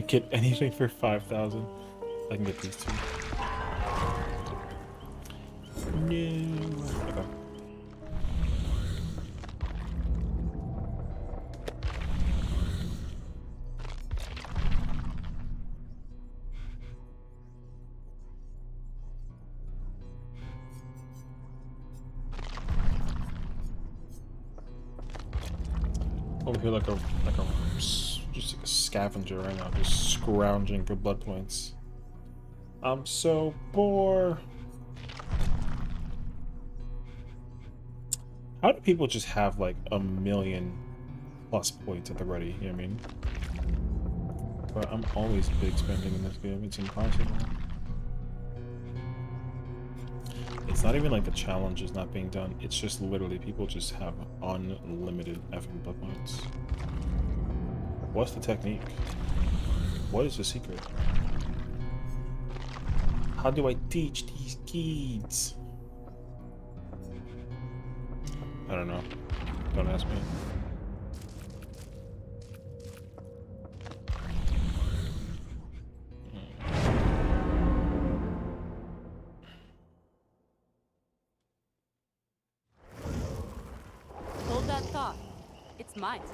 can't get anything for 5,000. I can get these two. No. Okay. Over here like a just like a scavenger right now, just scrounging for blood points. I'm so bored. How do people just have like 1,000,000+ points at the ready? You know what I mean? But I'm always big spending in this game. It's impossible. It's not even like the challenge is not being done. It's just literally people just have unlimited effing blood points. What's the technique? What is the secret? How do I teach these kids? I don't know. Don't ask me. Hold that thought. It's my turn.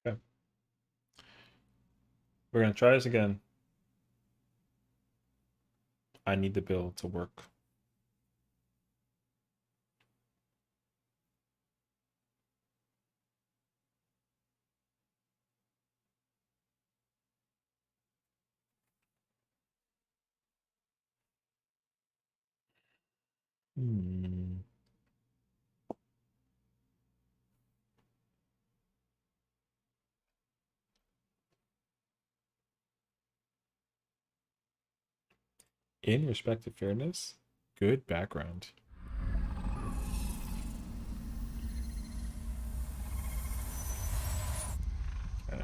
Okay. We're gonna try this again. I need the build to work. Hmm. In respect to fairness, good background. Okay.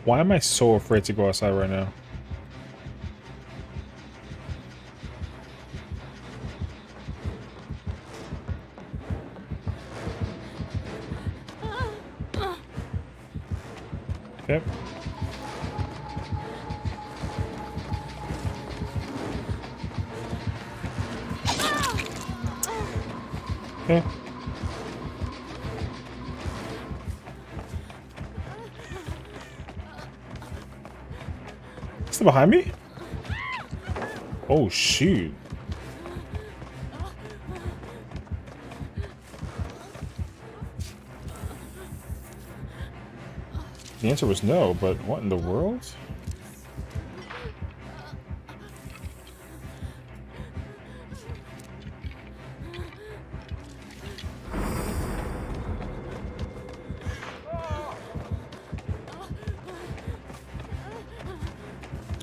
Why am I so afraid to go outside right now? Okay. Okay. Is it behind me? Oh shoot. The answer was no, but what in the world?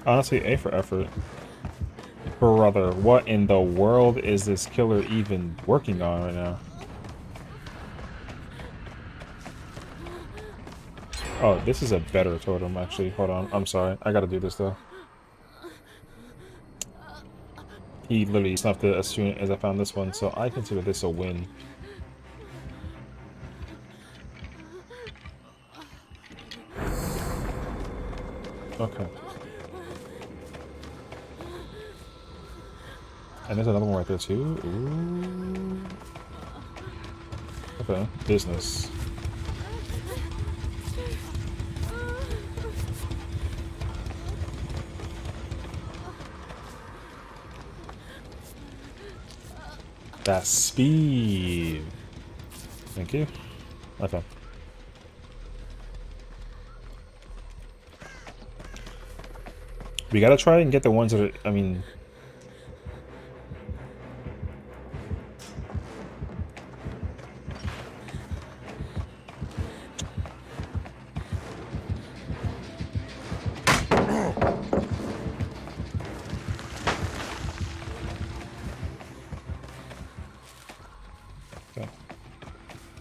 Honestly, A for effort. Brother, what in the world is this killer even working on right now? Oh, this is a better totem, actually. Hold on. I'm sorry. I gotta do this, though. He literally snuffed it as soon as I found this one, so I consider this a win. Okay. And there's another one right there, too. Ooh. Okay. Business. That's speed. Thank you. Okay. We gotta try and get the ones that are, I mean... Okay.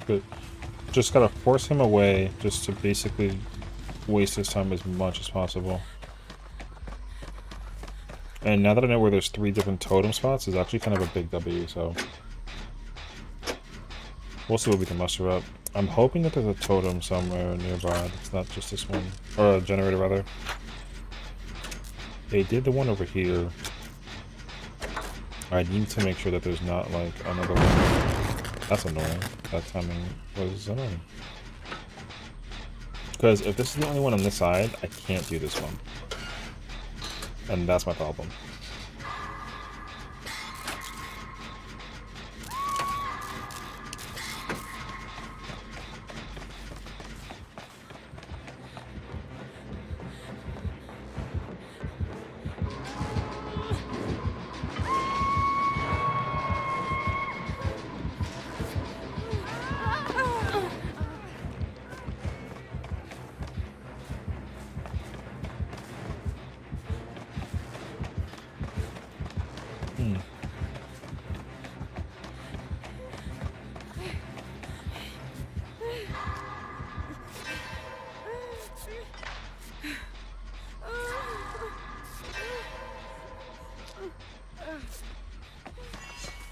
Good. Just gotta force him away just to basically waste his time as much as possible. And now that I know where there's 3 different totem spots, is actually kind of a big W, so... We'll see what we can muster up. I'm hoping that there's a totem somewhere nearby. It's not just this one. Or a generator, rather. They did the one over here. I need to make sure that there's not, like, another one. That's annoying. That timing was annoying. Because if this is the only one on this side, I can't do this one. And that's my problem.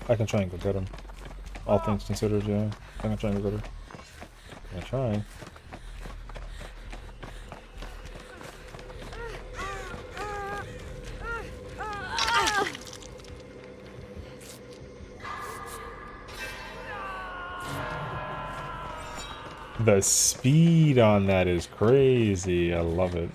I can try and go get him. All things considered, yeah. I can try and go get her. I try. The speed on that is crazy. I love it.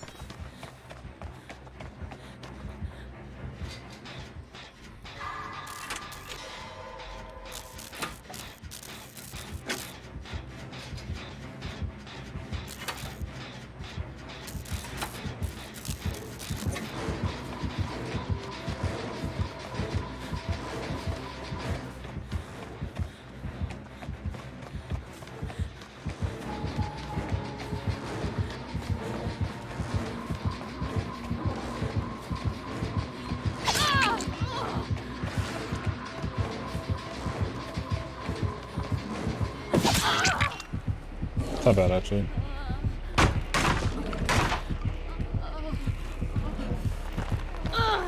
Not bad, actually.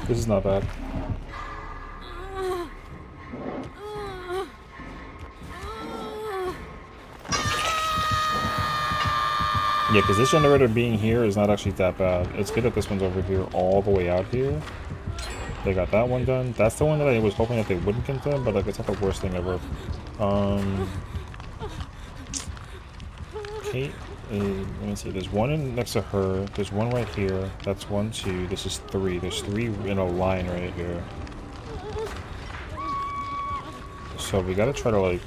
This is not bad. Yeah, because this generator being here is not actually that bad. It's good that this one's over here, all the way out here. They got that one done. That's the one that I was hoping that they wouldn't get done, but like it's not the worst thing ever. Kate, let me see. There's one next to her. There's one right here. That's 1, 2. This is 3. There's 3 in a line right here. So we gotta try to like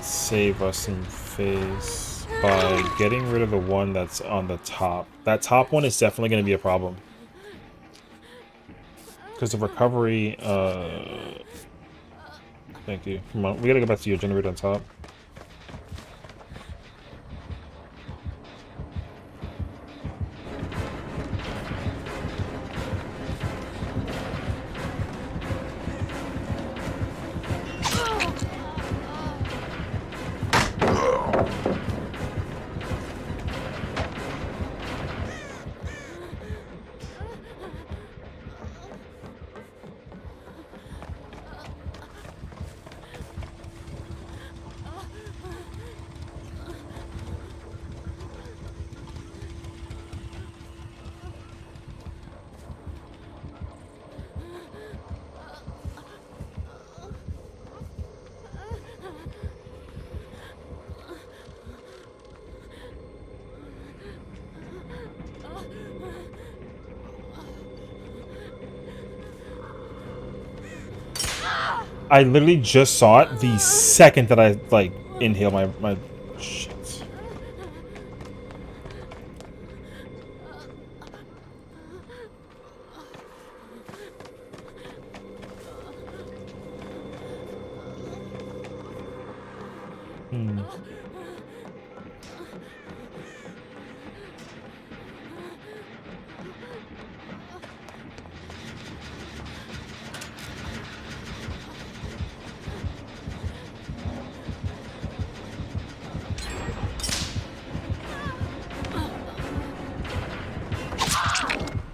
save us some face by getting rid of the one that's on the top. That top one is definitely gonna be a problem. Because the recovery, thank you. Come on, we gotta go back to your generator on top. I literally just saw it the second that I like inhaled my shit.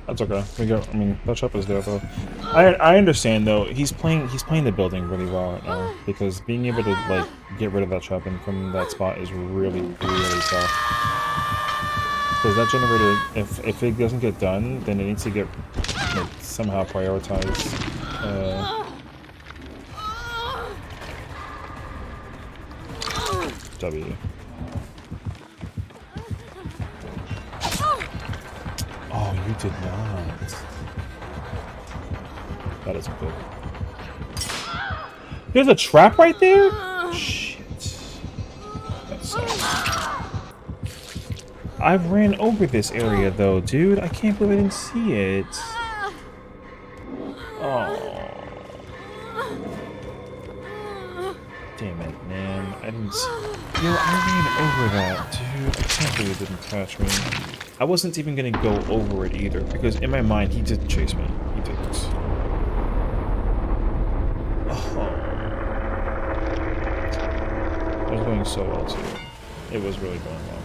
That's okay. We go. I mean, that shop is there though. I understand though. He's playing the building really well right now because being able to like get rid of that trap and from that spot is really tough. Because that generator, if it doesn't get done, then it needs to get like, somehow prioritized. W. Oh, you did not. That isn't good. There's a trap right there? Shit. That sucks. I ran over this area though, dude. I can't believe I didn't see it. Oh. Damn it, man. I didn't see. Yo, I ran over that, dude. I can't believe it didn't catch me. I wasn't even gonna go over it either, because in my mind, he didn't chase me. He didn't. Oh. It was going so well, too. It was really going well.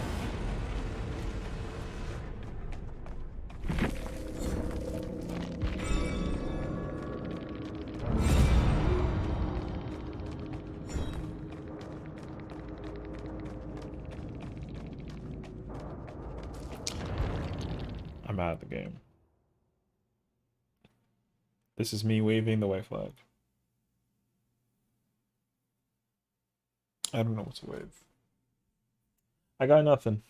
I'm out of the game. This is me waving the white flag. I don't know what to wave. I got nothing.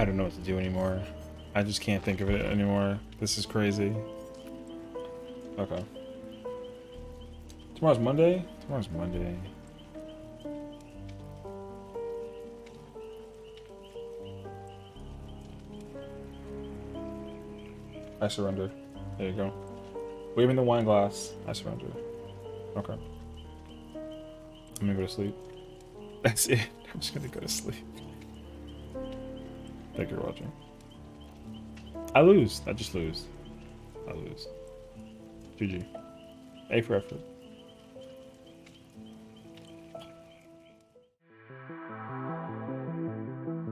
I don't know what to do anymore. I just can't think of it anymore. This is crazy. Okay. Tomorrow's Monday? Tomorrow's Monday. I surrender. There you go. Waving the wine glass. I surrender. Okay. I'm gonna go to sleep. That's it. I'm just gonna go to sleep. Thank you for watching. I lose. I just lose. I lose. GG. A for effort.